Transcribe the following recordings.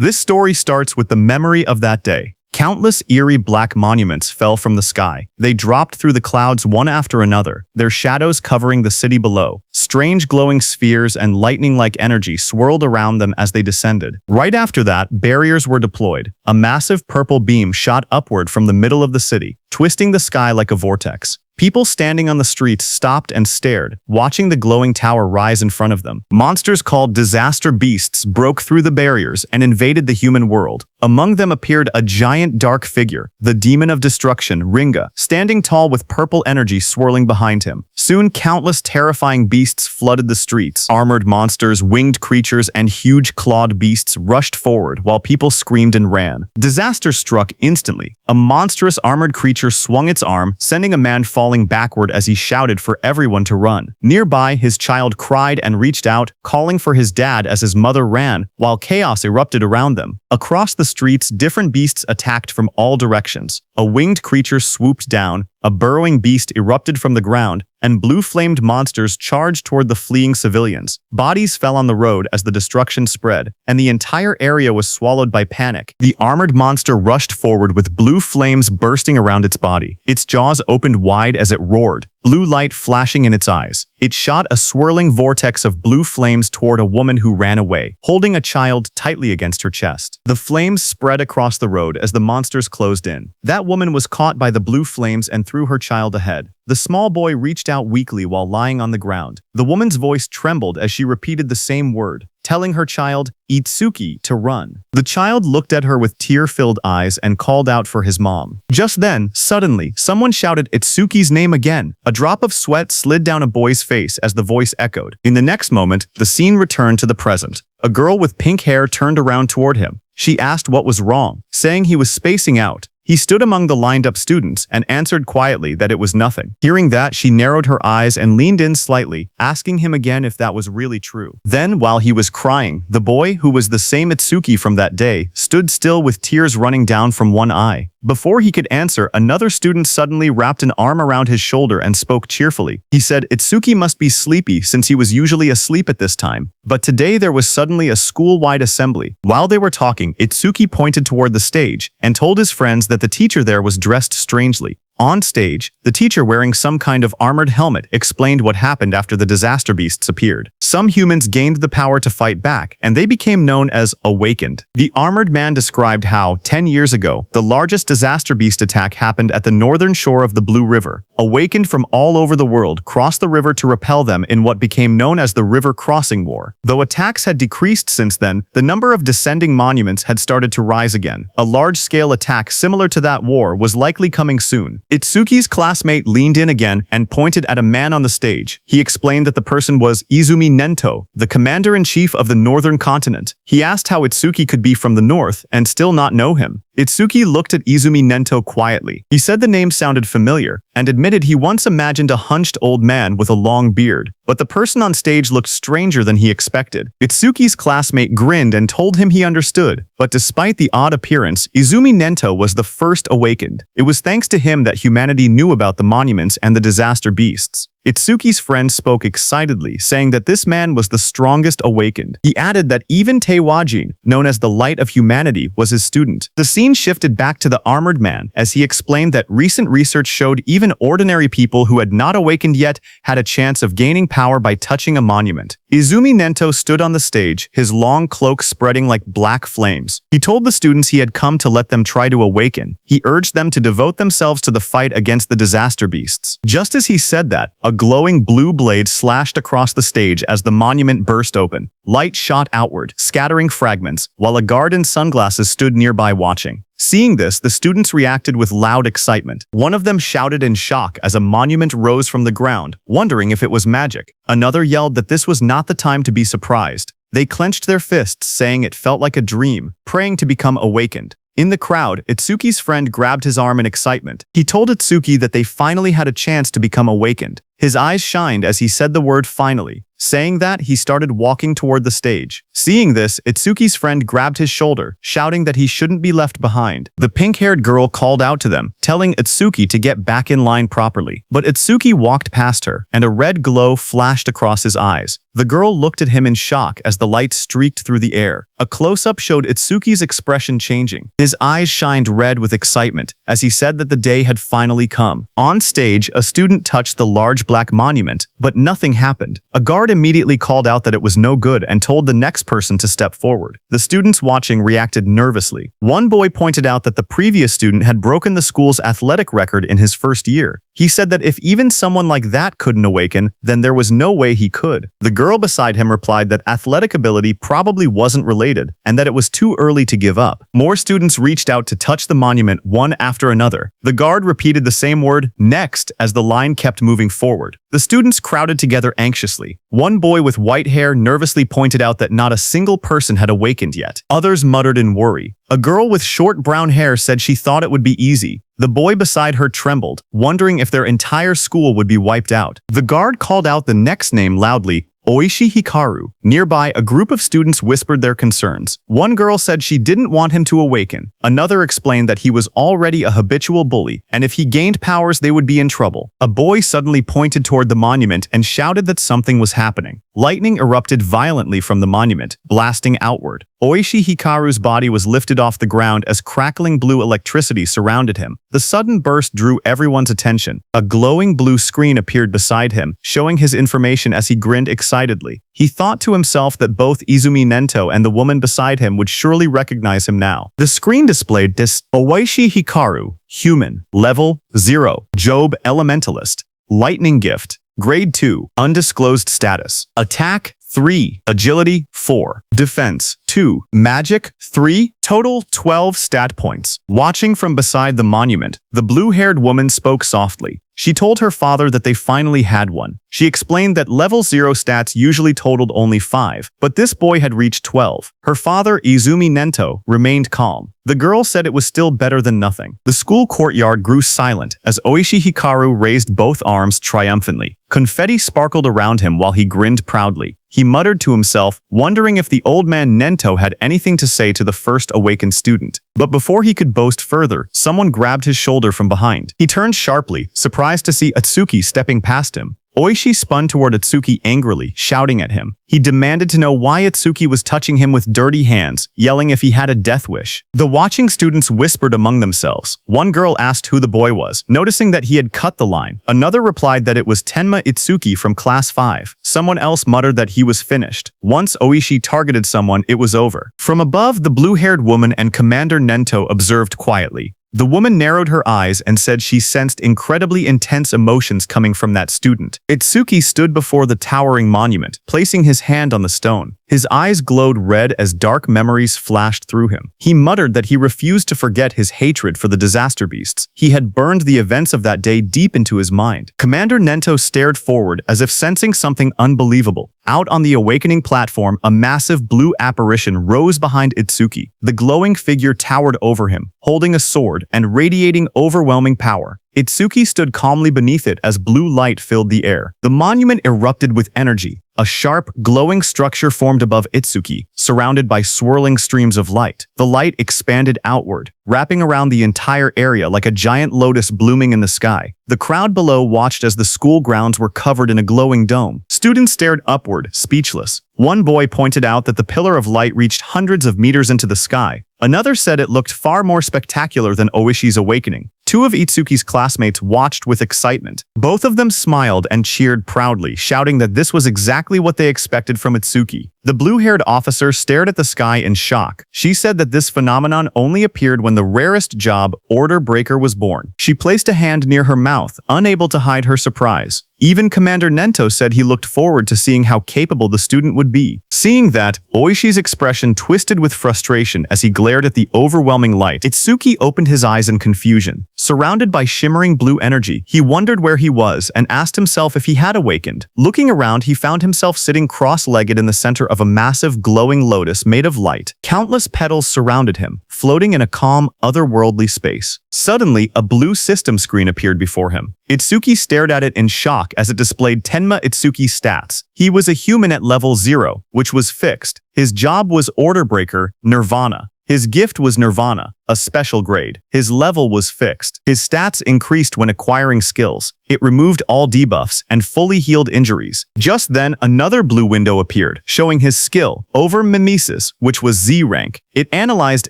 This story starts with the memory of that day. Countless eerie black monuments fell from the sky. They dropped through the clouds one after another, their shadows covering the city below. Strange glowing spheres and lightning-like energy swirled around them as they descended. Right after that, barriers were deployed. A massive purple beam shot upward from the middle of the city, twisting the sky like a vortex. People standing on the streets stopped and stared, watching the glowing tower rise in front of them. Monsters called disaster beasts broke through the barriers and invaded the human world. Among them appeared a giant dark figure, the demon of destruction, Ringa, standing tall with purple energy swirling behind him. Soon, countless terrifying beasts flooded the streets. Armored monsters, winged creatures, and huge clawed beasts rushed forward while people screamed and ran. Disaster struck instantly. A monstrous armored creature swung its arm, sending a man falling backward as he shouted for everyone to run. Nearby, his child cried and reached out, calling for his dad as his mother ran, while chaos erupted around them. Across the streets, different beasts attacked from all directions. A winged creature swooped down, a burrowing beast erupted from the ground, and blue-flamed monsters charged toward the fleeing civilians. Bodies fell on the road as the destruction spread, and the entire area was swallowed by panic. The armored monster rushed forward with blue flames bursting around its body. Its jaws opened wide as it roared, blue light flashing in its eyes. It shot a swirling vortex of blue flames toward a woman who ran away, holding a child tightly against her chest. The flames spread across the road as the monsters closed in. That woman was caught by the blue flames and threw her child ahead. The small boy reached out weakly while lying on the ground. The woman's voice trembled as she repeated the same word, telling her child, Itsuki, to run. The child looked at her with tear-filled eyes and called out for his mom. Just then, suddenly, someone shouted Itsuki's name again. A drop of sweat slid down a boy's face as the voice echoed. In the next moment, the scene returned to the present. A girl with pink hair turned around toward him. She asked what was wrong, saying he was spacing out. He stood among the lined-up students and answered quietly that it was nothing. Hearing that, she narrowed her eyes and leaned in slightly, asking him again if that was really true. Then, while he was crying, the boy, who was the same Itsuki from that day, stood still with tears running down from one eye. Before he could answer, another student suddenly wrapped an arm around his shoulder and spoke cheerfully. He said Itsuki must be sleepy since he was usually asleep at this time. But today there was suddenly a school-wide assembly. While they were talking, Itsuki pointed toward the stage and told his friends that the teacher there was dressed strangely. On stage, the teacher wearing some kind of armored helmet explained what happened after the disaster beasts appeared. Some humans gained the power to fight back, and they became known as Awakened. The armored man described how, 10 years ago, the largest disaster beast attack happened at the northern shore of the Blue River. Awakened from all over the world crossed the river to repel them in what became known as the River Crossing War. Though attacks had decreased since then, the number of descending monuments had started to rise again. A large-scale attack similar to that war was likely coming soon. Itsuki's classmate leaned in again and pointed at a man on the stage. He explained that the person was Izumi Nento, the commander-in-chief of the northern continent. He asked how Itsuki could be from the north and still not know him. Itsuki looked at Izumi Nento quietly. He said the name sounded familiar and admitted he once imagined a hunched old man with a long beard. But the person on stage looked stranger than he expected. Itsuki's classmate grinned and told him he understood. But despite the odd appearance, Izumi Nento was the first awakened. It was thanks to him that humanity knew about the monuments and the disaster beasts. Itsuki's friend spoke excitedly, saying that this man was the strongest awakened. He added that even Teiwajin, known as the Light of Humanity, was his student. The scene shifted back to the armored man as he explained that recent research showed even ordinary people who had not awakened yet had a chance of gaining power by touching a monument. Izumi Nento stood on the stage, his long cloak spreading like black flames. He told the students he had come to let them try to awaken. He urged them to devote themselves to the fight against the disaster beasts. Just as he said that, a glowing blue blade slashed across the stage as the monument burst open. Light shot outward, scattering fragments, while a guard in sunglasses stood nearby watching. Seeing this, the students reacted with loud excitement. One of them shouted in shock as a monument rose from the ground, wondering if it was magic. Another yelled that this was not the time to be surprised. They clenched their fists, saying it felt like a dream, praying to become awakened. In the crowd, Itsuki's friend grabbed his arm in excitement. He told Itsuki that they finally had a chance to become awakened. His eyes shined as he said the word finally. Saying that, he started walking toward the stage. Seeing this, Itsuki's friend grabbed his shoulder, shouting that he shouldn't be left behind. The pink-haired girl called out to them, telling Itsuki to get back in line properly. But Itsuki walked past her, and a red glow flashed across his eyes. The girl looked at him in shock as the light streaked through the air. A close-up showed Itsuki's expression changing. His eyes shined red with excitement as he said that the day had finally come. On stage, a student touched the large black monument, but nothing happened. A guard immediately called out that it was no good and told the next person to step forward. The students watching reacted nervously. One boy pointed out that the previous student had broken the school's athletic record in his first year. He said that if even someone like that couldn't awaken, then there was no way he could. The girl beside him replied that athletic ability probably wasn't related and that it was too early to give up. More students reached out to touch the monument one after another. The guard repeated the same word, next, as the line kept moving forward. The students crowded together anxiously. One boy with white hair nervously pointed out that not a single person had awakened yet. Others muttered in worry. A girl with short brown hair said she thought it would be easy. The boy beside her trembled, wondering if their entire school would be wiped out. The guard called out the next name loudly, Oishi Hikaru. Nearby, a group of students whispered their concerns. One girl said she didn't want him to awaken. Another explained that he was already a habitual bully, and if he gained powers, they would be in trouble. A boy suddenly pointed toward the monument and shouted that something was happening. Lightning erupted violently from the monument, blasting outward. Oishi Hikaru's body was lifted off the ground as crackling blue electricity surrounded him. The sudden burst drew everyone's attention. A glowing blue screen appeared beside him, showing his information as he grinned excitedly. He thought to himself that both Izumi Nento and the woman beside him would surely recognize him now. The screen displayed this: Oishi Hikaru, human, level 0, Job Elementalist, lightning gift, grade 2, undisclosed status, attack 3, agility 4, defense 2, magic 3, total 12 stat points. Watching from beside the monument, the blue-haired woman spoke softly. She told her father that they finally had one. She explained that level 0 stats usually totaled only 5, but this boy had reached 12. Her father, Izumi Nento, remained calm. The girl said it was still better than nothing. The school courtyard grew silent as Oishi Hikaru raised both arms triumphantly. Confetti sparkled around him while he grinned proudly. He muttered to himself, wondering if the old man Nento had anything to say to the first awakened student. But before he could boast further, someone grabbed his shoulder from behind. He turned sharply, surprised to see Itsuki stepping past him. Oishi spun toward Itsuki angrily, shouting at him. He demanded to know why Itsuki was touching him with dirty hands, yelling if he had a death wish. The watching students whispered among themselves. One girl asked who the boy was, noticing that he had cut the line. Another replied that it was Tenma Itsuki from class 5. Someone else muttered that he was finished. Once Oishi targeted someone, it was over. From above, the blue-haired woman and Commander Nento observed quietly. The woman narrowed her eyes and said she sensed incredibly intense emotions coming from that student. Itsuki stood before the towering monument, placing his hand on the stone. His eyes glowed red as dark memories flashed through him. He muttered that he refused to forget his hatred for the disaster beasts. He had burned the events of that day deep into his mind. Commander Nento stared forward as if sensing something unbelievable. Out on the awakening platform, a massive blue apparition rose behind Itsuki. The glowing figure towered over him, holding a sword and radiating overwhelming power. Itsuki stood calmly beneath it as blue light filled the air. The monument erupted with energy. A sharp, glowing structure formed above Itsuki, surrounded by swirling streams of light. The light expanded outward, wrapping around the entire area like a giant lotus blooming in the sky. The crowd below watched as the school grounds were covered in a glowing dome. Students stared upward, speechless. One boy pointed out that the pillar of light reached hundreds of meters into the sky. Another said it looked far more spectacular than Oishi's awakening. Two of Itsuki's classmates watched with excitement. Both of them smiled and cheered proudly, shouting that this was exactly what they expected from Itsuki. The blue-haired officer stared at the sky in shock. She said that this phenomenon only appeared when the rarest job, Order Breaker, was born. She placed a hand near her mouth, unable to hide her surprise. Even Commander Nento said he looked forward to seeing how capable the student would be. Seeing that, Oishi's expression twisted with frustration as he glared at the overwhelming light. Itsuki opened his eyes in confusion. Surrounded by shimmering blue energy, he wondered where he was and asked himself if he had awakened. Looking around, he found himself sitting cross-legged in the center of of a massive glowing lotus made of light. Countless petals surrounded him, floating in a calm, otherworldly space. Suddenly, a blue system screen appeared before him. Itsuki stared at it in shock as it displayed Tenma Itsuki's stats. He was a human at level 0, which was fixed. His job was Order Breaker, Nirvana. His gift was Nirvana, a special grade. His level was fixed. His stats increased when acquiring skills. It removed all debuffs and fully healed injuries. Just then, another blue window appeared, showing his skill, Over Mimesis, which was Z rank. It analyzed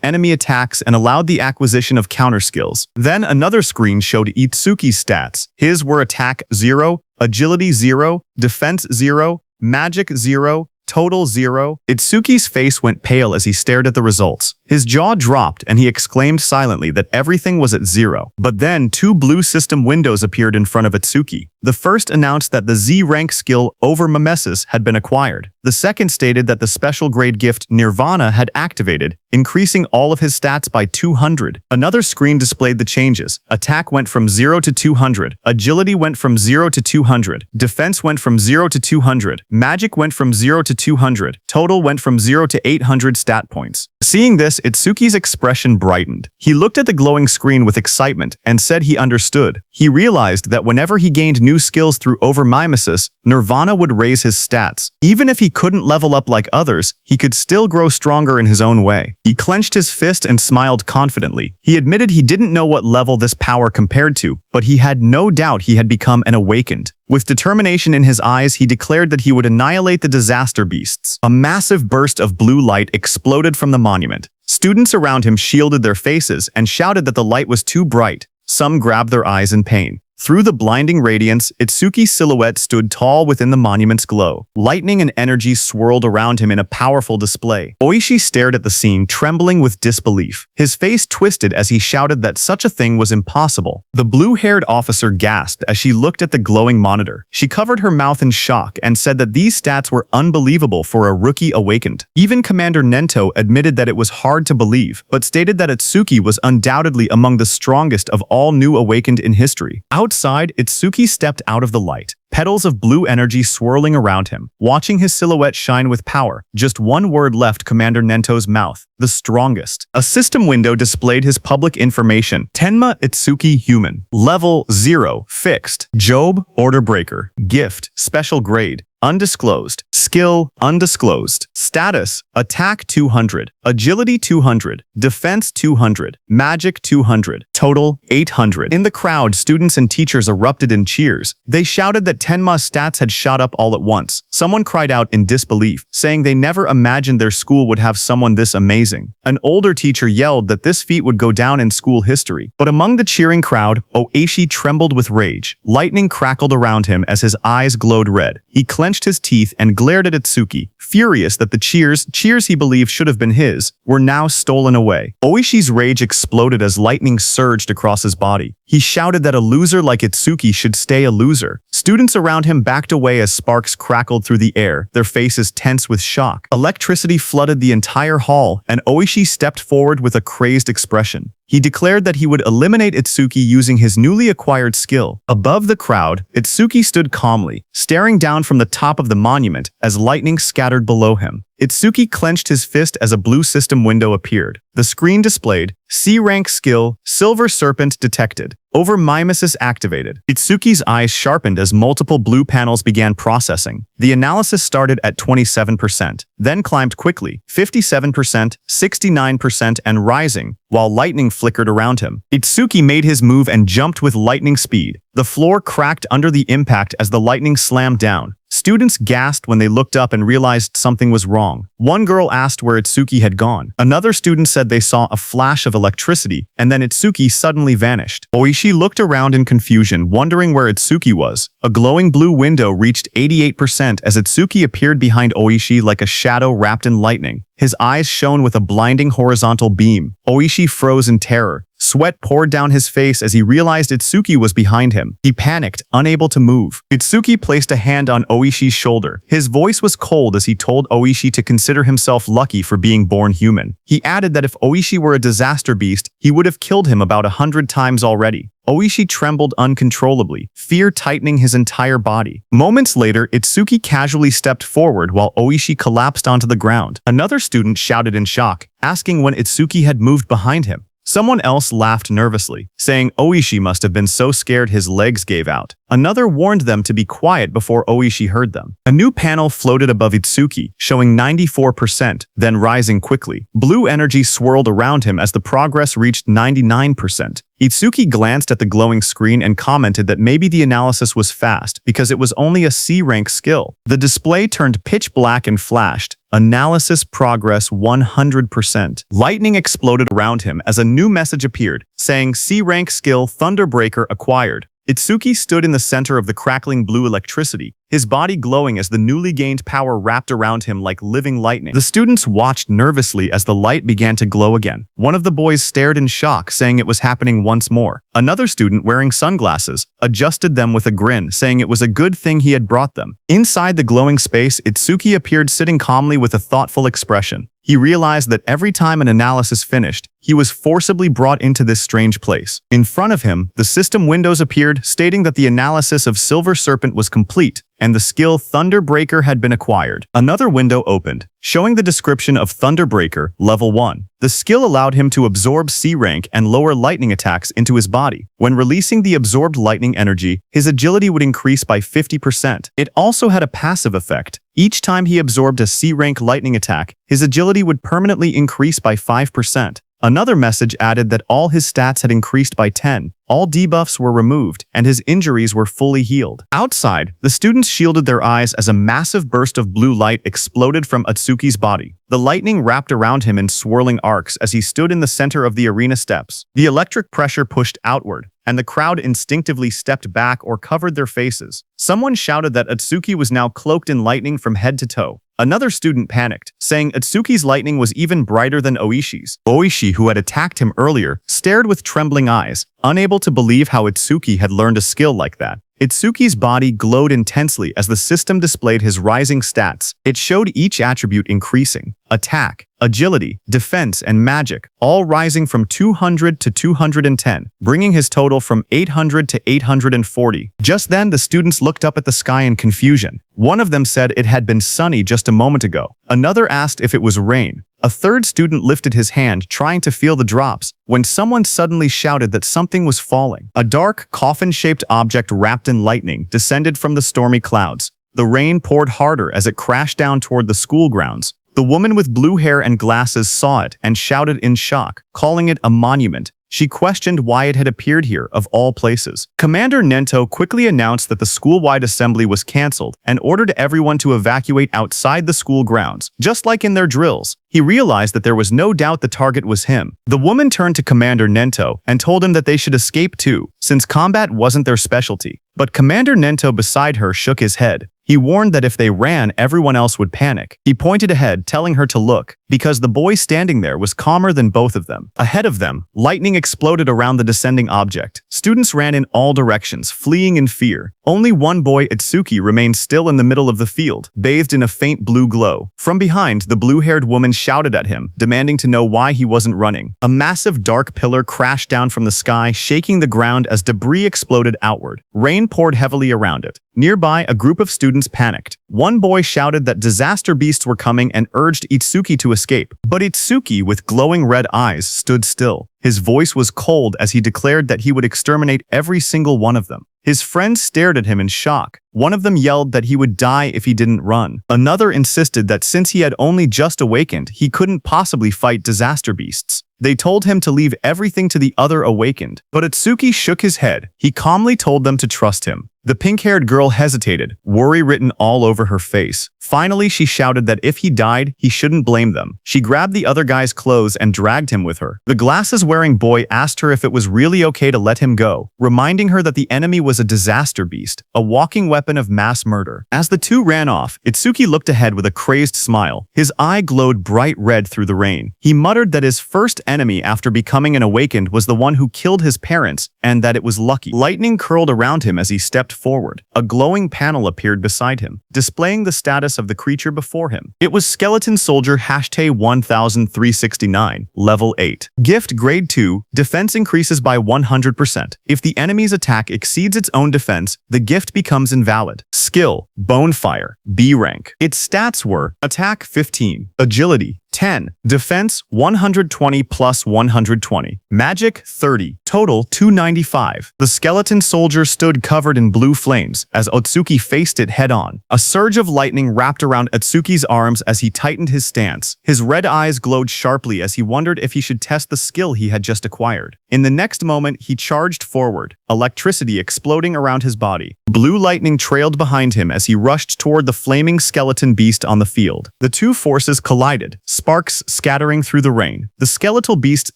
enemy attacks and allowed the acquisition of counter skills. Then another screen showed Itsuki's stats. His were Attack 0, Agility 0, Defense 0, Magic 0, Total 0. Itsuki's face went pale as he stared at the results. His jaw dropped and he exclaimed silently that everything was at 0. But then 2 blue system windows appeared in front of Itsuki. The first announced that the Z rank skill Over Mimesis had been acquired. The second stated that the special grade gift Nirvana had activated, increasing all of his stats by 200. Another screen displayed the changes. Attack went from 0 to 200. Agility went from 0 to 200. Defense went from 0 to 200. Magic went from 0 to 200. Total went from 0 to 800 stat points. Seeing this, Itsuki's expression brightened. He looked at the glowing screen with excitement and said he understood. He realized that whenever he gained new skills through Over Mimesis, Nirvana would raise his stats. Even if he couldn't level up like others, he could still grow stronger in his own way. He clenched his fist and smiled confidently. He admitted he didn't know what level this power compared to, but he had no doubt he had become an awakened. With determination in his eyes, he declared that he would annihilate the disaster beasts. A massive burst of blue light exploded from the monument. Students around him shielded their faces and shouted that the light was too bright. Some grabbed their eyes in pain. Through the blinding radiance, Itsuki's silhouette stood tall within the monument's glow. Lightning and energy swirled around him in a powerful display. Oishi stared at the scene, trembling with disbelief. His face twisted as he shouted that such a thing was impossible. The blue-haired officer gasped as she looked at the glowing monitor. She covered her mouth in shock and said that these stats were unbelievable for a rookie awakened. Even Commander Nento admitted that it was hard to believe, but stated that Itsuki was undoubtedly among the strongest of all new awakened in history. Outside, Itsuki stepped out of the light, petals of blue energy swirling around him, watching his silhouette shine with power. Just one word left Commander Nento's mouth: the strongest. A system window displayed his public information: Tenma Itsuki Human. Level 0, fixed. Job, Order Breaker. Gift, special grade. Undisclosed. Skill, undisclosed. Status, Attack 200. Agility 200. Defense 200. Magic 200. Total, 800. In the crowd, students and teachers erupted in cheers. They shouted that Tenma's stats had shot up all at once. Someone cried out in disbelief, saying they never imagined their school would have someone this amazing. An older teacher yelled that this feat would go down in school history. But among the cheering crowd, Oishi trembled with rage. Lightning crackled around him as his eyes glowed red. He clenched his teeth and glared at Itsuki, furious that the cheers he believed should have been his, were now stolen away. Oishi's rage exploded as lightning surged across his body. He shouted that a loser like Itsuki should stay a loser. Students around him backed away as sparks crackled through the air, their faces tense with shock. Electricity flooded the entire hall, and Oishi stepped forward with a crazed expression. He declared that he would eliminate Itsuki using his newly acquired skill. Above the crowd, Itsuki stood calmly, staring down from the top of the monument as lightning scattered below him. Itsuki clenched his fist as a blue system window appeared. The screen displayed: C-rank skill, Silver Serpent detected. Over Mimesis activated. Itsuki's eyes sharpened as multiple blue panels began processing. The analysis started at 27%, then climbed quickly, 57%, 69%, and rising, while lightning flickered around him. Itsuki made his move and jumped with lightning speed. The floor cracked under the impact as the lightning slammed down. Students gasped when they looked up and realized something was wrong. One girl asked where Itsuki had gone. Another student said they saw a flash of electricity, and then Itsuki suddenly vanished. Oishi looked around in confusion, wondering where Itsuki was. A glowing blue window reached 88% as Itsuki appeared behind Oishi like a shadow wrapped in lightning. His eyes shone with a blinding horizontal beam. Oishi froze in terror, Sweat poured down his face as he realized Itsuki was behind him. He panicked, unable to move. Itsuki placed a hand on Oishi's shoulder. His voice was cold as he told Oishi to consider himself lucky for being born human. He added that if Oishi were a disaster beast, he would have killed him about 100 times already. Oishi trembled uncontrollably, fear tightening his entire body. Moments later, Itsuki casually stepped forward while Oishi collapsed onto the ground. Another student shouted in shock, asking when Itsuki had moved behind him. Someone else laughed nervously, saying Oishi must have been so scared his legs gave out. Another warned them to be quiet before Oishi heard them. A new panel floated above Itsuki, showing 94%, then rising quickly. Blue energy swirled around him as the progress reached 99%. Itsuki glanced at the glowing screen and commented that maybe the analysis was fast because it was only a C-rank skill. The display turned pitch black and flashed. Analysis progress 100%. Lightning exploded around him as a new message appeared, saying C-rank skill Thunderbreaker acquired. Itsuki stood in the center of the crackling blue electricity, his body glowing as the newly gained power wrapped around him like living lightning. The students watched nervously as the light began to glow again. One of the boys stared in shock, saying it was happening once more. Another student, wearing sunglasses, adjusted them with a grin, saying it was a good thing he had brought them. Inside the glowing space, Itsuki appeared sitting calmly with a thoughtful expression. He realized that every time an analysis finished, he was forcibly brought into this strange place. In front of him, the system windows appeared, stating that the analysis of Silver Serpent was complete, and the skill Thunderbreaker had been acquired. Another window opened, showing the description of Thunderbreaker, Level 1. The skill allowed him to absorb C-rank and lower lightning attacks into his body. When releasing the absorbed lightning energy, his agility would increase by 50%. It also had a passive effect. Each time he absorbed a C-rank lightning attack, his agility would permanently increase by 5%. Another message added that all his stats had increased by 10, all debuffs were removed, and his injuries were fully healed. Outside, the students shielded their eyes as a massive burst of blue light exploded from Itsuki's body. The lightning wrapped around him in swirling arcs as he stood in the center of the arena steps. The electric pressure pushed outward, and the crowd instinctively stepped back or covered their faces. Someone shouted that Itsuki was now cloaked in lightning from head to toe. Another student panicked, saying Itsuki's lightning was even brighter than Oishi's. Oishi, who had attacked him earlier, stared with trembling eyes, unable to believe how Itsuki had learned a skill like that. Itsuki's body glowed intensely as the system displayed his rising stats. It showed each attribute increasing: attack, agility, defense, and magic, all rising from 200 to 210, bringing his total from 800 to 840. Just then, the students looked up at the sky in confusion. One of them said it had been sunny just a moment ago. Another asked if it was rain. A third student lifted his hand, trying to feel the drops, when someone suddenly shouted that something was falling. A dark, coffin-shaped object wrapped in lightning descended from the stormy clouds. The rain poured harder as it crashed down toward the school grounds. The woman with blue hair and glasses saw it and shouted in shock, calling it a monument. She questioned why it had appeared here, of all places. Commander Nento quickly announced that the school-wide assembly was cancelled and ordered everyone to evacuate outside the school grounds, just like in their drills. He realized that there was no doubt the target was him. The woman turned to Commander Nento and told him that they should escape too, since combat wasn't their specialty. But Commander Nento beside her shook his head. He warned that if they ran, everyone else would panic. He pointed ahead, telling her to look, because the boy standing there was calmer than both of them. Ahead of them, lightning exploded around the descending object. Students ran in all directions, fleeing in fear. Only one boy, Itsuki, remained still in the middle of the field, bathed in a faint blue glow. From behind, the blue-haired woman shouted at him, demanding to know why he wasn't running. A massive dark pillar crashed down from the sky, shaking the ground as debris exploded outward. Rain poured heavily around it. Nearby, a group of students panicked. One boy shouted that disaster beasts were coming and urged Itsuki to escape. But Itsuki, with glowing red eyes, stood still. His voice was cold as he declared that he would exterminate every single one of them. His friends stared at him in shock. One of them yelled that he would die if he didn't run. Another insisted that since he had only just awakened, he couldn't possibly fight disaster beasts. They told him to leave everything to the other awakened. But Itsuki shook his head. He calmly told them to trust him. The pink-haired girl hesitated, worry written all over her face. Finally, she shouted that if he died, he shouldn't blame them. She grabbed the other guy's clothes and dragged him with her. The glasses-wearing boy asked her if it was really okay to let him go, reminding her that the enemy was a disaster beast, a walking weapon of mass murder. As the two ran off, Itsuki looked ahead with a crazed smile. His eye glowed bright red through the rain. He muttered that his first enemy after becoming an awakened was the one who killed his parents, and that it was lucky. Lightning curled around him as he stepped forward. A glowing panel appeared beside him, displaying the status of the creature before him. It was Skeleton Soldier #1369, Level 8. Gift Grade 2, Defense increases by 100%. If the enemy's attack exceeds its own defense, the gift becomes invalid. Skill, Bonefire, B rank. Its stats were Attack 15, Agility 10, Defense 120 plus 120, Magic 30, total 295. The skeleton soldier stood covered in blue flames as Otsuki faced it head-on. A surge of lightning wrapped around Otsuki's arms as he tightened his stance. His red eyes glowed sharply as he wondered if he should test the skill he had just acquired. In the next moment, he charged forward, electricity exploding around his body. Blue lightning trailed behind him as he rushed toward the flaming skeleton beast on the field. The two forces collided, sparks scattering through the rain. The skeletal beast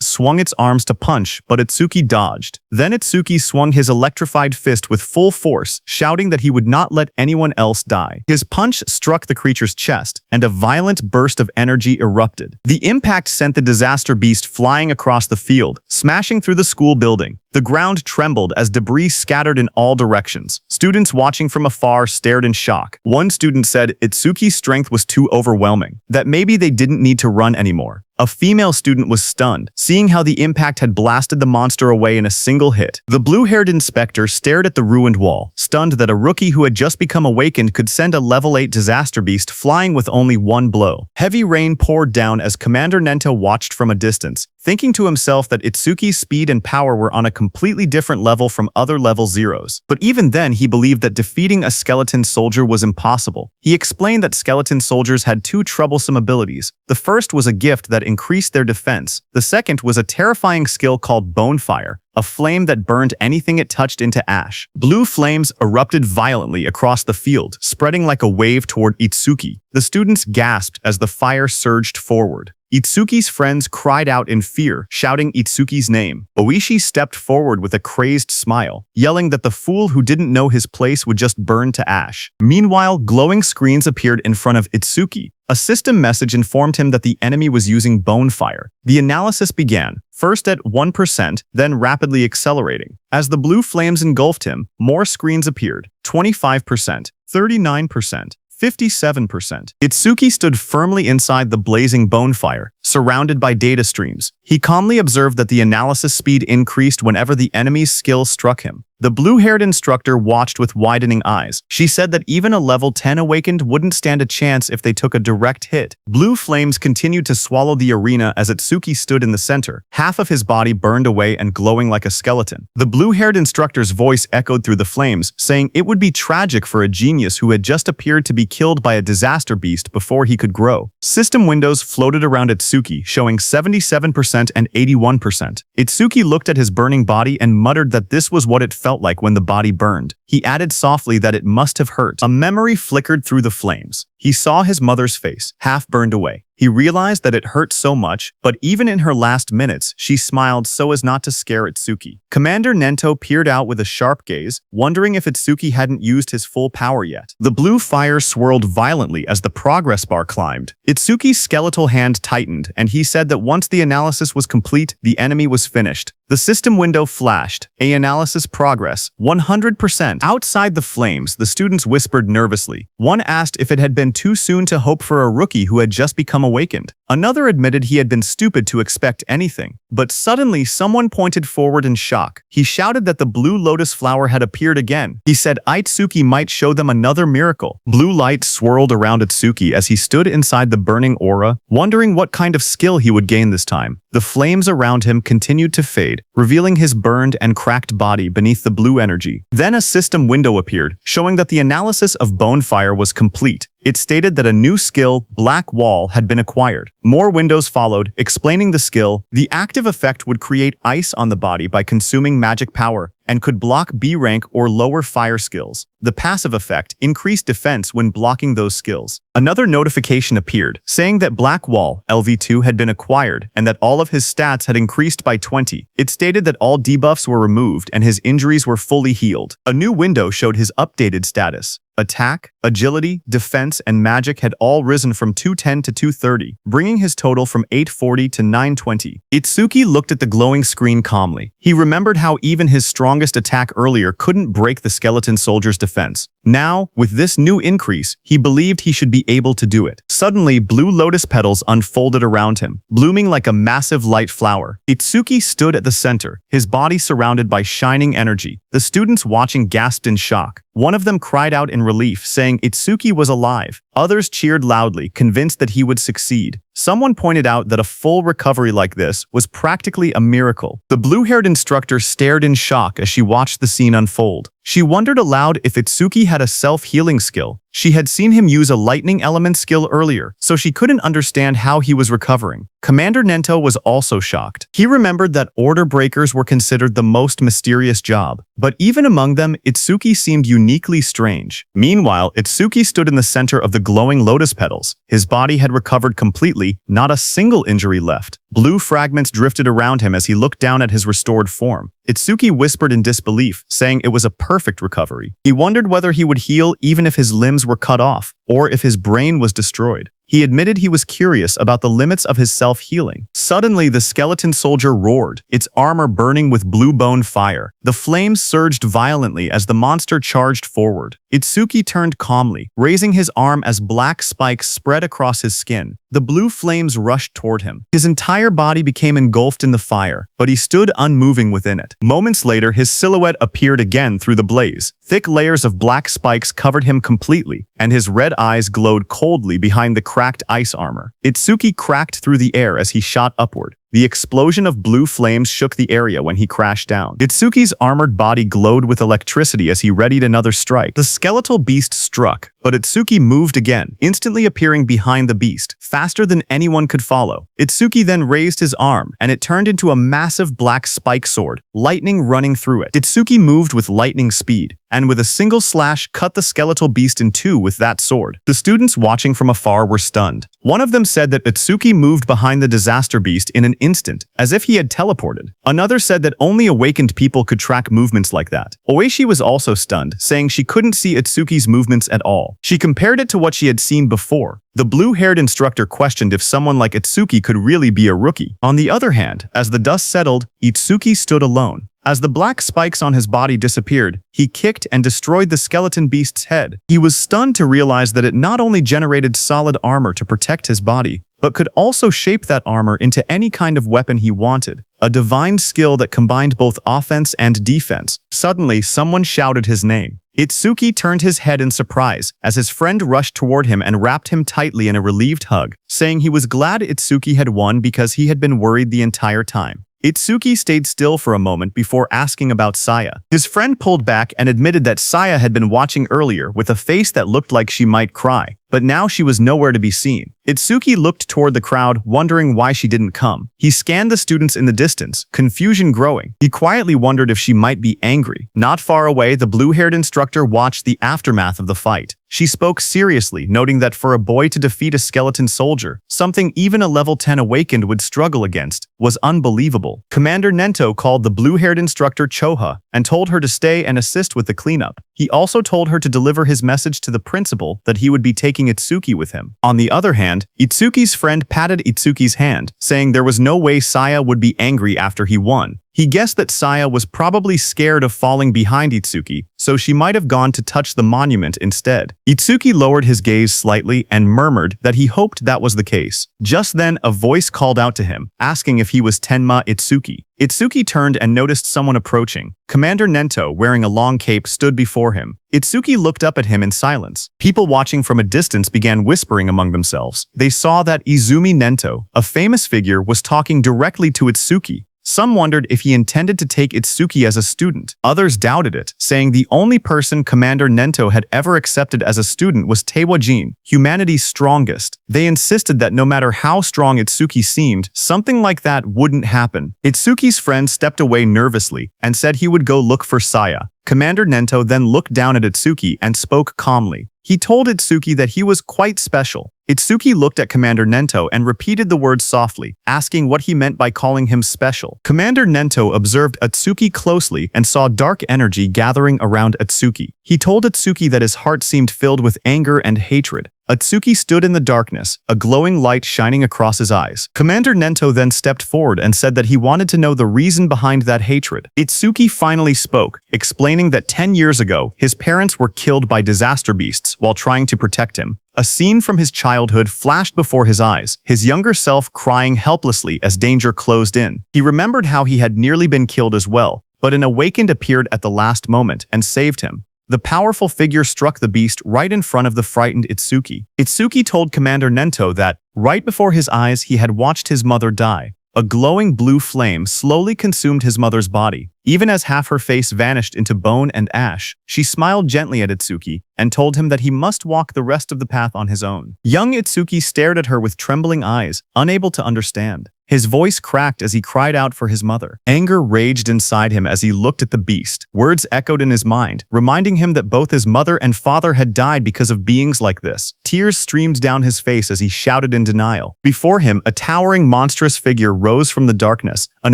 swung its arms to punch, but Itsuki dodged. Then Itsuki swung his electrified fist with full force, shouting that he would not let anyone else die. His punch struck the creature's chest, and a violent burst of energy erupted. The impact sent the disaster beast flying across the field, smashing through the school building. The ground trembled as debris scattered in all directions. Students watching from afar stared in shock. One student said Itsuki's strength was too overwhelming, that maybe they didn't need to run anymore. A female student was stunned, seeing how the impact had blasted the monster away in a single hit. The blue-haired inspector stared at the ruined wall, stunned that a rookie who had just become awakened could send a level 8 disaster beast flying with only one blow. Heavy rain poured down as Commander Nento watched from a distance, thinking to himself that Itsuki's speed and power were on a completely different level from other level zeros. But even then, he believed that defeating a skeleton soldier was impossible. He explained that skeleton soldiers had two troublesome abilities. The first was a gift that increased their defense. The second was a terrifying skill called Bonefire, a flame that burned anything it touched into ash. Blue flames erupted violently across the field, spreading like a wave toward Itsuki. The students gasped as the fire surged forward. Itsuki's friends cried out in fear, shouting Itsuki's name. Oishi stepped forward with a crazed smile, yelling that the fool who didn't know his place would just burn to ash. Meanwhile, glowing screens appeared in front of Itsuki. A system message informed him that the enemy was using Bonefire. The analysis began, first at 1%, then rapidly accelerating. As the blue flames engulfed him, more screens appeared, 25%, 39%. 57%. Itsuki stood firmly inside the blazing Bonefire, surrounded by data streams. He calmly observed that the analysis speed increased whenever the enemy's skill struck him. The blue-haired instructor watched with widening eyes. She said that even a level 10 awakened wouldn't stand a chance if they took a direct hit. Blue flames continued to swallow the arena as Itsuki stood in the center, half of his body burned away and glowing like a skeleton. The blue-haired instructor's voice echoed through the flames, saying it would be tragic for a genius who had just appeared to be killed by a disaster beast before he could grow. System windows floated around Itsuki, showing 77% and 81%. Itsuki looked at his burning body and muttered that this was what it felt like when the body burned. He added softly that it must have hurt. A memory flickered through the flames. He saw his mother's face, half burned away. He realized that it hurt so much, but even in her last minutes, she smiled so as not to scare Itsuki. Commander Nento peered out with a sharp gaze, wondering if Itsuki hadn't used his full power yet. The blue fire swirled violently as the progress bar climbed. Itsuki's skeletal hand tightened, and he said that once the analysis was complete, the enemy was finished. The system window flashed. Analysis progress, 100%. Outside the flames, the students whispered nervously. One asked if it had been too soon to hope for a rookie who had just become awakened. Another admitted he had been stupid to expect anything. But suddenly, someone pointed forward in shock. He shouted that the blue lotus flower had appeared again. He said Itsuki might show them another miracle. Blue light swirled around Itsuki as he stood inside the burning aura, wondering what kind of skill he would gain this time. The flames around him continued to fade, revealing his burned and cracked body beneath the blue energy. Then a system window appeared, showing that the analysis of Bonefire was complete. It stated that a new skill, Black Wall, had been acquired. More windows followed, explaining the skill. The active effect would create ice on the body by consuming magic power, and could block B rank or lower fire skills. The passive effect increased defense when blocking those skills. Another notification appeared, saying that Black Wall, LV2, had been acquired and that all of his stats had increased by 20. It stated that all debuffs were removed and his injuries were fully healed. A new window showed his updated status. Attack, agility, defense, and magic had all risen from 210 to 230, bringing his total from 840 to 920. Itsuki looked at the glowing screen calmly. He remembered how even his strongest attack earlier couldn't break the skeleton soldier's defense. Now, with this new increase, he believed he should be able to do it. Suddenly, blue lotus petals unfolded around him, blooming like a massive light flower. Itsuki stood at the center, his body surrounded by shining energy. The students watching gasped in shock. One of them cried out in relief, saying Itsuki was alive. Others cheered loudly, convinced that he would succeed. Someone pointed out that a full recovery like this was practically a miracle. The blue-haired instructor stared in shock as she watched the scene unfold. She wondered aloud if Itsuki had a self-healing skill. She had seen him use a lightning element skill earlier, so she couldn't understand how he was recovering. Commander Nento was also shocked. He remembered that order breakers were considered the most mysterious job, but even among them, Itsuki seemed uniquely strange. Meanwhile, Itsuki stood in the center of the glowing lotus petals. His body had recovered completely, not a single injury left. Blue fragments drifted around him as he looked down at his restored form. Itsuki whispered in disbelief, saying it was a perfect recovery. He wondered whether he would heal even if his limbs were cut off, or if his brain was destroyed. He admitted he was curious about the limits of his self-healing. Suddenly, the skeleton soldier roared, its armor burning with blue bone fire. The flames surged violently as the monster charged forward. Itsuki turned calmly, raising his arm as black spikes spread across his skin. The blue flames rushed toward him. His entire body became engulfed in the fire, but he stood unmoving within it. Moments later, his silhouette appeared again through the blaze. Thick layers of black spikes covered him completely, and his red eyes glowed coldly behind the cracked ice armor. Itsuki cracked through the air as he shot upward. The explosion of blue flames shook the area when he crashed down. Itsuki's armored body glowed with electricity as he readied another strike. The skeletal beast struck, but Itsuki moved again, instantly appearing behind the beast, faster than anyone could follow. Itsuki then raised his arm, and it turned into a massive black spike sword, lightning running through it. Itsuki moved with lightning speed, and with a single slash cut the skeletal beast in two with that sword. The students watching from afar were stunned. One of them said that Itsuki moved behind the disaster beast in an instant, as if he had teleported. Another said that only awakened people could track movements like that. Oishi was also stunned, saying she couldn't see Itsuki's movements at all. She compared it to what she had seen before. The blue-haired instructor questioned if someone like Itsuki could really be a rookie. On the other hand, as the dust settled, Itsuki stood alone. As the black spikes on his body disappeared, he kicked and destroyed the skeleton beast's head. He was stunned to realize that it not only generated solid armor to protect his body, but could also shape that armor into any kind of weapon he wanted. A divine skill that combined both offense and defense. Suddenly, someone shouted his name. Itsuki turned his head in surprise as his friend rushed toward him and wrapped him tightly in a relieved hug, saying he was glad Itsuki had won because he had been worried the entire time. Itsuki stayed still for a moment before asking about Saya. His friend pulled back and admitted that Saya had been watching earlier with a face that looked like she might cry, but now she was nowhere to be seen. Itsuki looked toward the crowd, wondering why she didn't come. He scanned the students in the distance, confusion growing. He quietly wondered if she might be angry. Not far away, the blue-haired instructor watched the aftermath of the fight. She spoke seriously, noting that for a boy to defeat a skeleton soldier, something even a level 10 awakened would struggle against, was unbelievable. Commander Nento called the blue-haired instructor Choha and told her to stay and assist with the cleanup. He also told her to deliver his message to the principal that he would be taking Itsuki with him. On the other hand, Itsuki's friend patted Itsuki's hand, saying there was no way Saya would be angry after he won. He guessed that Saya was probably scared of falling behind Itsuki, so she might have gone to touch the monument instead. Itsuki lowered his gaze slightly and murmured that he hoped that was the case. Just then, a voice called out to him, asking if he was Tenma Itsuki. Itsuki turned and noticed someone approaching. Commander Nento, wearing a long cape, stood before him. Itsuki looked up at him in silence. People watching from a distance began whispering among themselves. They saw that Izumi Nento, a famous figure, was talking directly to Itsuki. Some wondered if he intended to take Itsuki as a student. Others doubted it, saying the only person Commander Nento had ever accepted as a student was Teiwajin, humanity's strongest. They insisted that no matter how strong Itsuki seemed, something like that wouldn't happen. Itsuki's friend stepped away nervously and said he would go look for Saya. Commander Nento then looked down at Itsuki and spoke calmly. He told Itsuki that he was quite special. Itsuki looked at Commander Nento and repeated the words softly, asking what he meant by calling him special. Commander Nento observed Itsuki closely and saw dark energy gathering around Itsuki. He told Itsuki that his heart seemed filled with anger and hatred. Itsuki stood in the darkness, a glowing light shining across his eyes. Commander Nento then stepped forward and said that he wanted to know the reason behind that hatred. Itsuki finally spoke, explaining that 10 years ago, his parents were killed by disaster beasts while trying to protect him. A scene from his childhood flashed before his eyes, his younger self crying helplessly as danger closed in. He remembered how he had nearly been killed as well, but an awakened appeared at the last moment and saved him. The powerful figure struck the beast right in front of the frightened Itsuki. Itsuki told Commander Nento that, right before his eyes, he had watched his mother die. A glowing blue flame slowly consumed his mother's body. Even as half her face vanished into bone and ash, she smiled gently at Itsuki and told him that he must walk the rest of the path on his own. Young Itsuki stared at her with trembling eyes, unable to understand. His voice cracked as he cried out for his mother. Anger raged inside him as he looked at the beast. Words echoed in his mind, reminding him that both his mother and father had died because of beings like this. Tears streamed down his face as he shouted in denial. Before him, a towering monstrous figure rose from the darkness, an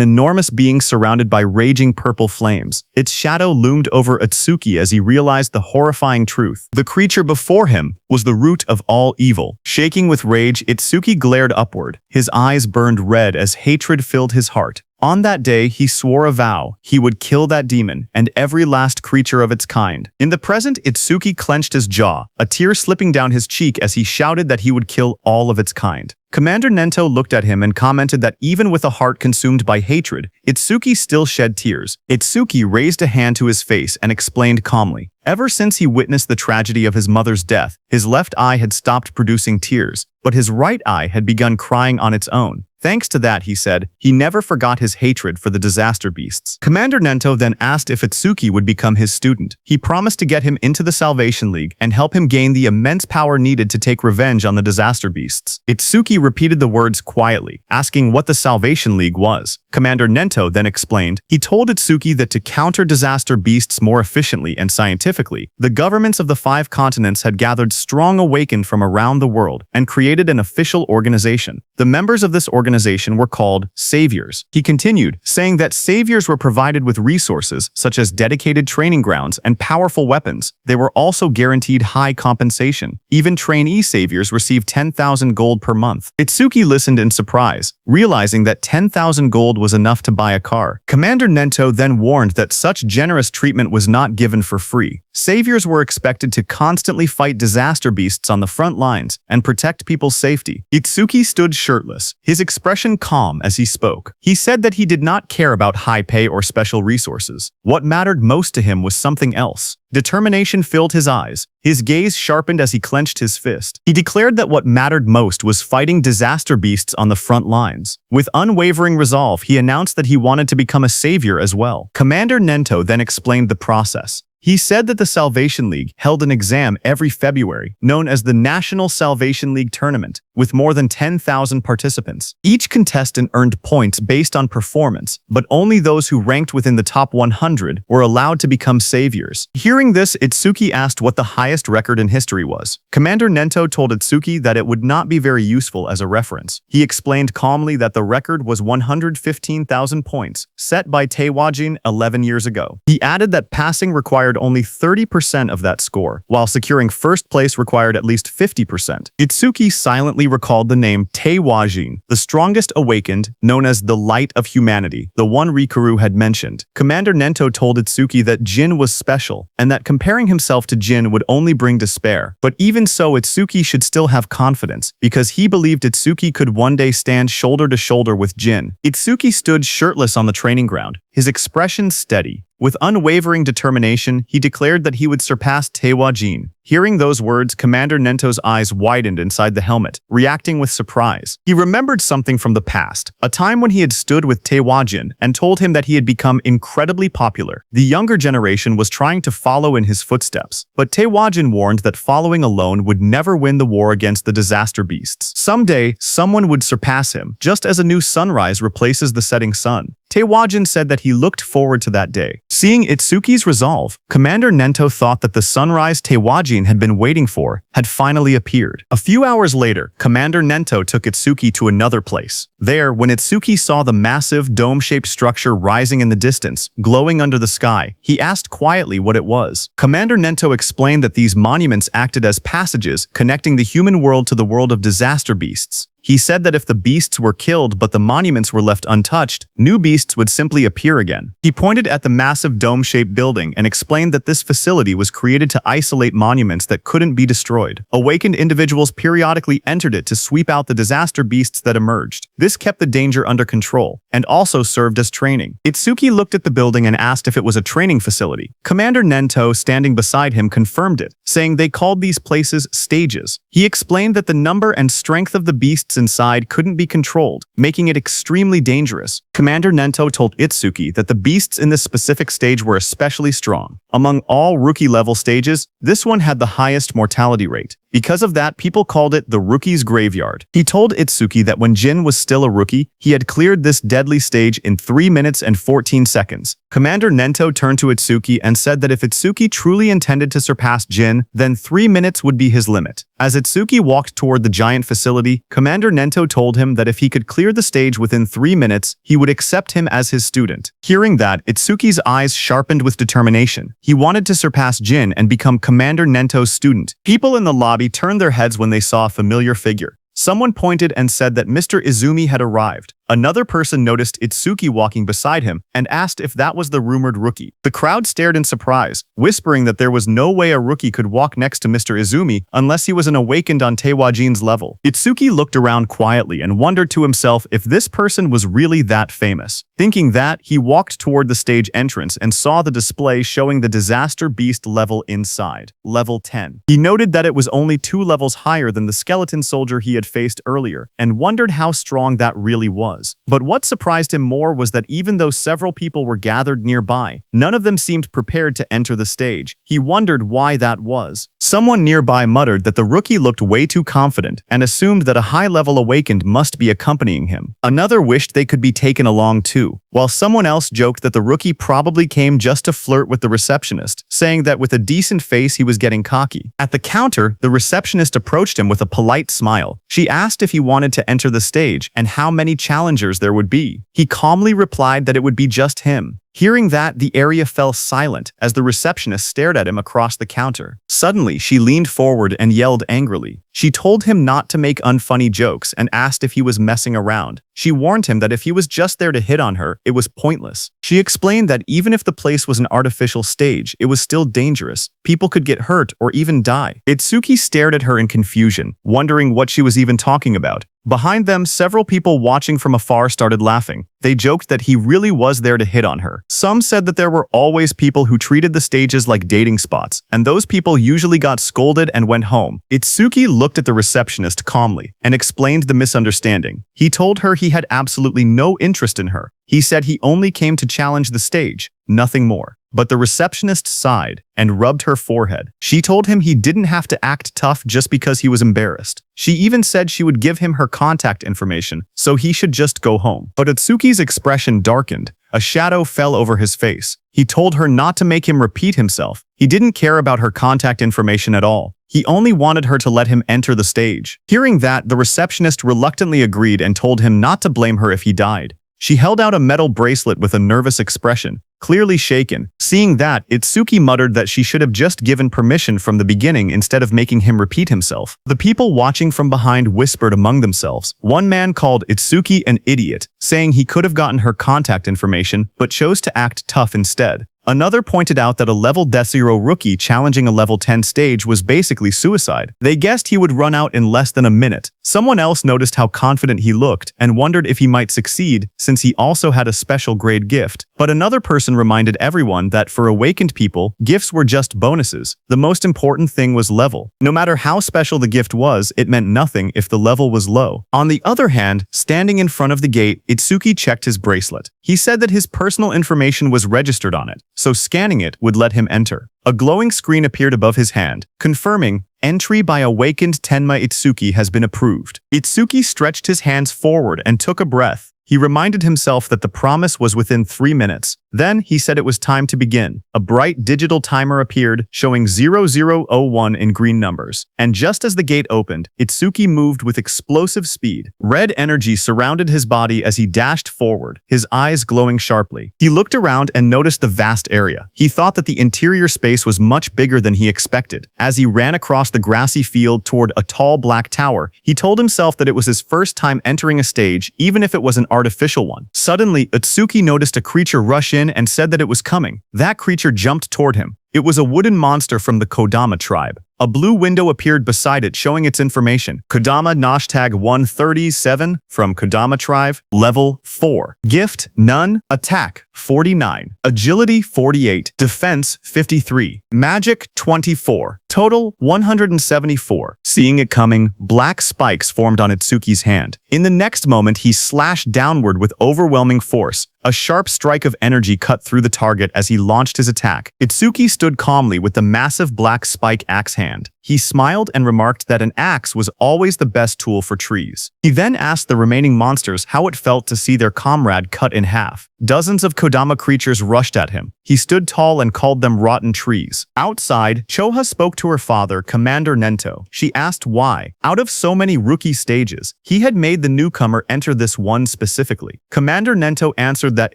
enormous being surrounded by raging purple flames. Its shadow loomed over Itsuki as he realized the horrifying truth. The creature before him was the root of all evil. Shaking with rage, Itsuki glared upward. His eyes burned red as hatred filled his heart. On that day, he swore a vow. He would kill that demon and every last creature of its kind. In the present, Itsuki clenched his jaw, a tear slipping down his cheek as he shouted that he would kill all of its kind. Commander Nento looked at him and commented that even with a heart consumed by hatred, Itsuki still shed tears. Itsuki raised a hand to his face and explained calmly. Ever since he witnessed the tragedy of his mother's death, his left eye had stopped producing tears, but his right eye had begun crying on its own. Thanks to that, he said, he never forgot his hatred for the disaster beasts. Commander Nento then asked if Itsuki would become his student. He promised to get him into the Salvation League and help him gain the immense power needed to take revenge on the disaster beasts. Itsuki repeated the words quietly, asking what the Salvation League was. Commander Nento then explained. He told Itsuki that to counter disaster beasts more efficiently and scientifically, the governments of the 5 continents had gathered strong awakened from around the world and created an official organization. The members of this organization were called saviors. He continued, saying that saviors were provided with resources such as dedicated training grounds and powerful weapons. They were also guaranteed high compensation. Even trainee saviors received 10,000 gold per month. Itsuki listened in surprise, realizing that 10,000 gold was enough to buy a car. Commander Nento then warned that such generous treatment was not given for free. Saviors were expected to constantly fight disaster beasts on the front lines and protect people's safety. Itsuki stood shirtless, his expression calm as he spoke. He said that he did not care about high pay or special resources. What mattered most to him was something else. Determination filled his eyes. His gaze sharpened as he clenched his fist. He declared that what mattered most was fighting disaster beasts on the front lines. With unwavering resolve, he announced that he wanted to become a savior as well. Commander Nento then explained the process. He said that the Salvation League held an exam every February, known as the National Salvation League Tournament, with more than 10,000 participants. Each contestant earned points based on performance, but only those who ranked within the top 100 were allowed to become saviors. Hearing this, Itsuki asked what the highest record in history was. Commander Nento told Itsuki that it would not be very useful as a reference. He explained calmly that the record was 115,000 points, set by Teiwajin 11 years ago. He added that passing required only 30% of that score, while securing first place required at least 50%. Itsuki silently recalled the name Teiwajin, the strongest awakened, known as the Light of Humanity, the one Rikuru had mentioned. Commander Nento told Itsuki that Jin was special, and that comparing himself to Jin would only bring despair. But even so, Itsuki should still have confidence, because he believed Itsuki could one day stand shoulder to shoulder with Jin. Itsuki stood shirtless on the training ground, his expression steady. With unwavering determination, he declared that he would surpass Taewajin. Hearing those words, Commander Nento's eyes widened inside the helmet, reacting with surprise. He remembered something from the past, a time when he had stood with Taewajin and told him that he had become incredibly popular. The younger generation was trying to follow in his footsteps, but Taewajin warned that following alone would never win the war against the disaster beasts. Someday, someone would surpass him, just as a new sunrise replaces the setting sun. Taewajin said that he looked forward to that day. Seeing Itsuki's resolve, Commander Nento thought that the sunrise Taewajin had been waiting for had finally appeared. A few hours later, Commander Nento took Itsuki to another place. There, when Itsuki saw the massive, dome-shaped structure rising in the distance, glowing under the sky, he asked quietly what it was. Commander Nento explained that these monuments acted as passages connecting the human world to the world of disaster beasts. He said that if the beasts were killed but the monuments were left untouched, new beasts would simply appear again. He pointed at the massive dome-shaped building and explained that this facility was created to isolate monuments that couldn't be destroyed. Awakened individuals periodically entered it to sweep out the disaster beasts that emerged. This kept the danger under control, and also served as training. Itsuki looked at the building and asked if it was a training facility. Commander Nento, standing beside him, confirmed it, saying they called these places stages. He explained that the number and strength of the beasts inside couldn't be controlled, making it extremely dangerous. Commander Nento told Itsuki that the beasts in this specific stage were especially strong. Among all rookie-level stages, this one had the highest mortality rate. Because of that, people called it the Rookie's Graveyard. He told Itsuki that when Jin was still a rookie, he had cleared this deadly stage in 3 minutes and 14 seconds. Commander Nento turned to Itsuki and said that if Itsuki truly intended to surpass Jin, then 3 minutes would be his limit. As Itsuki walked toward the giant facility, Commander Nento told him that if he could clear the stage within 3 minutes, he would accept him as his student. Hearing that, Itsuki's eyes sharpened with determination. He wanted to surpass Jin and become Commander Nento's student. People in the lobby turned their heads when they saw a familiar figure. Someone pointed and said that Mr. Izumi had arrived. Another person noticed Itsuki walking beside him and asked if that was the rumored rookie. The crowd stared in surprise, whispering that there was no way a rookie could walk next to Mr. Izumi unless he was an awakened on Taewajin's level. Itsuki looked around quietly and wondered to himself if this person was really that famous. Thinking that, he walked toward the stage entrance and saw the display showing the disaster beast level inside. Level 10. He noted that it was only 2 levels higher than the skeleton soldier he had faced earlier and wondered how strong that really was. But what surprised him more was that even though several people were gathered nearby, none of them seemed prepared to enter the stage. He wondered why that was. Someone nearby muttered that the rookie looked way too confident and assumed that a high-level awakened must be accompanying him. Another wished they could be taken along too, while someone else joked that the rookie probably came just to flirt with the receptionist, saying that with a decent face he was getting cocky. At the counter, the receptionist approached him with a polite smile. She asked if he wanted to enter the stage and how many challengers there would be. He calmly replied that it would be just him. Hearing that, the area fell silent as the receptionist stared at him across the counter. Suddenly, she leaned forward and yelled angrily. She told him not to make unfunny jokes and asked if he was messing around. She warned him that if he was just there to hit on her, it was pointless. She explained that even if the place was an artificial stage, it was still dangerous. People could get hurt or even die. Itsuki stared at her in confusion, wondering what she was even talking about. Behind them, several people watching from afar started laughing. They joked that he really was there to hit on her. Some said that there were always people who treated the stages like dating spots, and those people usually got scolded and went home. Itsuki looked at the receptionist calmly and explained the misunderstanding. He told her he had absolutely no interest in her. He said he only came to challenge the stage, nothing more. But the receptionist sighed and rubbed her forehead. She told him he didn't have to act tough just because he was embarrassed. She even said she would give him her contact information, so he should just go home. But Itsuki's expression darkened. A shadow fell over his face. He told her not to make him repeat himself. He didn't care about her contact information at all. He only wanted her to let him enter the stage. Hearing that, the receptionist reluctantly agreed and told him not to blame her if he died. She held out a metal bracelet with a nervous expression, clearly shaken. Seeing that, Itsuki muttered that she should have just given permission from the beginning instead of making him repeat himself. The people watching from behind whispered among themselves. One man called Itsuki an idiot, saying he could have gotten her contact information but chose to act tough instead. Another pointed out that a level 0 rookie challenging a level 10 stage was basically suicide. They guessed he would run out in less than a minute. Someone else noticed how confident he looked and wondered if he might succeed since he also had a special grade gift. But another person reminded everyone that for awakened people, gifts were just bonuses. The most important thing was level. No matter how special the gift was, it meant nothing if the level was low. On the other hand, standing in front of the gate, Itsuki checked his bracelet. He said that his personal information was registered on it, so scanning it would let him enter. A glowing screen appeared above his hand, confirming, "Entry by awakened Tenma Itsuki has been approved." Itsuki stretched his hands forward and took a breath. He reminded himself that the promise was within 3 minutes. Then he said it was time to begin. A bright digital timer appeared, showing 0001 in green numbers. And just as the gate opened, Itsuki moved with explosive speed. Red energy surrounded his body as he dashed forward, his eyes glowing sharply. He looked around and noticed the vast area. He thought that the interior space was much bigger than he expected. As he ran across the grassy field toward a tall black tower, he told himself that it was his first time entering a stage, even if it was an artificial one. Suddenly, Itsuki noticed a creature rush in and said that it was coming. That creature jumped toward him. It was a wooden monster from the Kodama tribe. A blue window appeared beside it showing its information. Kodama #, 137 from Kodama tribe, level 4. Gift, none. Attack, 49. Agility, 48. Defense, 53. Magic, 24. Total, 174. Seeing it coming, black spikes formed on Itsuki's hand. In the next moment, he slashed downward with overwhelming force. A sharp strike of energy cut through the target as he launched his attack. Itsuki stood calmly with the massive black spike axe hand. He smiled and remarked that an axe was always the best tool for trees. He then asked the remaining monsters how it felt to see their comrade cut in half. Dozens of Kodama creatures rushed at him. He stood tall and called them rotten trees. Outside, Choha spoke to her father, Commander Nento. She asked why. Out of so many rookie stages, he had made the newcomer enter this one specifically. Commander Nento answered that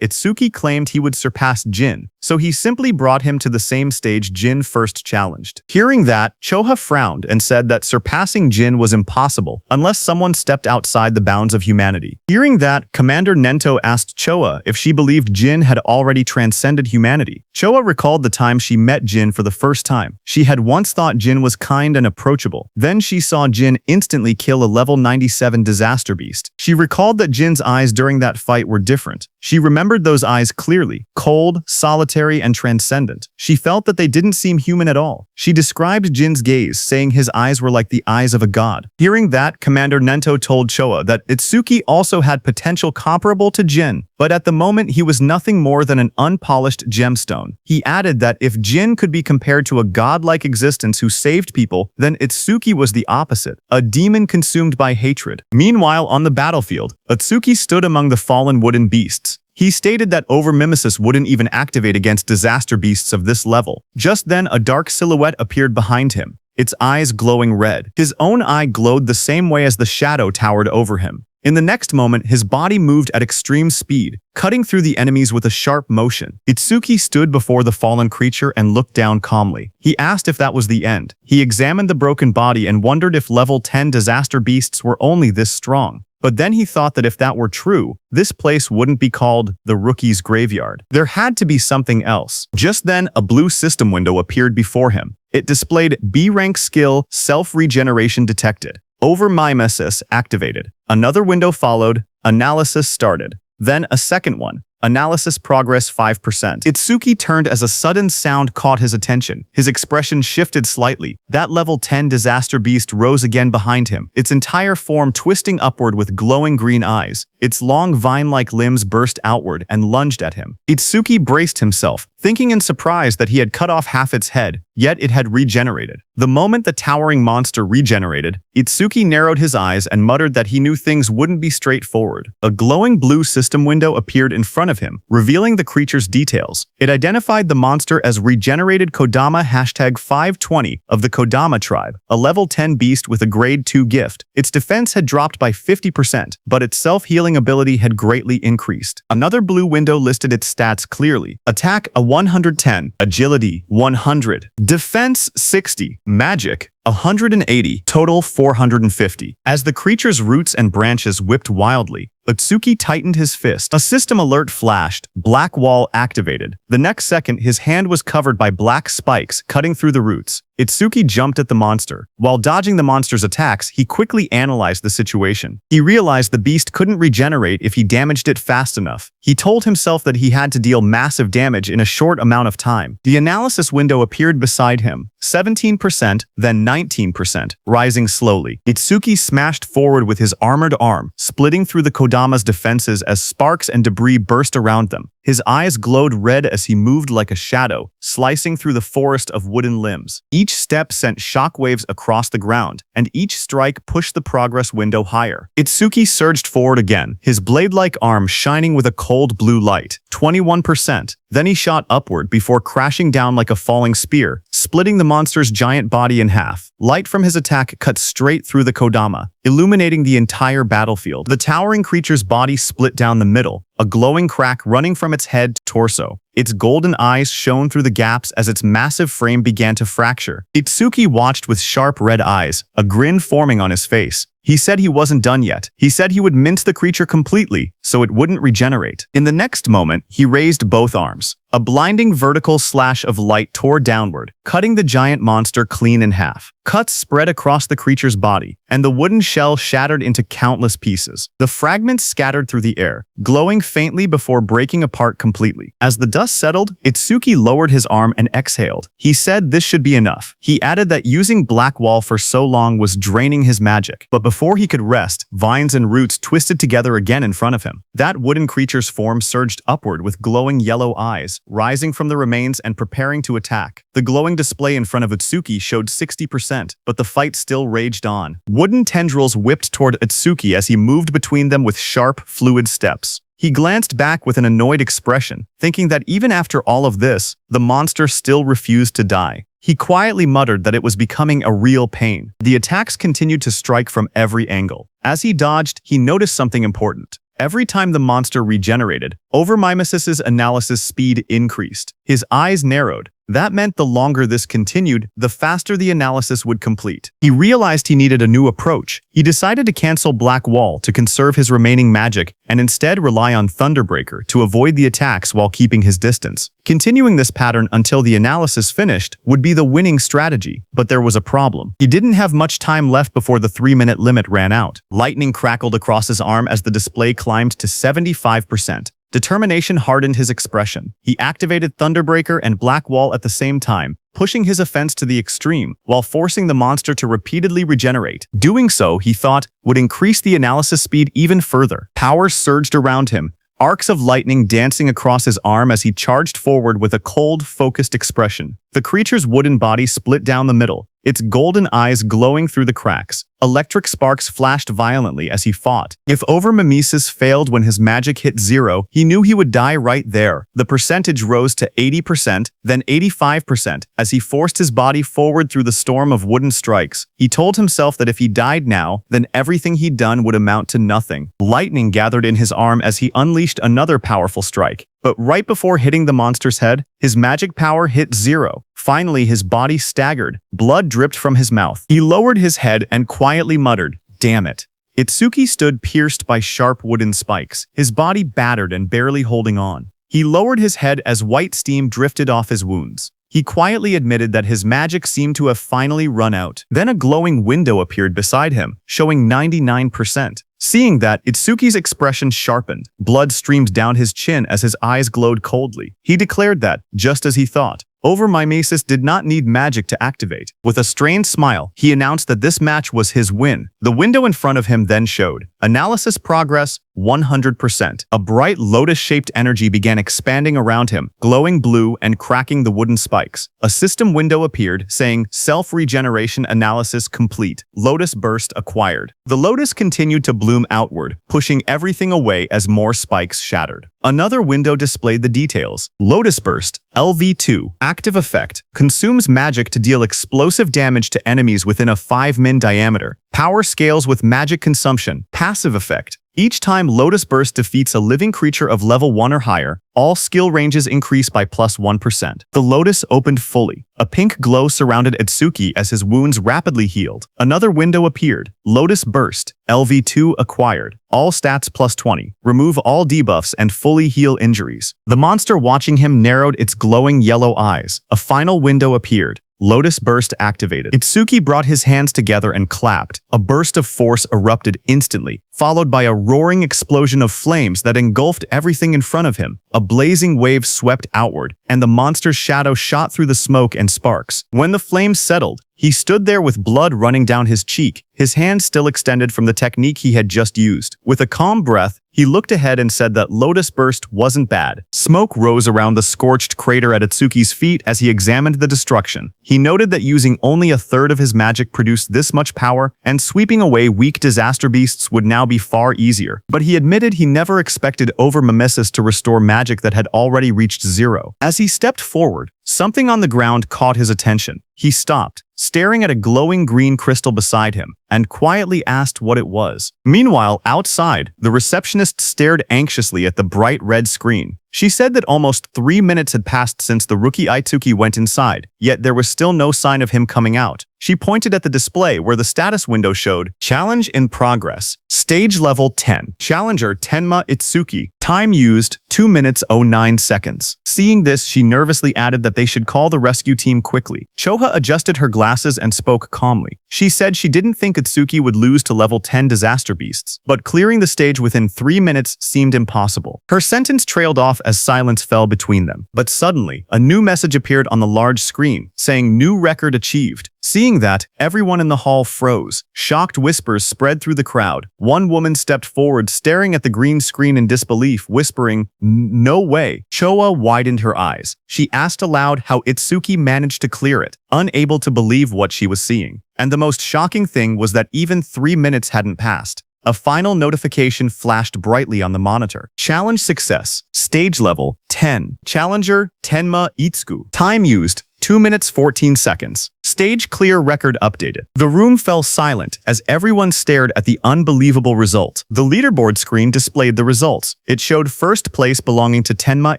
Itsuki claimed he would surpass Jin, so he simply brought him to the same stage Jin first challenged. Hearing that, Choha frowned and said that surpassing Jin was impossible unless someone stepped outside the bounds of humanity. Hearing that, Commander Nento asked Choha if she believed Jin had already transcended humanity. Choha recalled the time she met Jin for the first time. She had once thought Jin was kind and approachable. Then she saw Jin instantly kill a level 97 disaster beast. She recalled that Jin's eyes during that fight were different. She remembered those eyes clearly, cold, solitary, and transcendent. She felt that they didn't seem human at all. She described Jin's gaze, saying his eyes were like the eyes of a god. Hearing that, Commander Nento told Choha that Itsuki also had potential comparable to Jin, but at the moment he was nothing more than an unpolished gemstone. He added that if Jin could be compared to a godlike existence who saved people, then Itsuki was the opposite, a demon consumed by hatred. Meanwhile, on the battlefield, Itsuki stood among the fallen wooden beasts. He stated that overmimesis wouldn't even activate against disaster beasts of this level. Just then, a dark silhouette appeared behind him, its eyes glowing red. His own eye glowed the same way as the shadow towered over him. In the next moment, his body moved at extreme speed, cutting through the enemies with a sharp motion. Itsuki stood before the fallen creature and looked down calmly. He asked if that was the end. He examined the broken body and wondered if level 10 disaster beasts were only this strong. But then he thought that if that were true, this place wouldn't be called the Rookie's Graveyard. There had to be something else. Just then, a blue system window appeared before him. It displayed B-rank skill, self-regeneration detected. Overmimesis activated. Another window followed. Analysis started. Then a second one. Analysis progress 5%. Itsuki turned as a sudden sound caught his attention. His expression shifted slightly. That level 10 disaster beast rose again behind him, its entire form twisting upward with glowing green eyes. Its long vine-like limbs burst outward and lunged at him. Itsuki braced himself, thinking in surprise that he had cut off half its head, yet it had regenerated. The moment the towering monster regenerated, Itsuki narrowed his eyes and muttered that he knew things wouldn't be straightforward. A glowing blue system window appeared in front of him, revealing the creature's details. It identified the monster as regenerated Kodama #520 of the Kodama tribe, a level 10 beast with a grade 2 gift. Its defense had dropped by 50%, but its self-healing ability had greatly increased. Another blue window listed its stats clearly. Attack a 110, Agility 100, Defense 60, Magic 180, total 450. As the creature's roots and branches whipped wildly, Itsuki tightened his fist. A system alert flashed. Black wall activated. The next second, his hand was covered by black spikes cutting through the roots. Itsuki jumped at the monster. While dodging the monster's attacks, he quickly analyzed the situation. He realized the beast couldn't regenerate if he damaged it fast enough. He told himself that he had to deal massive damage in a short amount of time. The analysis window appeared beside him. 17%, then 19%, rising slowly. Itsuki smashed forward with his armored arm, splitting through the Kodama's defenses as sparks and debris burst around them. His eyes glowed red as he moved like a shadow, slicing through the forest of wooden limbs. Each step sent shockwaves across the ground, and each strike pushed the progress window higher. Itsuki surged forward again, his blade-like arm shining with a cold blue light. 21%. Then he shot upward before crashing down like a falling spear, splitting the monster's giant body in half. Light from his attack cut straight through the Kodama, illuminating the entire battlefield. The towering creature's body split down the middle, a glowing crack running from its head to torso. Its golden eyes shone through the gaps as its massive frame began to fracture. Itsuki watched with sharp red eyes, a grin forming on his face. He said he wasn't done yet. He said he would mince the creature completely, so it wouldn't regenerate. In the next moment, he raised both arms. A blinding vertical slash of light tore downward, cutting the giant monster clean in half. Cuts spread across the creature's body, and the wooden shell shattered into countless pieces. The fragments scattered through the air, glowing faintly before breaking apart completely. As the dust settled, Itsuki lowered his arm and exhaled. He said this should be enough. He added that using Black Wall for so long was draining his magic. But before he could rest, vines and roots twisted together again in front of him. That wooden creature's form surged upward with glowing yellow eyes, rising from the remains and preparing to attack. The glowing display in front of Itsuki showed 60%, but the fight still raged on. Wooden tendrils whipped toward Itsuki as he moved between them with sharp, fluid steps. He glanced back with an annoyed expression, thinking that even after all of this, the monster still refused to die. He quietly muttered that it was becoming a real pain. The attacks continued to strike from every angle. As he dodged, he noticed something important. Every time the monster regenerated, Overmimesis's analysis speed increased. His eyes narrowed. That meant the longer this continued, the faster the analysis would complete. He realized he needed a new approach. He decided to cancel Black Wall to conserve his remaining magic and instead rely on Thunderbreaker to avoid the attacks while keeping his distance. Continuing this pattern until the analysis finished would be the winning strategy, but there was a problem. He didn't have much time left before the 3-minute limit ran out. Lightning crackled across his arm as the display climbed to 75%. Determination hardened his expression. He activated Thunderbreaker and Black Wall at the same time, pushing his offense to the extreme, while forcing the monster to repeatedly regenerate. Doing so, he thought, would increase the analysis speed even further. Power surged around him, arcs of lightning dancing across his arm as he charged forward with a cold, focused expression. The creature's wooden body split down the middle, its golden eyes glowing through the cracks. Electric sparks flashed violently as he fought. If Overmimesis failed when his magic hit 0, he knew he would die right there. The percentage rose to 80%, then 85%, as he forced his body forward through the storm of wooden strikes. He told himself that if he died now, then everything he'd done would amount to nothing. Lightning gathered in his arm as he unleashed another powerful strike. But right before hitting the monster's head, his magic power hit 0. Finally, his body staggered. Blood dripped from his mouth. He lowered his head and quietly muttered, "Damn it." Itsuki stood pierced by sharp wooden spikes, his body battered and barely holding on. He lowered his head as white steam drifted off his wounds. He quietly admitted that his magic seemed to have finally run out. Then a glowing window appeared beside him, showing 99%. Seeing that, Itsuki's expression sharpened. Blood streamed down his chin as his eyes glowed coldly. He declared that, just as he thought, Overmimesis did not need magic to activate. With a strained smile, he announced that this match was his win. The window in front of him then showed. Analysis progress, 100%. A bright lotus-shaped energy began expanding around him, glowing blue and cracking the wooden spikes. A system window appeared, saying, Self-regeneration analysis complete. Lotus burst acquired. The lotus continued to bloom outward, pushing everything away as more spikes shattered. Another window displayed the details. Lotus Burst, LV2, active effect, consumes magic to deal explosive damage to enemies within a 5 min diameter. Power scales with magic consumption, passive effect. Each time Lotus Burst defeats a living creature of level 1 or higher, all skill ranges increase by +1%. The Lotus opened fully. A pink glow surrounded Itsuki as his wounds rapidly healed. Another window appeared. Lotus Burst, LV2 acquired. All stats +20. Remove all debuffs and fully heal injuries. The monster watching him narrowed its glowing yellow eyes. A final window appeared. Lotus Burst activated. Itsuki brought his hands together and clapped. A burst of force erupted instantly, followed by a roaring explosion of flames that engulfed everything in front of him. A blazing wave swept outward, and the monster's shadow shot through the smoke and sparks. When the flames settled, he stood there with blood running down his cheek, his hand still extended from the technique he had just used. With a calm breath, he looked ahead and said that Lotus Burst wasn't bad. Smoke rose around the scorched crater at Itsuki's feet as he examined the destruction. He noted that using only a third of his magic produced this much power, and sweeping away weak disaster beasts would now be far easier. But he admitted he never expected Overmimesis to restore magic that had already reached zero. As he stepped forward, something on the ground caught his attention. He stopped, staring at a glowing green crystal beside him, and quietly asked what it was. Meanwhile, outside, the receptionist stared anxiously at the bright red screen. She said that almost 3 minutes had passed since the rookie Itsuki went inside, yet there was still no sign of him coming out. She pointed at the display where the status window showed, Challenge in progress. Stage level 10. Challenger Tenma Itsuki. Time used, 2 minutes 09 seconds. Seeing this, she nervously added that they should call the rescue team quickly. Choha adjusted her glasses and spoke calmly. She said she didn't think Itsuki would lose to level 10 disaster beasts, but clearing the stage within 3 minutes seemed impossible. Her sentence trailed off as silence fell between them. But suddenly, a new message appeared on the large screen, saying new record achieved. Seeing that, everyone in the hall froze. Shocked whispers spread through the crowd. One woman stepped forward, staring at the green screen in disbelief, whispering, "No way." Choa widened her eyes. She asked aloud how Itsuki managed to clear it, unable to believe what she was seeing. And the most shocking thing was that even 3 minutes hadn't passed. A final notification flashed brightly on the monitor. Challenge success. Stage level 10. Challenger Tenma Itsuku. Time used 2 minutes 14 seconds. Stage clear record updated. The room fell silent as everyone stared at the unbelievable result. The leaderboard screen displayed the results. It showed first place belonging to Tenma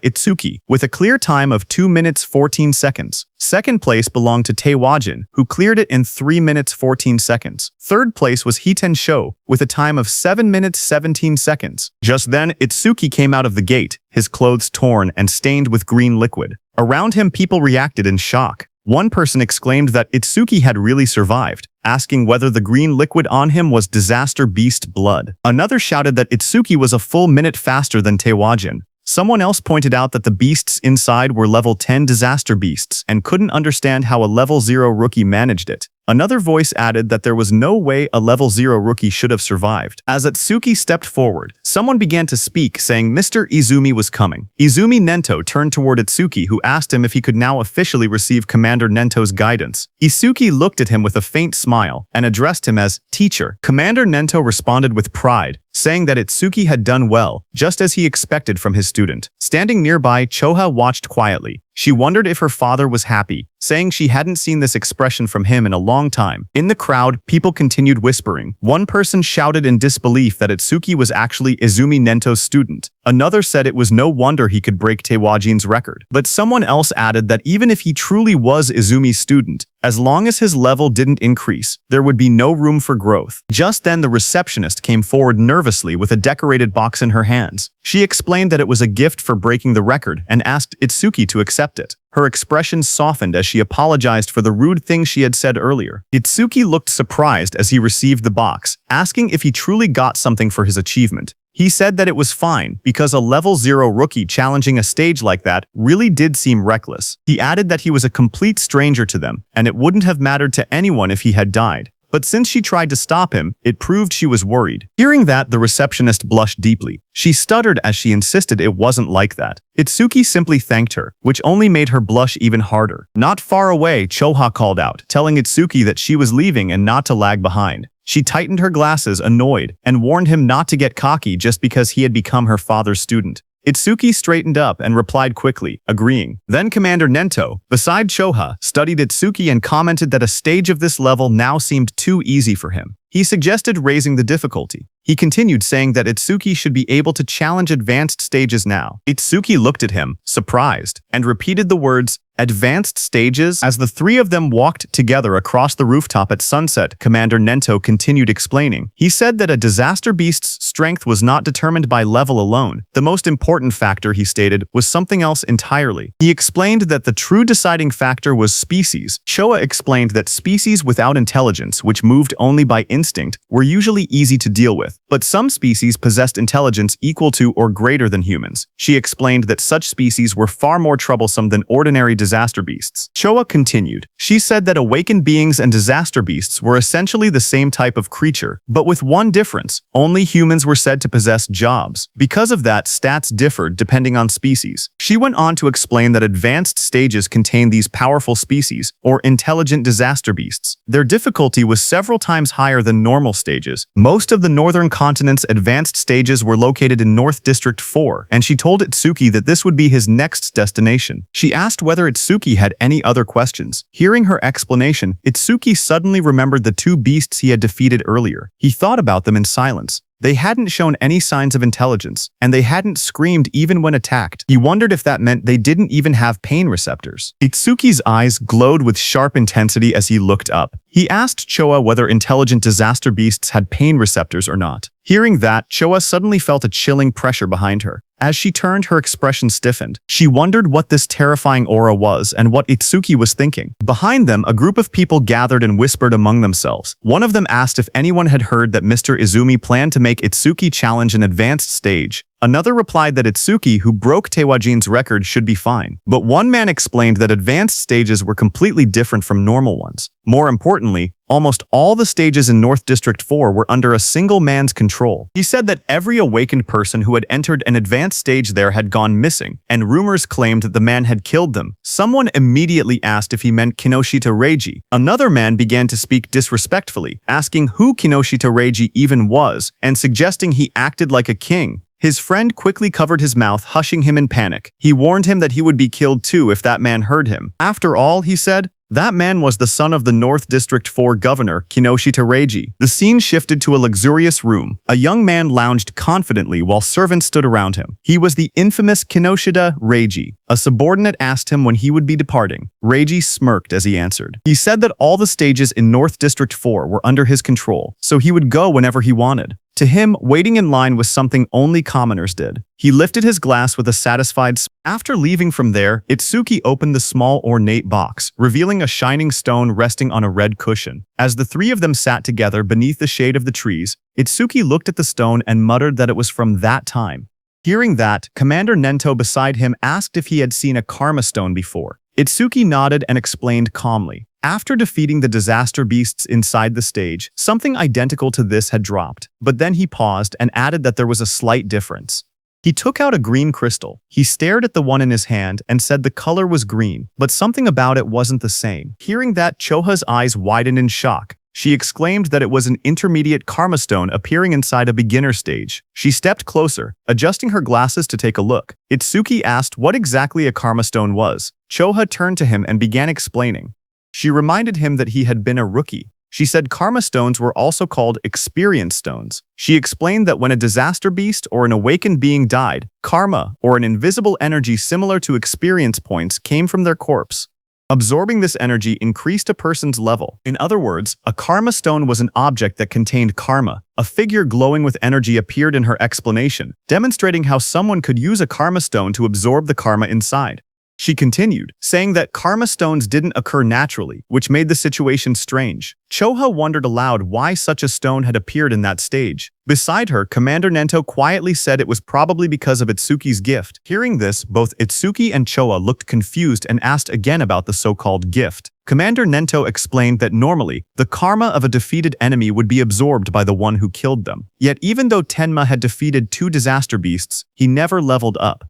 Itsuki with a clear time of 2 minutes 14 seconds. Second place belonged to Taewajin, who cleared it in 3 minutes 14 seconds. Third place was Hiten Sho with a time of 7 minutes 17 seconds. Just then, Itsuki came out of the gate, his clothes torn and stained with green liquid. Around him, people reacted in shock. One person exclaimed that Itsuki had really survived, asking whether the green liquid on him was disaster beast blood. Another shouted that Itsuki was a full minute faster than Taewajin. Someone else pointed out that the beasts inside were level 10 disaster beasts and couldn't understand how a level 0 rookie managed it. Another voice added that there was no way a level 0 rookie should have survived. As Itsuki stepped forward, someone began to speak, saying Mr. Izumi was coming. Izumi Nento turned toward Itsuki, who asked him if he could now officially receive Commander Nento's guidance. Itsuki looked at him with a faint smile and addressed him as teacher. Commander Nento responded with pride, saying that Itsuki had done well, just as he expected from his student. Standing nearby, Choha watched quietly. She wondered if her father was happy, saying she hadn't seen this expression from him in a long time. In the crowd, people continued whispering. One person shouted in disbelief that Itsuki was actually Izumi Nento's student. Another said it was no wonder he could break Taewajin's record. But someone else added that even if he truly was Izumi's student, as long as his level didn't increase, there would be no room for growth. Just then, the receptionist came forward nervously with a decorated box in her hands. She explained that it was a gift for breaking the record and asked Itsuki to accept it. Her expression softened as she apologized for the rude things she had said earlier. Itsuki looked surprised as he received the box, asking if he truly got something for his achievement. He said that it was fine, because a level 0 rookie challenging a stage like that really did seem reckless. He added that he was a complete stranger to them, and it wouldn't have mattered to anyone if he had died. But since she tried to stop him, it proved she was worried. Hearing that, the receptionist blushed deeply. She stuttered as she insisted it wasn't like that. Itsuki simply thanked her, which only made her blush even harder. Not far away, Choha called out, telling Itsuki that she was leaving and not to lag behind. She tightened her glasses, annoyed, and warned him not to get cocky just because he had become her father's student. Itsuki straightened up and replied quickly, agreeing. Then Commander Nento, beside Choha, studied Itsuki and commented that a stage of this level now seemed too easy for him. He suggested raising the difficulty. He continued saying that Itsuki should be able to challenge advanced stages now. Itsuki looked at him, surprised, and repeated the words, "Advanced stages?" As the three of them walked together across the rooftop at sunset, Commander Nento continued explaining. He said that a disaster beast's strength was not determined by level alone. The most important factor, he stated, was something else entirely. He explained that the true deciding factor was species. Choa explained that species without intelligence, which moved only by instinct, were usually easy to deal with, but some species possessed intelligence equal to or greater than humans. She explained that such species were far more troublesome than ordinary disaster beasts. Choa continued. She said that awakened beings and disaster beasts were essentially the same type of creature, but with one difference. Only humans were said to possess jobs. Because of that, stats differed depending on species. She went on to explain that advanced stages contain these powerful species, or intelligent disaster beasts. Their difficulty was several times higher than normal stages. Most of the northern continent's advanced stages were located in North District 4, and she told Itsuki that this would be his next destination. She asked whether Itsuki had any other questions. Hearing her explanation, Itsuki suddenly remembered the two beasts he had defeated earlier. He thought about them in silence. They hadn't shown any signs of intelligence, and they hadn't screamed even when attacked. He wondered if that meant they didn't even have pain receptors. Itsuki's eyes glowed with sharp intensity as he looked up. He asked Choa whether intelligent disaster beasts had pain receptors or not. Hearing that, Choa suddenly felt a chilling pressure behind her. As she turned, her expression stiffened. She wondered what this terrifying aura was and what Itsuki was thinking. Behind them, a group of people gathered and whispered among themselves. One of them asked if anyone had heard that Mr. Izumi planned to make Itsuki challenge an advanced stage. Another replied that Itsuki, who broke Tewajin's record, should be fine. But one man explained that advanced stages were completely different from normal ones. More importantly, almost all the stages in North District 4 were under a single man's control. He said that every awakened person who had entered an advanced stage there had gone missing, and rumors claimed that the man had killed them. Someone immediately asked if he meant Kinoshita Reiji. Another man began to speak disrespectfully, asking who Kinoshita Reiji even was, and suggesting he acted like a king. His friend quickly covered his mouth, hushing him in panic. He warned him that he would be killed too if that man heard him. After all, he said, that man was the son of the North District 4 governor, Kinoshita Reiji. The scene shifted to a luxurious room. A young man lounged confidently while servants stood around him. He was the infamous Kinoshita Reiji. A subordinate asked him when he would be departing. Reiji smirked as he answered. He said that all the stages in North District 4 were under his control, so he would go whenever he wanted. To him, waiting in line was something only commoners did. He lifted his glass with a satisfied smile. After leaving from there, Itsuki opened the small ornate box, revealing a shining stone resting on a red cushion. As the three of them sat together beneath the shade of the trees, Itsuki looked at the stone and muttered that it was from that time. Hearing that, Commander Nento beside him asked if he had seen a karma stone before. Itsuki nodded and explained calmly. After defeating the disaster beasts inside the stage, something identical to this had dropped, but then he paused and added that there was a slight difference. He took out a green crystal. He stared at the one in his hand and said the color was green, but something about it wasn't the same. Hearing that, Choha's eyes widened in shock. She exclaimed that it was an intermediate karma stone appearing inside a beginner stage. She stepped closer, adjusting her glasses to take a look. Itsuki asked what exactly a karma stone was. Choha turned to him and began explaining. She reminded him that he had been a rookie. She said karma stones were also called experience stones. She explained that when a disaster beast or an awakened being died, karma, or an invisible energy similar to experience points, came from their corpse. Absorbing this energy increased a person's level. In other words, a karma stone was an object that contained karma. A figure glowing with energy appeared in her explanation, demonstrating how someone could use a karma stone to absorb the karma inside. She continued, saying that karma stones didn't occur naturally, which made the situation strange. Choha wondered aloud why such a stone had appeared in that stage. Beside her, Commander Nento quietly said it was probably because of Itsuki's gift. Hearing this, both Itsuki and Choa looked confused and asked again about the so-called gift. Commander Nento explained that normally, the karma of a defeated enemy would be absorbed by the one who killed them. Yet even though Tenma had defeated 2 disaster beasts, he never leveled up.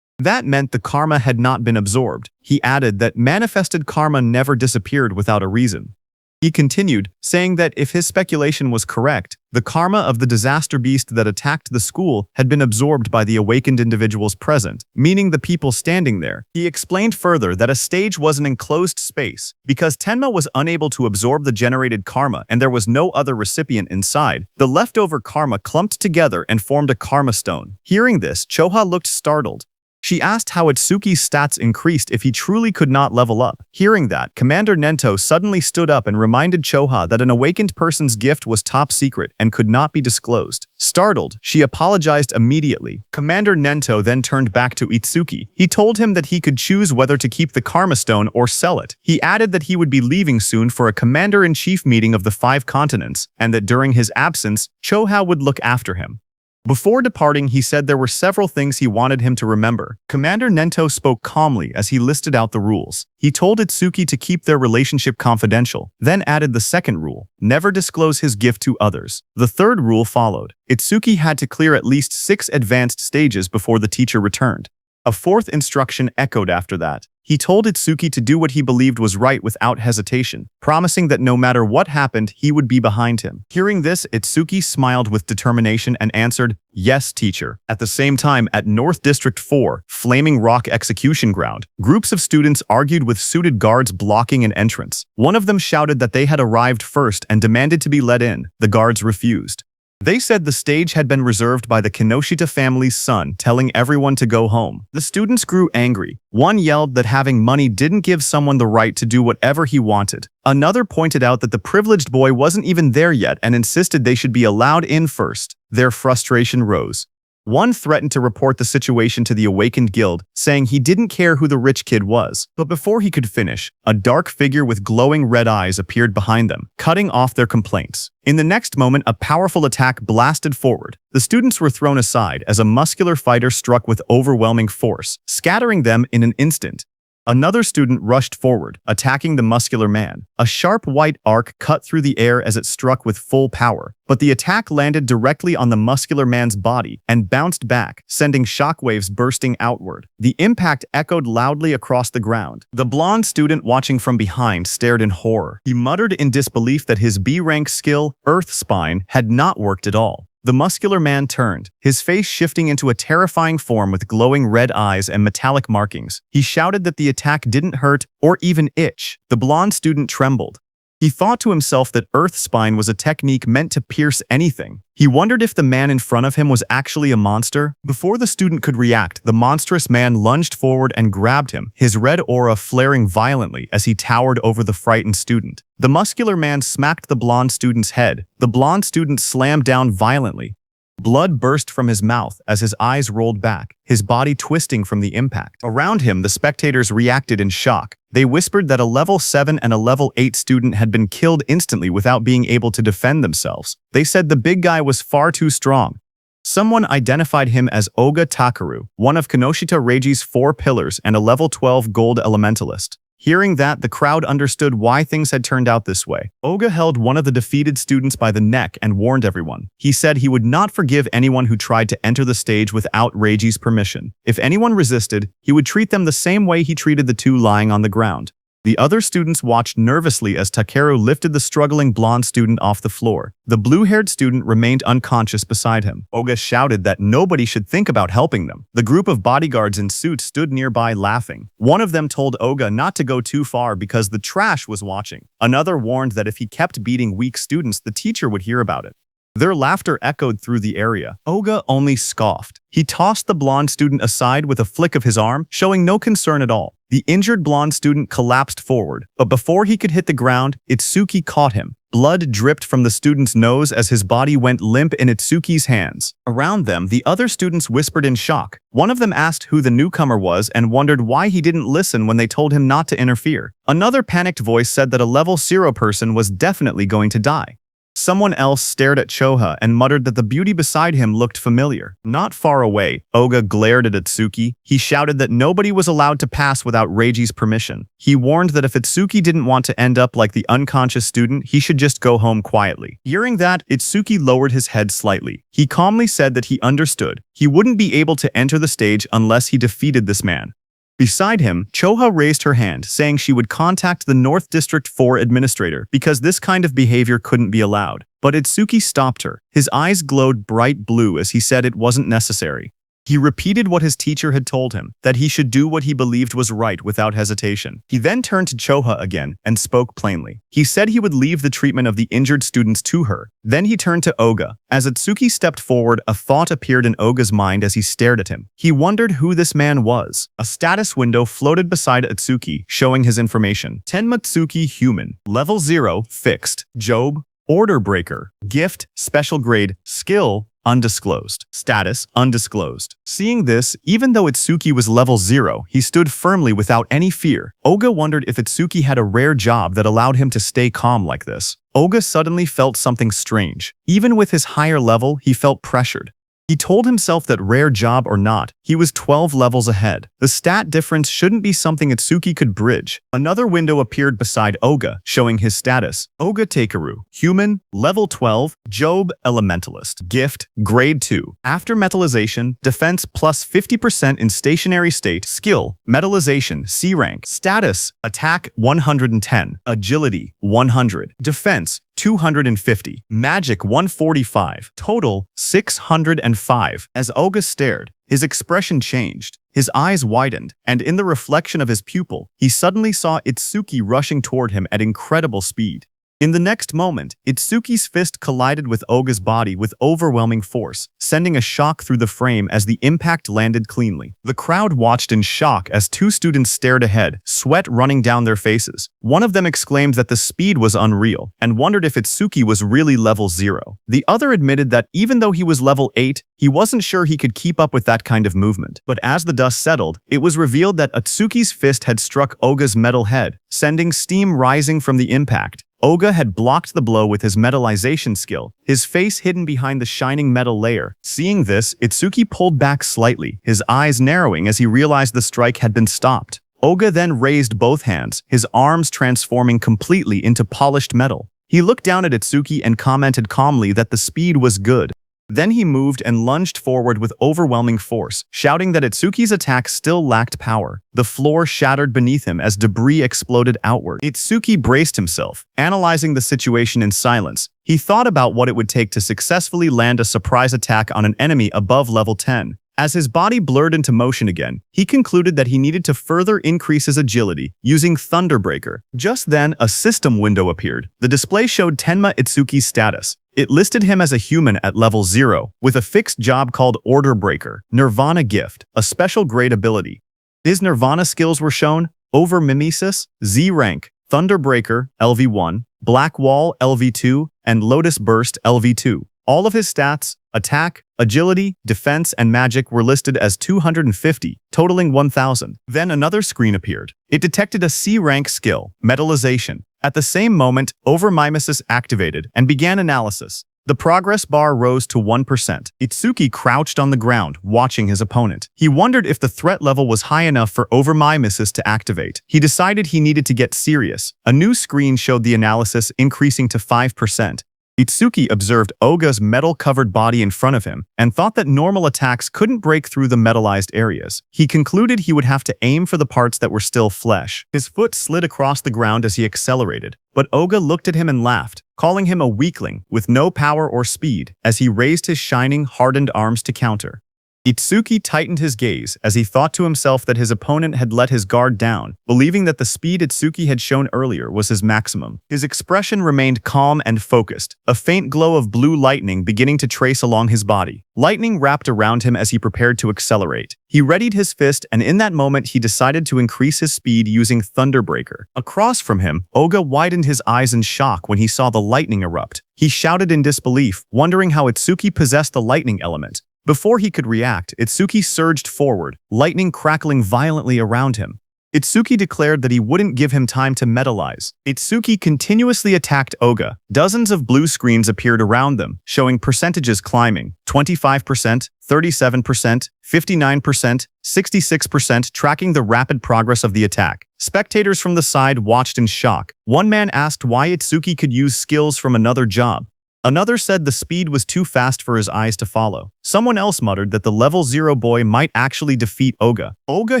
That meant the karma had not been absorbed. He added that manifested karma never disappeared without a reason. He continued, saying that if his speculation was correct, the karma of the disaster beast that attacked the school had been absorbed by the awakened individuals present, meaning the people standing there. He explained further that a stage was an enclosed space. Because Tenma was unable to absorb the generated karma and there was no other recipient inside, the leftover karma clumped together and formed a karma stone. Hearing this, Choha looked startled. She asked how Itsuki's stats increased if he truly could not level up. Hearing that, Commander Nento suddenly stood up and reminded Choha that an awakened person's gift was top secret and could not be disclosed. Startled, she apologized immediately. Commander Nento then turned back to Itsuki. He told him that he could choose whether to keep the Karma Stone or sell it. He added that he would be leaving soon for a Commander-in-Chief meeting of the 5 continents, and that during his absence, Choha would look after him. Before departing, he said there were several things he wanted him to remember. Commander Nento spoke calmly as he listed out the rules. He told Itsuki to keep their relationship confidential, then added the second rule, never disclose his gift to others. The third rule followed. Itsuki had to clear at least 6 advanced stages before the teacher returned. A fourth instruction echoed after that. He told Itsuki to do what he believed was right without hesitation, promising that no matter what happened, he would be behind him. Hearing this, Itsuki smiled with determination and answered, "Yes, teacher." At the same time, at North District 4, Flaming Rock Execution Ground, groups of students argued with suited guards blocking an entrance. One of them shouted that they had arrived first and demanded to be let in. The guards refused. They said the stage had been reserved by the Kinoshita family's son, telling everyone to go home. The students grew angry. One yelled that having money didn't give someone the right to do whatever he wanted. Another pointed out that the privileged boy wasn't even there yet and insisted they should be allowed in first. Their frustration rose. One threatened to report the situation to the Awakened Guild, saying he didn't care who the rich kid was. But before he could finish, a dark figure with glowing red eyes appeared behind them, cutting off their complaints. In the next moment, a powerful attack blasted forward. The students were thrown aside as a muscular fighter struck with overwhelming force, scattering them in an instant. Another student rushed forward, attacking the muscular man. A sharp white arc cut through the air as it struck with full power, but the attack landed directly on the muscular man's body and bounced back, sending shockwaves bursting outward. The impact echoed loudly across the ground. The blonde student watching from behind stared in horror. He muttered in disbelief that his B-rank skill, Earth Spine, had not worked at all. The muscular man turned, his face shifting into a terrifying form with glowing red eyes and metallic markings. He shouted that the attack didn't hurt or even itch. The blonde student trembled. He thought to himself that Earth Spine was a technique meant to pierce anything. He wondered if the man in front of him was actually a monster. Before the student could react, the monstrous man lunged forward and grabbed him, his red aura flaring violently as he towered over the frightened student. The muscular man smacked the blonde student's head. The blonde student slammed down violently. Blood burst from his mouth as his eyes rolled back, his body twisting from the impact. Around him, the spectators reacted in shock. They whispered that a level 7 and a level 8 student had been killed instantly without being able to defend themselves. They said the big guy was far too strong. Someone identified him as Oga Takaru, one of Kinoshita Reiji's 4 pillars and a level 12 gold elementalist. Hearing that, the crowd understood why things had turned out this way. Oga held one of the defeated students by the neck and warned everyone. He said he would not forgive anyone who tried to enter the stage without Reiji's permission. If anyone resisted, he would treat them the same way he treated the 2 lying on the ground. The other students watched nervously as Takeru lifted the struggling blonde student off the floor. The blue-haired student remained unconscious beside him. Oga shouted that nobody should think about helping them. The group of bodyguards in suits stood nearby laughing. One of them told Oga not to go too far because the trash was watching. Another warned that if he kept beating weak students, the teacher would hear about it. Their laughter echoed through the area. Oga only scoffed. He tossed the blonde student aside with a flick of his arm, showing no concern at all. The injured blonde student collapsed forward, but before he could hit the ground, Itsuki caught him. Blood dripped from the student's nose as his body went limp in Itsuki's hands. Around them, the other students whispered in shock. One of them asked who the newcomer was and wondered why he didn't listen when they told him not to interfere. Another panicked voice said that a level 0 person was definitely going to die. Someone else stared at Choha and muttered that the beauty beside him looked familiar. Not far away, Oga glared at Itsuki. He shouted that nobody was allowed to pass without Reiji's permission. He warned that if Itsuki didn't want to end up like the unconscious student, he should just go home quietly. Hearing that, Itsuki lowered his head slightly. He calmly said that he understood. He wouldn't be able to enter the stage unless he defeated this man. Beside him, Choha raised her hand, saying she would contact the North District 4 administrator because this kind of behavior couldn't be allowed. But Itsuki stopped her. His eyes glowed bright blue as he said it wasn't necessary. He repeated what his teacher had told him, that he should do what he believed was right without hesitation. He then turned to Choha again and spoke plainly. He said he would leave the treatment of the injured students to her. Then he turned to Oga. As Itsuki stepped forward, a thought appeared in Oga's mind as he stared at him. He wondered who this man was. A status window floated beside Itsuki, showing his information. Tenmatsuki Human. Level 0, Fixed. Job. Order Breaker. Gift, Special Grade. Skill, Undisclosed. Status, undisclosed. Seeing this, even though Itsuki was level 0, he stood firmly without any fear. Oga wondered if Itsuki had a rare job that allowed him to stay calm like this. Oga suddenly felt something strange. Even with his higher level, he felt pressured. He told himself that rare job or not, he was 12 levels ahead. The stat difference shouldn't be something Itsuki could bridge. Another window appeared beside Oga, showing his status. Oga Takeru, Human, Level 12, Job, Elementalist. Gift, Grade 2. After metallization, defense plus 50% in stationary state. Skill, metallization, C rank. Status, attack 110, agility 100, defense 250, magic 145, total 605. As Oga stared, his expression changed. His eyes widened, and in the reflection of his pupil, he suddenly saw Itsuki rushing toward him at incredible speed. In the next moment, Itsuki's fist collided with Oga's body with overwhelming force, sending a shock through the frame as the impact landed cleanly. The crowd watched in shock as two students stared ahead, sweat running down their faces. One of them exclaimed that the speed was unreal, and wondered if Itsuki was really level 0. The other admitted that even though he was level 8, he wasn't sure he could keep up with that kind of movement. But as the dust settled, it was revealed that Itsuki's fist had struck Oga's metal head, sending steam rising from the impact. Oga had blocked the blow with his metallization skill, his face hidden behind the shining metal layer. Seeing this, Itsuki pulled back slightly, his eyes narrowing as he realized the strike had been stopped. Oga then raised both hands, his arms transforming completely into polished metal. He looked down at Itsuki and commented calmly that the speed was good. Then he moved and lunged forward with overwhelming force, shouting that Itsuki's attack still lacked power. The floor shattered beneath him as debris exploded outward. Itsuki braced himself, analyzing the situation in silence. He thought about what it would take to successfully land a surprise attack on an enemy above level 10. As his body blurred into motion again, he concluded that he needed to further increase his agility, using Thunderbreaker. Just then, a system window appeared. The display showed Tenma Itsuki's status. It listed him as a human at level 0, with a fixed job called Order Breaker, Nirvana Gift, a special grade ability. His Nirvana skills were shown: Over Mimesis, Z rank, Thunderbreaker, LV1, Black Wall, LV2, and Lotus Burst, LV2. All of his stats, attack, agility, defense, and magic were listed as 250, totaling 1,000. Then another screen appeared. It detected a C-rank skill, Metallization. At the same moment, Over Mimesis activated and began analysis. The progress bar rose to 1%. Itsuki crouched on the ground, watching his opponent. He wondered if the threat level was high enough for Over Mimesis to activate. He decided he needed to get serious. A new screen showed the analysis increasing to 5%. Itsuki observed Oga's metal-covered body in front of him and thought that normal attacks couldn't break through the metallized areas. He concluded he would have to aim for the parts that were still flesh. His foot slid across the ground as he accelerated, but Oga looked at him and laughed, calling him a weakling with no power or speed as he raised his shining, hardened arms to counter. Itsuki tightened his gaze as he thought to himself that his opponent had let his guard down, believing that the speed Itsuki had shown earlier was his maximum. His expression remained calm and focused, a faint glow of blue lightning beginning to trace along his body. Lightning wrapped around him as he prepared to accelerate. He readied his fist, and in that moment he decided to increase his speed using Thunderbreaker. Across from him, Oga widened his eyes in shock when he saw the lightning erupt. He shouted in disbelief, wondering how Itsuki possessed the lightning element. Before he could react, Itsuki surged forward, lightning crackling violently around him. Itsuki declared that he wouldn't give him time to metallize. Itsuki continuously attacked Oga. Dozens of blue screens appeared around them, showing percentages climbing: 25%, 37%, 59%, 66%, tracking the rapid progress of the attack. Spectators from the side watched in shock. One man asked why Itsuki could use skills from another job. Another said the speed was too fast for his eyes to follow. Someone else muttered that the level 0 boy might actually defeat Oga. Oga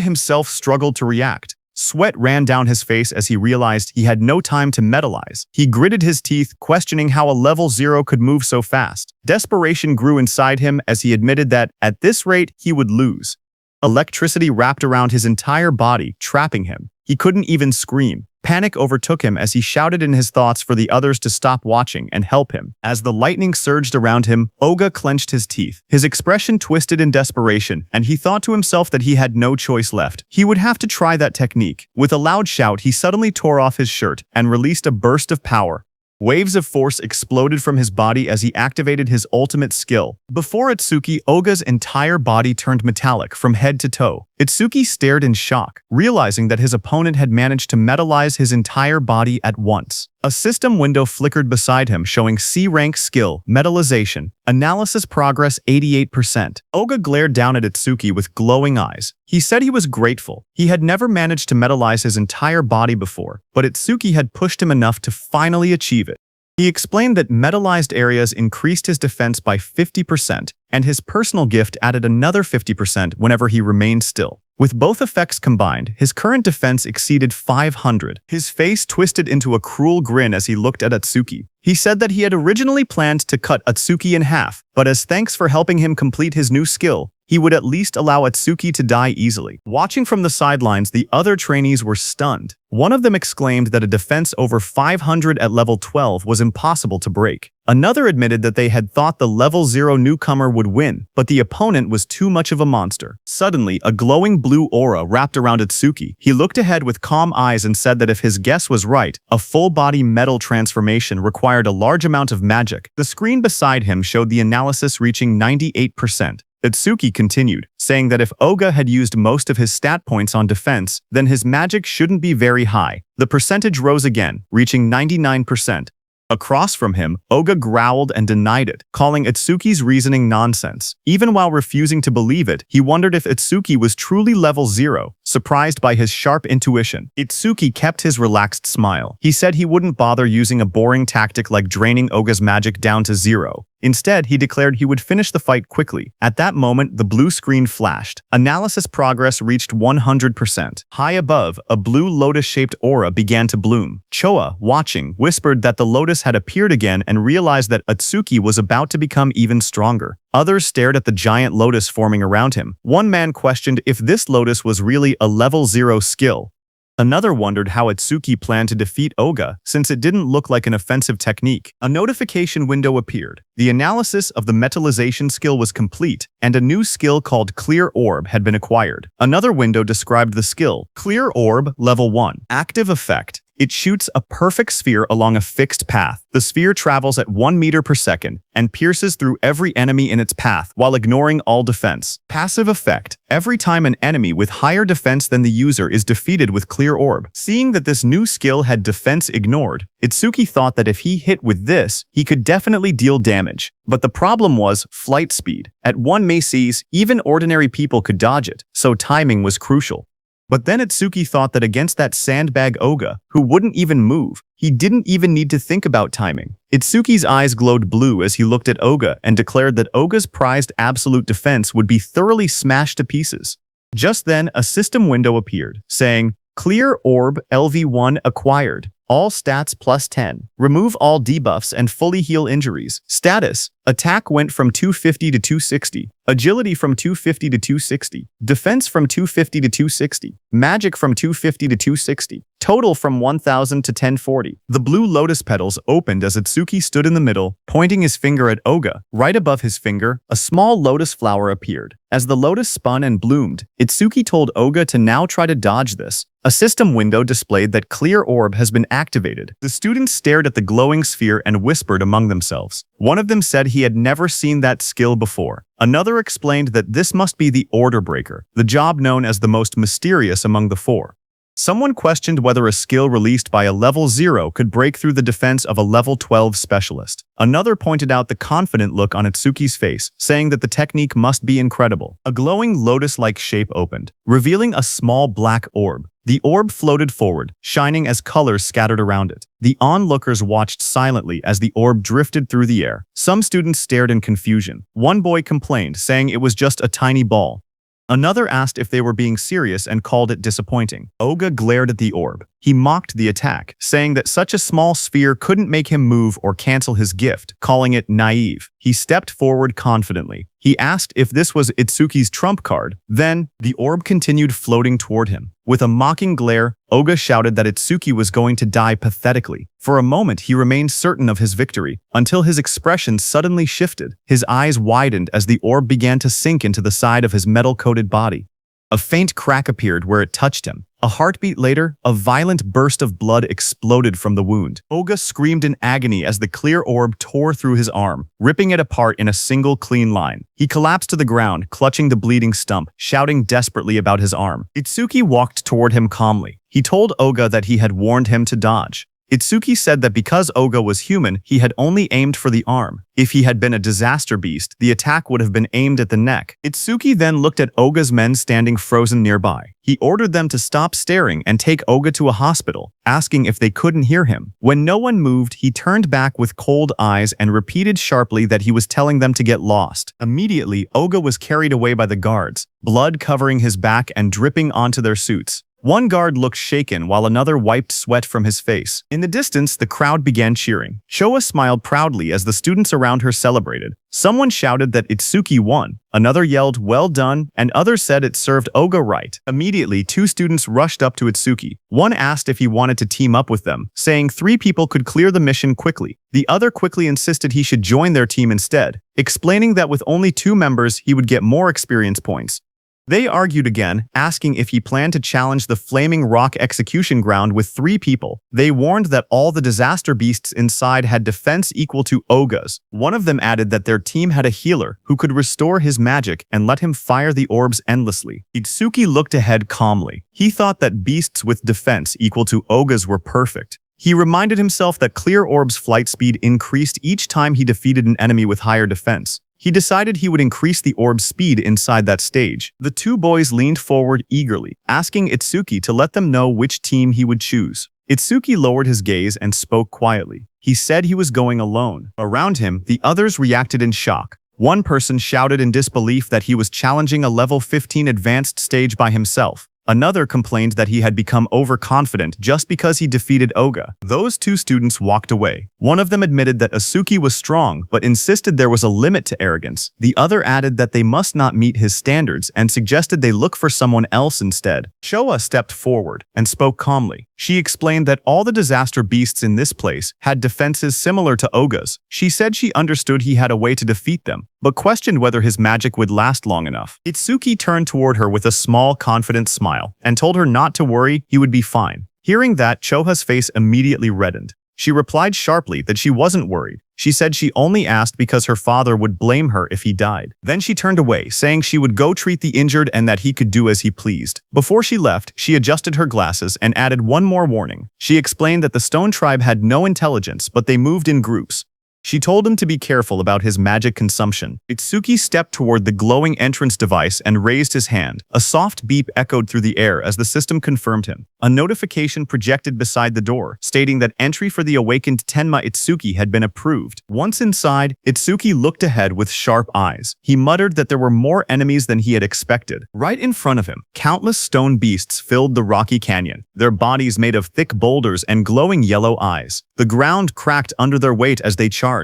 himself struggled to react. Sweat ran down his face as he realized he had no time to metalize. He gritted his teeth, questioning how a level 0 could move so fast. Desperation grew inside him as he admitted that, at this rate, he would lose. Electricity wrapped around his entire body, trapping him. He couldn't even scream. Panic overtook him as he shouted in his thoughts for the others to stop watching and help him. As the lightning surged around him, Oga clenched his teeth. His expression twisted in desperation, and he thought to himself that he had no choice left. He would have to try that technique. With a loud shout, he suddenly tore off his shirt and released a burst of power. Waves of force exploded from his body as he activated his ultimate skill. Before Itsuki, Oga's entire body turned metallic from head to toe. Itsuki stared in shock, realizing that his opponent had managed to metalize his entire body at once. A system window flickered beside him showing C-rank skill, metalization, analysis progress 88%. Oga glared down at Itsuki with glowing eyes. He said he was grateful. He had never managed to metalize his entire body before, but Itsuki had pushed him enough to finally achieve it. He explained that metalized areas increased his defense by 50%, and his personal gift added another 50% whenever he remained still. With both effects combined, his current defense exceeded 500. His face twisted into a cruel grin as he looked at Atsuki. He said that he had originally planned to cut Atsuki in half, but as thanks for helping him complete his new skill, he would at least allow Atsuki to die easily. Watching from the sidelines, the other trainees were stunned. One of them exclaimed that a defense over 500 at level 12 was impossible to break. Another admitted that they had thought the level 0 newcomer would win, but the opponent was too much of a monster. Suddenly, a glowing blue aura wrapped around Atsuki. He looked ahead with calm eyes and said that if his guess was right, a full-body metal transformation required a large amount of magic. The screen beside him showed the analysis reaching 98%. Itsuki continued, saying that if Oga had used most of his stat points on defense, then his magic shouldn't be very high. The percentage rose again, reaching 99%. Across from him, Oga growled and denied it, calling Itsuki's reasoning nonsense. Even while refusing to believe it, he wondered if Itsuki was truly level 0, surprised by his sharp intuition. Itsuki kept his relaxed smile. He said he wouldn't bother using a boring tactic like draining Oga's magic down to 0. Instead, he declared he would finish the fight quickly. At that moment, the blue screen flashed. Analysis progress reached 100%. High above, a blue lotus-shaped aura began to bloom. Choa, watching, whispered that the lotus had appeared again and realized that Atsuki was about to become even stronger. Others stared at the giant lotus forming around him. One man questioned if this lotus was really a level 0 skill. Another wondered how Itsuki planned to defeat Oga, since it didn't look like an offensive technique. A notification window appeared. The analysis of the metallization skill was complete, and a new skill called Clear Orb had been acquired. Another window described the skill, Clear Orb Level 1. Active effect. It shoots a perfect sphere along a fixed path. The sphere travels at 1 meter per second and pierces through every enemy in its path while ignoring all defense. Passive effect. Every time an enemy with higher defense than the user is defeated with Clear Orb. Seeing that this new skill had defense ignored, Itsuki thought that if he hit with this, he could definitely deal damage. But the problem was flight speed. At 1 maces, even ordinary people could dodge it, so timing was crucial. But then Itsuki thought that against that sandbag Oga, who wouldn't even move, he didn't even need to think about timing. Itsuki's eyes glowed blue as he looked at Oga and declared that Oga's prized absolute defense would be thoroughly smashed to pieces. Just then, a system window appeared, saying, Clear Orb LV1 acquired. All stats plus 10. Remove all debuffs and fully heal injuries. Status. Attack went from 250 to 260. Agility from 250 to 260. Defense from 250 to 260. Magic from 250 to 260. Total from 1000 to 1040. The blue lotus petals opened as Itsuki stood in the middle, pointing his finger at Oga. Right above his finger, a small lotus flower appeared. As the lotus spun and bloomed, Itsuki told Oga to now try to dodge this. A system window displayed that Clear Orb has been activated. The students stared at the glowing sphere and whispered among themselves. One of them said he had never seen that skill before. Another explained that this must be the Order Breaker, the job known as the most mysterious among the four. Someone questioned whether a skill released by a level 0 could break through the defense of a level 12 specialist. Another pointed out the confident look on Itsuki's face, saying that the technique must be incredible. A glowing lotus-like shape opened, revealing a small black orb. The orb floated forward, shining as colors scattered around it. The onlookers watched silently as the orb drifted through the air. Some students stared in confusion. One boy complained, saying it was just a tiny ball. Another asked if they were being serious and called it disappointing. Oga glared at the orb. He mocked the attack, saying that such a small sphere couldn't make him move or cancel his gift, calling it naive. He stepped forward confidently. He asked if this was Itsuki's trump card. Then, the orb continued floating toward him. With a mocking glare, Oga shouted that Itsuki was going to die pathetically. For a moment, he remained certain of his victory, until his expression suddenly shifted. His eyes widened as the orb began to sink into the side of his metal-coated body. A faint crack appeared where it touched him. A heartbeat later, a violent burst of blood exploded from the wound. Oga screamed in agony as the clear orb tore through his arm, ripping it apart in a single clean line. He collapsed to the ground, clutching the bleeding stump, shouting desperately about his arm. Itsuki walked toward him calmly. He told Oga that he had warned him to dodge. Itsuki said that because Oga was human, he had only aimed for the arm. If he had been a disaster beast, the attack would have been aimed at the neck. Itsuki then looked at Oga's men standing frozen nearby. He ordered them to stop staring and take Oga to a hospital, asking if they couldn't hear him. When no one moved, he turned back with cold eyes and repeated sharply that he was telling them to get lost. Immediately, Oga was carried away by the guards, blood covering his back and dripping onto their suits. One guard looked shaken while another wiped sweat from his face. In the distance, the crowd began cheering. Showa smiled proudly as the students around her celebrated. Someone shouted that Itsuki won. Another yelled, "Well done," and others said it served Oga right. Immediately, two students rushed up to Itsuki. One asked if he wanted to team up with them, saying 3 people could clear the mission quickly. The other quickly insisted he should join their team instead, explaining that with only 2 members, he would get more experience points. They argued again, asking if he planned to challenge the Flaming Rock execution ground with 3 people. They warned that all the disaster beasts inside had defense equal to Oga's. One of them added that their team had a healer who could restore his magic and let him fire the orbs endlessly. Itsuki looked ahead calmly. He thought that beasts with defense equal to Oga's were perfect. He reminded himself that Clear Orb's flight speed increased each time he defeated an enemy with higher defense. He decided he would increase the orb's speed inside that stage. The 2 boys leaned forward eagerly, asking Itsuki to let them know which team he would choose. Itsuki lowered his gaze and spoke quietly. He said he was going alone. Around him, the others reacted in shock. One person shouted in disbelief that he was challenging a level 15 advanced stage by himself. Another complained that he had become overconfident just because he defeated Oga. Those 2 students walked away. One of them admitted that Itsuki was strong, but insisted there was a limit to arrogance. The other added that they must not meet his standards and suggested they look for someone else instead. Showa stepped forward and spoke calmly. She explained that all the disaster beasts in this place had defenses similar to Oga's. She said she understood he had a way to defeat them, but questioned whether his magic would last long enough. Itsuki turned toward her with a small, confident smile and told her not to worry, he would be fine. Hearing that, Choha's face immediately reddened. She replied sharply that she wasn't worried. She said she only asked because her father would blame her if he died. Then she turned away, saying she would go treat the injured and that he could do as he pleased. Before she left, she adjusted her glasses and added one more warning. She explained that the Stone Tribe had no intelligence, but they moved in groups. She told him to be careful about his magic consumption. Itsuki stepped toward the glowing entrance device and raised his hand. A soft beep echoed through the air as the system confirmed him. A notification projected beside the door, stating that entry for the awakened Tenma Itsuki had been approved. Once inside, Itsuki looked ahead with sharp eyes. He muttered that there were more enemies than he had expected. Right in front of him, countless stone beasts filled the rocky canyon, their bodies made of thick boulders and glowing yellow eyes. The ground cracked under their weight as they charged.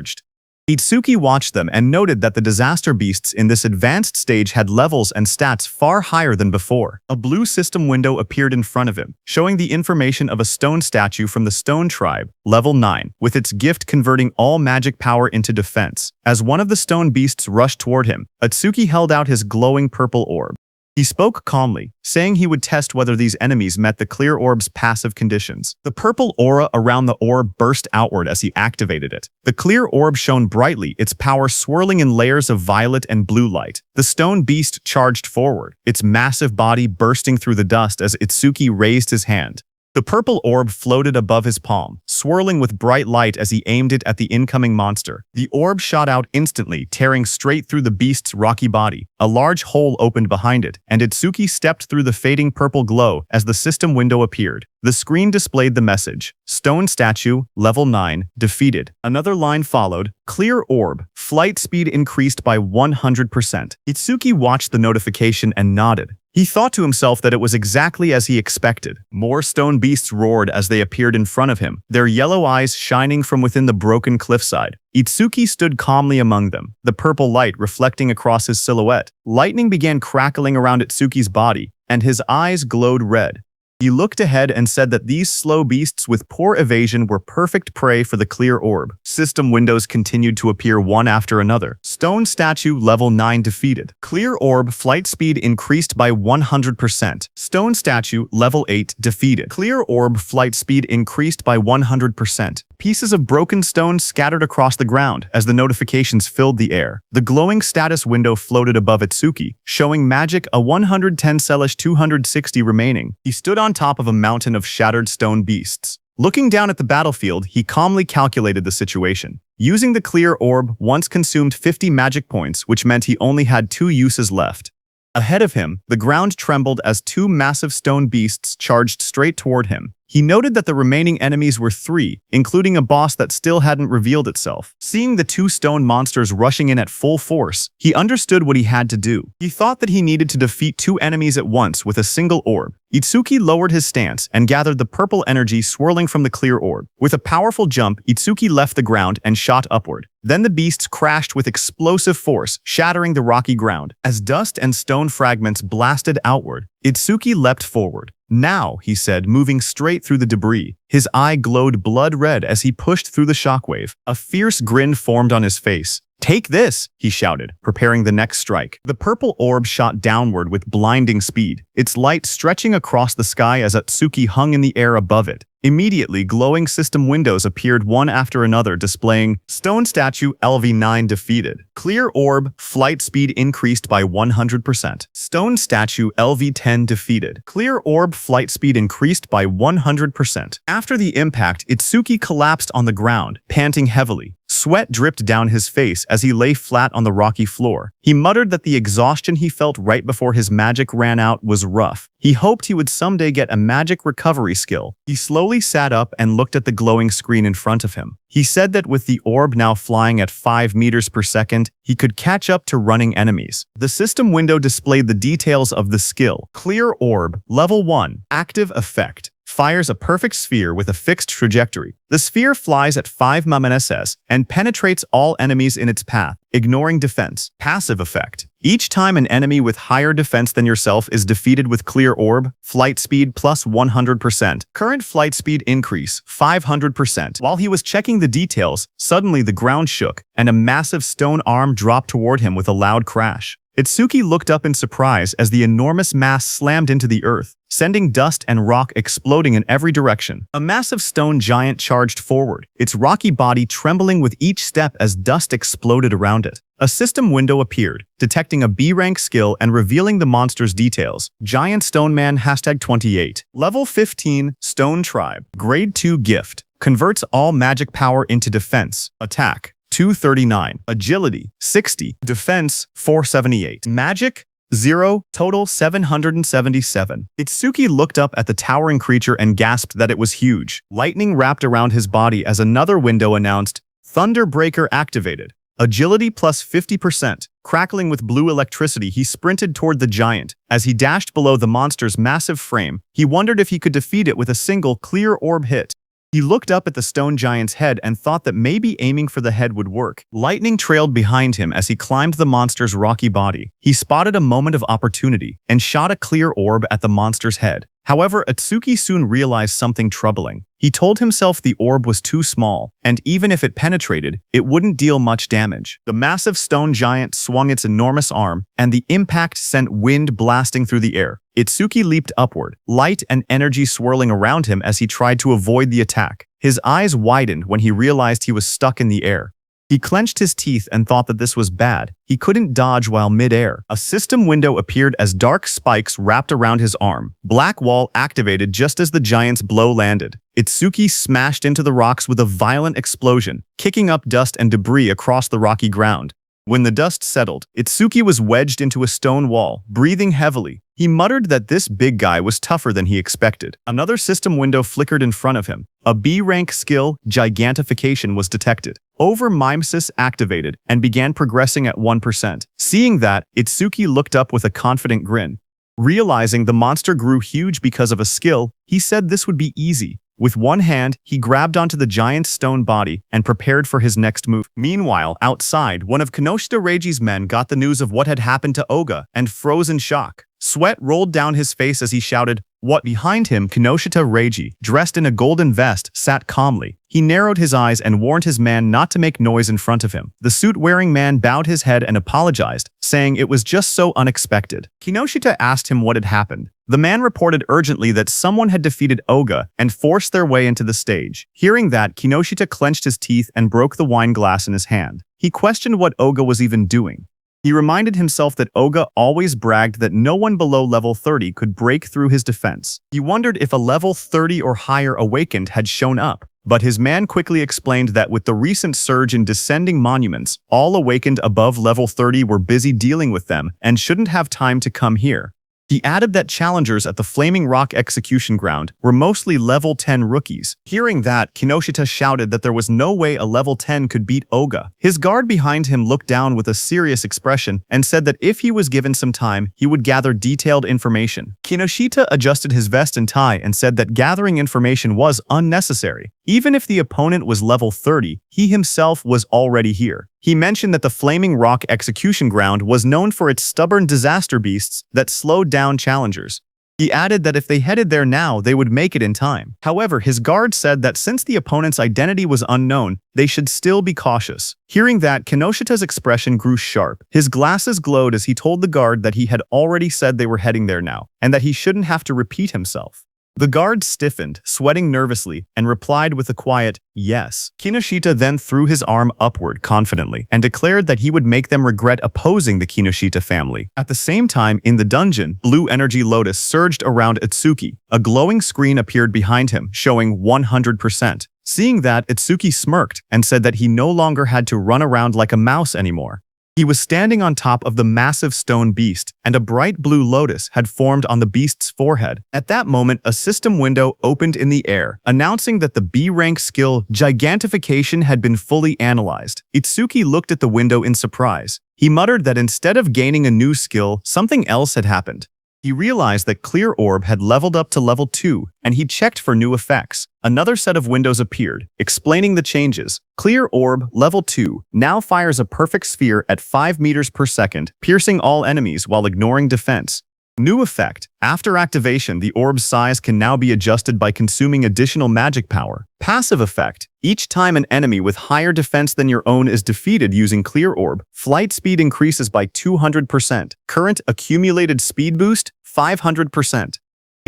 Itsuki watched them and noted that the disaster beasts in this advanced stage had levels and stats far higher than before. A blue system window appeared in front of him, showing the information of a stone statue from the Stone Tribe, level 9, with its gift converting all magic power into defense. As one of the stone beasts rushed toward him, Itsuki held out his glowing purple orb. He spoke calmly, saying he would test whether these enemies met the clear orb's passive conditions. The purple aura around the orb burst outward as he activated it. The clear orb shone brightly, its power swirling in layers of violet and blue light. The stone beast charged forward, its massive body bursting through the dust as Itsuki raised his hand. The purple orb floated above his palm, swirling with bright light as he aimed it at the incoming monster. The orb shot out instantly, tearing straight through the beast's rocky body. A large hole opened behind it, and Itsuki stepped through the fading purple glow as the system window appeared. The screen displayed the message, "Stone Statue, Level 9, defeated." Another line followed, "Clear orb, flight speed increased by 100%. Itsuki watched the notification and nodded. He thought to himself that it was exactly as he expected. More stone beasts roared as they appeared in front of him, their yellow eyes shining from within the broken cliffside. Itsuki stood calmly among them, the purple light reflecting across his silhouette. Lightning began crackling around Itsuki's body, and his eyes glowed red. He looked ahead and said that these slow beasts with poor evasion were perfect prey for the clear orb. System windows continued to appear one after another. Stone Statue Level 9 defeated. Clear orb flight speed increased by 100%. Stone Statue Level 8 defeated. Clear orb flight speed increased by 100%. Pieces of broken stone scattered across the ground as the notifications filled the air. The glowing status window floated above Itsuki, showing magic a 110/260 remaining. He stood on top of a mountain of shattered stone beasts. Looking down at the battlefield, he calmly calculated the situation. Using the clear orb once consumed 50 magic points, which meant he only had 2 uses left. Ahead of him, the ground trembled as 2 massive stone beasts charged straight toward him. He noted that the remaining enemies were 3, including a boss that still hadn't revealed itself. Seeing the 2 stone monsters rushing in at full force, he understood what he had to do. He thought that he needed to defeat 2 enemies at once with a single orb. Itsuki lowered his stance and gathered the purple energy swirling from the clear orb. With a powerful jump, Itsuki left the ground and shot upward. Then the beasts crashed with explosive force, shattering the rocky ground. As dust and stone fragments blasted outward, Itsuki leapt forward. "Now," he said, moving straight through the debris. His eye glowed blood red as he pushed through the shockwave. A fierce grin formed on his face. "Take this," he shouted, preparing the next strike. The purple orb shot downward with blinding speed, its light stretching across the sky as Itsuki hung in the air above it. Immediately, glowing system windows appeared one after another displaying Stone Statue LV9 defeated. Clear orb, flight speed increased by 100%. Stone Statue LV10 defeated. Clear orb, flight speed increased by 100%. After the impact, Itsuki collapsed on the ground, panting heavily. Sweat dripped down his face as he lay flat on the rocky floor. He muttered that the exhaustion he felt right before his magic ran out was rough. He hoped he would someday get a magic recovery skill. He slowly sat up and looked at the glowing screen in front of him. He said that with the orb now flying at 5 meters per second, he could catch up to running enemies. The system window displayed the details of the skill. Clear orb, level 1, active effect. Fires a perfect sphere with a fixed trajectory. The sphere flies at 5 ms and penetrates all enemies in its path, ignoring defense. Passive effect. Each time an enemy with higher defense than yourself is defeated with clear orb, flight speed plus 100%. Current flight speed increase, 500%. While he was checking the details, suddenly the ground shook, and a massive stone arm dropped toward him with a loud crash. Itsuki looked up in surprise as the enormous mass slammed into the earth, sending dust and rock exploding in every direction. A massive stone giant charged forward, its rocky body trembling with each step as dust exploded around it. A system window appeared, detecting a B-rank skill and revealing the monster's details. Giant Stone Man #28. Level 15, Stone Tribe. Grade 2 gift. Converts all magic power into defense. Attack 239. Agility 60. Defense 478. Magic 0. Total 777. Itsuki looked up at the towering creature and gasped that it was huge. Lightning wrapped around his body as another window announced, Thunderbreaker activated. Agility plus 50%. Crackling with blue electricity, he sprinted toward the giant. As he dashed below the monster's massive frame, he wondered if he could defeat it with a single clear orb hit. He looked up at the stone giant's head and thought that maybe aiming for the head would work. Lightning trailed behind him as he climbed the monster's rocky body. He spotted a moment of opportunity and shot a clear orb at the monster's head. However, Atsuki soon realized something troubling. He told himself the orb was too small, and even if it penetrated, it wouldn't deal much damage. The massive stone giant swung its enormous arm, and the impact sent wind blasting through the air. Itsuki leaped upward, light and energy swirling around him as he tried to avoid the attack. His eyes widened when he realized he was stuck in the air. He clenched his teeth and thought that this was bad. He couldn't dodge while mid-air. A system window appeared as dark spikes wrapped around his arm. Black wall activated just as the giant's blow landed. Itsuki smashed into the rocks with a violent explosion, kicking up dust and debris across the rocky ground. When the dust settled, Itsuki was wedged into a stone wall, breathing heavily. He muttered that this big guy was tougher than he expected. Another system window flickered in front of him. A B-rank skill, Gigantification, was detected. Over-mimesis activated and began progressing at 1%. Seeing that, Itsuki looked up with a confident grin. Realizing the monster grew huge because of a skill, he said this would be easy. With one hand, he grabbed onto the giant's stone body and prepared for his next move. Meanwhile, outside, one of Kinoshita Reiji's men got the news of what had happened to Oga and froze in shock. Sweat rolled down his face as he shouted, "What?" Behind him, Kinoshita Reiji, dressed in a golden vest, sat calmly. He narrowed his eyes and warned his man not to make noise in front of him. The suit-wearing man bowed his head and apologized, saying it was just so unexpected. Kinoshita asked him what had happened. The man reported urgently that someone had defeated Oga and forced their way into the stage. Hearing that, Kinoshita clenched his teeth and broke the wine glass in his hand. He questioned what Oga was even doing. He reminded himself that Oga always bragged that no one below level 30 could break through his defense. He wondered if a level 30 or higher awakened had shown up, but his man quickly explained that with the recent surge in descending monuments, all awakened above level 30 were busy dealing with them and shouldn't have time to come here. He added that challengers at the Flaming Rock execution ground were mostly level 10 rookies. Hearing that, Kinoshita shouted that there was no way a level 10 could beat Oga. His guard behind him looked down with a serious expression and said that if he was given some time, he would gather detailed information. Kinoshita adjusted his vest and tie and said that gathering information was unnecessary. Even if the opponent was level 30, he himself was already here. He mentioned that the Flaming Rock execution ground was known for its stubborn disaster beasts that slowed down challengers. He added that if they headed there now, they would make it in time. However, his guard said that since the opponent's identity was unknown, they should still be cautious. Hearing that, Kinoshita's expression grew sharp. His glasses glowed as he told the guard that he had already said they were heading there now, and that he shouldn't have to repeat himself. The guard stiffened, sweating nervously, and replied with a quiet, "Yes." Kinoshita then threw his arm upward confidently and declared that he would make them regret opposing the Kinoshita family. At the same time, in the dungeon, blue energy lotus surged around Itsuki. A glowing screen appeared behind him, showing 100%. Seeing that, Itsuki smirked and said that he no longer had to run around like a mouse anymore. He was standing on top of the massive stone beast, and a bright blue lotus had formed on the beast's forehead. At that moment, a system window opened in the air, announcing that the B-rank skill Gigantification had been fully analyzed. Itsuki looked at the window in surprise. He muttered that instead of gaining a new skill, something else had happened. He realized that Clear Orb had leveled up to level 2, and he checked for new effects. Another set of windows appeared, explaining the changes. Clear Orb, level 2, now fires a perfect sphere at 5 meters per second, piercing all enemies while ignoring defense. New effect. After activation, the orb's size can now be adjusted by consuming additional magic power. Passive effect. Each time an enemy with higher defense than your own is defeated using Clear Orb, flight speed increases by 200%. Current accumulated speed boost, 500%.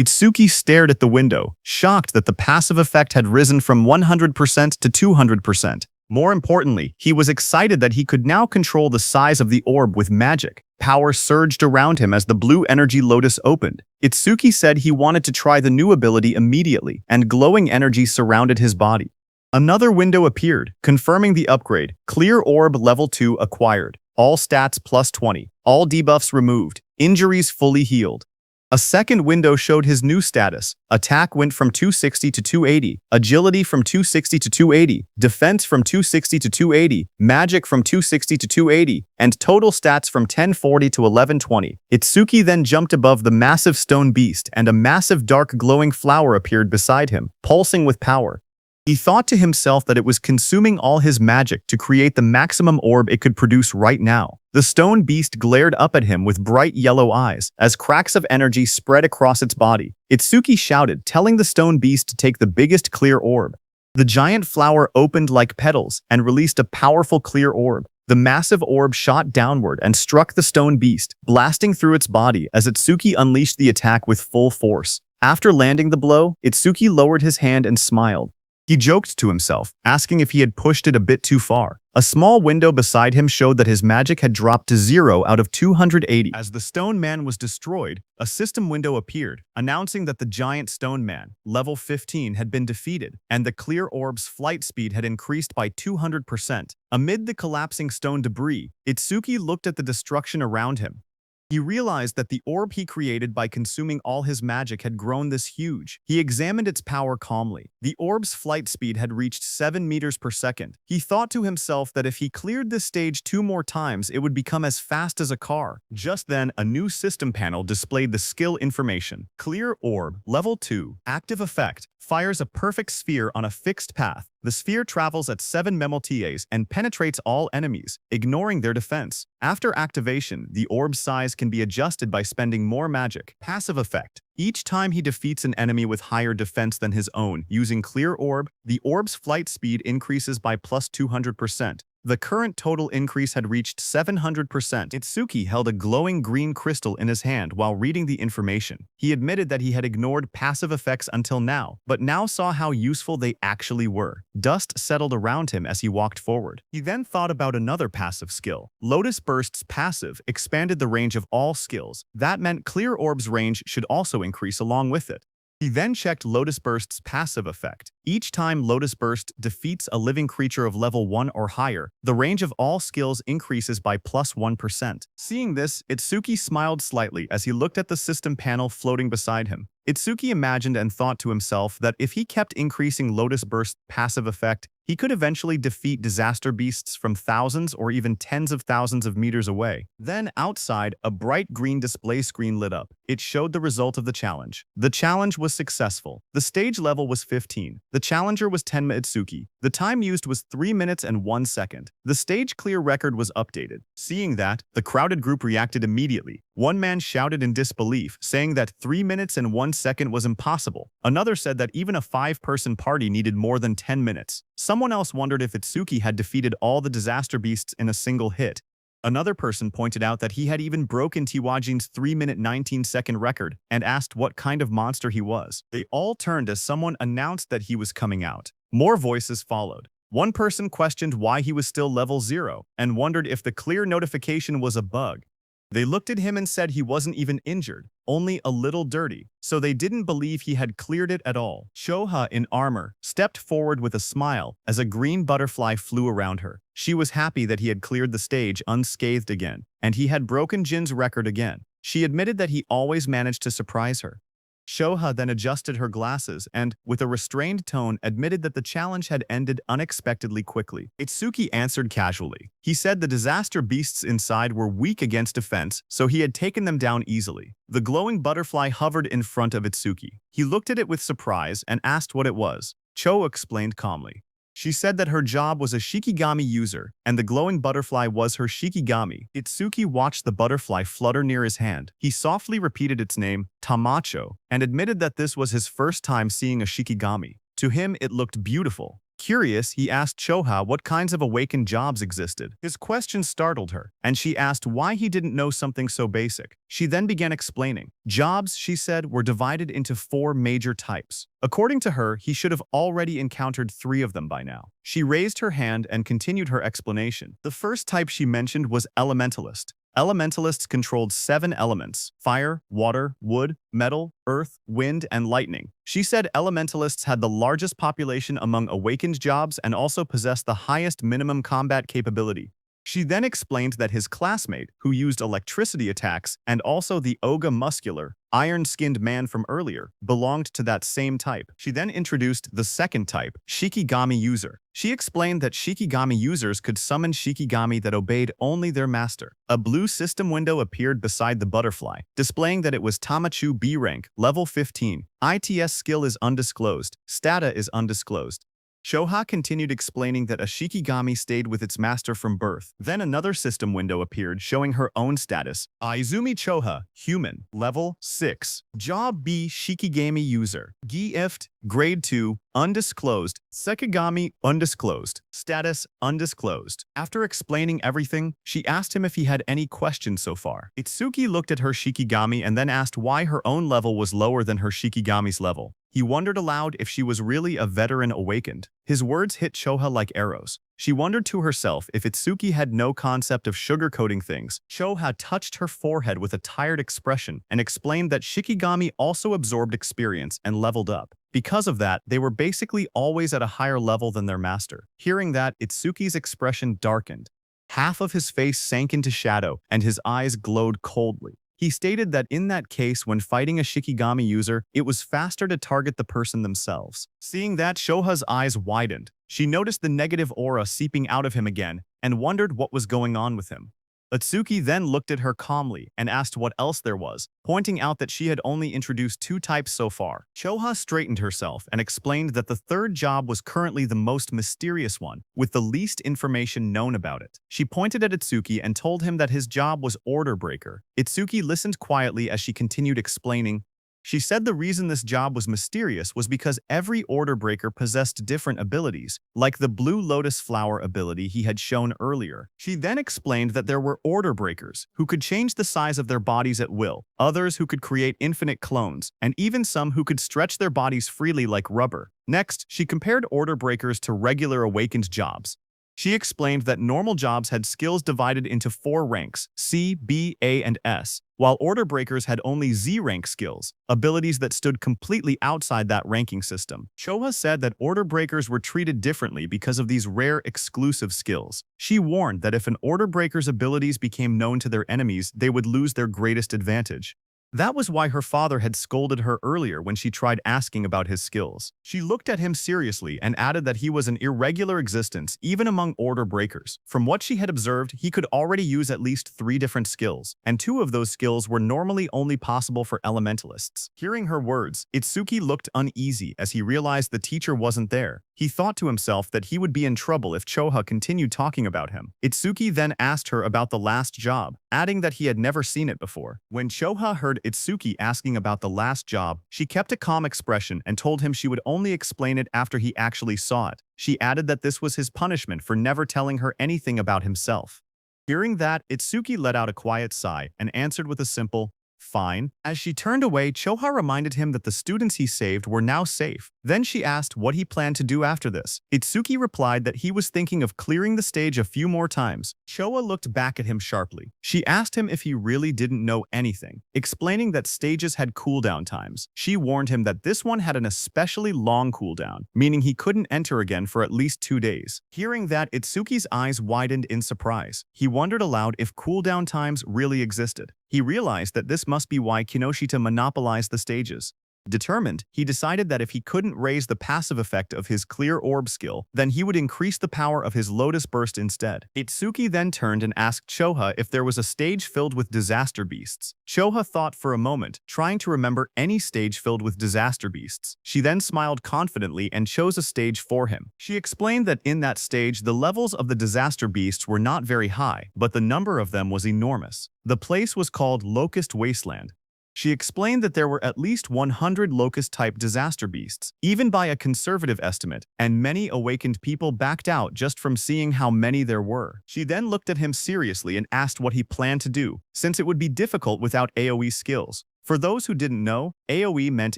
Itsuki stared at the window, shocked that the passive effect had risen from 100% to 200%. More importantly, he was excited that he could now control the size of the orb with magic. Power surged around him as the blue energy lotus opened. Itsuki said he wanted to try the new ability immediately, and glowing energy surrounded his body. Another window appeared, confirming the upgrade. Clear Orb level 2 acquired. All stats plus 20. All debuffs removed. Injuries fully healed. A second window showed his new status. Attack went from 260 to 280, agility from 260 to 280, defense from 260 to 280, magic from 260 to 280, and total stats from 1040 to 1120. Itsuki then jumped above the massive stone beast, and a massive dark glowing flower appeared beside him, pulsing with power. He thought to himself that it was consuming all his magic to create the maximum orb it could produce right now. The stone beast glared up at him with bright yellow eyes as cracks of energy spread across its body. Itsuki shouted, telling the stone beast to take the biggest clear orb. The giant flower opened like petals and released a powerful clear orb. The massive orb shot downward and struck the stone beast, blasting through its body as Itsuki unleashed the attack with full force. After landing the blow, Itsuki lowered his hand and smiled. He joked to himself, asking if he had pushed it a bit too far. A small window beside him showed that his magic had dropped to 0 out of 280. As the stone man was destroyed, a system window appeared, announcing that the giant stone man, level 15, had been defeated, and the clear orb's flight speed had increased by 200%. Amid the collapsing stone debris, Itsuki looked at the destruction around him. He realized that the orb he created by consuming all his magic had grown this huge. He examined its power calmly. The orb's flight speed had reached 7 meters per second. He thought to himself that if he cleared this stage 2 more times, it would become as fast as a car. Just then, a new system panel displayed the skill information. Clear orb, level 2, active effect. Fires a perfect sphere on a fixed path. The sphere travels at 7 memoties and penetrates all enemies, ignoring their defense. After activation, the orb's size can be adjusted by spending more magic. Passive effect. Each time he defeats an enemy with higher defense than his own using Clear Orb, the orb's flight speed increases by plus 200%. The current total increase had reached 700%. Itsuki held a glowing green crystal in his hand while reading the information. He admitted that he had ignored passive effects until now, but now saw how useful they actually were. Dust settled around him as he walked forward. He then thought about another passive skill. Lotus Burst's passive expanded the range of all skills. That meant Clear Orb's range should also increase along with it. He then checked Lotus Burst's passive effect. Each time Lotus Burst defeats a living creature of level 1 or higher, the range of all skills increases by plus 1%. Seeing this, Itsuki smiled slightly as he looked at the system panel floating beside him. Itsuki imagined and thought to himself that if he kept increasing Lotus Burst's passive effect, he could eventually defeat disaster beasts from thousands or even tens of thousands of meters away. Then, outside, a bright green display screen lit up. It showed the result of the challenge. The challenge was successful. The stage level was 15. The challenger was Tenma Itsuki. The time used was 3 minutes and 1 second. The stage clear record was updated. Seeing that, the crowded group reacted immediately. One man shouted in disbelief, saying that 3 minutes and 1 second was impossible. Another said that even a 5-person party needed more than 10 minutes. Someone else wondered if Itsuki had defeated all the disaster beasts in a single hit. Another person pointed out that he had even broken Tiwajin's 3-minute 19-second record and asked what kind of monster he was. They all turned as someone announced that he was coming out. More voices followed. One person questioned why he was still level 0 and wondered if the clear notification was a bug. They looked at him and said he wasn't even injured, only a little dirty, so they didn't believe he had cleared it at all. Shoha, in armor, stepped forward with a smile as a green butterfly flew around her. She was happy that he had cleared the stage unscathed again, and he had broken Jin's record again. She admitted that he always managed to surprise her. Shoha then adjusted her glasses and, with a restrained tone, admitted that the challenge had ended unexpectedly quickly. Itsuki answered casually. He said the disaster beasts inside were weak against defense, so he had taken them down easily. The glowing butterfly hovered in front of Itsuki. He looked at it with surprise and asked what it was. Cho explained calmly. She said that her job was a Shikigami user, and the glowing butterfly was her Shikigami. Itsuki watched the butterfly flutter near his hand. He softly repeated its name, Tamacho, and admitted that this was his first time seeing a Shikigami. To him, it looked beautiful. Curious, he asked Choha what kinds of awakened jobs existed. His question startled her, and she asked why he didn't know something so basic. She then began explaining. Jobs, she said, were divided into 4 major types. According to her, he should have already encountered 3 of them by now. She raised her hand and continued her explanation. The first type she mentioned was Elementalist. Elementalists controlled 7 elements: fire, water, wood, metal, earth, wind, and lightning. She said elementalists had the largest population among awakened jobs and also possessed the highest minimum combat capability. She then explained that his classmate, who used electricity attacks, and also the Oga muscular, iron-skinned man from earlier, belonged to that same type. She then introduced the second type, Shikigami user. She explained that Shikigami users could summon Shikigami that obeyed only their master. A blue system window appeared beside the butterfly, displaying that it was Tamachu B rank, level 15. ITS skill is undisclosed. Stata is undisclosed. Shoha continued explaining that a Shikigami stayed with its master from birth. Then another system window appeared showing her own status. Izumi Choha, human, level 6. Job B, Shikigami user. Gift, grade 2, undisclosed. Sekigami, undisclosed. Status, undisclosed. After explaining everything, she asked him if he had any questions so far. Itsuki looked at her Shikigami and then asked why her own level was lower than her Shikigami's level. He wondered aloud if she was really a veteran awakened. His words hit Choha like arrows. She wondered to herself if Itsuki had no concept of sugarcoating things. Choha touched her forehead with a tired expression and explained that Shikigami also absorbed experience and leveled up. Because of that, they were basically always at a higher level than their master. Hearing that, Itsuki's expression darkened. Half of his face sank into shadow and his eyes glowed coldly. He stated that in that case, when fighting a Shikigami user, it was faster to target the person themselves. Seeing that, Shoha's eyes widened. She noticed the negative aura seeping out of him again and wondered what was going on with him. Itsuki then looked at her calmly and asked what else there was, pointing out that she had only introduced 2 types so far. Choha straightened herself and explained that the third job was currently the most mysterious one, with the least information known about it. She pointed at Itsuki and told him that his job was Order Breaker. Itsuki listened quietly as she continued explaining. She said the reason this job was mysterious was because every Order Breaker possessed different abilities, like the Blue Lotus Flower ability he had shown earlier. She then explained that there were Order Breakers who could change the size of their bodies at will, others who could create infinite clones, and even some who could stretch their bodies freely like rubber. Next, she compared Order Breakers to regular awakened jobs. She explained that normal jobs had skills divided into 4 ranks, C, B, A, and S, while Order Breakers had only Z-rank skills, abilities that stood completely outside that ranking system. Choha said that Order Breakers were treated differently because of these rare exclusive skills. She warned that if an Order Breaker's abilities became known to their enemies, they would lose their greatest advantage. That was why her father had scolded her earlier when she tried asking about his skills. She looked at him seriously and added that he was an irregular existence even among Order Breakers. From what she had observed, he could already use at least 3 different skills, and 2 of those skills were normally only possible for elementalists. Hearing her words, Itsuki looked uneasy as he realized the teacher wasn't there. He thought to himself that he would be in trouble if Choha continued talking about him. Itsuki then asked her about the last job, adding that he had never seen it before. When Choha heard Itsuki asking about the last job, she kept a calm expression and told him she would only explain it after he actually saw it. She added that this was his punishment for never telling her anything about himself. Hearing that, Itsuki let out a quiet sigh and answered with a simple, "Fine." As she turned away, Choha reminded him that the students he saved were now safe. Then she asked what he planned to do after this. Itsuki replied that he was thinking of clearing the stage a few more times. Choha looked back at him sharply. She asked him if he really didn't know anything, explaining that stages had cooldown times. She warned him that this one had an especially long cooldown, meaning he couldn't enter again for at least 2 days. Hearing that, Itsuki's eyes widened in surprise. He wondered aloud if cooldown times really existed. He realized that this must be why Kinoshita monopolized the stages. Determined, he decided that if he couldn't raise the passive effect of his Clear Orb skill, then he would increase the power of his Lotus Burst instead. Itsuki then turned and asked Choha if there was a stage filled with disaster beasts. Choha thought for a moment, trying to remember any stage filled with disaster beasts. She then smiled confidently and chose a stage for him. She explained that in that stage, the levels of the disaster beasts were not very high, but the number of them was enormous. The place was called Locust Wasteland. She explained that there were at least 100 locust-type disaster beasts, even by a conservative estimate, and many awakened people backed out just from seeing how many there were. She then looked at him seriously and asked what he planned to do, since it would be difficult without AoE skills. For those who didn't know, AoE meant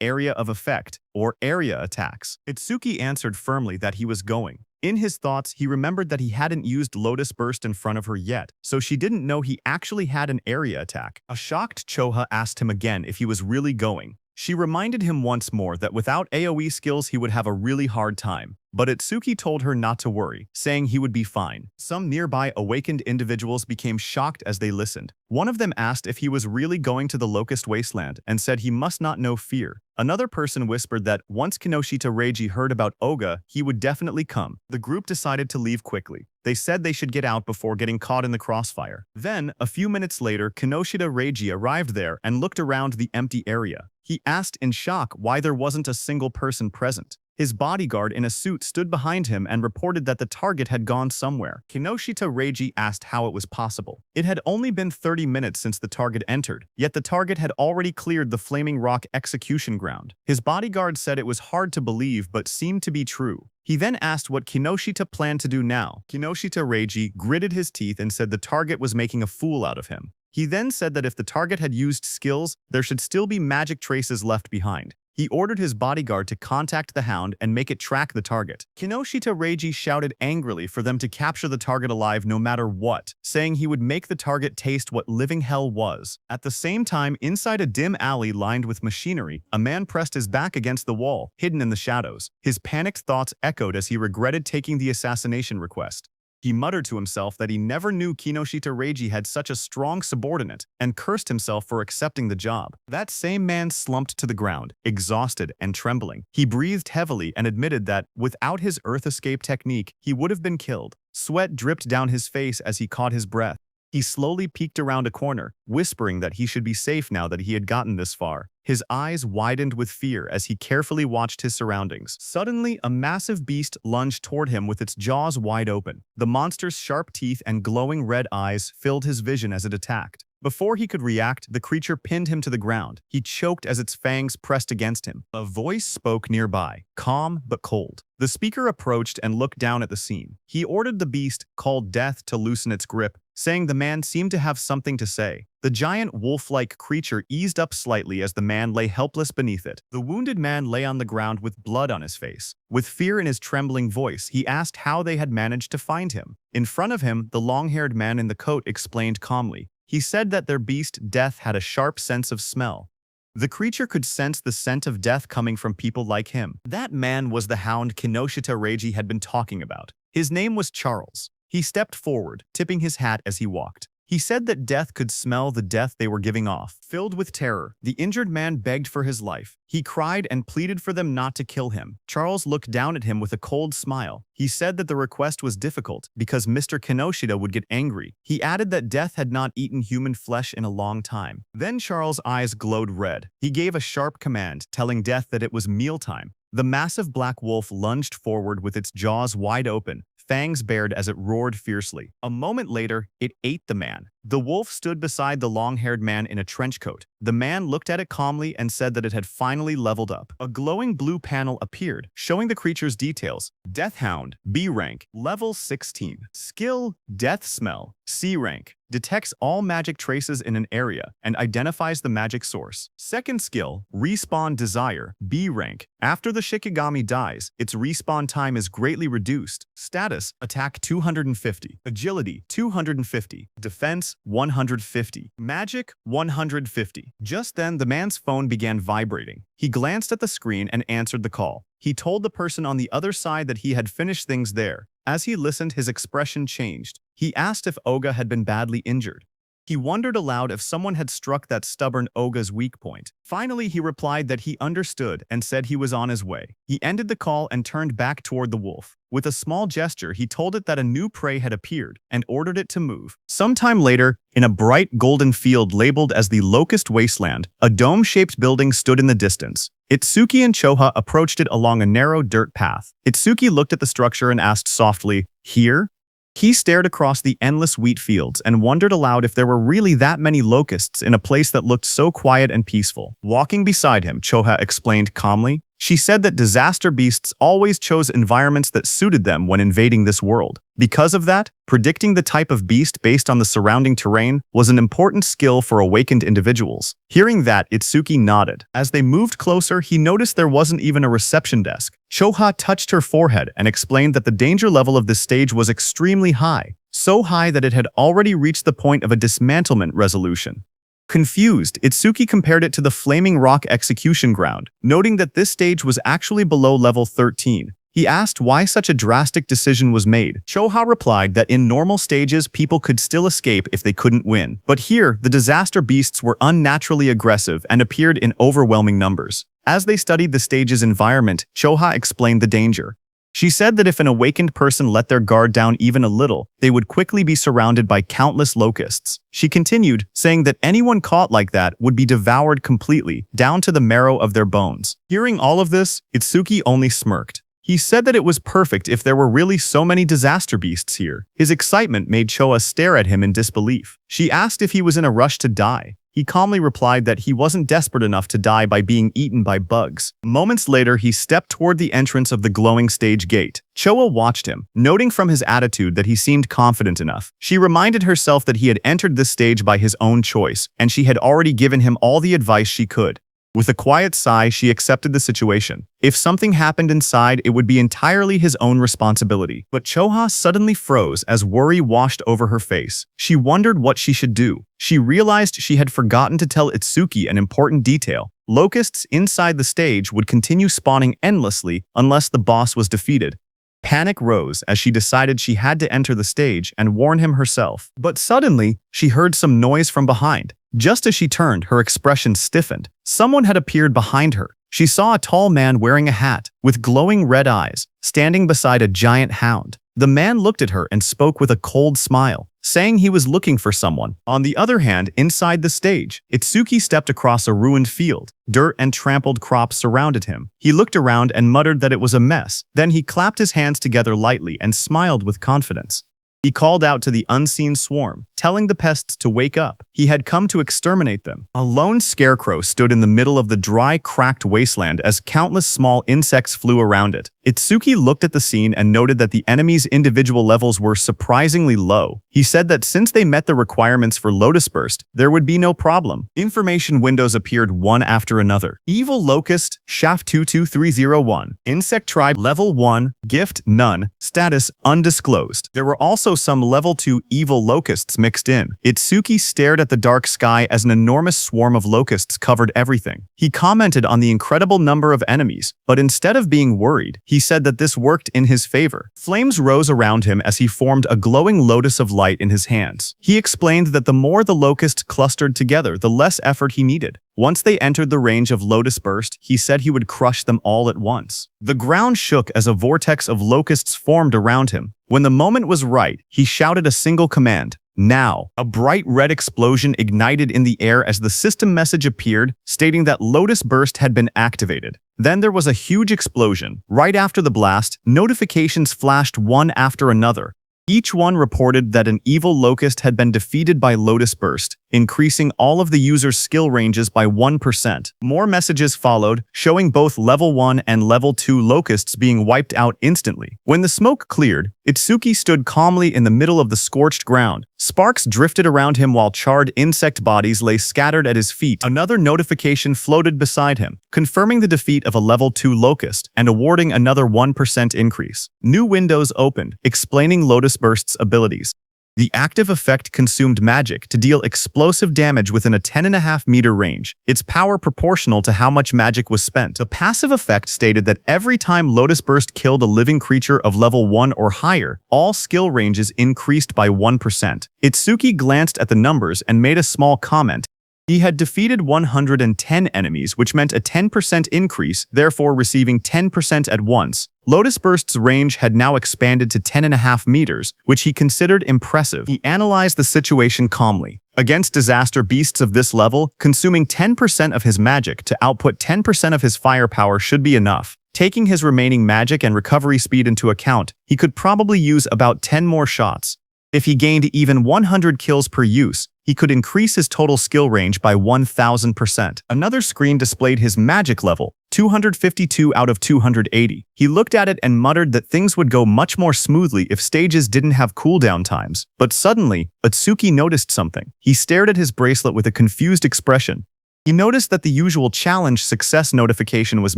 Area of Effect, or area attacks. Itsuki answered firmly that he was going. In his thoughts, he remembered that he hadn't used Lotus Burst in front of her yet, so she didn't know he actually had an area attack. A shocked Choha asked him again if he was really going. She reminded him once more that without AoE skills he would have a really hard time, but Itsuki told her not to worry, saying he would be fine. Some nearby awakened individuals became shocked as they listened. One of them asked if he was really going to the Locust Wasteland and said he must not know fear. Another person whispered that once Kinoshita Reiji heard about Oga, he would definitely come. The group decided to leave quickly. They said they should get out before getting caught in the crossfire. Then, a few minutes later, Kinoshita Reiji arrived there and looked around the empty area. He asked in shock why there wasn't a single person present. His bodyguard in a suit stood behind him and reported that the target had gone somewhere. Kinoshita Reiji asked how it was possible. It had only been 30 minutes since the target entered, yet the target had already cleared the Flaming Rock execution ground. His bodyguard said it was hard to believe but seemed to be true. He then asked what Kinoshita planned to do now. Kinoshita Reiji gritted his teeth and said the target was making a fool out of him. He then said that if the target had used skills, there should still be magic traces left behind. He ordered his bodyguard to contact the hound and make it track the target. Kinoshita Reiji shouted angrily for them to capture the target alive no matter what, saying he would make the target taste what living hell was. At the same time, inside a dim alley lined with machinery, a man pressed his back against the wall, hidden in the shadows. His panicked thoughts echoed as he regretted taking the assassination request. He muttered to himself that he never knew Kinoshita Reiji had such a strong subordinate, and cursed himself for accepting the job. That same man slumped to the ground, exhausted and trembling. He breathed heavily and admitted that, without his earth escape technique, he would have been killed. Sweat dripped down his face as he caught his breath. He slowly peeked around a corner, whispering that he should be safe now that he had gotten this far. His eyes widened with fear as he carefully watched his surroundings. Suddenly, a massive beast lunged toward him with its jaws wide open. The monster's sharp teeth and glowing red eyes filled his vision as it attacked. Before he could react, the creature pinned him to the ground. He choked as its fangs pressed against him. A voice spoke nearby, calm but cold. The speaker approached and looked down at the scene. He ordered the beast, called Death, to loosen its grip, saying the man seemed to have something to say. The giant wolf-like creature eased up slightly as the man lay helpless beneath it. The wounded man lay on the ground with blood on his face. With fear in his trembling voice, he asked how they had managed to find him. In front of him, the long-haired man in the coat explained calmly. He said that their beast, Death, had a sharp sense of smell. The creature could sense the scent of death coming from people like him. That man was the hound Kinoshita Reiji had been talking about. His name was Charles. He stepped forward, tipping his hat as he walked. He said that Death could smell the death they were giving off. Filled with terror, the injured man begged for his life. He cried and pleaded for them not to kill him. Charles looked down at him with a cold smile. He said that the request was difficult because Mr. Kinoshita would get angry. He added that Death had not eaten human flesh in a long time. Then Charles' eyes glowed red. He gave a sharp command, telling Death that it was mealtime. The massive black wolf lunged forward with its jaws wide open, fangs bared as it roared fiercely. A moment later, it ate the man. The wolf stood beside the long-haired man in a trench coat. The man looked at it calmly and said that it had finally leveled up. A glowing blue panel appeared, showing the creature's details. Death Hound, B rank, level 16. Skill, Death Smell, C rank. Detects all magic traces in an area and identifies the magic source. Second skill, Respawn Desire, B rank. After the Shikigami dies, its respawn time is greatly reduced. Status, Attack 250, Agility 250, Defense 150, Magic 150. Just then, the man's phone began vibrating. He glanced at the screen and answered the call. He told the person on the other side that he had finished things there. As he listened, his expression changed. He asked if Oga had been badly injured. He wondered aloud if someone had struck that stubborn Oga's weak point. Finally, he replied that he understood and said he was on his way. He ended the call and turned back toward the wolf. With a small gesture, he told it that a new prey had appeared and ordered it to move. Sometime later, in a bright golden field labeled as the Locust Wasteland, a dome-shaped building stood in the distance. Itsuki and Choha approached it along a narrow dirt path. Itsuki looked at the structure and asked softly, "Here?" He stared across the endless wheat fields and wondered aloud if there were really that many locusts in a place that looked so quiet and peaceful. Walking beside him, Choha explained calmly. She said that disaster beasts always chose environments that suited them when invading this world. Because of that, predicting the type of beast based on the surrounding terrain was an important skill for awakened individuals. Hearing that, Itsuki nodded. As they moved closer, he noticed there wasn't even a reception desk. Choha touched her forehead and explained that the danger level of this stage was extremely high, so high that it had already reached the point of a dismantlement resolution. Confused, Itsuki compared it to the Flaming Rock execution ground, noting that this stage was actually below level 13. He asked why such a drastic decision was made. Choha replied that in normal stages, people could still escape if they couldn't win. But here, the disaster beasts were unnaturally aggressive and appeared in overwhelming numbers. As they studied the stage's environment, Choha explained the danger. She said that if an awakened person let their guard down even a little, they would quickly be surrounded by countless locusts. She continued, saying that anyone caught like that would be devoured completely, down to the marrow of their bones. Hearing all of this, Itsuki only smirked. He said that it was perfect if there were really so many disaster beasts here. His excitement made Choa stare at him in disbelief. She asked if he was in a rush to die. He calmly replied that he wasn't desperate enough to die by being eaten by bugs. Moments later, he stepped toward the entrance of the glowing stage gate. Choa watched him, noting from his attitude that he seemed confident enough. She reminded herself that he had entered this stage by his own choice, and she had already given him all the advice she could. With a quiet sigh, she accepted the situation. If something happened inside, it would be entirely his own responsibility. But Choha suddenly froze as worry washed over her face. She wondered what she should do. She realized she had forgotten to tell Itsuki an important detail. Locusts inside the stage would continue spawning endlessly unless the boss was defeated. Panic rose as she decided she had to enter the stage and warn him herself. But suddenly, she heard some noise from behind. Just as she turned, her expression stiffened. Someone had appeared behind her. She saw a tall man wearing a hat, with glowing red eyes, standing beside a giant hound. The man looked at her and spoke with a cold smile, saying he was looking for someone. On the other hand, inside the stage, Itsuki stepped across a ruined field. Dirt and trampled crops surrounded him. He looked around and muttered that it was a mess. Then he clapped his hands together lightly and smiled with confidence. He called out to the unseen swarm, telling the pests to wake up. He had come to exterminate them. A lone scarecrow stood in the middle of the dry, cracked wasteland as countless small insects flew around it. Itsuki looked at the scene and noted that the enemy's individual levels were surprisingly low. He said that since they met the requirements for Lotus Burst, there would be no problem. Information windows appeared one after another. Evil Locust, Shaft 22301. Insect Tribe Level 1, Gift None, Status Undisclosed. There were also some Level 2 Evil Locusts mixed in. Itsuki stared at the dark sky as an enormous swarm of locusts covered everything. He commented on the incredible number of enemies, but instead of being worried, he said that this worked in his favor. Flames rose around him as he formed a glowing lotus of light in his hands. He explained that the more the locusts clustered together, the less effort he needed. Once they entered the range of Lotus Burst, he said he would crush them all at once. The ground shook as a vortex of locusts formed around him. When the moment was right, he shouted a single command. Now, a bright red explosion ignited in the air as the system message appeared, stating that Lotus Burst had been activated. Then there was a huge explosion. Right after the blast, notifications flashed one after another. Each one reported that an evil locust had been defeated by Lotus Burst, increasing all of the user's skill ranges by 1%. More messages followed, showing both Level 1 and Level 2 locusts being wiped out instantly. When the smoke cleared, Itsuki stood calmly in the middle of the scorched ground. Sparks drifted around him while charred insect bodies lay scattered at his feet. Another notification floated beside him, confirming the defeat of a Level 2 locust and awarding another 1% increase. New windows opened, explaining Lotus Burst's abilities. The active effect consumed magic to deal explosive damage within a 10.5-meter range, its power proportional to how much magic was spent. The passive effect stated that every time Lotus Burst killed a living creature of level 1 or higher, all skill ranges increased by 1%. Itsuki glanced at the numbers and made a small comment. He had defeated 110 enemies, which meant a 10% increase, therefore receiving 10% at once. Lotus Burst's range had now expanded to 10.5 meters, which he considered impressive. He analyzed the situation calmly. Against disaster beasts of this level, consuming 10% of his magic to output 10% of his firepower should be enough. Taking his remaining magic and recovery speed into account, he could probably use about 10 more shots. If he gained even 100 kills per use, he could increase his total skill range by 1000%. Another screen displayed his magic level, 252 out of 280. He looked at it and muttered that things would go much more smoothly if stages didn't have cooldown times. But suddenly, Itsuki noticed something. He stared at his bracelet with a confused expression. He noticed that the usual challenge success notification was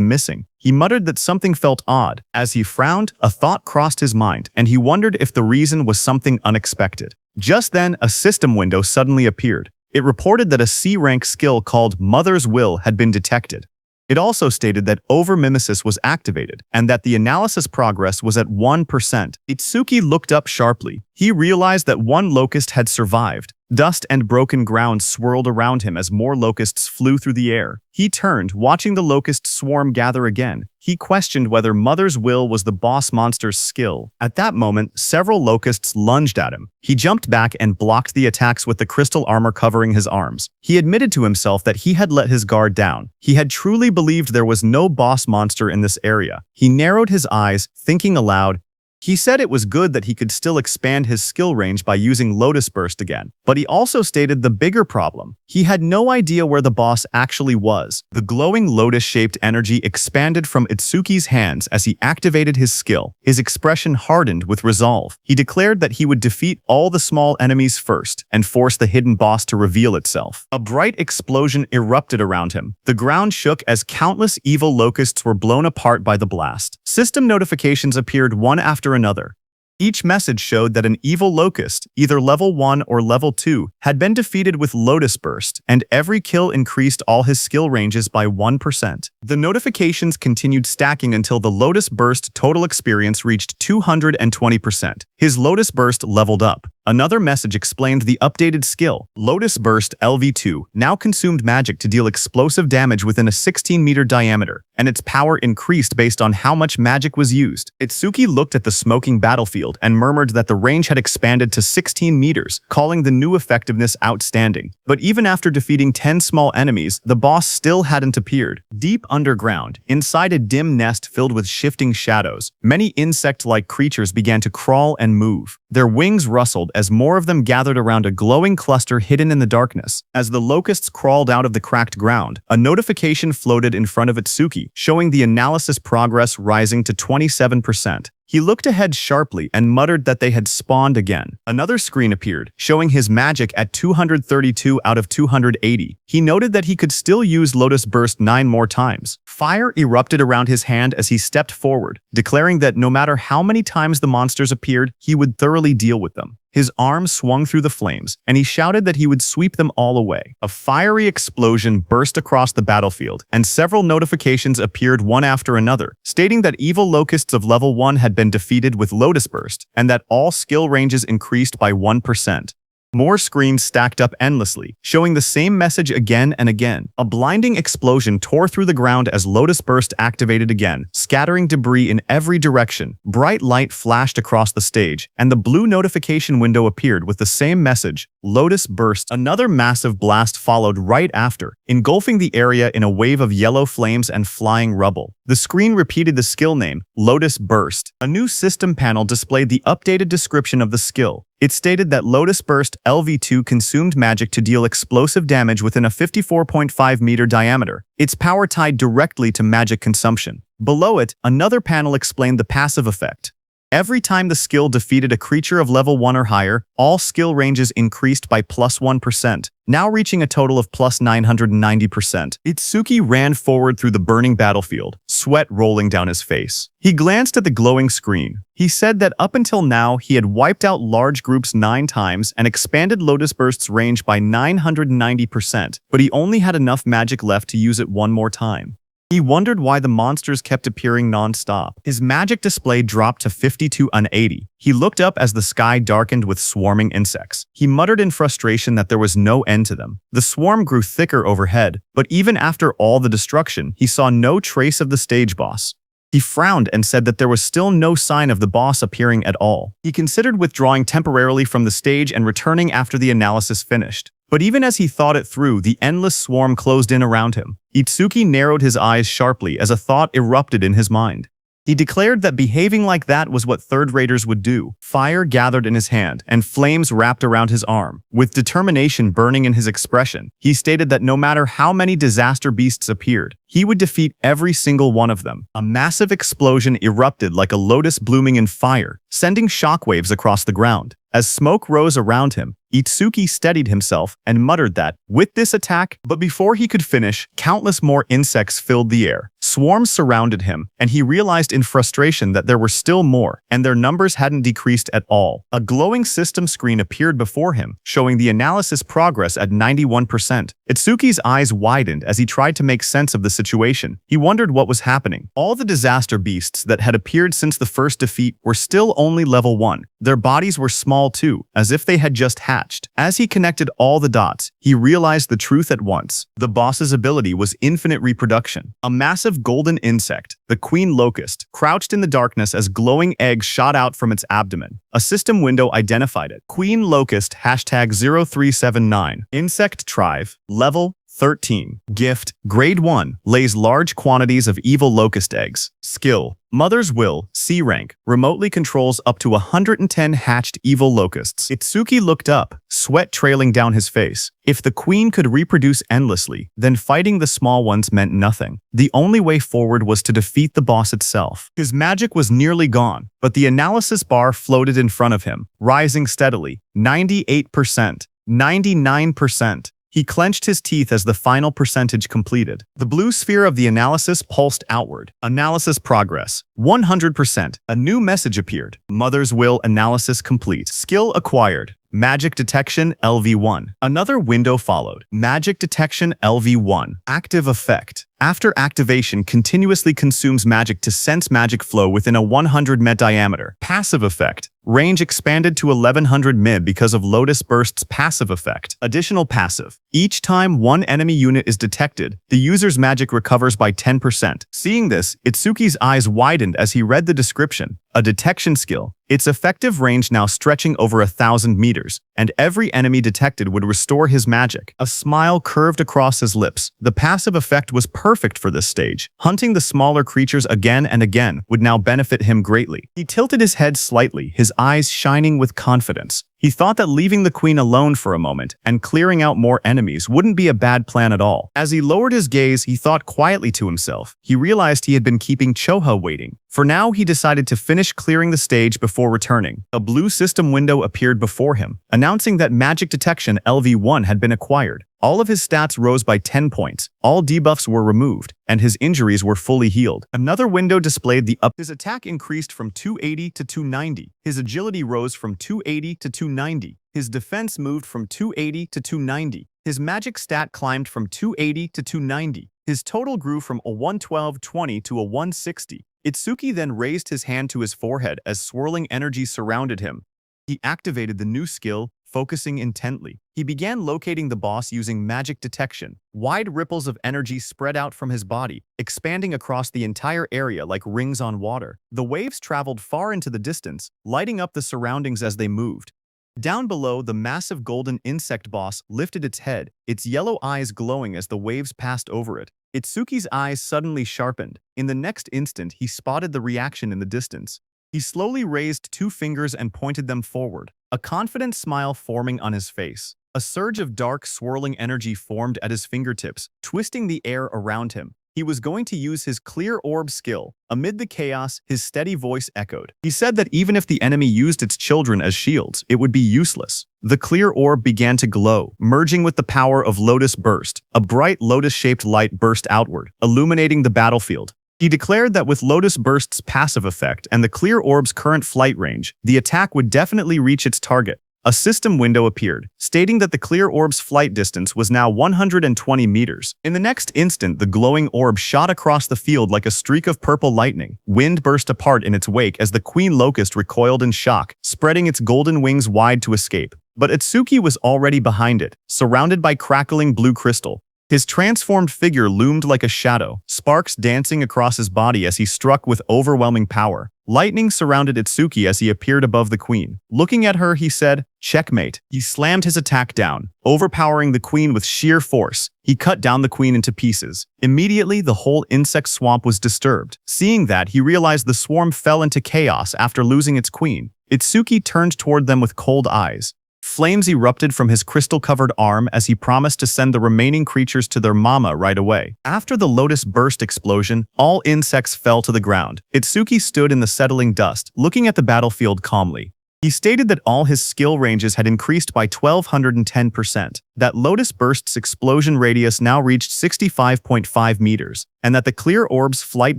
missing. He muttered that something felt odd. As he frowned, a thought crossed his mind, and he wondered if the reason was something unexpected. Just then, a system window suddenly appeared. It reported that a C-rank skill called Mother's Will had been detected. It also stated that over-mimesis was activated, and that the analysis progress was at 1%. Itsuki looked up sharply. He realized that one locust had survived. Dust and broken ground swirled around him as more locusts flew through the air. He turned, watching the locust swarm gather again. He questioned whether Mother's will was the boss monster's skill. At that moment, several locusts lunged at him. He jumped back and blocked the attacks with the crystal armor covering his arms. He admitted to himself that he had let his guard down. He had truly believed there was no boss monster in this area. He narrowed his eyes, thinking aloud. He said it was good that he could still expand his skill range by using Lotus Burst again, but he also stated the bigger problem. He had no idea where the boss actually was. The glowing lotus-shaped energy expanded from Itsuki's hands as he activated his skill. His expression hardened with resolve. He declared that he would defeat all the small enemies first and force the hidden boss to reveal itself. A bright explosion erupted around him. The ground shook as countless evil locusts were blown apart by the blast. System notifications appeared one after another. Each message showed that an evil locust, either level 1 or level 2, had been defeated with Lotus Burst, and every kill increased all his skill ranges by 1%. The notifications continued stacking until the Lotus Burst total experience reached 220%. His Lotus Burst leveled up. Another message explained the updated skill. Lotus Burst LV2 now consumed magic to deal explosive damage within a 16-meter diameter, and its power increased based on how much magic was used. Itsuki looked at the smoking battlefield and murmured that the range had expanded to 16 meters, calling the new effectiveness outstanding. But even after defeating 10 small enemies, the boss still hadn't appeared. Deep underground, inside a dim nest filled with shifting shadows, many insect-like creatures began to crawl and move. Their wings rustled as more of them gathered around a glowing cluster hidden in the darkness. As the locusts crawled out of the cracked ground, a notification floated in front of Itsuki, showing the analysis progress rising to 27%. He looked ahead sharply and muttered that they had spawned again. Another screen appeared, showing his magic at 232 out of 280. He noted that he could still use Lotus Burst 9 more times. Fire erupted around his hand as he stepped forward, declaring that no matter how many times the monsters appeared, he would thoroughly deal with them. His arm swung through the flames, and he shouted that he would sweep them all away. A fiery explosion burst across the battlefield, and several notifications appeared one after another, stating that evil locusts of level 1 had been defeated with Lotus Burst, and that all skill ranges increased by 1%. More screens stacked up endlessly, showing the same message again and again. A blinding explosion tore through the ground as Lotus Burst activated again, scattering debris in every direction. Bright light flashed across the stage, and the blue notification window appeared with the same message, Lotus Burst. Another massive blast followed right after, engulfing the area in a wave of yellow flames and flying rubble. The screen repeated the skill name, Lotus Burst. A new system panel displayed the updated description of the skill. It stated that Lotus Burst LV2 consumed magic to deal explosive damage within a 54.5-meter diameter. Its power tied directly to magic consumption. Below it, another panel explained the passive effect. Every time the skill defeated a creature of level 1 or higher, all skill ranges increased by plus 1%, now reaching a total of plus 990%. Itsuki ran forward through the burning battlefield, sweat rolling down his face. He glanced at the glowing screen. He said that up until now, he had wiped out large groups 9 times and expanded Lotus Burst's range by 990%, but he only had enough magic left to use it one more time. He wondered why the monsters kept appearing non-stop. His magic display dropped to 52 on 80. He looked up as the sky darkened with swarming insects. He muttered in frustration that there was no end to them. The swarm grew thicker overhead, but even after all the destruction, he saw no trace of the stage boss. He frowned and said that there was still no sign of the boss appearing at all. He considered withdrawing temporarily from the stage and returning after the analysis finished. But even as he thought it through, the endless swarm closed in around him. Itsuki narrowed his eyes sharply as a thought erupted in his mind. He declared that behaving like that was what third-raters would do. Fire gathered in his hand, and flames wrapped around his arm. With determination burning in his expression, he stated that no matter how many disaster beasts appeared, he would defeat every single one of them. A massive explosion erupted like a lotus blooming in fire, sending shockwaves across the ground. As smoke rose around him, Itsuki steadied himself and muttered that, with this attack, but before he could finish, countless more insects filled the air. Swarms surrounded him, and he realized in frustration that there were still more, and their numbers hadn't decreased at all. A glowing system screen appeared before him, showing the analysis progress at 91%. Itsuki's eyes widened as he tried to make sense of the situation. He wondered what was happening. All the disaster beasts that had appeared since the first defeat were still only level 1, Their bodies were small too, as if they had just hatched. As he connected all the dots, he realized the truth at once. The boss's ability was infinite reproduction. A massive golden insect, the queen locust, crouched in the darkness as glowing eggs shot out from its abdomen. A system window identified it. Queen locust #0379. Insect tribe. Level 13. Gift. Grade 1. Lays large quantities of evil locust eggs. Skill. Mother's Will, C rank, remotely controls up to 110 hatched evil locusts. Itsuki looked up, sweat trailing down his face. If the queen could reproduce endlessly, then fighting the small ones meant nothing. The only way forward was to defeat the boss itself. His magic was nearly gone, but the analysis bar floated in front of him, rising steadily. 98%. 99%. He clenched his teeth as the final percentage completed. The blue sphere of the analysis pulsed outward. Analysis progress. 100%. A new message appeared. Mother's Will analysis complete. Skill acquired. Magic detection LV1. Another window followed. Magic detection LV1. Active effect. After activation, continuously consumes magic to sense magic flow within a 100 m diameter. Passive effect. Range expanded to 1100 m because of Lotus Burst's passive effect. Additional passive. Each time one enemy unit is detected, the user's magic recovers by 10%. Seeing this, Itsuki's eyes widened as he read the description. A detection skill. Its effective range now stretching over 1,000 meters, and every enemy detected would restore his magic. A smile curved across his lips. The passive effect was perfect for this stage. Hunting the smaller creatures again and again would now benefit him greatly. He tilted his head slightly, his eyes shining with confidence. He thought that leaving the queen alone for a moment and clearing out more enemies wouldn't be a bad plan at all. As he lowered his gaze, he thought quietly to himself. He realized he had been keeping Choha waiting. For now, he decided to finish clearing the stage before returning. A blue system window appeared before him, announcing that magic detection LV1 had been acquired. All of his stats rose by 10 points, all debuffs were removed, and his injuries were fully healed. Another window displayed the up. His attack increased from 280 to 290. His agility rose from 280 to 290. His defense moved from 280 to 290. His magic stat climbed from 280 to 290. His total grew from a 112-20 to a 160. Itsuki then raised his hand to his forehead as swirling energy surrounded him. He activated the new skill, focusing intently. He began locating the boss using magic detection. Wide ripples of energy spread out from his body, expanding across the entire area like rings on water. The waves traveled far into the distance, lighting up the surroundings as they moved. Down below, the massive golden insect boss lifted its head, its yellow eyes glowing as the waves passed over it. Itsuki's eyes suddenly sharpened. In the next instant, he spotted the reaction in the distance. He slowly raised 2 fingers and pointed them forward, a confident smile forming on his face. A surge of dark, swirling energy formed at his fingertips, twisting the air around him. He was going to use his clear orb skill. Amid the chaos, his steady voice echoed. He said that even if the enemy used its children as shields, it would be useless. The clear orb began to glow, merging with the power of Lotus Burst. A bright lotus-shaped light burst outward, illuminating the battlefield. He declared that with Lotus Burst's passive effect and the clear orb's current flight range, the attack would definitely reach its target. A system window appeared, stating that the clear orb's flight distance was now 120 meters. In the next instant, the glowing orb shot across the field like a streak of purple lightning. Wind burst apart in its wake as the queen locust recoiled in shock, spreading its golden wings wide to escape. But Itsuki was already behind it, surrounded by crackling blue crystal. His transformed figure loomed like a shadow, sparks dancing across his body as he struck with overwhelming power. Lightning surrounded Itsuki as he appeared above the queen. Looking at her, he said, "Checkmate." He slammed his attack down, overpowering the queen with sheer force. He cut down the queen into pieces. Immediately, the whole insect swamp was disturbed. Seeing that, he realized the swarm fell into chaos after losing its queen. Itsuki turned toward them with cold eyes. Flames erupted from his crystal-covered arm as he promised to send the remaining creatures to their mama right away. After the Lotus Burst explosion, all insects fell to the ground. Itsuki stood in the settling dust, looking at the battlefield calmly. He stated that all his skill ranges had increased by 1,210%, that Lotus Burst's explosion radius now reached 65.5 meters, and that the clear orb's flight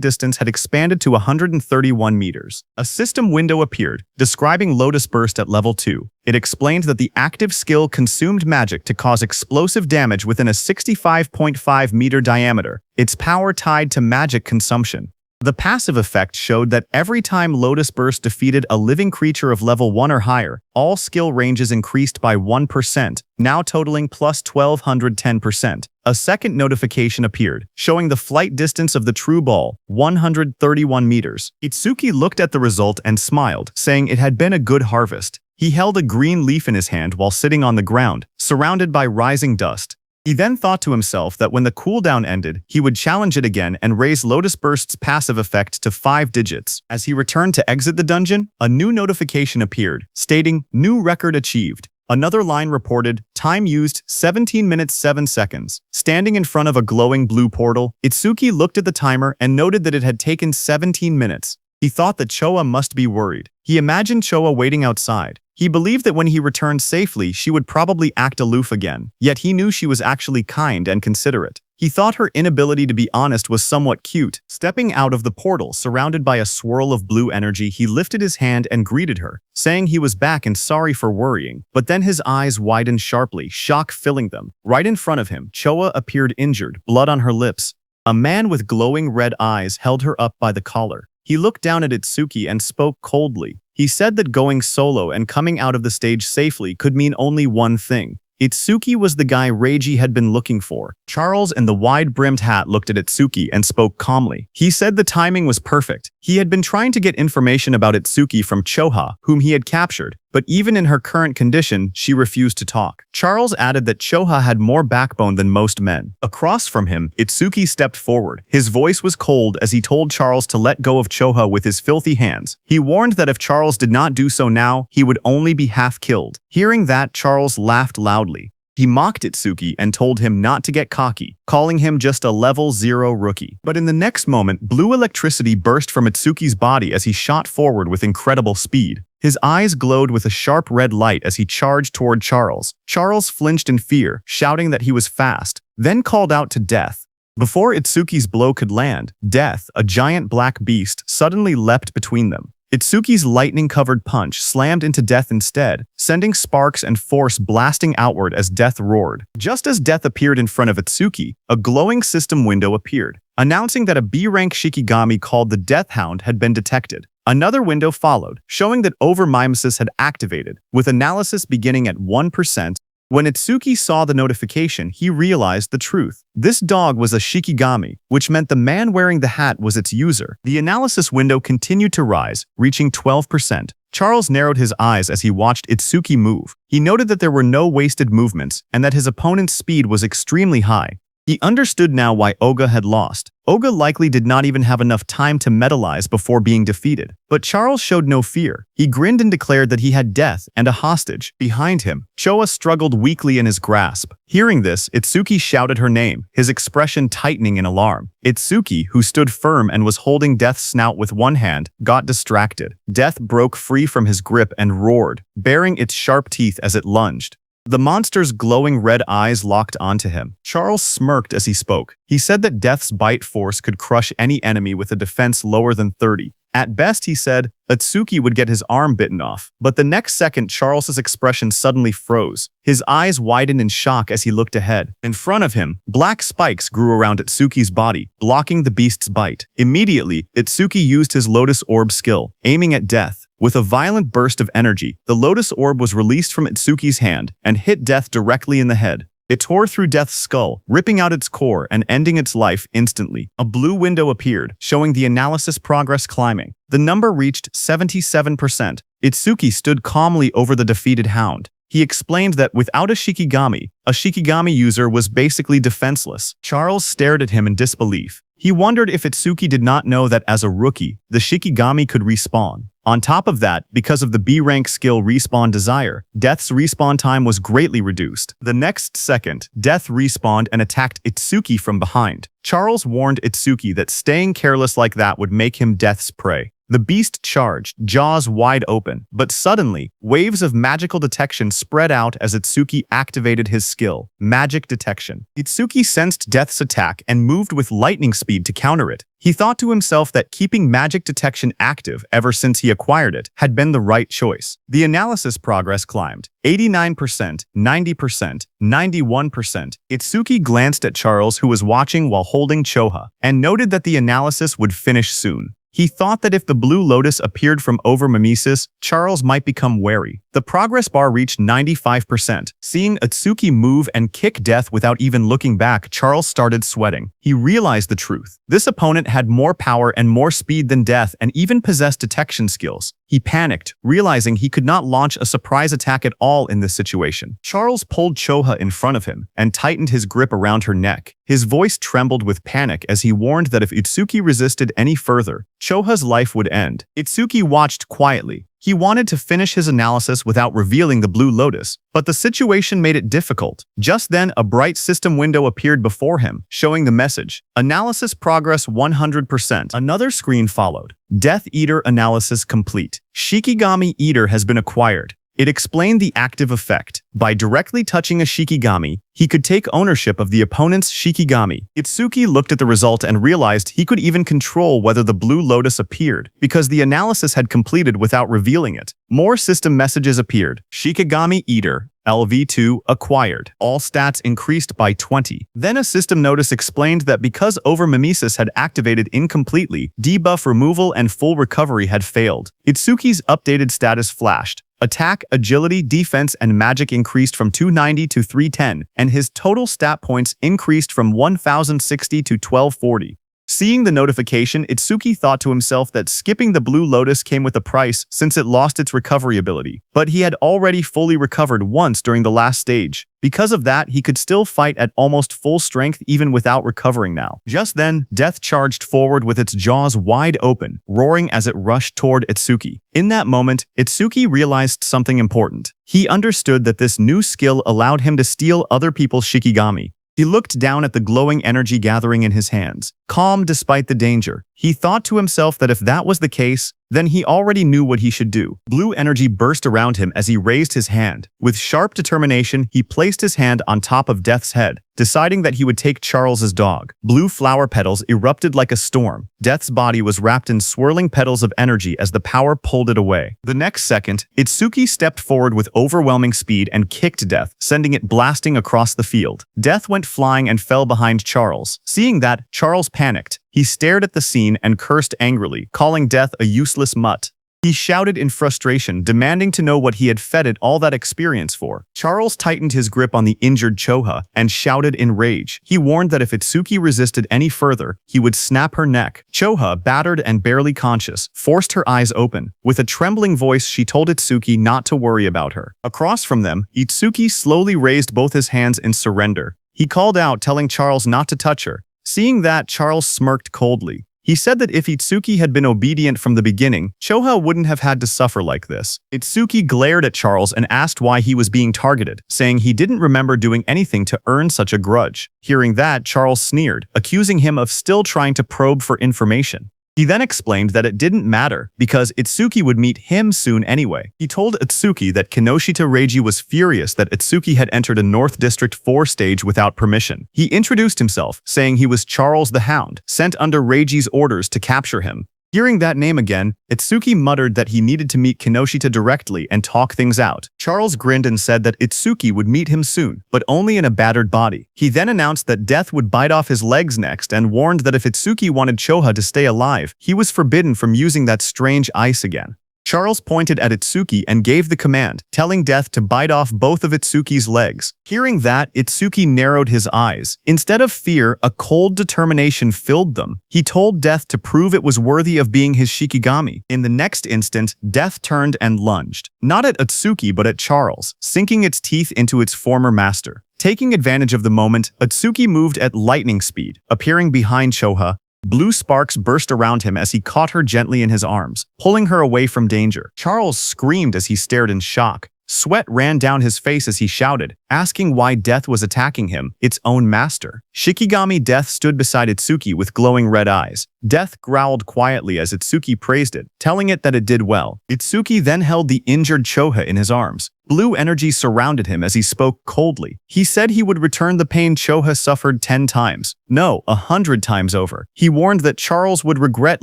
distance had expanded to 131 meters. A system window appeared, describing Lotus Burst at level 2. It explained that the active skill consumed magic to cause explosive damage within a 65.5 meter diameter, its power tied to magic consumption. The passive effect showed that every time Lotus Burst defeated a living creature of level 1 or higher, all skill ranges increased by 1%, now totaling plus 1210%. A second notification appeared, showing the flight distance of the true ball, 131 meters. Itsuki looked at the result and smiled, saying it had been a good harvest. He held a green leaf in his hand while sitting on the ground, surrounded by rising dust. He then thought to himself that when the cooldown ended, he would challenge it again and raise Lotus Burst's passive effect to 5 digits. As he returned to exit the dungeon, a new notification appeared, stating, "New record achieved." Another line reported, "Time used 17 minutes 7 seconds." Standing in front of a glowing blue portal, Itsuki looked at the timer and noted that it had taken 17 minutes. He thought that Choa must be worried. He imagined Choa waiting outside. He believed that when he returned safely, she would probably act aloof again, yet he knew she was actually kind and considerate. He thought her inability to be honest was somewhat cute. Stepping out of the portal, surrounded by a swirl of blue energy, he lifted his hand and greeted her, saying he was back and sorry for worrying. But then his eyes widened sharply, shock filling them. Right in front of him, Choa appeared injured, blood on her lips. A man with glowing red eyes held her up by the collar. He looked down at Itsuki and spoke coldly. He said that going solo and coming out of the stage safely could mean only one thing. Itsuki was the guy Reiji had been looking for. Charles in the wide-brimmed hat looked at Itsuki and spoke calmly. He said the timing was perfect. He had been trying to get information about Itsuki from Choha, whom he had captured, but even in her current condition, she refused to talk. Charles added that Choha had more backbone than most men. Across from him, Itsuki stepped forward. His voice was cold as he told Charles to let go of Choha with his filthy hands. He warned that if Charles did not do so now, he would only be half killed. Hearing that, Charles laughed loudly. He mocked Itsuki and told him not to get cocky, calling him just a level 0 rookie. But in the next moment, blue electricity burst from Itsuki's body as he shot forward with incredible speed. His eyes glowed with a sharp red light as he charged toward Charles. Charles flinched in fear, shouting that he was fast, then called out to Death. Before Itsuki's blow could land, Death, a giant black beast, suddenly leapt between them. Itsuki's lightning-covered punch slammed into Death instead, sending sparks and force blasting outward as Death roared. Just as Death appeared in front of Itsuki, a glowing system window appeared, announcing that a B-rank Shikigami called the Death Hound had been detected. Another window followed, showing that overmimesis had activated, with analysis beginning at 1%. When Itsuki saw the notification, he realized the truth. This dog was a Shikigami, which meant the man wearing the hat was its user. The analysis window continued to rise, reaching 12%. Charles narrowed his eyes as he watched Itsuki move. He noted that there were no wasted movements and that his opponent's speed was extremely high. He understood now why Oga had lost. Oga likely did not even have enough time to metalize before being defeated. But Charles showed no fear. He grinned and declared that he had Death and a hostage. Behind him, Choa struggled weakly in his grasp. Hearing this, Itsuki shouted her name, his expression tightening in alarm. Itsuki, who stood firm and was holding Death's snout with one hand, got distracted. Death broke free from his grip and roared, baring its sharp teeth as it lunged. The monster's glowing red eyes locked onto him. Charles smirked as he spoke. He said that Death's bite force could crush any enemy with a defense lower than 30. At best, he said, Itsuki would get his arm bitten off. But the next second, Charles's expression suddenly froze. His eyes widened in shock as he looked ahead. In front of him, black spikes grew around Itsuki's body, blocking the beast's bite. Immediately, Itsuki used his Lotus Orb skill, aiming at Death. With a violent burst of energy, the Lotus Orb was released from Itsuki's hand and hit Death directly in the head. It tore through Death's skull, ripping out its core and ending its life instantly. A blue window appeared, showing the analysis progress climbing. The number reached 77%. Itsuki stood calmly over the defeated hound. He explained that without a Shikigami user was basically defenseless. Charles stared at him in disbelief. He wondered if Itsuki did not know that as a rookie, the Shikigami could respawn. On top of that, because of the B-rank skill Respawn Desire, Death's respawn time was greatly reduced. The next second, Death respawned and attacked Itsuki from behind. Charles warned Itsuki that staying careless like that would make him Death's prey. The beast charged, jaws wide open, but suddenly, waves of magical detection spread out as Itsuki activated his skill, magic detection. Itsuki sensed Death's attack and moved with lightning speed to counter it. He thought to himself that keeping magic detection active ever since he acquired it had been the right choice. The analysis progress climbed. 89%, 90%, 91%. Itsuki glanced at Charles, who was watching while holding Choha, and noted that the analysis would finish soon. He thought that if the blue lotus appeared from over mimesis, Charles might become wary. The progress bar reached 95%. Seeing Itsuki move and kick Death without even looking back, Charles started sweating. He realized the truth. This opponent had more power and more speed than Death and even possessed detection skills. He panicked, realizing he could not launch a surprise attack at all in this situation. Charles pulled Choha in front of him and tightened his grip around her neck. His voice trembled with panic as he warned that if Itsuki resisted any further, Choha's life would end. Itsuki watched quietly. He wanted to finish his analysis without revealing the blue lotus, but the situation made it difficult. Just then, a bright system window appeared before him, showing the message, "Analysis progress 100%. Another screen followed. Death Eater analysis complete. Shikigami Eater has been acquired. It explained the active effect. By directly touching a Shikigami, he could take ownership of the opponent's Shikigami. Itsuki looked at the result and realized he could even control whether the blue lotus appeared, because the analysis had completed without revealing it. More system messages appeared. Shikigami Eater, LV2, acquired. All stats increased by 20. Then a system notice explained that because over-mimesis had activated incompletely, debuff removal and full recovery had failed. Itsuki's updated status flashed. Attack, agility, defense, and magic increased from 290 to 310, and his total stat points increased from 1060 to 1240. Seeing the notification, Itsuki thought to himself that skipping the blue lotus came with a price since it lost its recovery ability, but he had already fully recovered once during the last stage. Because of that, he could still fight at almost full strength even without recovering now. Just then, Death charged forward with its jaws wide open, roaring as it rushed toward Itsuki. In that moment, Itsuki realized something important. He understood that this new skill allowed him to steal other people's Shikigami. He looked down at the glowing energy gathering in his hands, calm despite the danger. He thought to himself that if that was the case, then he already knew what he should do. Blue energy burst around him as he raised his hand. With sharp determination, he placed his hand on top of Death's head, deciding that he would take Charles's dog. Blue flower petals erupted like a storm. Death's body was wrapped in swirling petals of energy as the power pulled it away. The next second, Itsuki stepped forward with overwhelming speed and kicked Death, sending it blasting across the field. Death went flying and fell behind Charles. Seeing that, Charles panicked. He stared at the scene and cursed angrily, calling Death a useless mutt. He shouted in frustration, demanding to know what he had fed it all that experience for. Charles tightened his grip on the injured Choha and shouted in rage. He warned that if Itsuki resisted any further, he would snap her neck. Choha, battered and barely conscious, forced her eyes open. With a trembling voice, she told Itsuki not to worry about her. Across from them, Itsuki slowly raised both his hands in surrender. He called out, telling Charles not to touch her. Seeing that, Charles smirked coldly. He said that if Itsuki had been obedient from the beginning, Choha wouldn't have had to suffer like this. Itsuki glared at Charles and asked why he was being targeted, saying he didn't remember doing anything to earn such a grudge. Hearing that, Charles sneered, accusing him of still trying to probe for information. He then explained that it didn't matter because Itsuki would meet him soon anyway. He told Itsuki that Kinoshita Reiji was furious that Itsuki had entered a North District 4 stage without permission. He introduced himself, saying he was Charles the Hound, sent under Reiji's orders to capture him. Hearing that name again, Itsuki muttered that he needed to meet Kinoshita directly and talk things out. Charles grinned and said that Itsuki would meet him soon, but only in a battered body. He then announced that Death would bite off his legs next and warned that if Itsuki wanted Choha to stay alive, he was forbidden from using that strange ice again. Charles pointed at Itsuki and gave the command, telling Death to bite off both of Itsuki's legs. Hearing that, Itsuki narrowed his eyes. Instead of fear, a cold determination filled them. He told Death to prove it was worthy of being his Shikigami. In the next instant, Death turned and lunged. Not at Itsuki but at Charles, sinking its teeth into its former master. Taking advantage of the moment, Itsuki moved at lightning speed, appearing behind Choha. Blue sparks burst around him as he caught her gently in his arms, pulling her away from danger. Charles screamed as he stared in shock. Sweat ran down his face as he shouted, asking why Death was attacking him, its own master. Shikigami Death stood beside Itsuki with glowing red eyes. Death growled quietly as Itsuki praised it, telling it that it did well. Itsuki then held the injured Choha in his arms. Blue energy surrounded him as he spoke coldly. He said he would return the pain Choha suffered 10 times. No, 100 times over. He warned that Charles would regret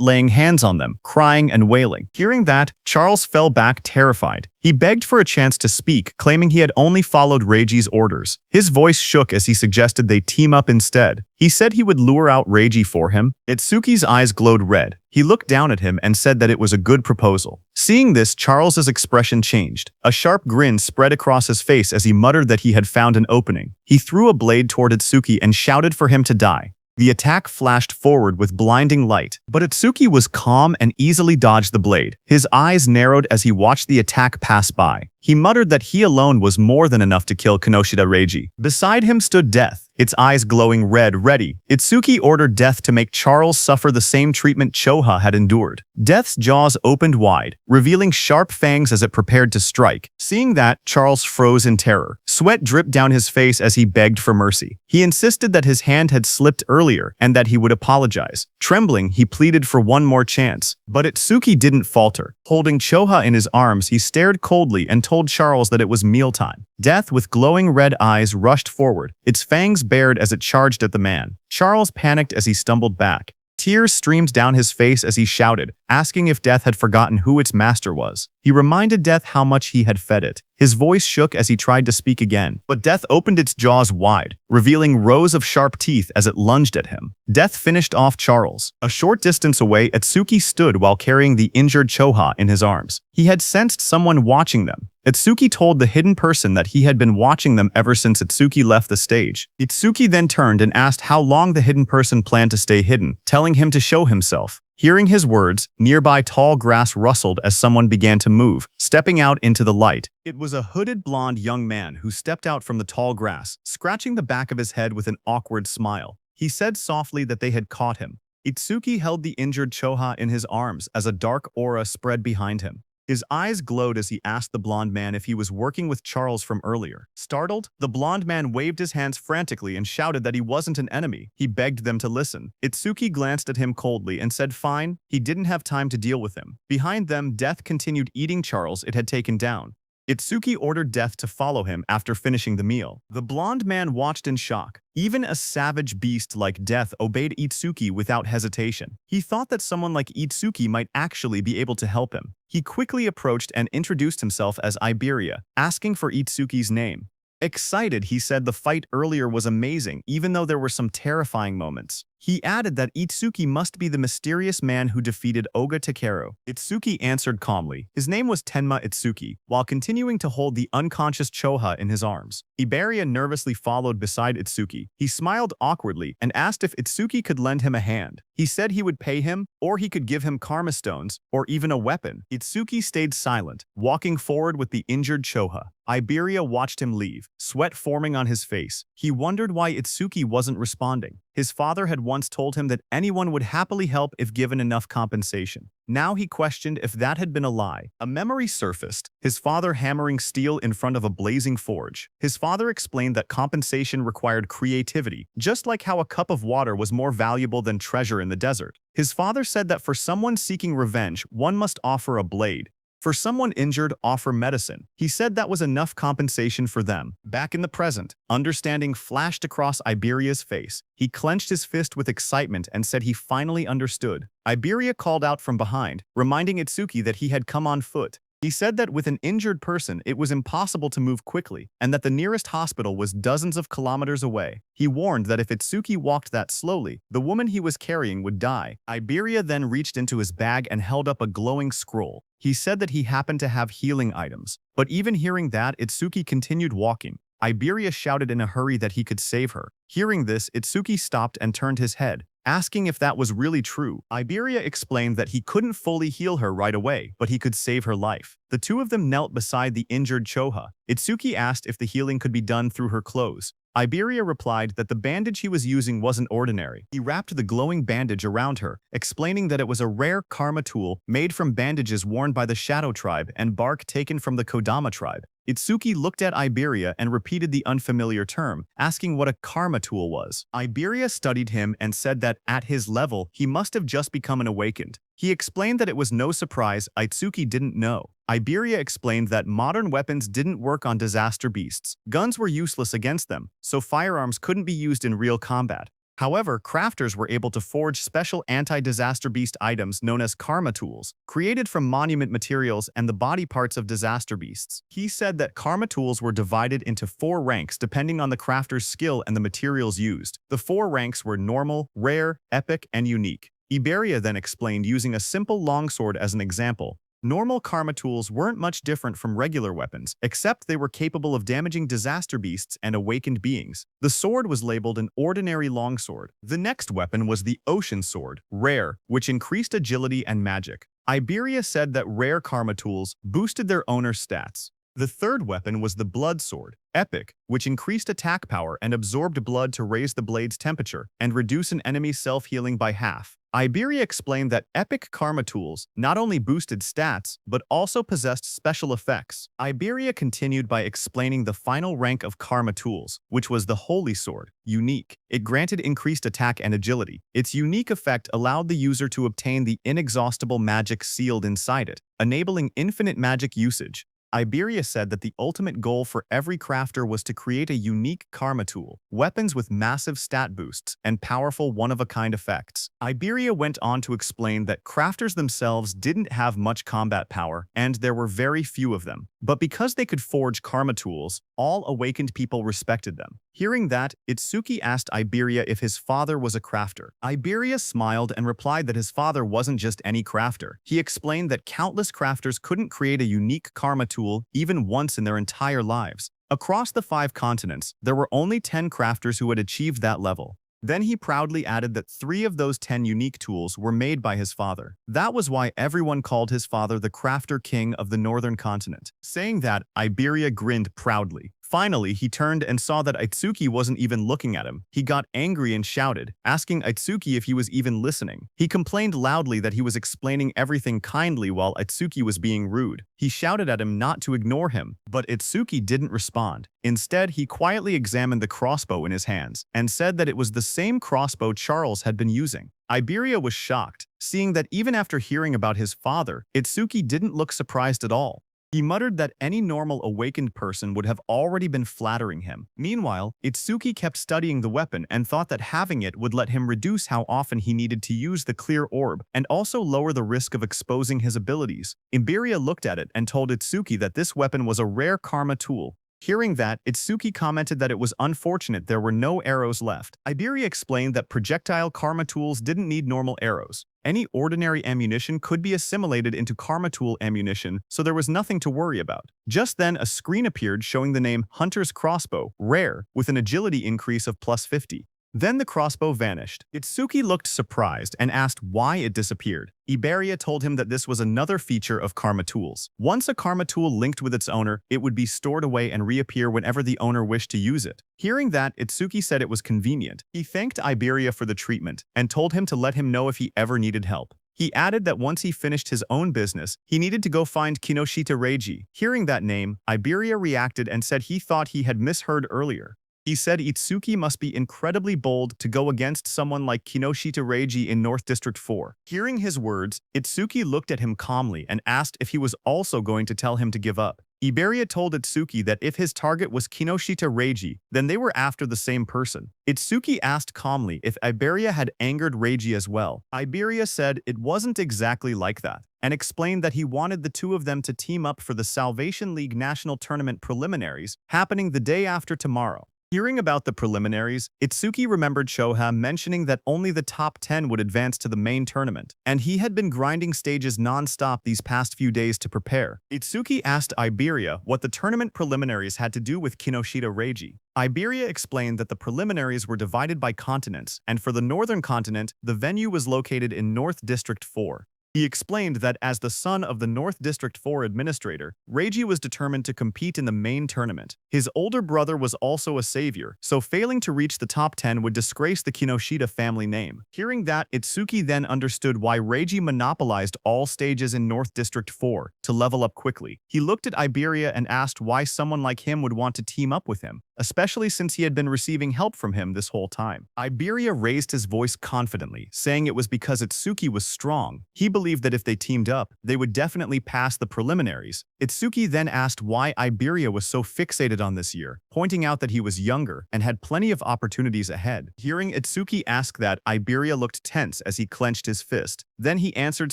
laying hands on them, crying and wailing. Hearing that, Charles fell back terrified. He begged for a chance to speak, claiming he had only followed Reiji's orders. His voice shook as he suggested they team up instead. He said he would lure out Reiji for him. Itsuki's eyes glowed red. He looked down at him and said that it was a good proposal. Seeing this, Charles's expression changed. A sharp grin spread across his face as he muttered that he had found an opening. He threw a blade toward Itsuki and shouted for him to die. The attack flashed forward with blinding light, but Itsuki was calm and easily dodged the blade. His eyes narrowed as he watched the attack pass by. He muttered that he alone was more than enough to kill Kinoshita Reiji. Beside him stood Death, its eyes glowing red, ready. Itsuki ordered Death to make Charles suffer the same treatment Choha had endured. Death's jaws opened wide, revealing sharp fangs as it prepared to strike. Seeing that, Charles froze in terror. Sweat dripped down his face as he begged for mercy. He insisted that his hand had slipped earlier and that he would apologize. Trembling, he pleaded for one more chance. But Itsuki didn't falter. Holding Choha in his arms, he stared coldly and told Charles that it was mealtime. Death, with glowing red eyes, rushed forward, its fangs bared as it charged at the man. Charles panicked as he stumbled back. Tears streamed down his face as he shouted, asking if Death had forgotten who its master was. He reminded Death how much he had fed it. His voice shook as he tried to speak again, but Death opened its jaws wide, revealing rows of sharp teeth as it lunged at him. Death finished off Charles. A short distance away, Itsuki stood while carrying the injured Choha in his arms. He had sensed someone watching them. Itsuki told the hidden person that he had been watching them ever since Itsuki left the stage. Itsuki then turned and asked how long the hidden person planned to stay hidden, telling him to show himself. Hearing his words, nearby tall grass rustled as someone began to move, stepping out into the light. It was a hooded blonde young man who stepped out from the tall grass, scratching the back of his head with an awkward smile. He said softly that they had caught him. Itsuki held the injured Choha in his arms as a dark aura spread behind him. His eyes glowed as he asked the blonde man if he was working with Charles from earlier. Startled, the blonde man waved his hands frantically and shouted that he wasn't an enemy. He begged them to listen. Itsuki glanced at him coldly and said fine. He didn't have time to deal with him. Behind them, Death continued eating Charles it had taken down. Itsuki ordered Death to follow him after finishing the meal. The blonde man watched in shock. Even a savage beast like Death obeyed Itsuki without hesitation. He thought that someone like Itsuki might actually be able to help him. He quickly approached and introduced himself as Iberia, asking for Itsuki's name. Excited, he said the fight earlier was amazing, even though there were some terrifying moments. He added that Itsuki must be the mysterious man who defeated Oga Takeru. Itsuki answered calmly. His name was Tenma Itsuki, while continuing to hold the unconscious Choha in his arms. Iberia nervously followed beside Itsuki. He smiled awkwardly and asked if Itsuki could lend him a hand. He said he would pay him, or he could give him karma stones, or even a weapon. Itsuki stayed silent, walking forward with the injured Choha. Iberia watched him leave, sweat forming on his face. He wondered why Itsuki wasn't responding. His father had once told him that anyone would happily help if given enough compensation. Now he questioned if that had been a lie. A memory surfaced, his father hammering steel in front of a blazing forge. His father explained that compensation required creativity, just like how a cup of water was more valuable than treasure in the desert. His father said that for someone seeking revenge, one must offer a blade. For someone injured, offer medicine. He said that was enough compensation for them. Back in the present, understanding flashed across Iberia's face. He clenched his fist with excitement and said he finally understood. Iberia called out from behind, reminding Itsuki that he had come on foot. He said that with an injured person, it was impossible to move quickly, and that the nearest hospital was dozens of kilometers away. He warned that if Itsuki walked that slowly, the woman he was carrying would die. Iberia then reached into his bag and held up a glowing scroll. He said that he happened to have healing items, but even hearing that, Itsuki continued walking. Iberia shouted in a hurry that he could save her. Hearing this, Itsuki stopped and turned his head, asking if that was really true. Iberia explained that he couldn't fully heal her right away, but he could save her life. The two of them knelt beside the injured Choha. Itsuki asked if the healing could be done through her clothes. Iberia replied that the bandage he was using wasn't ordinary. He wrapped the glowing bandage around her, explaining that it was a rare karma tool made from bandages worn by the Shadow tribe and bark taken from the Kodama tribe. Itsuki looked at Iberia and repeated the unfamiliar term, asking what a karma tool was. Iberia studied him and said that, at his level, he must have just become an awakened. He explained that it was no surprise Itsuki didn't know. Iberia explained that modern weapons didn't work on disaster beasts. Guns were useless against them, so firearms couldn't be used in real combat. However, crafters were able to forge special anti-disaster beast items known as karma tools, created from monument materials and the body parts of disaster beasts. He said that karma tools were divided into 4 ranks depending on the crafter's skill and the materials used. The 4 ranks were normal, rare, epic, and unique. Iberia then explained using a simple longsword as an example. Normal karma tools weren't much different from regular weapons, except they were capable of damaging disaster beasts and awakened beings. The sword was labeled an ordinary longsword. The next weapon was the ocean sword, rare, which increased agility and magic. Iberia said that rare karma tools boosted their owner's stats. The third weapon was the blood sword, epic, which increased attack power and absorbed blood to raise the blade's temperature and reduce an enemy's self-healing by half. Iberia explained that epic karma tools not only boosted stats, but also possessed special effects. Iberia continued by explaining the final rank of karma tools, which was the holy sword, unique. It granted increased attack and agility. Its unique effect allowed the user to obtain the inexhaustible magic sealed inside it, enabling infinite magic usage. Iberia said that the ultimate goal for every crafter was to create a unique karma tool, weapons with massive stat boosts, and powerful one-of-a-kind effects. Iberia went on to explain that crafters themselves didn't have much combat power, and there were very few of them. But because they could forge karma tools, all awakened people respected them. Hearing that, Itsuki asked Iberia if his father was a crafter. Iberia smiled and replied that his father wasn't just any crafter. He explained that countless crafters couldn't create a unique karma tool even once in their entire lives. Across the 5 continents, there were only 10 crafters who had achieved that level. Then he proudly added that 3 of those 10 unique tools were made by his father. That was why everyone called his father the Crafter King of the Northern Continent. Saying that, Iberia grinned proudly. Finally, he turned and saw that Itsuki wasn't even looking at him. He got angry and shouted, asking Itsuki if he was even listening. He complained loudly that he was explaining everything kindly while Itsuki was being rude. He shouted at him not to ignore him, but Itsuki didn't respond. Instead, he quietly examined the crossbow in his hands and said that it was the same crossbow Charles had been using. Iberia was shocked, seeing that even after hearing about his father, Itsuki didn't look surprised at all. He muttered that any normal awakened person would have already been flattering him. Meanwhile, Itsuki kept studying the weapon and thought that having it would let him reduce how often he needed to use the clear orb and also lower the risk of exposing his abilities. Iberia looked at it and told Itsuki that this weapon was a rare karma tool. Hearing that, Itsuki commented that it was unfortunate there were no arrows left. Iberia explained that projectile karma tools didn't need normal arrows. Any ordinary ammunition could be assimilated into karma tool ammunition, so there was nothing to worry about. Just then, a screen appeared showing the name Hunter's Crossbow, rare, with an agility increase of +50. Then the crossbow vanished. Itsuki looked surprised and asked why it disappeared. Iberia told him that this was another feature of karma tools. Once a karma tool linked with its owner, it would be stored away and reappear whenever the owner wished to use it. Hearing that, Itsuki said it was convenient. He thanked Iberia for the treatment and told him to let him know if he ever needed help. He added that once he finished his own business, he needed to go find Kinoshita Reiji. Hearing that name, Iberia reacted and said he thought he had misheard earlier. He said Itsuki must be incredibly bold to go against someone like Kinoshita Reiji in North District 4. Hearing his words, Itsuki looked at him calmly and asked if he was also going to tell him to give up. Iberia told Itsuki that if his target was Kinoshita Reiji, then they were after the same person. Itsuki asked calmly if Iberia had angered Reiji as well. Iberia said it wasn't exactly like that, and explained that he wanted the two of them to team up for the Salvation League National Tournament preliminaries, happening the day after tomorrow. Hearing about the preliminaries, Itsuki remembered Shoha mentioning that only the top 10 would advance to the main tournament, and he had been grinding stages non-stop these past few days to prepare. Itsuki asked Iberia what the tournament preliminaries had to do with Kinoshita Reiji. Iberia explained that the preliminaries were divided by continents, and for the northern continent, the venue was located in North District 4. He explained that as the son of the North District 4 administrator, Reiji was determined to compete in the main tournament. His older brother was also a savior, so failing to reach the top 10 would disgrace the Kinoshita family name. Hearing that, Itsuki then understood why Reiji monopolized all stages in North District 4 to level up quickly. He looked at Iberia and asked why someone like him would want to team up with him, especially since he had been receiving help from him this whole time. Iberia raised his voice confidently, saying it was because Itsuki was strong. He believed that if they teamed up, they would definitely pass the preliminaries. Itsuki then asked why Iberia was so fixated on this year, pointing out that he was younger and had plenty of opportunities ahead. Hearing Itsuki ask that, Iberia looked tense as he clenched his fist. Then he answered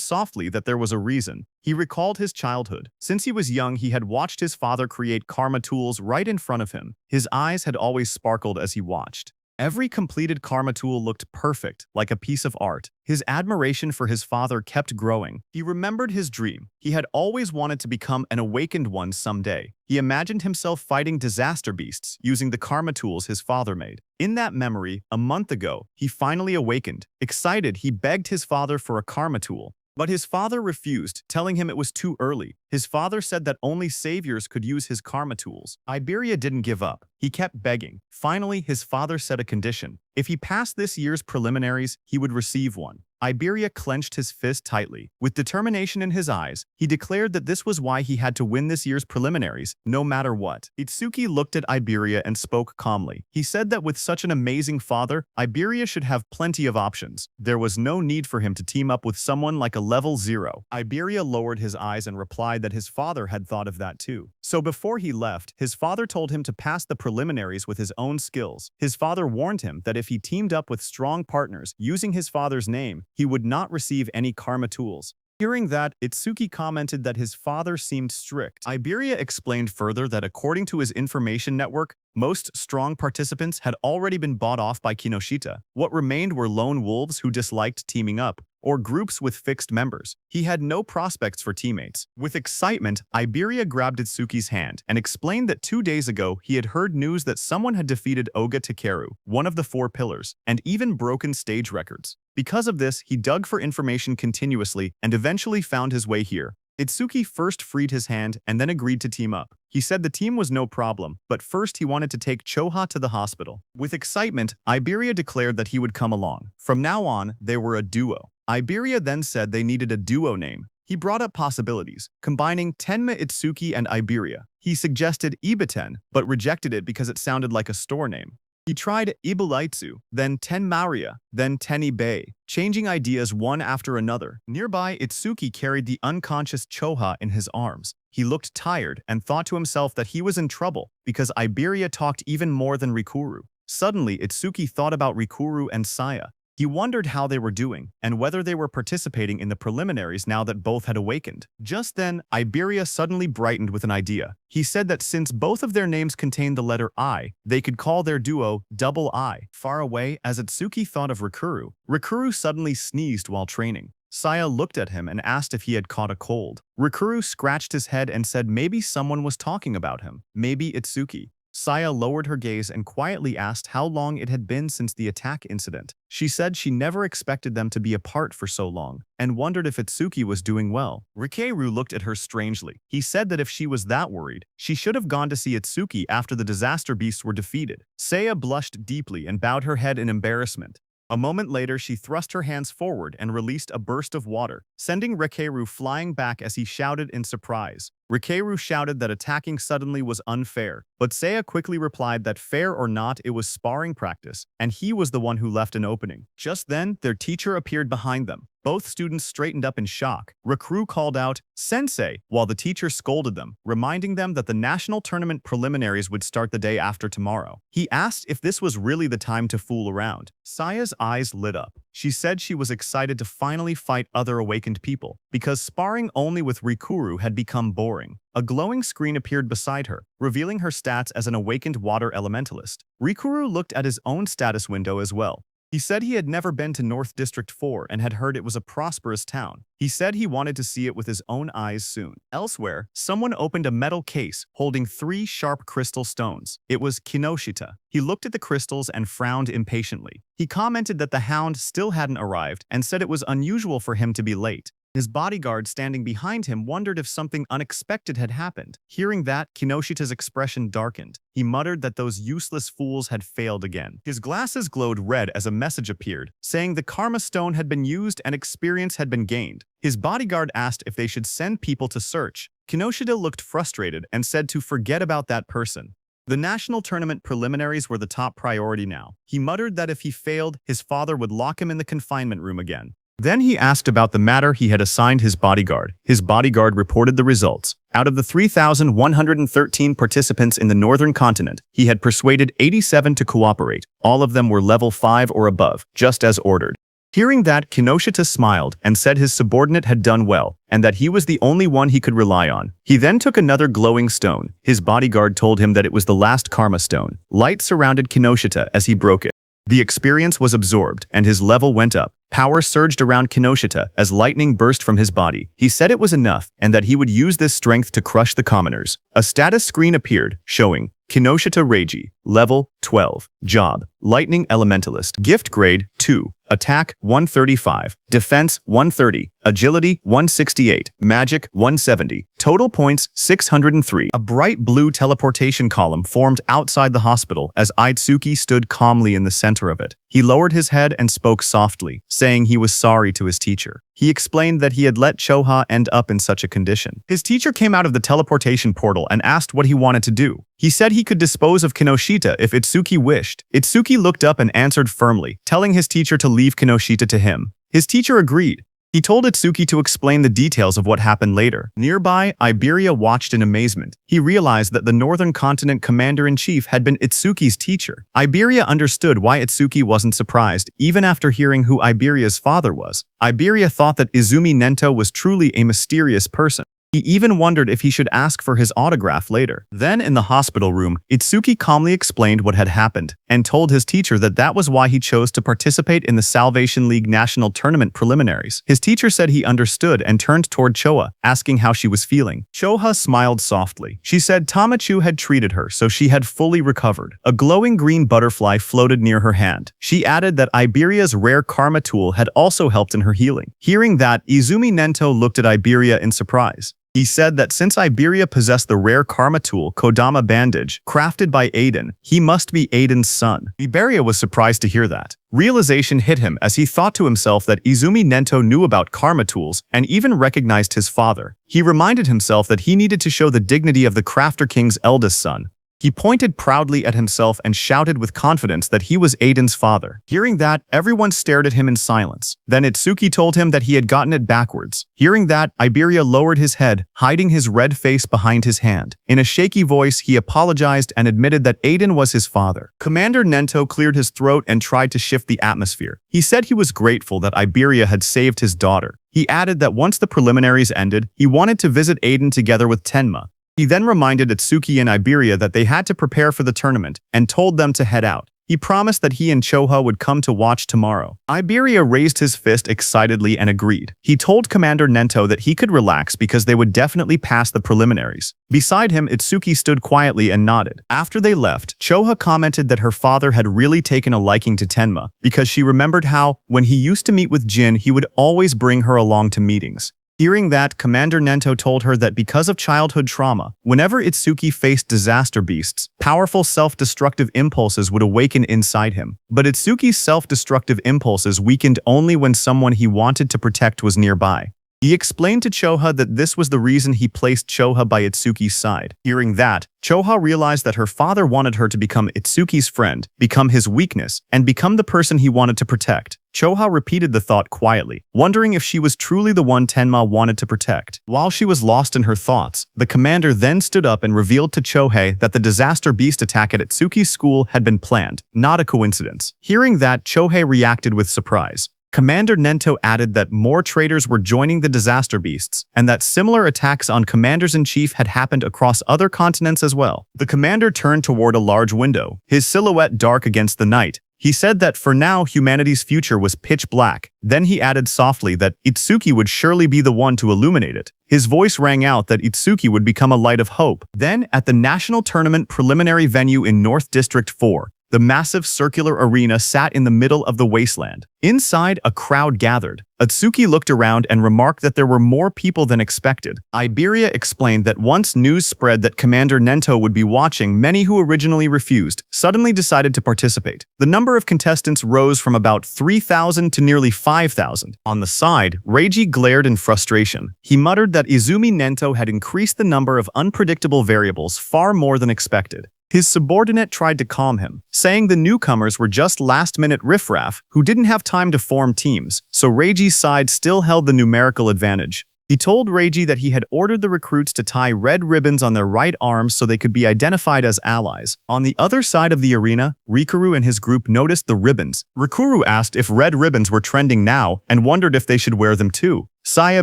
softly that there was a reason. He recalled his childhood. Since he was young, he had watched his father create karma tools right in front of him. His eyes had always sparkled as he watched. Every completed karma tool looked perfect, like a piece of art. His admiration for his father kept growing. He remembered his dream. He had always wanted to become an awakened one someday. He imagined himself fighting disaster beasts using the karma tools his father made. In that memory, a month ago, he finally awakened. Excited, he begged his father for a karma tool. But his father refused, telling him it was too early. His father said that only saviors could use his karma tools. Iberia didn't give up. He kept begging. Finally, his father set a condition. If he passed this year's preliminaries, he would receive one. Iberia clenched his fist tightly. With determination in his eyes, he declared that this was why he had to win this year's preliminaries, no matter what. Itsuki looked at Iberia and spoke calmly. He said that with such an amazing father, Iberia should have plenty of options. There was no need for him to team up with someone like a level 0. Iberia lowered his eyes and replied that his father had thought of that too. So before he left, his father told him to pass the preliminaries with his own skills. His father warned him that if he teamed up with strong partners using his father's name, he would not receive any karma tools. Hearing that, Itsuki commented that his father seemed strict. Iberia explained further that according to his information network, most strong participants had already been bought off by Kinoshita. What remained were lone wolves who disliked teaming up, or groups with fixed members. He had no prospects for teammates. With excitement, Iberia grabbed Itsuki's hand and explained that 2 days ago he had heard news that someone had defeated Oga Takeru, one of the 4 pillars, and even broken stage records. Because of this, he dug for information continuously and eventually found his way here. Itsuki first freed his hand and then agreed to team up. He said the team was no problem, but first he wanted to take Choha to the hospital. With excitement, Iberia declared that he would come along. From now on, they were a duo. Iberia then said they needed a duo name. He brought up possibilities, combining Tenma Itsuki and Iberia. He suggested Ibiten, but rejected it because it sounded like a store name. He tried Ibulaitsu, then Tenmaria, then Tenibei, changing ideas one after another. Nearby, Itsuki carried the unconscious Choha in his arms. He looked tired and thought to himself that he was in trouble because Iberia talked even more than Rikuru. Suddenly, Itsuki thought about Rikuru and Saya. He wondered how they were doing and whether they were participating in the preliminaries now that both had awakened. Just then, Iberia suddenly brightened with an idea. He said that since both of their names contained the letter I, they could call their duo Double I. Far away, as Itsuki thought of Rikuru, Rikuru suddenly sneezed while training. Saya looked at him and asked if he had caught a cold. Rikuru scratched his head and said maybe someone was talking about him. Maybe Itsuki. Saya lowered her gaze and quietly asked how long it had been since the attack incident. She said she never expected them to be apart for so long, and wondered if Itsuki was doing well. Rikeru looked at her strangely. He said that if she was that worried, she should have gone to see Itsuki after the disaster beasts were defeated. Saya blushed deeply and bowed her head in embarrassment. A moment later, she thrust her hands forward and released a burst of water, sending Rikeru flying back as he shouted in surprise. Rikeru shouted that attacking suddenly was unfair, but Saya quickly replied that fair or not, it was sparring practice, and he was the one who left an opening. Just then, their teacher appeared behind them. Both students straightened up in shock. Rikuru called out, "Sensei," while the teacher scolded them, reminding them that the national tournament preliminaries would start the day after tomorrow. He asked if this was really the time to fool around. Saya's eyes lit up. She said she was excited to finally fight other awakened people, because sparring only with Rikuru had become boring. A glowing screen appeared beside her, revealing her stats as an awakened water elementalist. Rikuru looked at his own status window as well. He said he had never been to North District 4 and had heard it was a prosperous town. He said he wanted to see it with his own eyes soon. Elsewhere, someone opened a metal case holding 3 sharp crystal stones. It was Kinoshita. He looked at the crystals and frowned impatiently. He commented that the hound still hadn't arrived and said it was unusual for him to be late. His bodyguard standing behind him wondered if something unexpected had happened. Hearing that, Kinoshita's expression darkened. He muttered that those useless fools had failed again. His glasses glowed red as a message appeared, saying the Karma Stone had been used and experience had been gained. His bodyguard asked if they should send people to search. Kinoshita looked frustrated and said to forget about that person. The national tournament preliminaries were the top priority now. He muttered that if he failed, his father would lock him in the confinement room again. Then he asked about the matter he had assigned his bodyguard. His bodyguard reported the results. Out of the 3,113 participants in the northern continent, he had persuaded 87 to cooperate. All of them were level 5 or above, just as ordered. Hearing that, Kinoshita smiled and said his subordinate had done well, and that he was the only one he could rely on. He then took another glowing stone. His bodyguard told him that it was the last Karma Stone. Light surrounded Kinoshita as he broke it. The experience was absorbed, and his level went up. Power surged around Kinoshita as lightning burst from his body. He said it was enough, and that he would use this strength to crush the commoners. A status screen appeared, showing Kinoshita Reiji, level 12, job, Lightning Elementalist, gift grade 2, attack 135, defense 130, agility 168, magic 170, total points 603. A bright blue teleportation column formed outside the hospital as Itsuki stood calmly in the center of it. He lowered his head and spoke softly, saying he was sorry to his teacher. He explained that he had let Choha end up in such a condition. His teacher came out of the teleportation portal and asked what he wanted to do. He said he could dispose of Kinoshita if Itsuki wished. Itsuki looked up and answered firmly, telling his teacher to leave Kinoshita to him. His teacher agreed. He told Itsuki to explain the details of what happened later. Nearby, Iberia watched in amazement. He realized that the Northern Continent Commander-in-Chief had been Itsuki's teacher. Iberia understood why Itsuki wasn't surprised, even after hearing who Iberia's father was. Iberia thought that Izumi Nento was truly a mysterious person. He even wondered if he should ask for his autograph later. Then, in the hospital room, Itsuki calmly explained what had happened and told his teacher that that was why he chose to participate in the Salvation League National Tournament preliminaries. His teacher said he understood and turned toward Choha, asking how she was feeling. Choha smiled softly. She said Tamachu had treated her, so she had fully recovered. A glowing green butterfly floated near her hand. She added that Iberia's rare karma tool had also helped in her healing. Hearing that, Izumi Nento looked at Iberia in surprise. He said that since Iberia possessed the rare karma tool Kodama Bandage, crafted by Aiden, he must be Aiden's son. Iberia was surprised to hear that. Realization hit him as he thought to himself that Izumi Nento knew about karma tools and even recognized his father. He reminded himself that he needed to show the dignity of the Crafter King's eldest son. He pointed proudly at himself and shouted with confidence that he was Aiden's father. Hearing that, everyone stared at him in silence. Then Itsuki told him that he had gotten it backwards. Hearing that, Iberia lowered his head, hiding his red face behind his hand. In a shaky voice, he apologized and admitted that Aiden was his father. Commander Nento cleared his throat and tried to shift the atmosphere. He said he was grateful that Iberia had saved his daughter. He added that once the preliminaries ended, he wanted to visit Aiden together with Tenma. He then reminded Itsuki and Iberia that they had to prepare for the tournament and told them to head out. He promised that he and Choha would come to watch tomorrow. Iberia raised his fist excitedly and agreed. He told Commander Nento that he could relax because they would definitely pass the preliminaries. Beside him, Itsuki stood quietly and nodded. After they left, Choha commented that her father had really taken a liking to Tenma because she remembered how, when he used to meet with Jin, he would always bring her along to meetings. Hearing that, Commander Nento told her that because of childhood trauma, whenever Itsuki faced disaster beasts, powerful self-destructive impulses would awaken inside him. But Itsuki's self-destructive impulses weakened only when someone he wanted to protect was nearby. He explained to Choha that this was the reason he placed Choha by Itsuki's side. Hearing that, Choha realized that her father wanted her to become Itsuki's friend, become his weakness, and become the person he wanted to protect. Choha repeated the thought quietly, wondering if she was truly the one Tenma wanted to protect. While she was lost in her thoughts, the commander then stood up and revealed to Chohei that the disaster beast attack at Itsuki's school had been planned, not a coincidence. Hearing that, Chohei reacted with surprise. Commander Nento added that more traitors were joining the disaster beasts, and that similar attacks on commanders-in-chief had happened across other continents as well. The commander turned toward a large window, his silhouette dark against the night. He said that for now humanity's future was pitch black. Then he added softly that Itsuki would surely be the one to illuminate it. His voice rang out that Itsuki would become a light of hope. Then, at the national tournament preliminary venue in North District 4, The massive circular arena sat in the middle of the wasteland. Inside, a crowd gathered. Atsuki looked around and remarked that there were more people than expected. Iberia explained that once news spread that Commander Nento would be watching, many who originally refused suddenly decided to participate. The number of contestants rose from about 3,000 to nearly 5,000. On the side, Reiji glared in frustration. He muttered that Izumi Nento had increased the number of unpredictable variables far more than expected. His subordinate tried to calm him, saying the newcomers were just last-minute riffraff who didn't have time to form teams, so Reiji's side still held the numerical advantage. He told Reiji that he had ordered the recruits to tie red ribbons on their right arms so they could be identified as allies. On the other side of the arena, Rikuru and his group noticed the ribbons. Rikuru asked if red ribbons were trending now and wondered if they should wear them too. Saya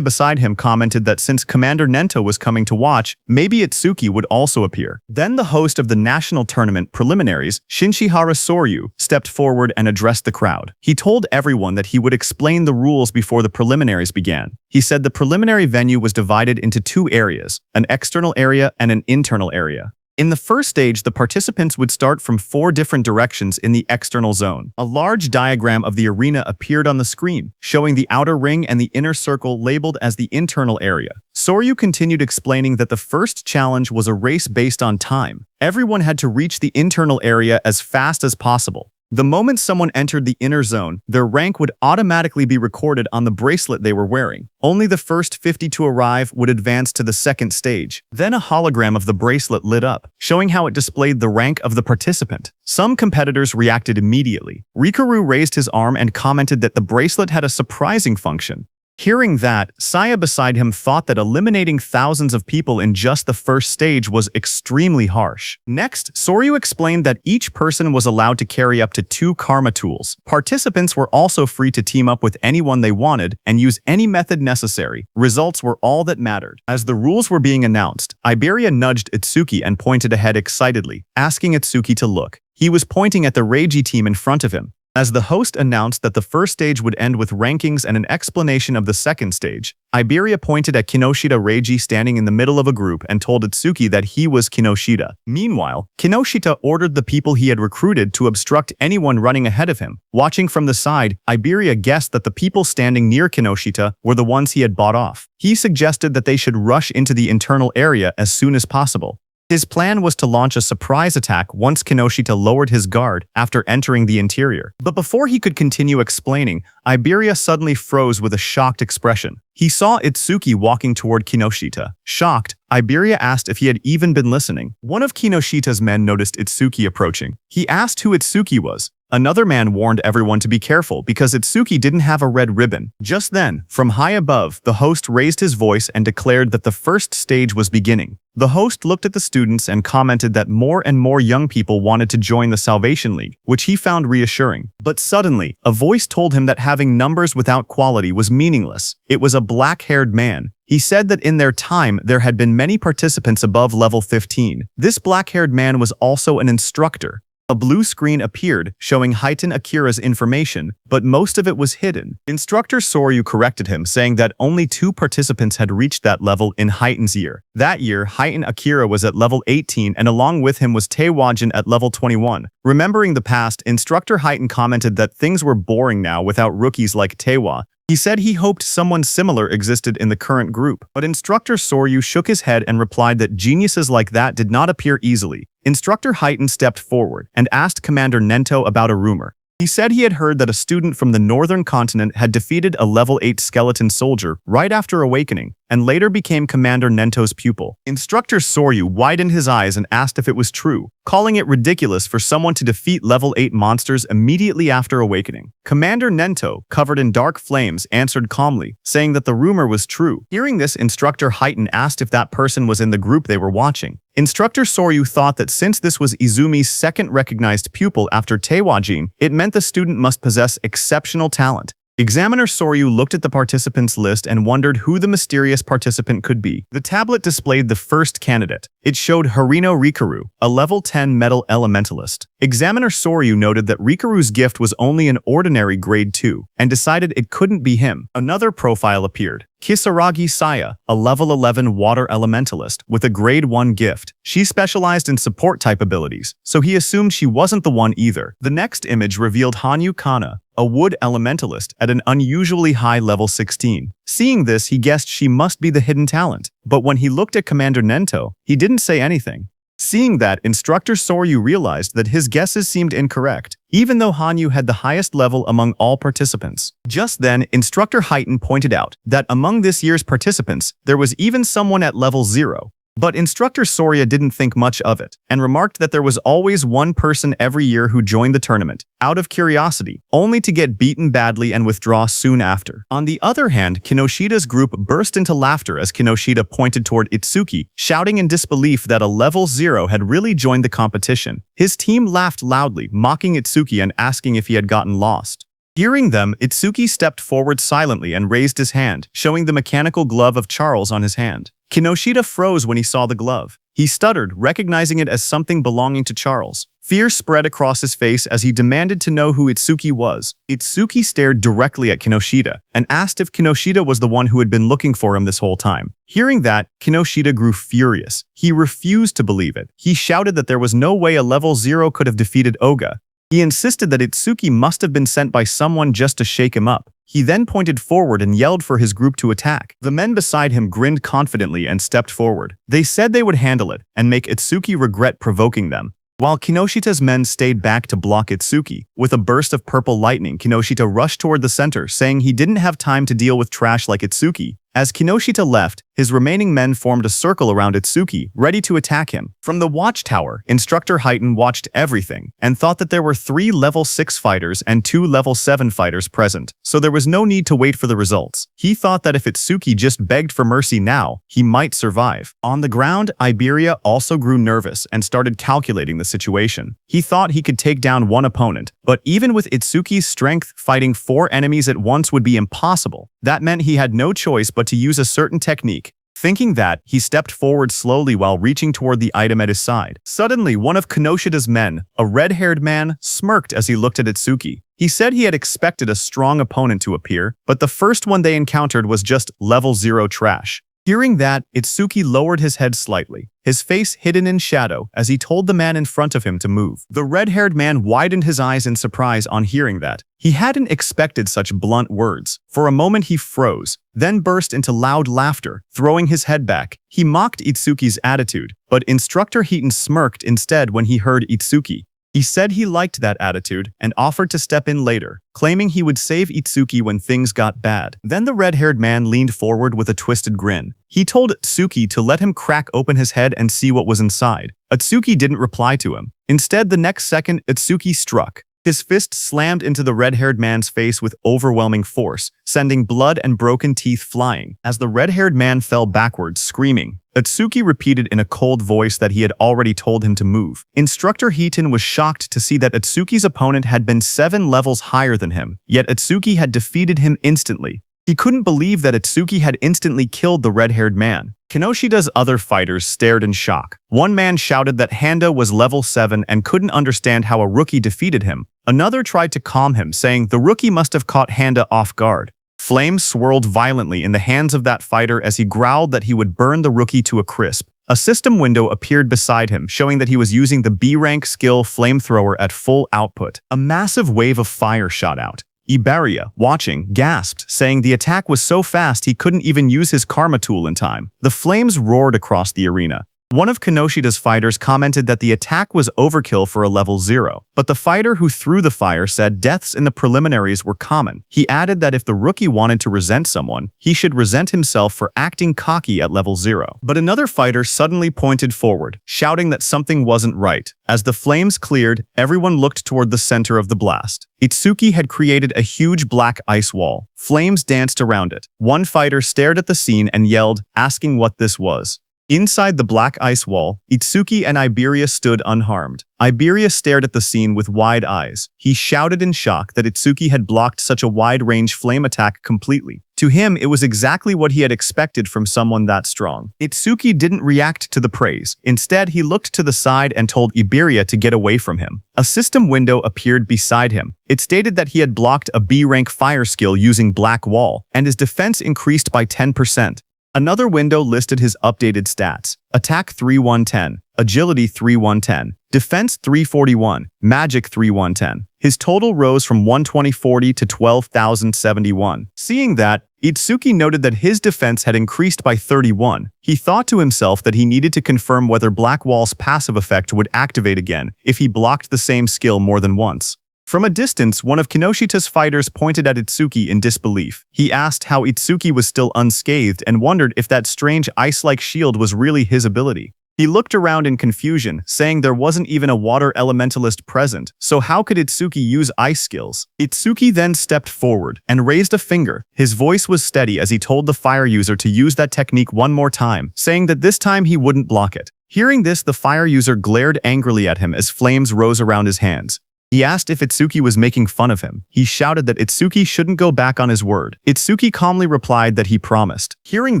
beside him commented that since Commander Nento was coming to watch, maybe Itsuki would also appear. Then the host of the national tournament preliminaries, Shinshihara Soryu, stepped forward and addressed the crowd. He told everyone that he would explain the rules before the preliminaries began. He said the preliminary venue was divided into two areas, an external area and an internal area. In the first stage, the participants would start from 4 different directions in the external zone. A large diagram of the arena appeared on the screen, showing the outer ring and the inner circle labeled as the internal area. Soryu continued explaining that the first challenge was a race based on time. Everyone had to reach the internal area as fast as possible. The moment someone entered the inner zone, their rank would automatically be recorded on the bracelet they were wearing. Only the first 50 to arrive would advance to the second stage. Then a hologram of the bracelet lit up, showing how it displayed the rank of the participant. Some competitors reacted immediately. Rikuru raised his arm and commented that the bracelet had a surprising function. Hearing that, Saya beside him thought that eliminating thousands of people in just the first stage was extremely harsh. Next, Soryu explained that each person was allowed to carry up to 2 karma tools. Participants were also free to team up with anyone they wanted and use any method necessary. Results were all that mattered. As the rules were being announced, Iberia nudged Itsuki and pointed ahead excitedly, asking Itsuki to look. He was pointing at the Reiji team in front of him. As the host announced that the first stage would end with rankings and an explanation of the second stage, Iberia pointed at Kinoshita Reiji standing in the middle of a group and told Itsuki that he was Kinoshita. Meanwhile, Kinoshita ordered the people he had recruited to obstruct anyone running ahead of him. Watching from the side, Iberia guessed that the people standing near Kinoshita were the ones he had bought off. He suggested that they should rush into the internal area as soon as possible. His plan was to launch a surprise attack once Kinoshita lowered his guard after entering the interior. But before he could continue explaining, Iberia suddenly froze with a shocked expression. He saw Itsuki walking toward Kinoshita. Shocked, Iberia asked if he had even been listening. One of Kinoshita's men noticed Itsuki approaching. He asked who Itsuki was. Another man warned everyone to be careful because Itsuki didn't have a red ribbon. Just then, from high above, the host raised his voice and declared that the first stage was beginning. The host looked at the students and commented that more and more young people wanted to join the Salvation League, which he found reassuring. But suddenly, a voice told him that having numbers without quality was meaningless. It was a black-haired man. He said that in their time, there had been many participants above level 15. This black-haired man was also an instructor. A blue screen appeared, showing Heitan Akira's information, but most of it was hidden. Instructor Soryu corrected him, saying that only 2 participants had reached that level in Heitan's year. That year, Heitan Akira was at level 18, and along with him was Taewajin at level 21. Remembering the past, Instructor Heitan commented that things were boring now without rookies like Taewa. He said he hoped someone similar existed in the current group, but Instructor Soryu shook his head and replied that geniuses like that did not appear easily. Instructor Heitan stepped forward and asked Commander Nento about a rumor. He said he had heard that a student from the northern continent had defeated a level 8 skeleton soldier right after awakening, and later became Commander Nento's pupil. Instructor Soryu widened his eyes and asked if it was true, calling it ridiculous for someone to defeat level 8 monsters immediately after awakening. Commander Nento, covered in dark flames, answered calmly, saying that the rumor was true. Hearing this, Instructor Heitan asked if that person was in the group they were watching. Instructor Soryu thought that since this was Izumi's second recognized pupil after Taewajin, it meant the student must possess exceptional talent. Examiner Soryu looked at the participants list and wondered who the mysterious participant could be. The tablet displayed the first candidate. It showed Harino Rikaru, a level 10 metal elementalist. Examiner Soryu noted that Rikaru's gift was only an ordinary grade 2 and decided it couldn't be him. Another profile appeared. Kisaragi Saya, a level 11 water elementalist with a grade 1 gift. She specialized in support type abilities, so he assumed she wasn't the one either. The next image revealed Hanyu Kana, a wood elementalist at an unusually high level 16. Seeing this, he guessed she must be the hidden talent, but when he looked at Commander Nento, he didn't say anything. Seeing that, Instructor Soryu realized that his guesses seemed incorrect, even though Hanyu had the highest level among all participants. Just then, Instructor Heighten pointed out that among this year's participants, there was even someone at level 0. But Instructor Sorya didn't think much of it, and remarked that there was always one person every year who joined the tournament, out of curiosity, only to get beaten badly and withdraw soon after. On the other hand, Kinoshida's group burst into laughter as Kinoshita pointed toward Itsuki, shouting in disbelief that a level 0 had really joined the competition. His team laughed loudly, mocking Itsuki and asking if he had gotten lost. Hearing them, Itsuki stepped forward silently and raised his hand, showing the mechanical glove of Charles on his hand. Kinoshita froze when he saw the glove. He stuttered, recognizing it as something belonging to Charles. Fear spread across his face as he demanded to know who Itsuki was. Itsuki stared directly at Kinoshita and asked if Kinoshita was the one who had been looking for him this whole time. Hearing that, Kinoshita grew furious. He refused to believe it. He shouted that there was no way a level 0 could have defeated Oga. He insisted that Itsuki must have been sent by someone just to shake him up. He then pointed forward and yelled for his group to attack. The men beside him grinned confidently and stepped forward. They said they would handle it and make Itsuki regret provoking them. While Kinoshita's men stayed back to block Itsuki, with a burst of purple lightning, Kinoshita rushed toward the center, saying he didn't have time to deal with trash like Itsuki. As Kinoshita left, his remaining men formed a circle around Itsuki, ready to attack him. From the watchtower, Instructor Heighten watched everything and thought that there were 3 level 6 fighters and 2 level 7 fighters present, so there was no need to wait for the results. He thought that if Itsuki just begged for mercy now, he might survive. On the ground, Iberia also grew nervous and started calculating the situation. He thought he could take down one opponent, but even with Itsuki's strength, fighting 4 enemies at once would be impossible. That meant he had no choice but to use a certain technique. Thinking that, he stepped forward slowly while reaching toward the item at his side. Suddenly, one of Kinoshita's men, a red-haired man, smirked as he looked at Itsuki. He said he had expected a strong opponent to appear, but the first one they encountered was just level 0 trash. Hearing that, Itsuki lowered his head slightly, his face hidden in shadow as he told the man in front of him to move. The red-haired man widened his eyes in surprise on hearing that. He hadn't expected such blunt words. For a moment he froze, then burst into loud laughter, throwing his head back. He mocked Itsuki's attitude, but Instructor Heaton smirked instead when he heard Itsuki. He said he liked that attitude and offered to step in later, claiming he would save Itsuki when things got bad. Then the red-haired man leaned forward with a twisted grin. He told Itsuki to let him crack open his head and see what was inside. Itsuki didn't reply to him. Instead, the next second, Itsuki struck. His fist slammed into the red-haired man's face with overwhelming force, sending blood and broken teeth flying. As the red-haired man fell backwards, screaming, Itsuki repeated in a cold voice that he had already told him to move. Instructor Heaton was shocked to see that Itsuki's opponent had been 7 levels higher than him, yet Itsuki had defeated him instantly. He couldn't believe that Itsuki had instantly killed the red-haired man. Kinoshita's other fighters stared in shock. One man shouted that Handa was level 7 and couldn't understand how a rookie defeated him. Another tried to calm him, saying the rookie must have caught Handa off guard. Flames swirled violently in the hands of that fighter as he growled that he would burn the rookie to a crisp. A system window appeared beside him, showing that he was using the B-rank skill flamethrower at full output. A massive wave of fire shot out. Iberia, watching, gasped, saying the attack was so fast he couldn't even use his karma tool in time. The flames roared across the arena. One of Kinoshita's fighters commented that the attack was overkill for a level 0, but the fighter who threw the fire said deaths in the preliminaries were common. He added that if the rookie wanted to resent someone, he should resent himself for acting cocky at level 0. But another fighter suddenly pointed forward, shouting that something wasn't right. As the flames cleared, everyone looked toward the center of the blast. Itsuki had created a huge black ice wall. Flames danced around it. One fighter stared at the scene and yelled, asking what this was. Inside the black ice wall, Itsuki and Iberia stood unharmed. Iberia stared at the scene with wide eyes. He shouted in shock that Itsuki had blocked such a wide-range flame attack completely. To him, it was exactly what he had expected from someone that strong. Itsuki didn't react to the praise. Instead, he looked to the side and told Iberia to get away from him. A system window appeared beside him. It stated that he had blocked a B-rank fire skill using Black Wall, and his defense increased by 10%. Another window listed his updated stats: Attack 3110, Agility 3110, Defense 341, Magic 3110. His total rose from 12040 to 12,071. Seeing that, Itsuki noted that his defense had increased by 31. He thought to himself that he needed to confirm whether Black Wall's passive effect would activate again if he blocked the same skill more than once. From a distance, one of Kinoshita's fighters pointed at Itsuki in disbelief. He asked how Itsuki was still unscathed and wondered if that strange ice-like shield was really his ability. He looked around in confusion, saying there wasn't even a water elementalist present, so how could Itsuki use ice skills? Itsuki then stepped forward and raised a finger. His voice was steady as he told the fire user to use that technique one more time, saying that this time he wouldn't block it. Hearing this, the fire user glared angrily at him as flames rose around his hands. He asked if Itsuki was making fun of him. He shouted that Itsuki shouldn't go back on his word. Itsuki calmly replied that he promised. Hearing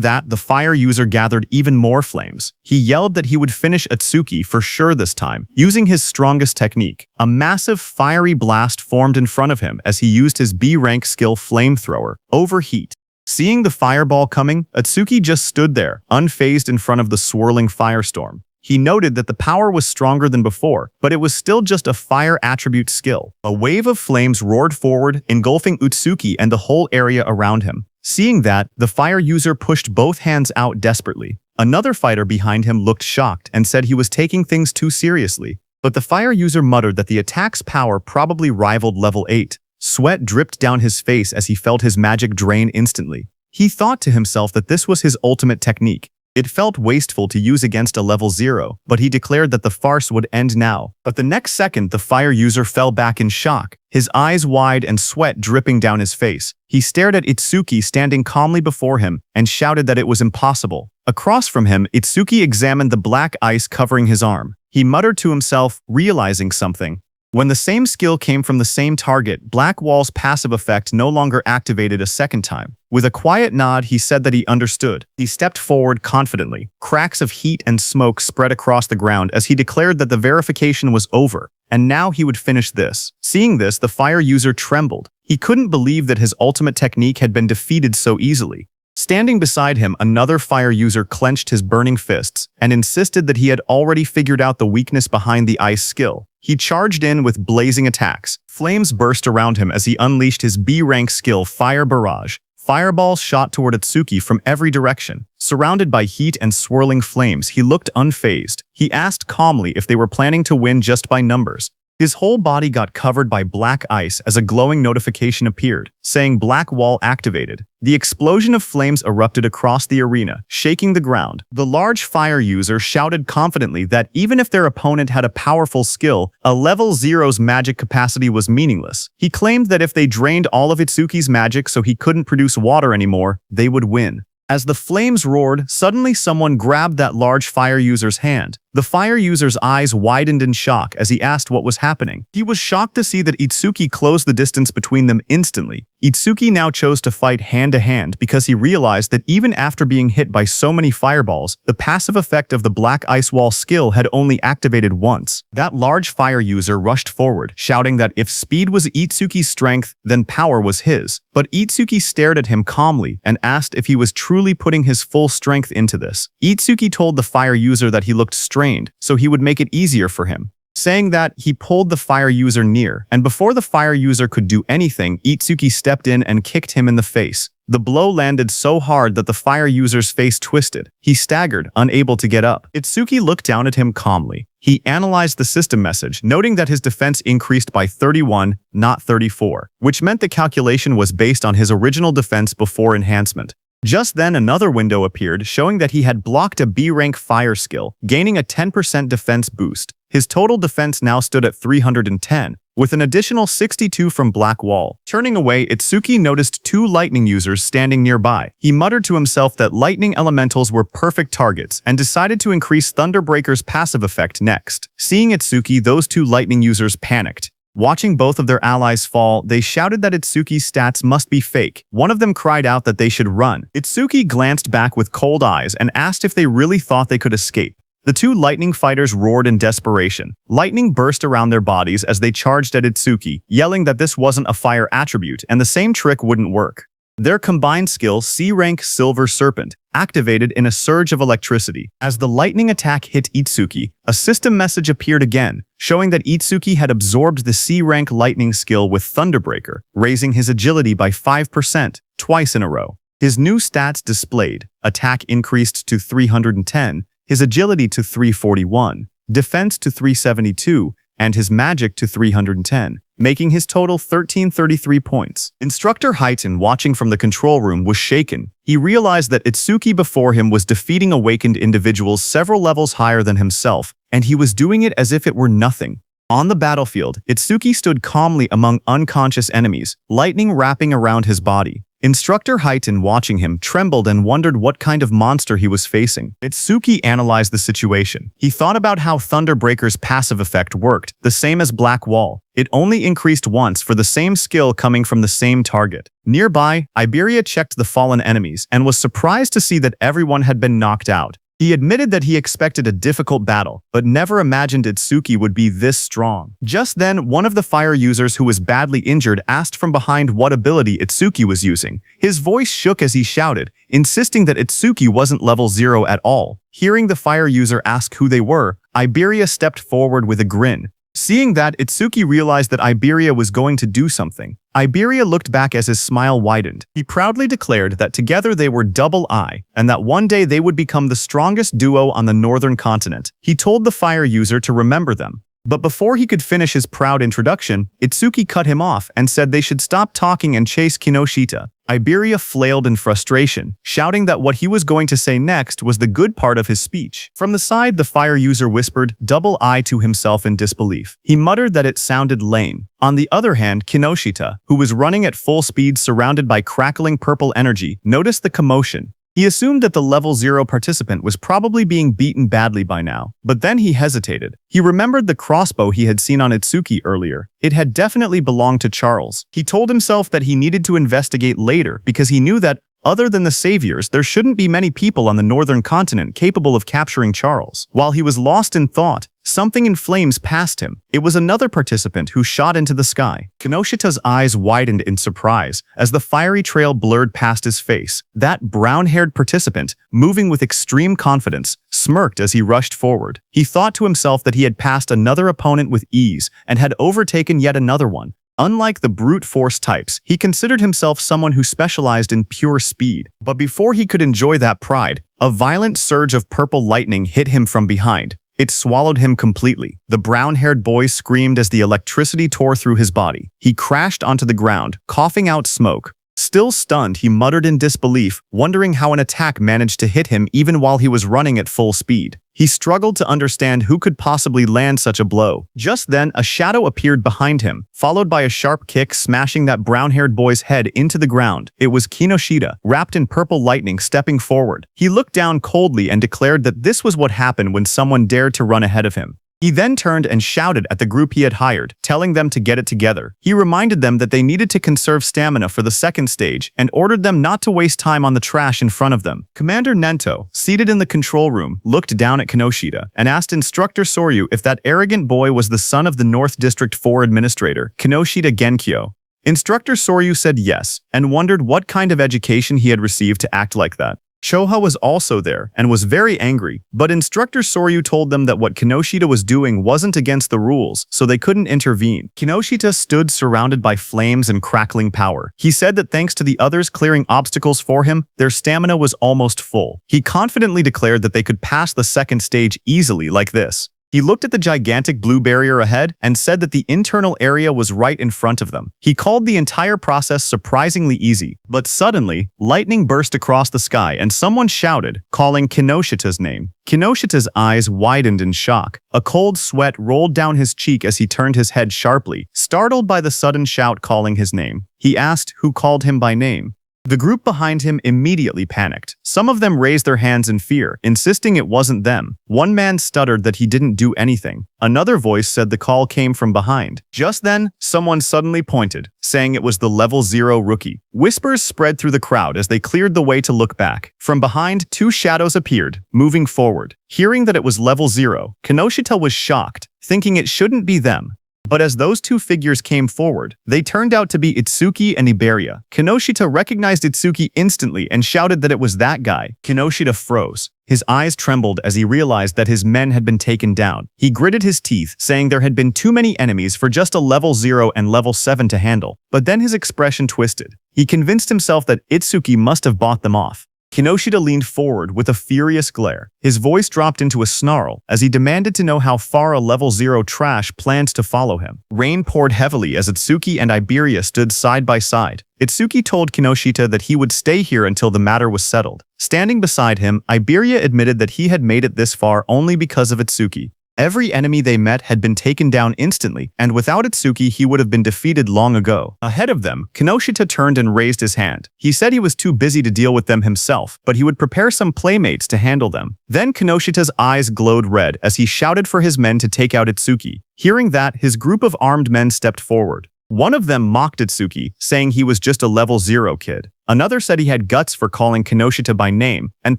that, the fire user gathered even more flames. He yelled that he would finish Itsuki for sure this time, using his strongest technique. A massive fiery blast formed in front of him as he used his B-rank skill Flamethrower, Overheat. Seeing the fireball coming, Itsuki just stood there, unfazed in front of the swirling firestorm. He noted that the power was stronger than before, but it was still just a fire attribute skill. A wave of flames roared forward, engulfing Itsuki and the whole area around him. Seeing that, the fire user pushed both hands out desperately. Another fighter behind him looked shocked and said he was taking things too seriously. But the fire user muttered that the attack's power probably rivaled level 8. Sweat dripped down his face as he felt his magic drain instantly. He thought to himself that this was his ultimate technique. It felt wasteful to use against a level 0, but he declared that the farce would end now. But the next second, the fire user fell back in shock, his eyes wide and sweat dripping down his face. He stared at Itsuki standing calmly before him and shouted that it was impossible. Across from him, Itsuki examined the black ice covering his arm. He muttered to himself, realizing something. When the same skill came from the same target, Black Wall's passive effect no longer activated a second time. With a quiet nod, he said that he understood. He stepped forward confidently. Cracks of heat and smoke spread across the ground as he declared that the verification was over, and now he would finish this. Seeing this, the fire user trembled. He couldn't believe that his ultimate technique had been defeated so easily. Standing beside him, another fire user clenched his burning fists and insisted that he had already figured out the weakness behind the ice skill. He charged in with blazing attacks. Flames burst around him as he unleashed his B-rank skill Fire Barrage. Fireballs shot toward Itsuki from every direction. Surrounded by heat and swirling flames, he looked unfazed. He asked calmly if they were planning to win just by numbers. His whole body got covered by black ice as a glowing notification appeared, saying Black Wall activated. The explosion of flames erupted across the arena, shaking the ground. The large fire user shouted confidently that even if their opponent had a powerful skill, a level 0's magic capacity was meaningless. He claimed that if they drained all of Itsuki's magic so he couldn't produce water anymore, they would win. As the flames roared, suddenly someone grabbed that large fire user's hand. The fire user's eyes widened in shock as he asked what was happening. He was shocked to see that Itsuki closed the distance between them instantly. Itsuki now chose to fight hand-to-hand because he realized that even after being hit by so many fireballs, the passive effect of the Black Ice Wall skill had only activated once. That large fire user rushed forward, shouting that if speed was Itsuki's strength, then power was his. But Itsuki stared at him calmly and asked if he was truly putting his full strength into this. Itsuki told the fire user that he looked strained, so he would make it easier for him. Saying that, he pulled the fire user near, and before the fire user could do anything, Itsuki stepped in and kicked him in the face. The blow landed so hard that the fire user's face twisted. He staggered, unable to get up. Itsuki looked down at him calmly. He analyzed the system message, noting that his defense increased by 31, not 34, which meant the calculation was based on his original defense before enhancement. Just then, another window appeared, showing that he had blocked a B-rank fire skill, gaining a 10% defense boost. His total defense now stood at 310, with an additional 62 from Black Wall. Turning away, Itsuki noticed 2 lightning users standing nearby. He muttered to himself that lightning elementals were perfect targets and decided to increase Thunderbreaker's passive effect next. Seeing Itsuki, those 2 lightning users panicked. Watching both of their allies fall, they shouted that Itsuki's stats must be fake. One of them cried out that they should run. Itsuki glanced back with cold eyes and asked if they really thought they could escape. The 2 lightning fighters roared in desperation. Lightning burst around their bodies as they charged at Itsuki, yelling that this wasn't a fire attribute and the same trick wouldn't work. Their combined skill, C-Rank Silver Serpent, activated in a surge of electricity. As the lightning attack hit Itsuki, a system message appeared again, showing that Itsuki had absorbed the C-Rank lightning skill with Thunderbreaker, raising his agility by 5%, twice in a row. His new stats displayed: attack increased to 310, his agility to 341, defense to 372, and his magic to 310, making his total 1333 points. Instructor Highton, watching from the control room, was shaken. He realized that Itsuki before him was defeating awakened individuals several levels higher than himself, and he was doing it as if it were nothing. On the battlefield, Itsuki stood calmly among unconscious enemies, lightning wrapping around his body. Instructor Highton, watching him, trembled and wondered what kind of monster he was facing. Itsuki analyzed the situation. He thought about how Thunderbreaker's passive effect worked, the same as Black Wall. It only increased once for the same skill coming from the same target. Nearby, Iberia checked the fallen enemies and was surprised to see that everyone had been knocked out. He admitted that he expected a difficult battle, but never imagined Itsuki would be this strong. Just then, one of the fire users who was badly injured asked from behind what ability Itsuki was using. His voice shook as he shouted, insisting that Itsuki wasn't level 0 at all. Hearing the fire user ask who they were, Iberia stepped forward with a grin. Seeing that, Itsuki realized that Iberia was going to do something. Iberia looked back as his smile widened. He proudly declared that together they were double I, and that one day they would become the strongest duo on the northern continent. He told the fire user to remember them. But before he could finish his proud introduction, Itsuki cut him off and said they should stop talking and chase Kinoshita. Iberia flailed in frustration, shouting that what he was going to say next was the good part of his speech. From the side, the fire user whispered double I to himself in disbelief. He muttered that it sounded lame. On the other hand, Kinoshita, who was running at full speed surrounded by crackling purple energy, noticed the commotion. He assumed that the level 0 participant was probably being beaten badly by now, but then he hesitated. He remembered the crossbow he had seen on Itsuki earlier. It had definitely belonged to Charles. He told himself that he needed to investigate later because he knew that, other than the saviors, there shouldn't be many people on the northern continent capable of capturing Charles. While he was lost in thought, something in flames passed him. It was another participant who shot into the sky. Kinoshita's eyes widened in surprise as the fiery trail blurred past his face. That brown-haired participant, moving with extreme confidence, smirked as he rushed forward. He thought to himself that he had passed another opponent with ease and had overtaken yet another one. Unlike the brute force types, he considered himself someone who specialized in pure speed. But before he could enjoy that pride, a violent surge of purple lightning hit him from behind. It swallowed him completely. The brown-haired boy screamed as the electricity tore through his body. He crashed onto the ground, coughing out smoke. Still stunned, he muttered in disbelief, wondering how an attack managed to hit him even while he was running at full speed. He struggled to understand who could possibly land such a blow. Just then, a shadow appeared behind him, followed by a sharp kick smashing that brown-haired boy's head into the ground. It was Kinoshita, wrapped in purple lightning, stepping forward. He looked down coldly and declared that this was what happened when someone dared to run ahead of him. He then turned and shouted at the group he had hired, telling them to get it together. He reminded them that they needed to conserve stamina for the second stage and ordered them not to waste time on the trash in front of them. Commander Nento, seated in the control room, looked down at Kinoshita and asked Instructor Soryu if that arrogant boy was the son of the North District 4 Administrator, Kinoshita Genkyo. Instructor Soryu said yes, and wondered what kind of education he had received to act like that. Choha was also there and was very angry, but Instructor Soryu told them that what Kinoshita was doing wasn't against the rules, so they couldn't intervene. Kinoshita stood surrounded by flames and crackling power. He said that thanks to the others clearing obstacles for him, their stamina was almost full. He confidently declared that they could pass the second stage easily like this. He looked at the gigantic blue barrier ahead and said that the internal area was right in front of them. He called the entire process surprisingly easy, but suddenly, lightning burst across the sky and someone shouted, calling Kinoshita's name. Kinoshita's eyes widened in shock. A cold sweat rolled down his cheek as he turned his head sharply, startled by the sudden shout calling his name. He asked who called him by name. The group behind him immediately panicked. Some of them raised their hands in fear, insisting it wasn't them. One man stuttered that he didn't do anything. Another voice said the call came from behind. Just then, someone suddenly pointed, saying it was the level 0 rookie. Whispers spread through the crowd as they cleared the way to look back. From behind, two shadows appeared, moving forward. Hearing that it was level 0, Kinoshita was shocked, thinking it shouldn't be them. But as those two figures came forward, they turned out to be Itsuki and Iberia. Kinoshita recognized Itsuki instantly and shouted that it was that guy. Kinoshita froze. His eyes trembled as he realized that his men had been taken down. He gritted his teeth, saying there had been too many enemies for just a level 0 and level 7 to handle. But then his expression twisted. He convinced himself that Itsuki must have bought them off. Kinoshita leaned forward with a furious glare. His voice dropped into a snarl as he demanded to know how far a level 0 trash planned to follow him. Rain poured heavily as Itsuki and Iberia stood side by side. Itsuki told Kinoshita that he would stay here until the matter was settled. Standing beside him, Iberia admitted that he had made it this far only because of Itsuki. Every enemy they met had been taken down instantly, and without Itsuki he would have been defeated long ago. Ahead of them, Kinoshita turned and raised his hand. He said he was too busy to deal with them himself, but he would prepare some playmates to handle them. Then Kinoshita's eyes glowed red as he shouted for his men to take out Itsuki. Hearing that, his group of armed men stepped forward. One of them mocked Itsuki, saying he was just a level 0 kid. Another said he had guts for calling Kinoshita by name and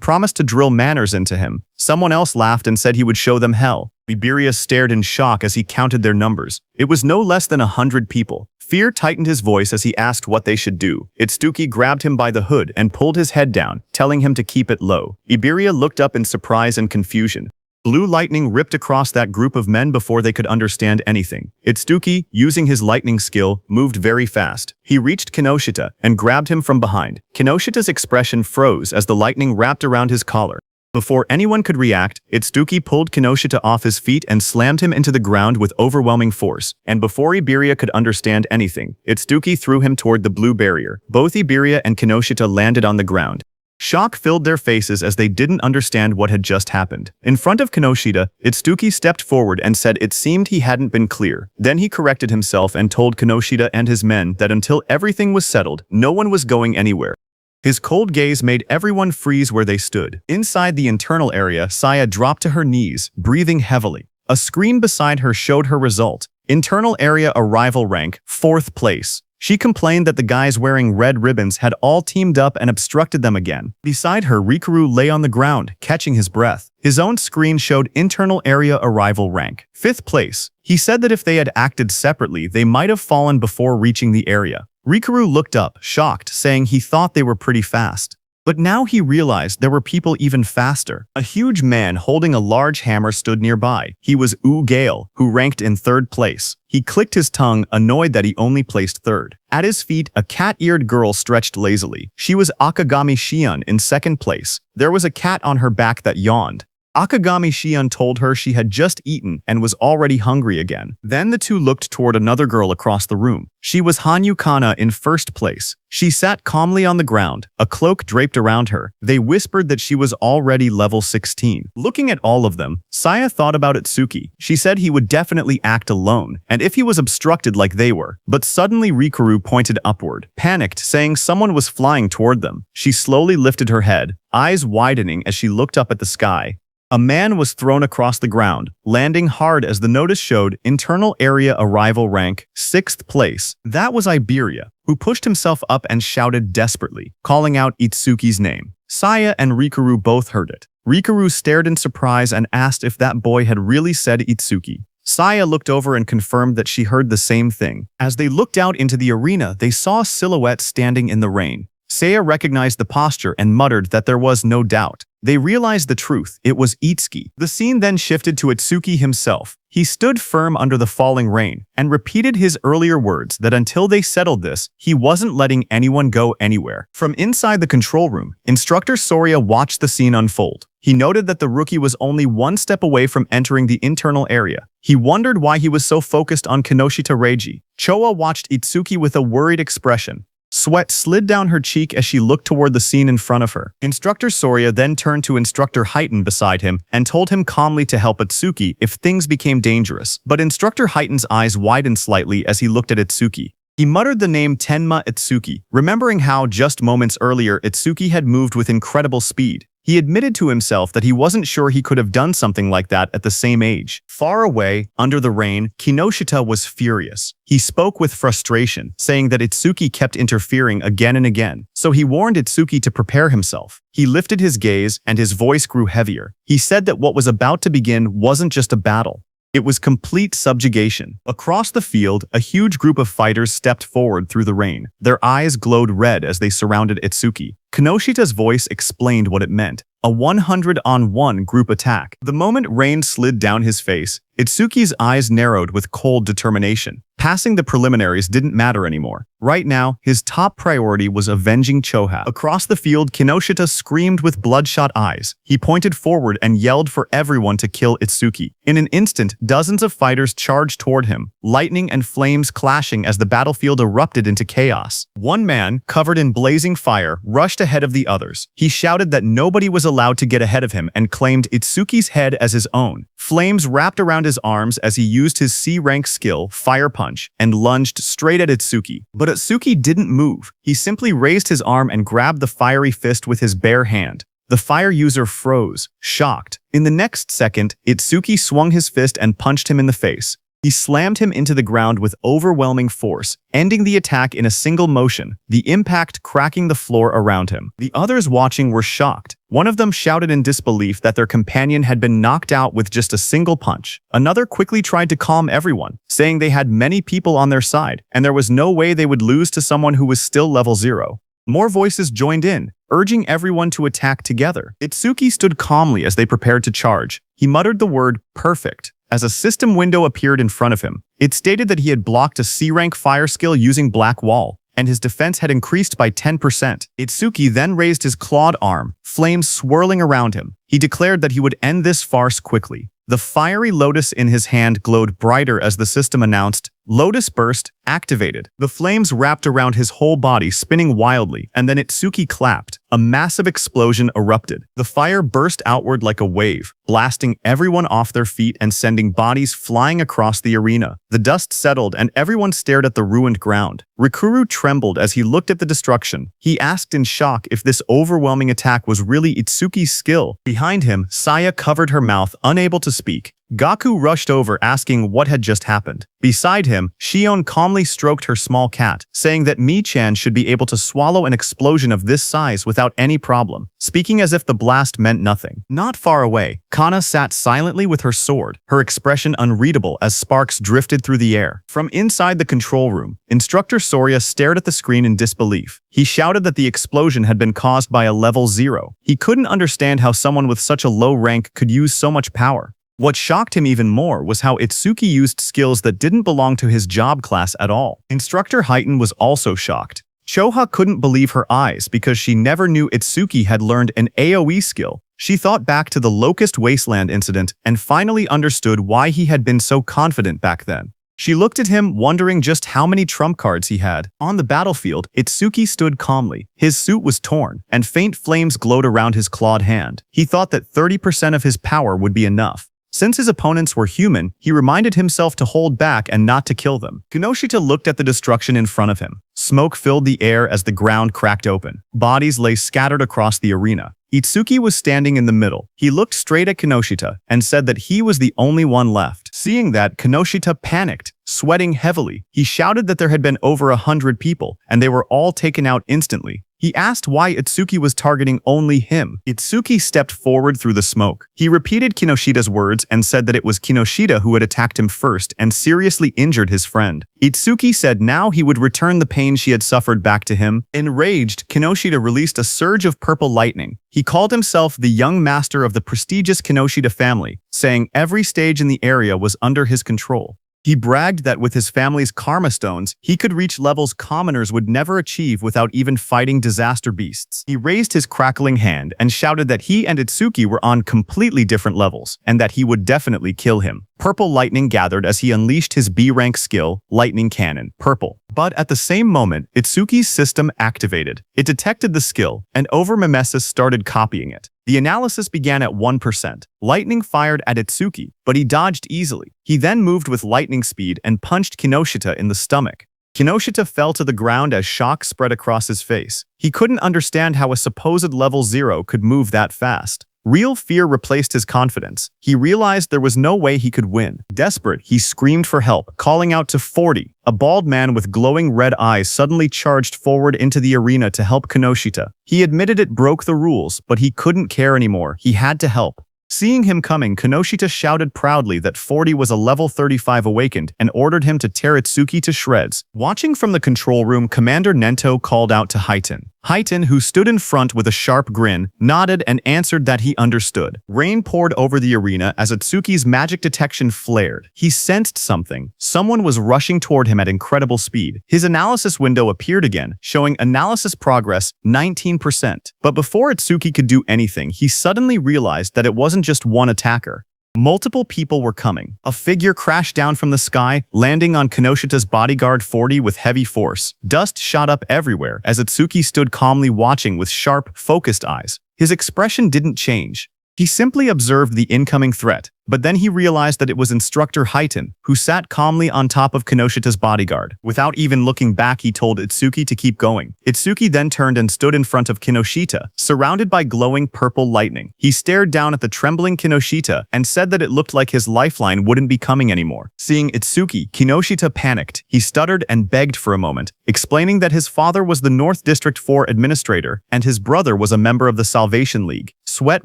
promised to drill manners into him. Someone else laughed and said he would show them hell. Iberia stared in shock as he counted their numbers. It was no less than 100 people. Fear tightened his voice as he asked what they should do. Itsuki grabbed him by the hood and pulled his head down, telling him to keep it low. Iberia looked up in surprise and confusion. Blue lightning ripped across that group of men before they could understand anything. Itsuki, using his lightning skill, moved very fast. He reached Kinoshita and grabbed him from behind. Kinoshita's expression froze as the lightning wrapped around his collar. Before anyone could react, Itsuki pulled Kinoshita off his feet and slammed him into the ground with overwhelming force. And before Iberia could understand anything, Itsuki threw him toward the blue barrier. Both Iberia and Kinoshita landed on the ground. Shock filled their faces as they didn't understand what had just happened. In front of Kinoshita, Itsuki stepped forward and said it seemed he hadn't been clear. Then he corrected himself and told Kinoshita and his men that until everything was settled, no one was going anywhere. His cold gaze made everyone freeze where they stood. Inside the internal area, Saya dropped to her knees, breathing heavily. A screen beside her showed her result. Internal area arrival rank, 4th place. She complained that the guys wearing red ribbons had all teamed up and obstructed them again. Beside her, Rikuru lay on the ground, catching his breath. His own screen showed internal area arrival rank, 5th place. He said that if they had acted separately, they might have fallen before reaching the area. Rikuru looked up, shocked, saying he thought they were pretty fast. But now he realized there were people even faster. A huge man holding a large hammer stood nearby. He was Gale, who ranked in 3rd place. He clicked his tongue, annoyed that he only placed 3rd. At his feet, a cat-eared girl stretched lazily. She was Akagami Shion in 2nd place. There was a cat on her back that yawned. Akagami Shion told her she had just eaten and was already hungry again. Then the two looked toward another girl across the room. She was Hanyu Kana in 1st place. She sat calmly on the ground, a cloak draped around her. They whispered that she was already level 16. Looking at all of them, Saya thought about Itsuki. She said he would definitely act alone, and if he was obstructed like they were. But suddenly Rikuru pointed upward, panicked, saying someone was flying toward them. She slowly lifted her head, eyes widening as she looked up at the sky. A man was thrown across the ground, landing hard as the notice showed internal area arrival rank, 6th place. That was Iberia, who pushed himself up and shouted desperately, calling out Itsuki's name. Saya and Rikuru both heard it. Rikuru stared in surprise and asked if that boy had really said Itsuki. Saya looked over and confirmed that she heard the same thing. As they looked out into the arena, they saw a silhouette standing in the rain. Saya recognized the posture and muttered that there was no doubt. They realized the truth. It was Itsuki. The scene then shifted to Itsuki himself. He stood firm under the falling rain and repeated his earlier words that until they settled this, he wasn't letting anyone go anywhere. From inside the control room, Instructor Soria watched the scene unfold. He noted that the rookie was only one step away from entering the internal area. He wondered why he was so focused on Kinoshita Reiji. Choa watched Itsuki with a worried expression. Sweat slid down her cheek as she looked toward the scene in front of her. Instructor Soria then turned to Instructor Heighten beside him and told him calmly to help Itsuki if things became dangerous. But Instructor Heighten's eyes widened slightly as he looked at Itsuki. He muttered the name Tenma Itsuki, remembering how just moments earlier Itsuki had moved with incredible speed. He admitted to himself that he wasn't sure he could have done something like that at the same age. Far away, under the rain, Kinoshita was furious. He spoke with frustration, saying that Itsuki kept interfering again and again, so he warned Itsuki to prepare himself. He lifted his gaze, and his voice grew heavier. He said that what was about to begin wasn't just a battle. It was complete subjugation. Across the field, a huge group of fighters stepped forward through the rain. Their eyes glowed red as they surrounded Itsuki. Kinoshita's voice explained what it meant. A 100-on-1 group attack. The moment rain slid down his face, Itsuki's eyes narrowed with cold determination. Passing the preliminaries didn't matter anymore. Right now, his top priority was avenging Choha. Across the field, Kinoshita screamed with bloodshot eyes. He pointed forward and yelled for everyone to kill Itsuki. In an instant, dozens of fighters charged toward him, lightning and flames clashing as the battlefield erupted into chaos. One man, covered in blazing fire, rushed ahead of the others. He shouted that nobody was allowed to get ahead of him and claimed Itsuki's head as his own. Flames wrapped around his arms as he used his C-rank skill, Fire Punch, and lunged straight at Itsuki. But Itsuki didn't move. He simply raised his arm and grabbed the fiery fist with his bare hand. The fire user froze, shocked. In the next second, Itsuki swung his fist and punched him in the face. He slammed him into the ground with overwhelming force, ending the attack in a single motion, the impact cracking the floor around him. The others watching were shocked. One of them shouted in disbelief that their companion had been knocked out with just a single punch. Another quickly tried to calm everyone, saying they had many people on their side, and there was no way they would lose to someone who was still level 0. More voices joined in, urging everyone to attack together. Itsuki stood calmly as they prepared to charge. He muttered the word, "perfect," as a system window appeared in front of him. It stated that he had blocked a C-rank fire skill using Black Wall, and his defense had increased by 10%. Itsuki then raised his clawed arm, flames swirling around him. He declared that he would end this farce quickly. The fiery lotus in his hand glowed brighter as the system announced, "Lotus Burst activated." The flames wrapped around his whole body, spinning wildly, and then Itsuki clapped. A massive explosion erupted. The fire burst outward like a wave, blasting everyone off their feet and sending bodies flying across the arena. The dust settled and everyone stared at the ruined ground. Rikuru trembled as he looked at the destruction. He asked in shock if this overwhelming attack was really Itsuki's skill. Behind him, Saya covered her mouth, unable to speak. Gaku rushed over asking what had just happened. Beside him, Shion calmly stroked her small cat, saying that Mi-chan should be able to swallow an explosion of this size without any problem, speaking as if the blast meant nothing. Not far away, Kana sat silently with her sword, her expression unreadable as sparks drifted through the air. From inside the control room, Instructor Soria stared at the screen in disbelief. He shouted that the explosion had been caused by a level 0. He couldn't understand how someone with such a low rank could use so much power. What shocked him even more was how Itsuki used skills that didn't belong to his job class at all. Instructor Heighten was also shocked. Choha couldn't believe her eyes because she never knew Itsuki had learned an AoE skill. She thought back to the Locust Wasteland incident and finally understood why he had been so confident back then. She looked at him, wondering just how many trump cards he had. On the battlefield, Itsuki stood calmly. His suit was torn, and faint flames glowed around his clawed hand. He thought that 30% of his power would be enough. Since his opponents were human, he reminded himself to hold back and not to kill them. Kinoshita looked at the destruction in front of him. Smoke filled the air as the ground cracked open. Bodies lay scattered across the arena. Itsuki was standing in the middle. He looked straight at Kinoshita and said that he was the only one left. Seeing that, Kinoshita panicked, sweating heavily. He shouted that there had been over 100 people, and they were all taken out instantly. He asked why Itsuki was targeting only him. Itsuki stepped forward through the smoke. He repeated Kinoshita's words and said that it was Kinoshita who had attacked him first and seriously injured his friend. Itsuki said now he would return the pain she had suffered back to him. Enraged, Kinoshita released a surge of purple lightning. He called himself the young master of the prestigious Kinoshita family, saying every stage in the area was under his control. He bragged that with his family's karma stones, he could reach levels commoners would never achieve without even fighting disaster beasts. He raised his crackling hand and shouted that he and Itsuki were on completely different levels, and that he would definitely kill him. Purple lightning gathered as he unleashed his B-rank skill, Lightning Cannon, Purple. But at the same moment, Itsuki's system activated. It detected the skill, and over-mimesis started copying it. The analysis began at 1%. Lightning fired at Itsuki, but he dodged easily. He then moved with lightning speed and punched Kinoshita in the stomach. Kinoshita fell to the ground as shock spread across his face. He couldn't understand how a supposed level 0 could move that fast. Real fear replaced his confidence. He realized there was no way he could win. Desperate, he screamed for help, calling out to 40. A bald man with glowing red eyes suddenly charged forward into the arena to help Kinoshita. He admitted it broke the rules, but he couldn't care anymore. He had to help. Seeing him coming, Kinoshita shouted proudly that 40 was a level 35 awakened and ordered him to tear Itsuki to shreds. Watching from the control room, Commander Nento called out to Highton. Highton, who stood in front with a sharp grin, nodded and answered that he understood. Rain poured over the arena as Itsuki's magic detection flared. He sensed something. Someone was rushing toward him at incredible speed. His analysis window appeared again, showing analysis progress 19%. But before Itsuki could do anything, he suddenly realized that it wasn't just one attacker. Multiple people were coming. A figure crashed down from the sky, landing on Kinoshita's bodyguard 40 with heavy force. Dust shot up everywhere as Itsuki stood calmly watching with sharp, focused eyes. His expression didn't change. He simply observed the incoming threat, but then he realized that it was Instructor Highton, who sat calmly on top of Kinoshita's bodyguard. Without even looking back, he told Itsuki to keep going. Itsuki then turned and stood in front of Kinoshita, surrounded by glowing purple lightning. He stared down at the trembling Kinoshita and said that it looked like his lifeline wouldn't be coming anymore. Seeing Itsuki, Kinoshita panicked. He stuttered and begged for a moment, explaining that his father was the North District 4 administrator and his brother was a member of the Salvation League. Sweat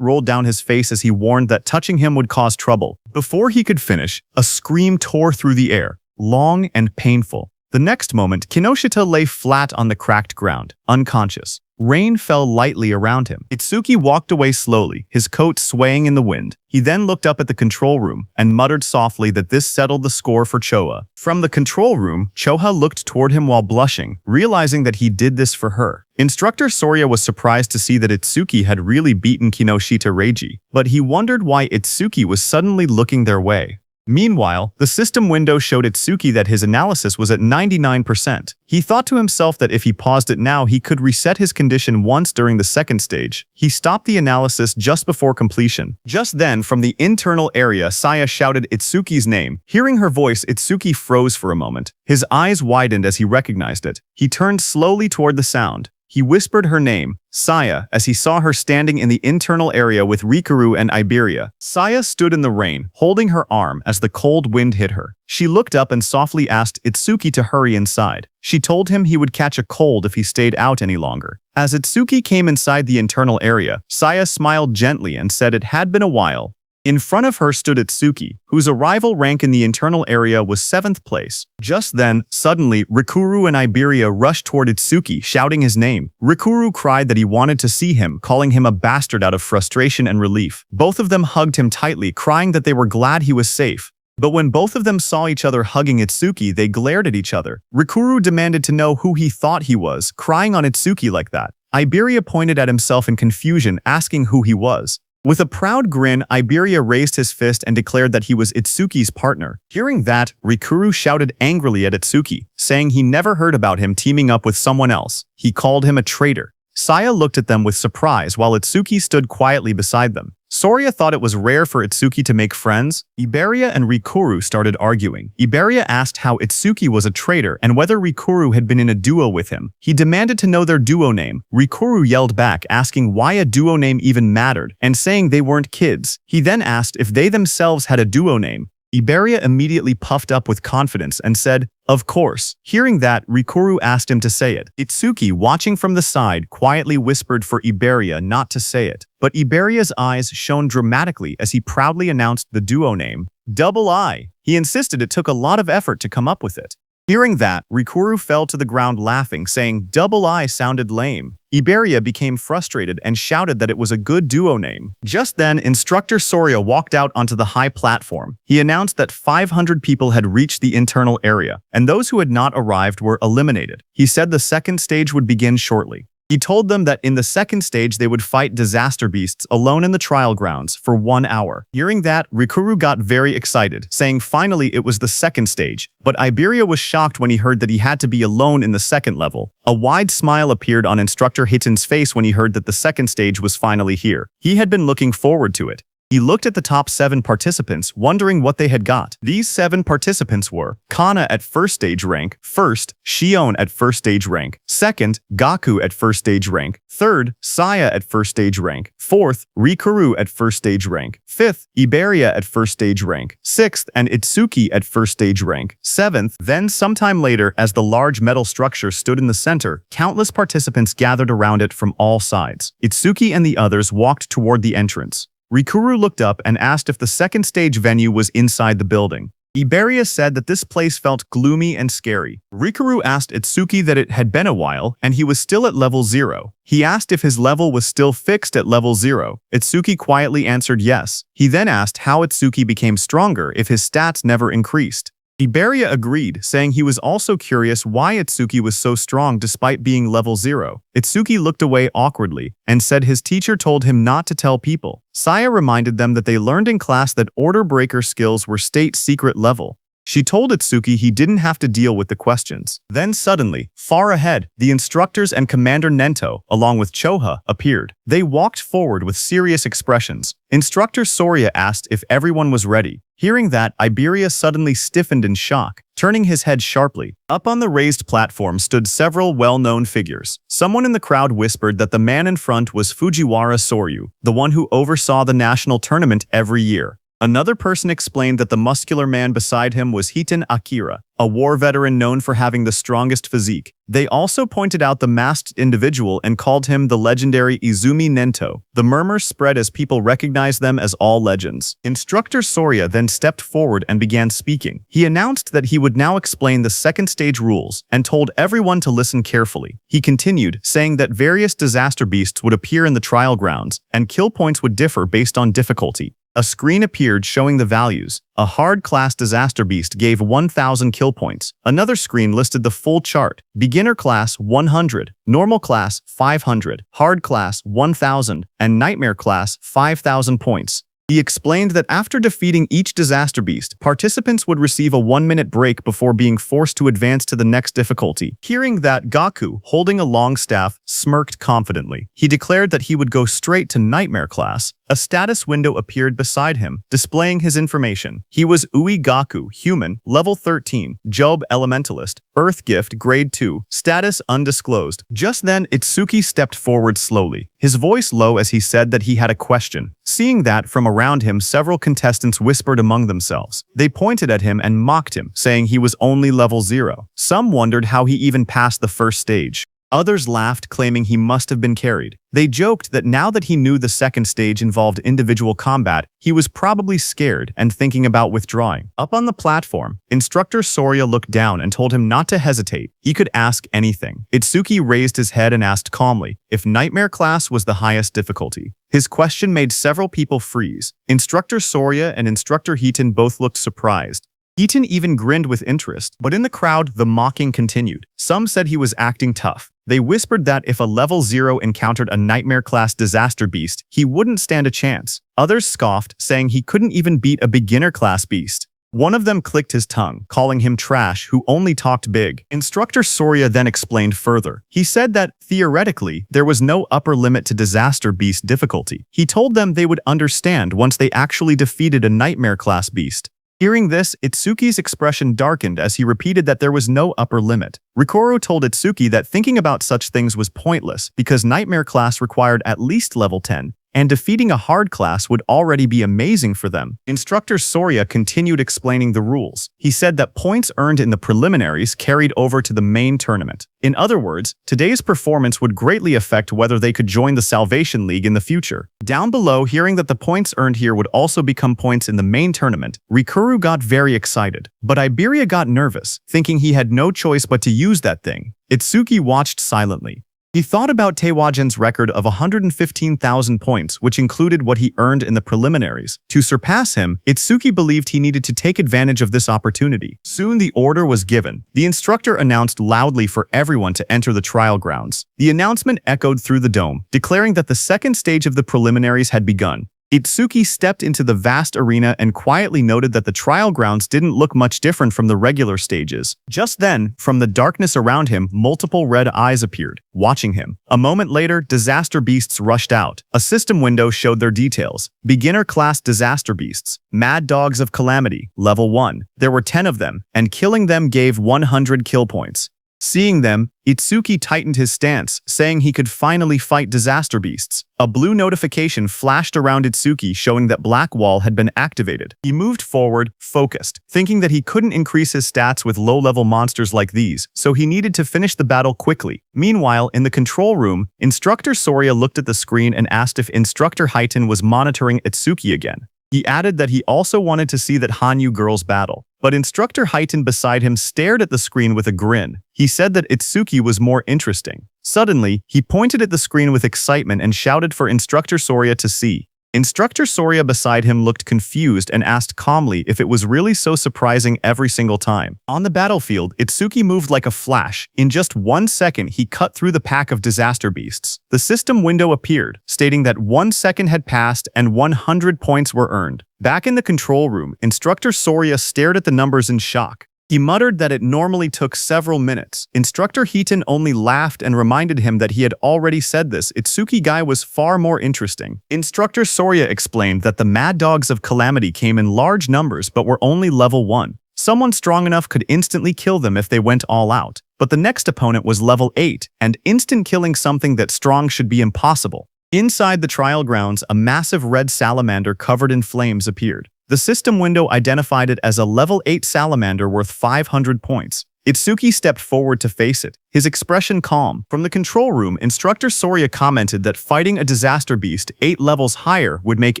rolled down his face as he warned that touching him would cause trouble. Before he could finish, a scream tore through the air, long and painful. The next moment, Kinoshita lay flat on the cracked ground, unconscious. Rain fell lightly around him. Itsuki walked away slowly, his coat swaying in the wind. He then looked up at the control room and muttered softly that this settled the score for Choha. From the control room, Choha looked toward him while blushing, realizing that he did this for her. Instructor Sorya was surprised to see that Itsuki had really beaten Kinoshita Reiji, but he wondered why Itsuki was suddenly looking their way. Meanwhile, the system window showed Itsuki that his analysis was at 99%. He thought to himself that if he paused it now, he could reset his condition once during the second stage. He stopped the analysis just before completion. Just then, from the internal area, Saya shouted Itsuki's name. Hearing her voice, Itsuki froze for a moment. His eyes widened as he recognized it. He turned slowly toward the sound. He whispered her name, Saya, as he saw her standing in the internal area with Rikuru and Iberia. Saya stood in the rain, holding her arm as the cold wind hit her. She looked up and softly asked Itsuki to hurry inside. She told him he would catch a cold if he stayed out any longer. As Itsuki came inside the internal area, Saya smiled gently and said it had been a while. In front of her stood Itsuki, whose arrival rank in the internal area was 7th place. Just then, suddenly, Rikuru and Iberia rushed toward Itsuki, shouting his name. Rikuru cried that he wanted to see him, calling him a bastard out of frustration and relief. Both of them hugged him tightly, crying that they were glad he was safe. But when both of them saw each other hugging Itsuki, they glared at each other. Rikuru demanded to know who he thought he was, crying on Itsuki like that. Iberia pointed at himself in confusion, asking who he was. With a proud grin, Iberia raised his fist and declared that he was Itsuki's partner. Hearing that, Rikuru shouted angrily at Itsuki, saying he never heard about him teaming up with someone else. He called him a traitor. Saya looked at them with surprise while Itsuki stood quietly beside them. Sorya thought it was rare for Itsuki to make friends. Iberia and Rikuru started arguing. Iberia asked how Itsuki was a traitor and whether Rikuru had been in a duo with him. He demanded to know their duo name. Rikuru yelled back, asking why a duo name even mattered, and saying they weren't kids. He then asked if they themselves had a duo name. Iberia immediately puffed up with confidence and said, "Of course." Hearing that, Rikuru asked him to say it. Itsuki, watching from the side, quietly whispered for Iberia not to say it. But Iberia's eyes shone dramatically as he proudly announced the duo name, Double I. He insisted it took a lot of effort to come up with it. Hearing that, Rikuru fell to the ground laughing, saying Double I sounded lame. Iberia became frustrated and shouted that it was a good duo name. Just then, Instructor Soria walked out onto the high platform. He announced that 500 people had reached the internal area, and those who had not arrived were eliminated. He said the second stage would begin shortly. He told them that in the second stage they would fight disaster beasts alone in the trial grounds for 1 hour. Hearing that, Rikuru got very excited, saying finally it was the second stage, but Iberia was shocked when he heard that he had to be alone in the second level. A wide smile appeared on Instructor Hitten's face when he heard that the second stage was finally here. He had been looking forward to it. He looked at the top 7 participants, wondering what they had got. These 7 participants were Kana at first stage rank, first, Shion at first stage rank, second, Gaku at first stage rank, third, Saya at first stage rank, fourth, Rikuru at first stage rank, fifth, Iberia at first stage rank, sixth, and Itsuki at first stage rank, seventh. Then sometime later, as the large metal structure stood in the center, countless participants gathered around it from all sides. Itsuki and the others walked toward the entrance. Rikuru looked up and asked if the second stage venue was inside the building. Iberia said that this place felt gloomy and scary. Rikuru asked Itsuki that it had been a while and he was still at level 0. He asked if his level was still fixed at level 0. Itsuki quietly answered yes. He then asked how Itsuki became stronger if his stats never increased. Iberia agreed, saying he was also curious why Itsuki was so strong despite being level 0. Itsuki looked away awkwardly and said his teacher told him not to tell people. Saya reminded them that they learned in class that order breaker skills were state secret level. She told Itsuki he didn't have to deal with the questions. Then suddenly, far ahead, the instructors and Commander Nento, along with Choha, appeared. They walked forward with serious expressions. Instructor Soria asked if everyone was ready. Hearing that, Iberia suddenly stiffened in shock, turning his head sharply. Up on the raised platform stood several well-known figures. Someone in the crowd whispered that the man in front was Fujiwara Soryu, the one who oversaw the national tournament every year. Another person explained that the muscular man beside him was Hiten Akira, a war veteran known for having the strongest physique. They also pointed out the masked individual and called him the legendary Izumi Nento. The murmurs spread as people recognized them as all legends. Instructor Soria then stepped forward and began speaking. He announced that he would now explain the second stage rules and told everyone to listen carefully. He continued, saying that various disaster beasts would appear in the trial grounds and kill points would differ based on difficulty. A screen appeared showing the values. A hard-class disaster beast gave 1,000 kill points. Another screen listed the full chart. Beginner class 100, normal class 500, hard class 1,000, and nightmare class 5,000 points. He explained that after defeating each disaster beast, participants would receive a 1-minute break before being forced to advance to the next difficulty. Hearing that, Gaku, holding a long staff, smirked confidently. He declared that he would go straight to Nightmare class. A status window appeared beside him, displaying his information. He was Ui Gaku, human, level 13, Job Elementalist, Earth Gift, grade 2, status undisclosed. Just then, Itsuki stepped forward slowly, his voice low as he said that he had a question. Seeing that, from around him, several contestants whispered among themselves. They pointed at him and mocked him, saying he was only level 0. Some wondered how he even passed the first stage. Others laughed, claiming he must have been carried. They joked that now that he knew the second stage involved individual combat, he was probably scared and thinking about withdrawing. Up on the platform, Instructor Soria looked down and told him not to hesitate. He could ask anything. Itsuki raised his head and asked calmly if Nightmare class was the highest difficulty. His question made several people freeze. Instructor Soria and Instructor Hiten both looked surprised. Hiten even grinned with interest, but in the crowd, the mocking continued. Some said he was acting tough. They whispered that if a level 0 encountered a nightmare-class disaster beast, he wouldn't stand a chance. Others scoffed, saying he couldn't even beat a beginner-class beast. One of them clicked his tongue, calling him trash who only talked big. Instructor Soria then explained further. He said that, theoretically, there was no upper limit to disaster beast difficulty. He told them they would understand once they actually defeated a nightmare-class beast. Hearing this, Itsuki's expression darkened as he repeated that there was no upper limit. Rikuru told Itsuki that thinking about such things was pointless because Nightmare class required at least level 10. and defeating a hard class would already be amazing for them. Instructor Soria continued explaining the rules. He said that points earned in the preliminaries carried over to the main tournament. In other words, today's performance would greatly affect whether they could join the Salvation League in the future. Down below, hearing that the points earned here would also become points in the main tournament, Rikuru got very excited. But Iberia got nervous, thinking he had no choice but to use that thing. Itsuki watched silently. He thought about Taewajen's record of 115,000 points, which included what he earned in the preliminaries. To surpass him, Itsuki believed he needed to take advantage of this opportunity. Soon the order was given. The instructor announced loudly for everyone to enter the trial grounds. The announcement echoed through the dome, declaring that the second stage of the preliminaries had begun. Itsuki stepped into the vast arena and quietly noted that the trial grounds didn't look much different from the regular stages. Just then, from the darkness around him, multiple red eyes appeared, watching him. A moment later, disaster beasts rushed out. A system window showed their details. Beginner class disaster beasts, mad dogs of calamity, level 1. There were 10 of them, and killing them gave 100 kill points. Seeing them, Itsuki tightened his stance, saying he could finally fight disaster beasts. A blue notification flashed around Itsuki showing that Black Wall had been activated. He moved forward, focused, thinking that he couldn't increase his stats with low-level monsters like these, so he needed to finish the battle quickly. Meanwhile, in the control room, Instructor Soria looked at the screen and asked if Instructor Haiten was monitoring Itsuki again. He added that he also wanted to see that Hanyu girls battle. But Instructor Haiten beside him stared at the screen with a grin. He said that Itsuki was more interesting. Suddenly, he pointed at the screen with excitement and shouted for Instructor Soria to see. Instructor Soria beside him looked confused and asked calmly if it was really so surprising every single time. On the battlefield, Itsuki moved like a flash. In just 1 second, he cut through the pack of disaster beasts. The system window appeared, stating that 1 second had passed and 100 points were earned. Back in the control room, Instructor Soria stared at the numbers in shock. He muttered that it normally took several minutes. Instructor Heaton only laughed and reminded him that he had already said this. Itsuki guy was far more interesting. Instructor Soria explained that the Mad Dogs of Calamity came in large numbers but were only level 1. Someone strong enough could instantly kill them if they went all out. But the next opponent was level 8, and instant killing something that strong should be impossible. Inside the trial grounds, a massive red salamander covered in flames appeared. The system window identified it as a level 8 salamander worth 500 points. Itsuki stepped forward to face it, his expression calm. From the control room, Instructor Soria commented that fighting a disaster beast 8 levels higher would make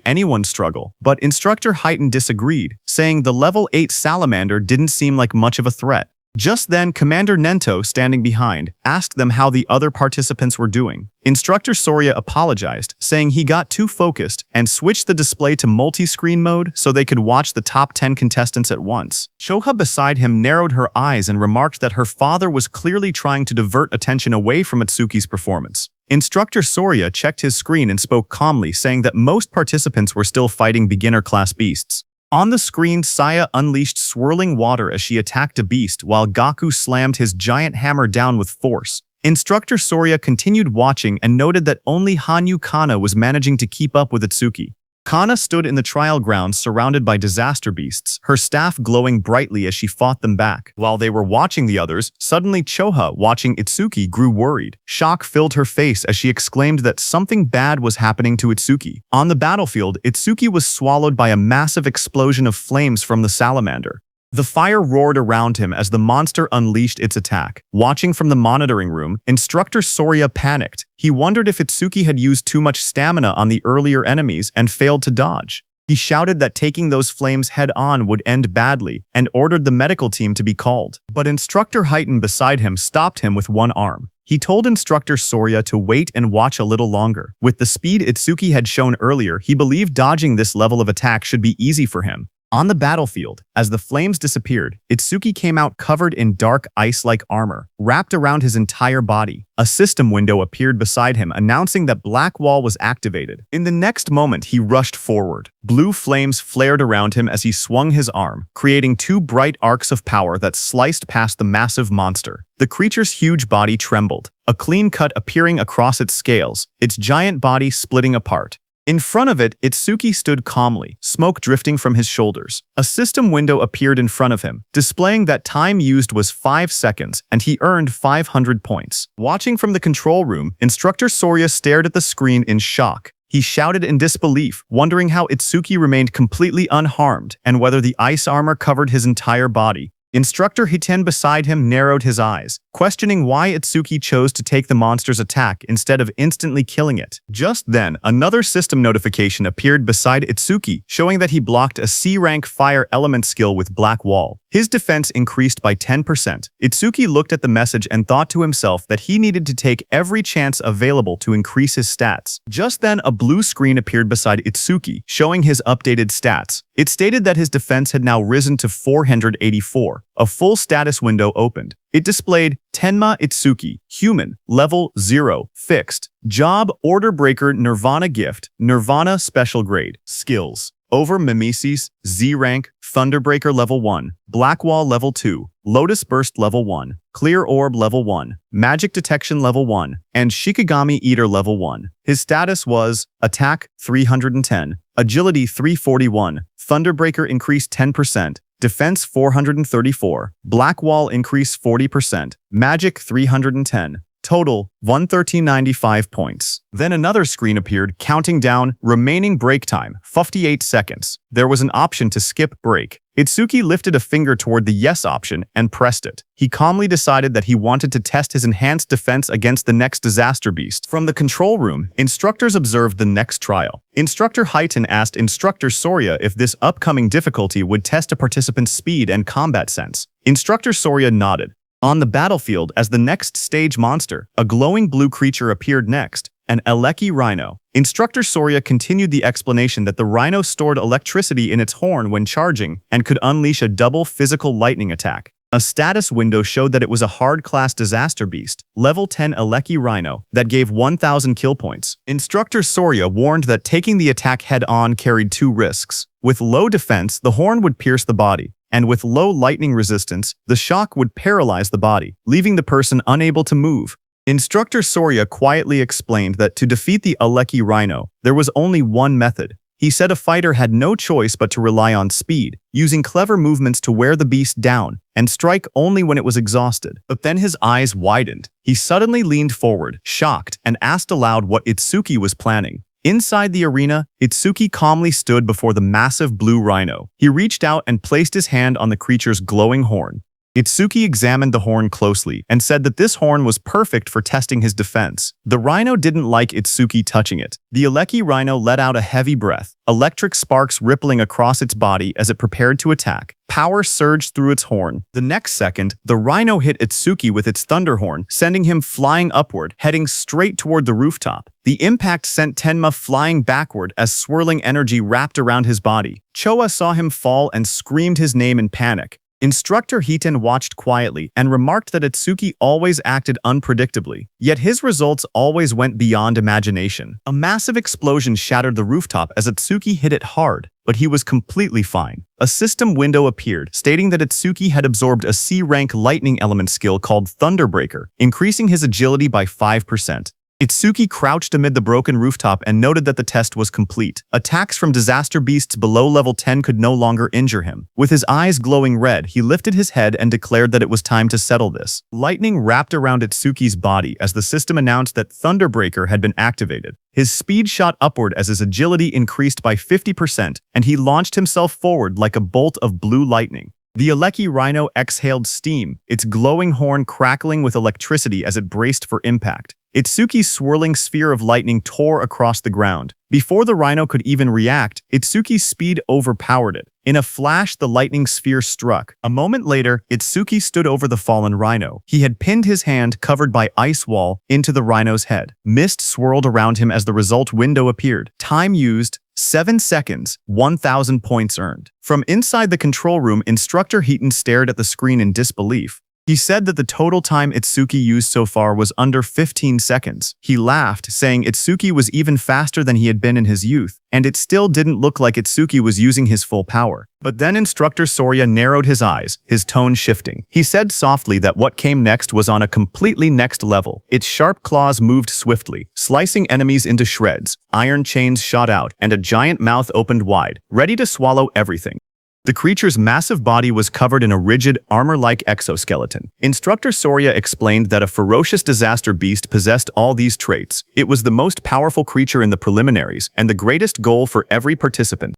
anyone struggle. But Instructor Haiten disagreed, saying the level 8 salamander didn't seem like much of a threat. Just then, Commander Nento, standing behind, asked them how the other participants were doing. Instructor Soria apologized, saying he got too focused and switched the display to multi-screen mode so they could watch the top 10 contestants at once. Choha beside him narrowed her eyes and remarked that her father was clearly trying to divert attention away from Itsuki's performance. Instructor Soria checked his screen and spoke calmly, saying that most participants were still fighting beginner-class beasts. On the screen, Saya unleashed swirling water as she attacked a beast while Gaku slammed his giant hammer down with force. Instructor Soria continued watching and noted that only Hanyu Kana was managing to keep up with Itsuki. Kana stood in the trial grounds surrounded by disaster beasts, her staff glowing brightly as she fought them back. While they were watching the others, suddenly Choha, watching Itsuki, grew worried. Shock filled her face as she exclaimed that something bad was happening to Itsuki. On the battlefield, Itsuki was swallowed by a massive explosion of flames from the salamander. The fire roared around him as the monster unleashed its attack. Watching from the monitoring room, Instructor Soria panicked. He wondered if Itsuki had used too much stamina on the earlier enemies and failed to dodge. He shouted that taking those flames head-on would end badly and ordered the medical team to be called. But Instructor Haiten beside him stopped him with one arm. He told Instructor Soria to wait and watch a little longer. With the speed Itsuki had shown earlier, he believed dodging this level of attack should be easy for him. On the battlefield, as the flames disappeared, Itsuki came out covered in dark ice-like armor, wrapped around his entire body. A system window appeared beside him, announcing that Black Wall was activated. In the next moment, he rushed forward. Blue flames flared around him as he swung his arm, creating 2 bright arcs of power that sliced past the massive monster. The creature's huge body trembled, a clean cut appearing across its scales, its giant body splitting apart. In front of it, Itsuki stood calmly, smoke drifting from his shoulders. A system window appeared in front of him, displaying that time used was 5 seconds, and he earned 500 points. Watching from the control room, Instructor Soria stared at the screen in shock. He shouted in disbelief, wondering how Itsuki remained completely unharmed and whether the ice armor covered his entire body. Instructor Hiten beside him narrowed his eyes, questioning why Itsuki chose to take the monster's attack instead of instantly killing it. Just then, another system notification appeared beside Itsuki, showing that he blocked a C-rank fire element skill with Black Wall. His defense increased by 10%. Itsuki looked at the message and thought to himself that he needed to take every chance available to increase his stats. Just then, a blue screen appeared beside Itsuki, showing his updated stats. It stated that his defense had now risen to 484. A full status window opened. It displayed Tenma Itsuki, Human, Level 0, Fixed. Job, Order Breaker, Nirvana Gift, Nirvana Special Grade. Skills: Over Mimesis, Z-Rank, Thunderbreaker Level 1, Black Wall Level 2, Lotus Burst Level 1, Clear Orb Level 1, Magic Detection Level 1, and Shikigami Eater Level 1. His status was Attack 310, Agility 341, Thunderbreaker increased 10%, Defense 434, Black Wall increase 40%, Magic 310. Total 113.95 points. Then another screen appeared counting down remaining break time, 58 seconds. There was an option to skip break. Itsuki lifted a finger toward the yes option and pressed it. He calmly decided that he wanted to test his enhanced defense against the next disaster beast. From the control room, instructors observed the next trial. Instructor Hiten asked Instructor Sorya if this upcoming difficulty would test a participant's speed and combat sense. Instructor Sorya nodded. On the battlefield, as the next stage monster, a glowing blue creature appeared next, an Eleki Rhino. Instructor Sorya continued the explanation that the rhino stored electricity in its horn when charging and could unleash a double physical lightning attack. A status window showed that it was a hard-class disaster beast, level 10 Eleki Rhino, that gave 1,000 kill points. Instructor Sorya warned that taking the attack head-on carried two risks. With low defense, the horn would pierce the body, and with low lightning resistance, the shock would paralyze the body, leaving the person unable to move. Instructor Sorya quietly explained that to defeat the Eleki Rhino, there was only one method. He said a fighter had no choice but to rely on speed, using clever movements to wear the beast down, and strike only when it was exhausted. But then his eyes widened. He suddenly leaned forward, shocked, and asked aloud what Itsuki was planning. Inside the arena, Itsuki calmly stood before the massive blue rhino. He reached out and placed his hand on the creature's glowing horn. Itsuki examined the horn closely and said that this horn was perfect for testing his defense. The rhino didn't like Itsuki touching it. The Eleki Rhino let out a heavy breath, electric sparks rippling across its body as it prepared to attack. Power surged through its horn. The next second, the rhino hit Itsuki with its thunder horn, sending him flying upward, heading straight toward the rooftop. The impact sent Tenma flying backward as swirling energy wrapped around his body. Choa saw him fall and screamed his name in panic. Instructor Hiten watched quietly and remarked that Itsuki always acted unpredictably, yet his results always went beyond imagination. A massive explosion shattered the rooftop as Itsuki hit it hard, but he was completely fine. A system window appeared, stating that Itsuki had absorbed a C-rank lightning element skill called Thunderbreaker, increasing his agility by 5%. Itsuki crouched amid the broken rooftop and noted that the test was complete. Attacks from disaster beasts below level 10 could no longer injure him. With his eyes glowing red, he lifted his head and declared that it was time to settle this. Lightning wrapped around Itsuki's body as the system announced that Thunderbreaker had been activated. His speed shot upward as his agility increased by 50%, and he launched himself forward like a bolt of blue lightning. The Eleki Rhino exhaled steam, its glowing horn crackling with electricity as it braced for impact. Itsuki's swirling sphere of lightning tore across the ground. Before the rhino could even react, Itsuki's speed overpowered it. In a flash, the lightning sphere struck. A moment later, Itsuki stood over the fallen rhino. He had pinned his hand, covered by ice wall, into the rhino's head. Mist swirled around him as the result window appeared. Time used: 7 seconds, 1,000 points earned. From inside the control room, Instructor Hiten stared at the screen in disbelief. He said that the total time Itsuki used so far was under 15 seconds. He laughed, saying Itsuki was even faster than he had been in his youth, and it still didn't look like Itsuki was using his full power. But then Instructor Sorya narrowed his eyes, his tone shifting. He said softly that what came next was on a completely next level. Its sharp claws moved swiftly, slicing enemies into shreds. Iron chains shot out, and a giant mouth opened wide, ready to swallow everything. The creature's massive body was covered in a rigid, armor-like exoskeleton. Instructor Soria explained that a ferocious disaster beast possessed all these traits. It was the most powerful creature in the preliminaries and the greatest goal for every participant.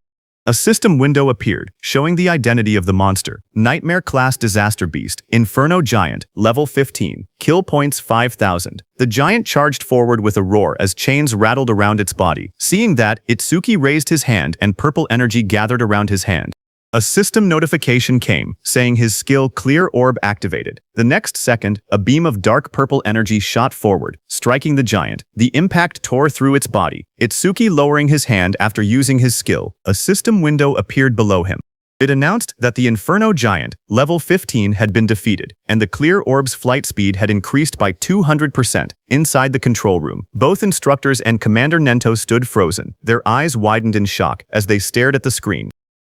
A system window appeared, showing the identity of the monster. Nightmare-class disaster beast, Inferno Giant, level 15, kill points 5,000. The giant charged forward with a roar as chains rattled around its body. Seeing that, Itsuki raised his hand and purple energy gathered around his hand. A system notification came, saying his skill Clear Orb activated. The next second, a beam of dark purple energy shot forward, striking the giant. The impact tore through its body. Itsuki lowering his hand after using his skill. A system window appeared below him. It announced that the Inferno Giant, level 15, had been defeated, and the Clear Orb's flight speed had increased by 200%. Inside the control room, both instructors and Commander Nento stood frozen, their eyes widened in shock as they stared at the screen.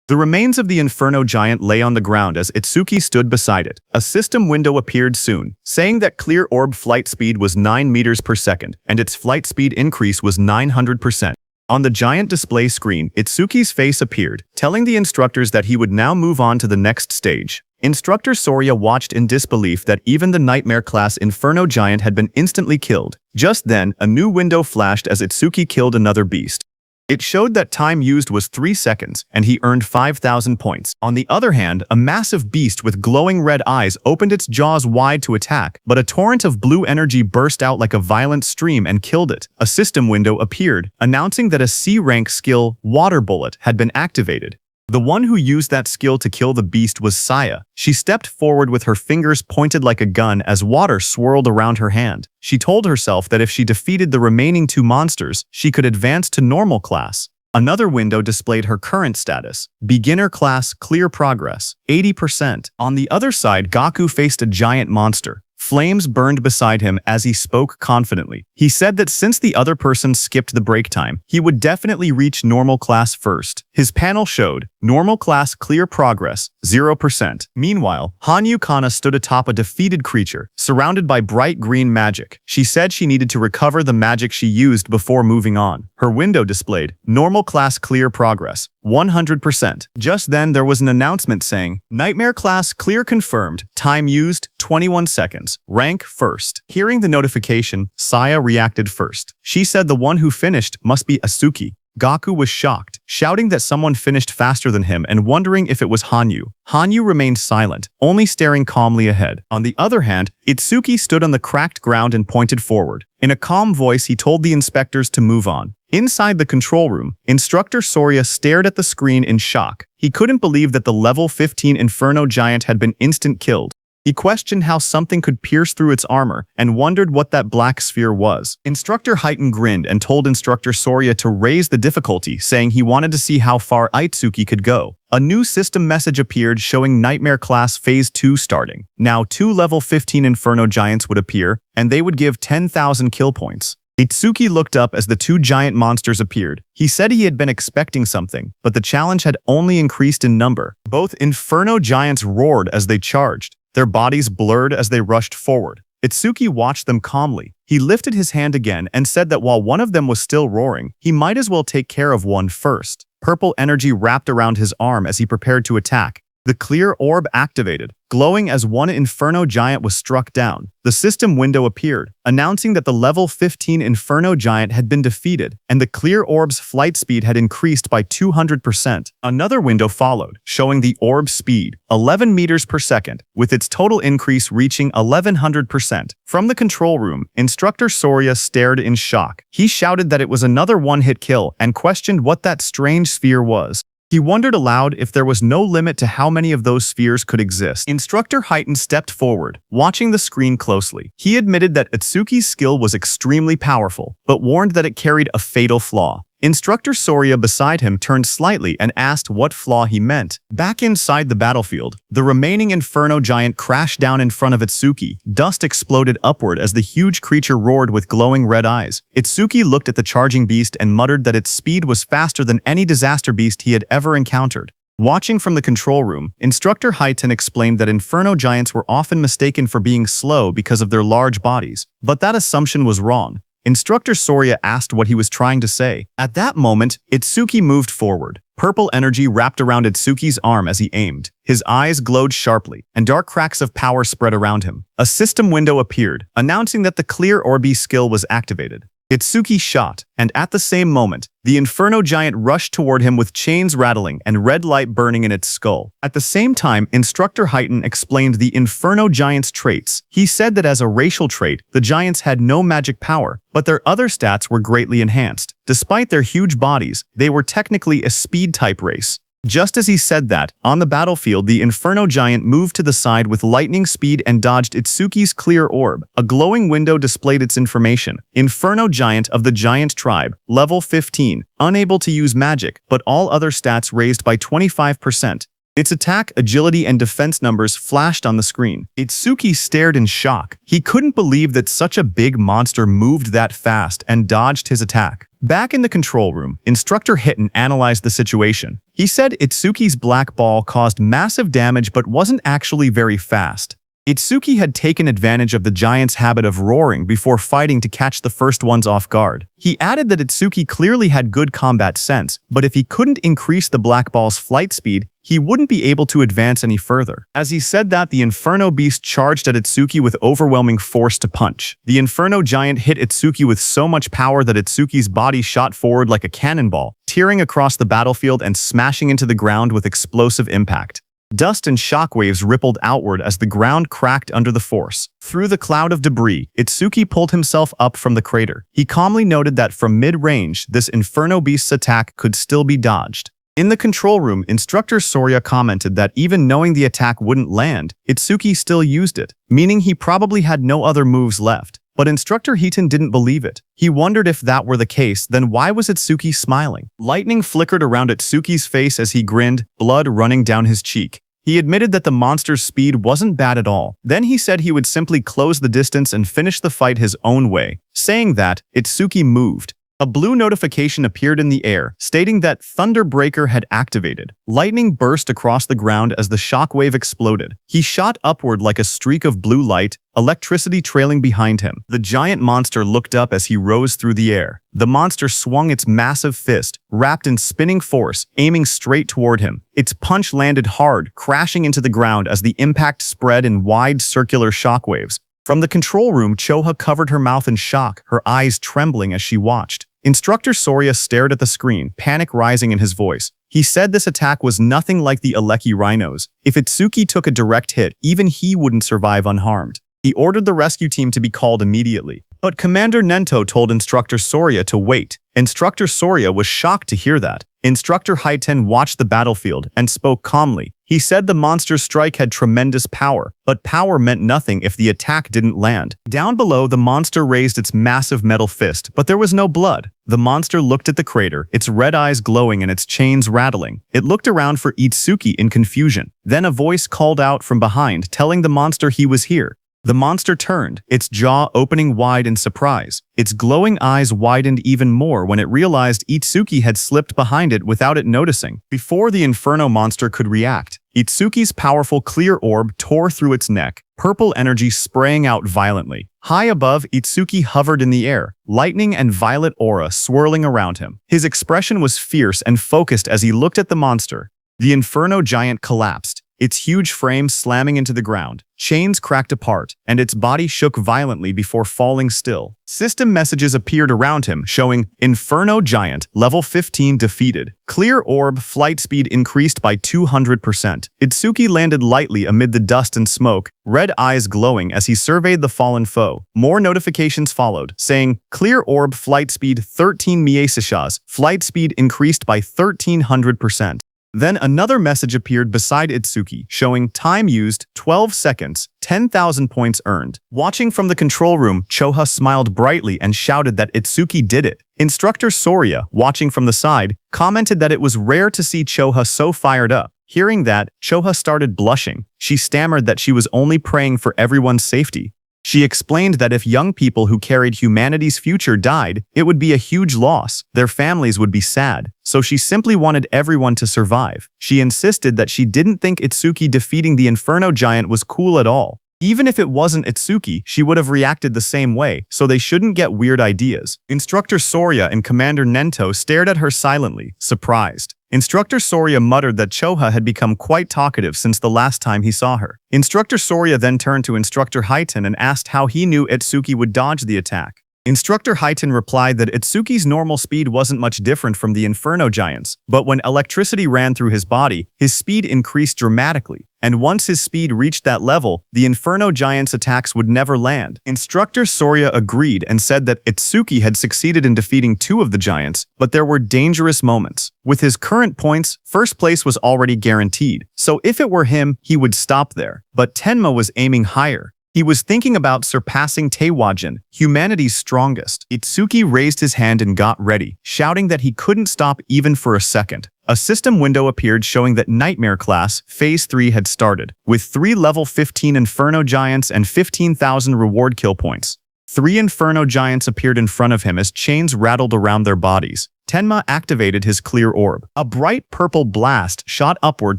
The remains of the Inferno Giant lay on the ground as Itsuki stood beside it. A system window appeared soon, saying that Clear Orb flight speed was 9 meters per second, and its flight speed increase was 900%. On the giant display screen, Itsuki's face appeared, telling the instructors that he would now move on to the next stage. Instructor Soria watched in disbelief that even the Nightmare-class Inferno Giant had been instantly killed. Just then, a new window flashed as Itsuki killed another beast. It showed that time used was 3 seconds, and he earned 5,000 points. On the other hand, a massive beast with glowing red eyes opened its jaws wide to attack, but a torrent of blue energy burst out like a violent stream and killed it. A system window appeared, announcing that a C-rank skill, Water Bullet, had been activated. The one who used that skill to kill the beast was Saya. She stepped forward with her fingers pointed like a gun as water swirled around her hand. She told herself that if she defeated the remaining 2 monsters, she could advance to normal class. Another window displayed her current status. Beginner class, clear progress, 80%. On the other side, Gaku faced a giant monster. Flames burned beside him as he spoke confidently. He said that since the other person skipped the break time, he would definitely reach normal class first. His panel showed, normal class clear progress, 0%. Meanwhile, Hanyu Kana stood atop a defeated creature, surrounded by bright green magic. She said she needed to recover the magic she used before moving on. Her window displayed, normal class clear progress, 100%. Just then, there was an announcement saying, Nightmare class clear confirmed, time used, 21 seconds, rank first. Hearing the notification, Saya reacted first. She said the one who finished must be Asuki. Gaku was shocked, shouting that someone finished faster than him and wondering if it was Hanyu. Hanyu remained silent, only staring calmly ahead. On the other hand, Itsuki stood on the cracked ground and pointed forward. In a calm voice, he told the inspectors to move on. Inside the control room, Instructor Soria stared at the screen in shock. He couldn't believe that the level 15 Inferno Giant had been instant killed. He questioned how something could pierce through its armor and wondered what that black sphere was. Instructor Heighten grinned and told Instructor Soria to raise the difficulty, saying he wanted to see how far Itsuki could go. A new system message appeared showing Nightmare Class Phase 2 starting. Now 2 level 15 Inferno Giants would appear, and they would give 10,000 kill points. Itsuki looked up as the 2 giant monsters appeared. He said he had been expecting something, but the challenge had only increased in number. Both Inferno Giants roared as they charged. Their bodies blurred as they rushed forward. Itsuki watched them calmly. He lifted his hand again and said that while one of them was still roaring, he might as well take care of one first. Purple energy wrapped around his arm as he prepared to attack. The clear orb activated, glowing as one Inferno Giant was struck down. The system window appeared, announcing that the level 15 Inferno Giant had been defeated, and the clear orb's flight speed had increased by 200%. Another window followed, showing the orb's speed, 11 meters per second, with its total increase reaching 1100%. From the control room, Instructor Soria stared in shock. He shouted that it was another one-hit kill and questioned what that strange sphere was. He wondered aloud if there was no limit to how many of those spheres could exist. Instructor Heighten stepped forward, watching the screen closely. He admitted that Itsuki's skill was extremely powerful, but warned that it carried a fatal flaw. Instructor Soria beside him turned slightly and asked what flaw he meant. Back inside the battlefield, the remaining Inferno Giant crashed down in front of Itsuki. Dust exploded upward as the huge creature roared with glowing red eyes. Itsuki looked at the charging beast and muttered that its speed was faster than any disaster beast he had ever encountered. Watching from the control room, Instructor Heighten explained that Inferno Giants were often mistaken for being slow because of their large bodies. But that assumption was wrong. Instructor Soria asked what he was trying to say. At that moment, Itsuki moved forward. Purple energy wrapped around Itsuki's arm as he aimed. His eyes glowed sharply, and dark cracks of power spread around him. A system window appeared, announcing that the Clear Orb skill was activated. Itsuki shot, and at the same moment, the Inferno Giant rushed toward him with chains rattling and red light burning in its skull. At the same time, Instructor Heighton explained the Inferno Giant's traits. He said that as a racial trait, the Giants had no magic power, but their other stats were greatly enhanced. Despite their huge bodies, they were technically a speed-type race. Just as he said that, on the battlefield the Inferno Giant moved to the side with lightning speed and dodged Itsuki's clear orb. A glowing window displayed its information. Inferno Giant of the Giant Tribe, level 15, unable to use magic, but all other stats raised by 25%. Its attack, agility, and defense numbers flashed on the screen. Itsuki stared in shock. He couldn't believe that such a big monster moved that fast and dodged his attack. Back in the control room, Instructor Heighton analyzed the situation. He said Itsuki's black ball caused massive damage but wasn't actually very fast. Itsuki had taken advantage of the giant's habit of roaring before fighting to catch the first ones off guard. He added that Itsuki clearly had good combat sense, but if he couldn't increase the black ball's flight speed, he wouldn't be able to advance any further. As he said that, the Inferno Beast charged at Itsuki with overwhelming force to punch. The Inferno Giant hit Itsuki with so much power that Itsuki's body shot forward like a cannonball, tearing across the battlefield and smashing into the ground with explosive impact. Dust and shockwaves rippled outward as the ground cracked under the force. Through the cloud of debris, Itsuki pulled himself up from the crater. He calmly noted that from mid-range, this Inferno Beast's attack could still be dodged. In the control room, Instructor Soria commented that even knowing the attack wouldn't land, Itsuki still used it, meaning he probably had no other moves left. But Instructor Heighton didn't believe it. He wondered if that were the case, then why was Itsuki smiling? Lightning flickered around Itsuki's face as he grinned, blood running down his cheek. He admitted that the monster's speed wasn't bad at all. Then he said he would simply close the distance and finish the fight his own way. Saying that, Itsuki moved. A blue notification appeared in the air, stating that Thunderbreaker had activated. Lightning burst across the ground as the shockwave exploded. He shot upward like a streak of blue light, electricity trailing behind him. The giant monster looked up as he rose through the air. The monster swung its massive fist, wrapped in spinning force, aiming straight toward him. Its punch landed hard, crashing into the ground as the impact spread in wide circular shockwaves. From the control room, Choha covered her mouth in shock, her eyes trembling as she watched. Instructor Soria stared at the screen, panic rising in his voice. He said this attack was nothing like the Aleki rhinos. If Itsuki took a direct hit, even he wouldn't survive unharmed. He ordered the rescue team to be called immediately. But Commander Nento told Instructor Soria to wait. Instructor Soria was shocked to hear that. Instructor Heighton watched the battlefield and spoke calmly. He said the monster's strike had tremendous power, but power meant nothing if the attack didn't land. Down below, the monster raised its massive metal fist, but there was no blood. The monster looked at the crater, its red eyes glowing and its chains rattling. It looked around for Itsuki in confusion. Then a voice called out from behind, telling the monster he was here. The monster turned, its jaw opening wide in surprise. Its glowing eyes widened even more when it realized Itsuki had slipped behind it without it noticing. Before the Inferno monster could react, Itsuki's powerful clear orb tore through its neck, purple energy spraying out violently. High above, Itsuki hovered in the air, lightning and violet aura swirling around him. His expression was fierce and focused as he looked at the monster. The Inferno Giant collapsed, its huge frame slamming into the ground. Chains cracked apart, and its body shook violently before falling still. System messages appeared around him, showing Inferno Giant, level 15 defeated. Clear orb flight speed increased by 200%. Itsuki landed lightly amid the dust and smoke, red eyes glowing as he surveyed the fallen foe. More notifications followed, saying, Clear orb flight speed 13 miesishas, flight speed increased by 1300%. Then another message appeared beside Itsuki, showing time used 12 seconds, 10,000 points earned. Watching from the control room, Choha smiled brightly and shouted that Itsuki did it. Instructor Soria, watching from the side, commented that it was rare to see Choha so fired up. Hearing that, Choha started blushing. She stammered that she was only praying for everyone's safety. She explained that if young people who carried humanity's future died, it would be a huge loss. Their families would be sad. So she simply wanted everyone to survive. She insisted that she didn't think Itsuki defeating the Inferno Giant was cool at all. Even if it wasn't Itsuki, she would have reacted the same way, so they shouldn't get weird ideas. Instructor Sorya and Commander Nento stared at her silently, surprised. Instructor Sorya muttered that Choha had become quite talkative since the last time he saw her. Instructor Sorya then turned to Instructor Highton and asked how he knew Itsuki would dodge the attack. Instructor Highton replied that Itsuki's normal speed wasn't much different from the Inferno Giant's, but when electricity ran through his body, his speed increased dramatically. And once his speed reached that level, the Inferno Giant's attacks would never land. Instructor Sorya agreed and said that Itsuki had succeeded in defeating 2 of the giants, but there were dangerous moments. With his current points, first place was already guaranteed, so if it were him, he would stop there. But Tenma was aiming higher. He was thinking about surpassing Teiwajin, humanity's strongest. Itsuki raised his hand and got ready, shouting that he couldn't stop even for a second. A system window appeared showing that Nightmare Class, Phase 3 had started, with 3 level 15 Inferno Giants and 15,000 reward kill points. 3 Inferno Giants appeared in front of him as chains rattled around their bodies. Tenma activated his clear orb. A bright purple blast shot upward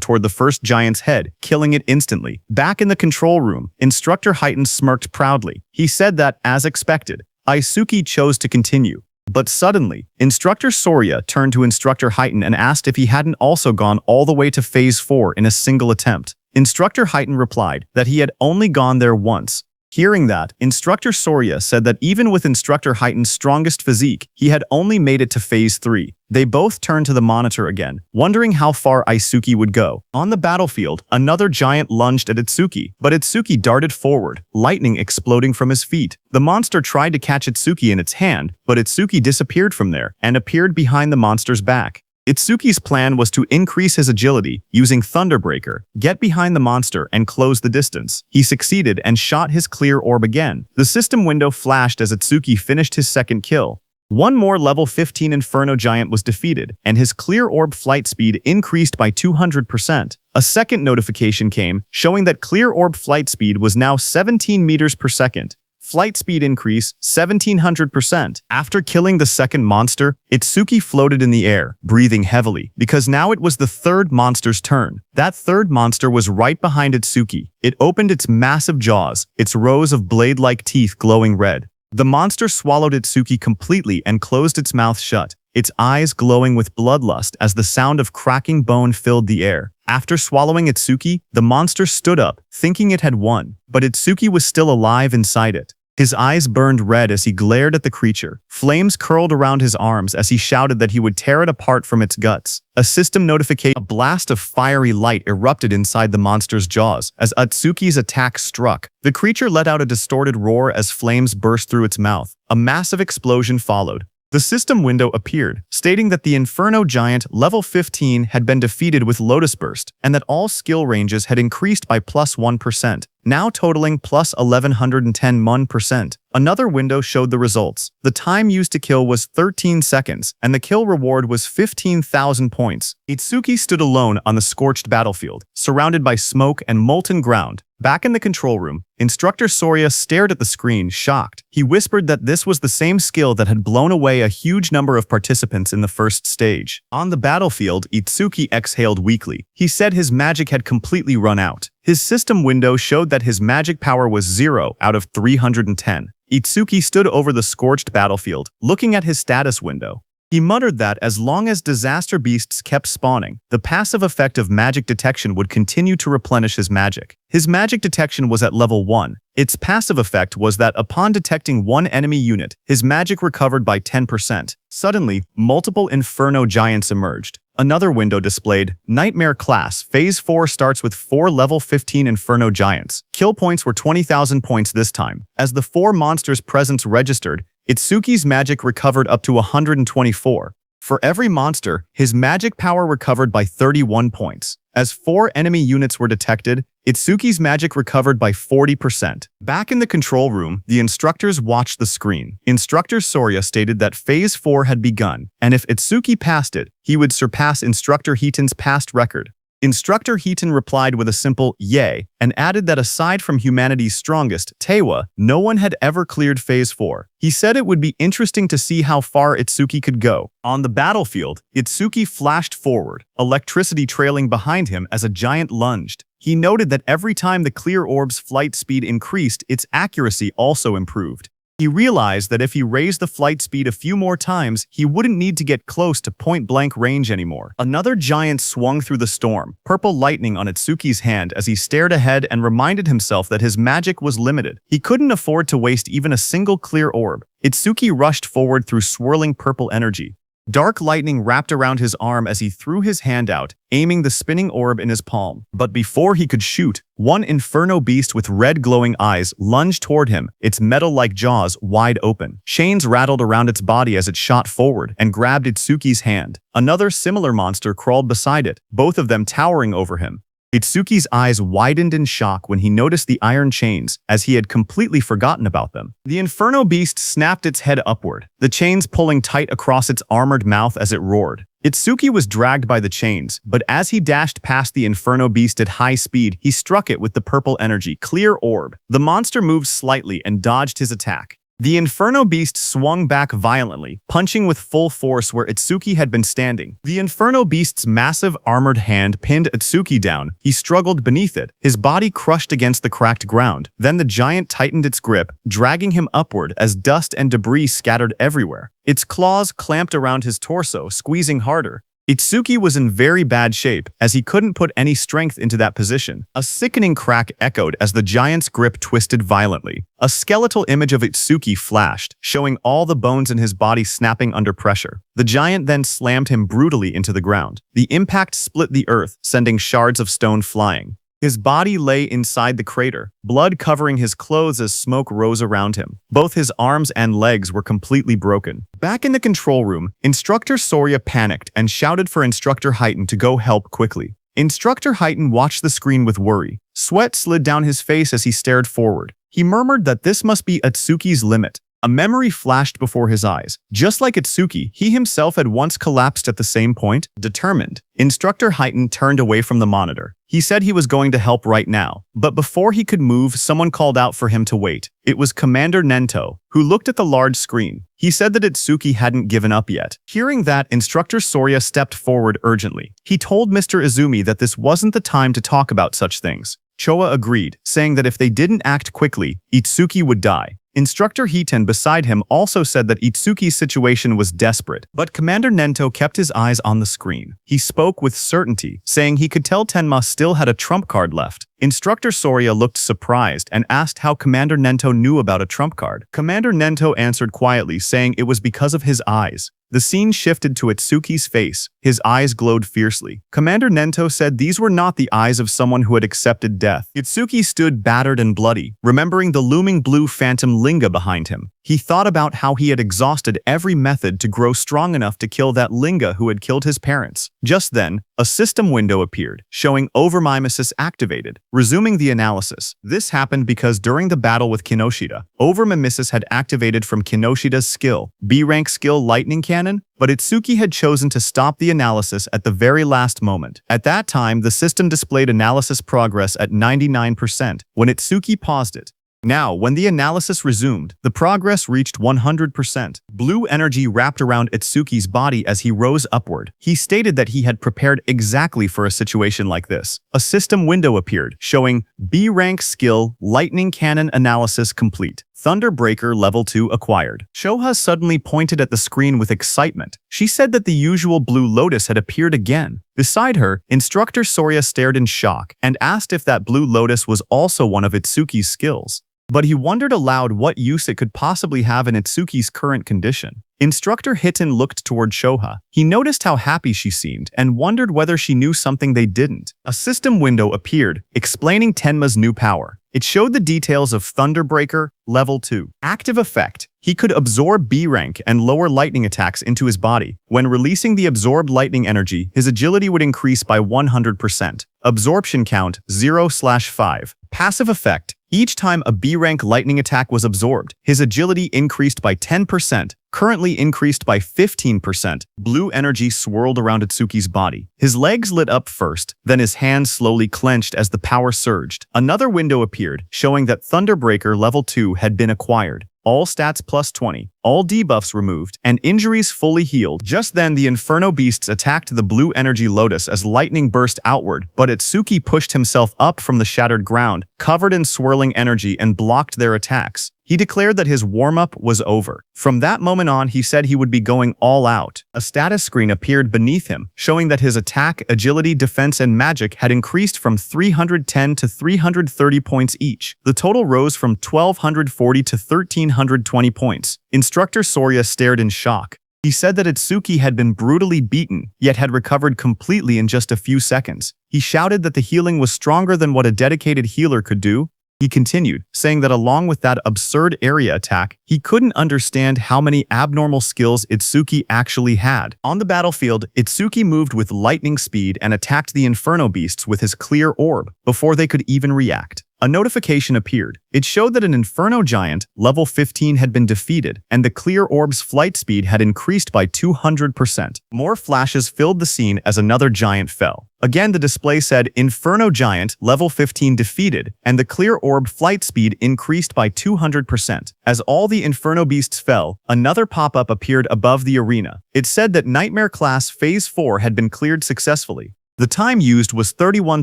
toward the first giant's head, killing it instantly. Back in the control room, Instructor Highton smirked proudly. He said that, as expected, Isuki chose to continue. But suddenly, Instructor Sorya turned to Instructor Highton and asked if he hadn't also gone all the way to Phase 4 in a single attempt. Instructor Highton replied that he had only gone there once. Hearing that, Instructor Sorya said that even with Instructor Highton's strongest physique, he had only made it to Phase 3. They both turned to the monitor again, wondering how far Isuki would go. On the battlefield, another giant lunged at Itsuki, but Itsuki darted forward, lightning exploding from his feet. The monster tried to catch Itsuki in its hand, but Itsuki disappeared from there and appeared behind the monster's back. Itsuki's plan was to increase his agility using Thunderbreaker, get behind the monster, and close the distance. He succeeded and shot his clear orb again. The system window flashed as Itsuki finished his second kill. One more level 15 Inferno Giant was defeated, and his clear orb flight speed increased by 200%. A second notification came, showing that clear orb flight speed was now 17 meters per second. Flight speed increase 1700%. After killing the second monster, Itsuki floated in the air, breathing heavily, because now it was the third monster's turn. That third monster was right behind Itsuki. It opened its massive jaws, its rows of blade-like teeth glowing red. The monster swallowed Itsuki completely and closed its mouth shut, its eyes glowing with bloodlust as the sound of cracking bone filled the air. After swallowing Itsuki, the monster stood up, thinking it had won, but Itsuki was still alive inside it. His eyes burned red as he glared at the creature. Flames curled around his arms as he shouted that he would tear it apart from its guts. A system notification, a blast of fiery light erupted inside the monster's jaws as Itsuki's attack struck. The creature let out a distorted roar as flames burst through its mouth. A massive explosion followed. The system window appeared, stating that the Inferno Giant level 15 had been defeated with Lotus Burst, and that all skill ranges had increased by plus 1%, now totaling plus 1110%. Another window showed the results. The time used to kill was 13 seconds, and the kill reward was 15,000 points. Itsuki stood alone on the scorched battlefield, surrounded by smoke and molten ground. Back in the control room, Instructor Sorya stared at the screen, shocked. He whispered that this was the same skill that had blown away a huge number of participants in the first stage. On the battlefield, Itsuki exhaled weakly. He said his magic had completely run out. His system window showed that his magic power was 0 out of 310. Itsuki stood over the scorched battlefield, looking at his status window. He muttered that as long as disaster beasts kept spawning, the passive effect of magic detection would continue to replenish his magic. His magic detection was at level 1. Its passive effect was that upon detecting one enemy unit, his magic recovered by 10%. Suddenly, multiple Inferno Giants emerged. Another window displayed, Nightmare Class, Phase 4 starts with 4 level 15 Inferno Giants. Kill points were 20,000 points this time. As the 4 monsters' presence registered, Itsuki's magic recovered up to 124. For every monster, his magic power recovered by 31 points. As 4 enemy units were detected, Itsuki's magic recovered by 40%. Back in the control room, the instructors watched the screen. Instructor Sorya stated that Phase 4 had begun, and if Itsuki passed it, he would surpass Instructor Heaton's past record. Instructor Heaton replied with a simple yay and added that aside from humanity's strongest, Teiwa, no one had ever cleared Phase 4. He said it would be interesting to see how far Itsuki could go. On the battlefield, Itsuki flashed forward, electricity trailing behind him as a giant lunged. He noted that every time the clear orb's flight speed increased, its accuracy also improved. He realized that if he raised the flight speed a few more times, he wouldn't need to get close to point-blank range anymore. Another giant swung through the storm, purple lightning on Itsuki's hand as he stared ahead and reminded himself that his magic was limited. He couldn't afford to waste even a single clear orb. Itsuki rushed forward through swirling purple energy. Dark lightning wrapped around his arm as he threw his hand out, aiming the spinning orb in his palm. But before he could shoot, one inferno beast with red glowing eyes lunged toward him, its metal-like jaws wide open. Chains rattled around its body as it shot forward and grabbed Itsuki's hand. Another similar monster crawled beside it, both of them towering over him. Itsuki's eyes widened in shock when he noticed the iron chains, as he had completely forgotten about them. The inferno beast snapped its head upward, the chains pulling tight across its armored mouth as it roared. Itsuki was dragged by the chains, but as he dashed past the inferno beast at high speed, he struck it with the purple energy clear orb. The monster moved slightly and dodged his attack. The inferno beast swung back violently, punching with full force where Itsuki had been standing. The inferno beast's massive armored hand pinned Itsuki down. He struggled beneath it, his body crushed against the cracked ground. Then the giant tightened its grip, dragging him upward as dust and debris scattered everywhere. Its claws clamped around his torso, squeezing harder. Itsuki was in very bad shape, as he couldn't put any strength into that position. A sickening crack echoed as the giant's grip twisted violently. A skeletal image of Itsuki flashed, showing all the bones in his body snapping under pressure. The giant then slammed him brutally into the ground. The impact split the earth, sending shards of stone flying. His body lay inside the crater, blood covering his clothes as smoke rose around him. Both his arms and legs were completely broken. Back in the control room, Instructor Soria panicked and shouted for Instructor Heighten to go help quickly. Instructor Heighten watched the screen with worry. Sweat slid down his face as he stared forward. He murmured that this must be Itsuki's limit. A memory flashed before his eyes. Just like Itsuki, he himself had once collapsed at the same point. Determined, Instructor Heighten turned away from the monitor. He said he was going to help right now, but before he could move, someone called out for him to wait. It was Commander Nento, who looked at the large screen. He said that Itsuki hadn't given up yet. Hearing that, Instructor Soria stepped forward urgently. He told Mr. Izumi that this wasn't the time to talk about such things. Choa agreed, saying that if they didn't act quickly, Itsuki would die. Instructor Hiten beside him also said that Itsuki's situation was desperate, but Commander Nento kept his eyes on the screen. He spoke with certainty, saying he could tell Tenma still had a trump card left. Instructor Soria looked surprised and asked how Commander Nento knew about a trump card. Commander Nento answered quietly, saying it was because of his eyes. The scene shifted to Itsuki's face. His eyes glowed fiercely. Commander Nento said these were not the eyes of someone who had accepted death. Itsuki stood battered and bloody, remembering the looming blue phantom Linga behind him. He thought about how he had exhausted every method to grow strong enough to kill that Linga who had killed his parents. Just then, a system window appeared, showing Overmimesis activated, resuming the analysis. This happened because during the battle with Kinoshita, Overmimesis had activated from Kinoshida's skill, B-rank skill Lightning Cannon, but Itsuki had chosen to stop the analysis at the very last moment. At that time, the system displayed analysis progress at 99% when Itsuki paused it. Now, when the analysis resumed, the progress reached 100%. Blue energy wrapped around Itsuki's body as he rose upward. He stated that he had prepared exactly for a situation like this. A system window appeared, showing B-rank skill, Lightning Cannon analysis complete. Thunderbreaker Level 2 acquired. Shoha suddenly pointed at the screen with excitement. She said that the usual blue lotus had appeared again. Beside her, Instructor Soria stared in shock and asked if that blue lotus was also one of Itsuki's skills. But he wondered aloud what use it could possibly have in Itsuki's current condition. Instructor Hiten looked toward Shoha. He noticed how happy she seemed and wondered whether she knew something they didn't. A system window appeared, explaining Tenma's new power. It showed the details of Thunderbreaker Level 2. Active effect. He could absorb B-rank and lower lightning attacks into his body. When releasing the absorbed lightning energy, his agility would increase by 100%. Absorption count 0/5. Passive effect. Each time a B-rank lightning attack was absorbed, his agility increased by 10%, currently increased by 15%. Blue energy swirled around Itsuki's body. His legs lit up first, then his hands slowly clenched as the power surged. Another window appeared, showing that Thunderbreaker Level 2 had been acquired. all stats plus 20, all debuffs removed, and injuries fully healed. Just then, the Inferno Beasts attacked the Blue Energy Lotus as lightning burst outward, but Itsuki pushed himself up from the shattered ground, covered in swirling energy, and blocked their attacks. He declared that his warm-up was over. From that moment on, he said he would be going all out. A status screen appeared beneath him, showing that his attack, agility, defense, and magic had increased from 310 to 330 points each. The total rose from 1,240 to 1,320 points. Instructor Soria stared in shock. He said that Itsuki had been brutally beaten, yet had recovered completely in just a few seconds. He shouted that the healing was stronger than what a dedicated healer could do. He continued, saying that along with that absurd area attack, he couldn't understand how many abnormal skills Itsuki actually had. On the battlefield, Itsuki moved with lightning speed and attacked the Inferno Beasts with his clear orb before they could even react. A notification appeared. It showed that an Inferno Giant, level 15, had been defeated, and the clear orb's flight speed had increased by 200%. More flashes filled the scene as another giant fell. Again, the display said Inferno Giant, level 15, defeated, and the clear orb flight speed increased by 200%. As all the Inferno Beasts fell, another pop-up appeared above the arena. It said that Nightmare Class Phase 4 had been cleared successfully. The time used was 31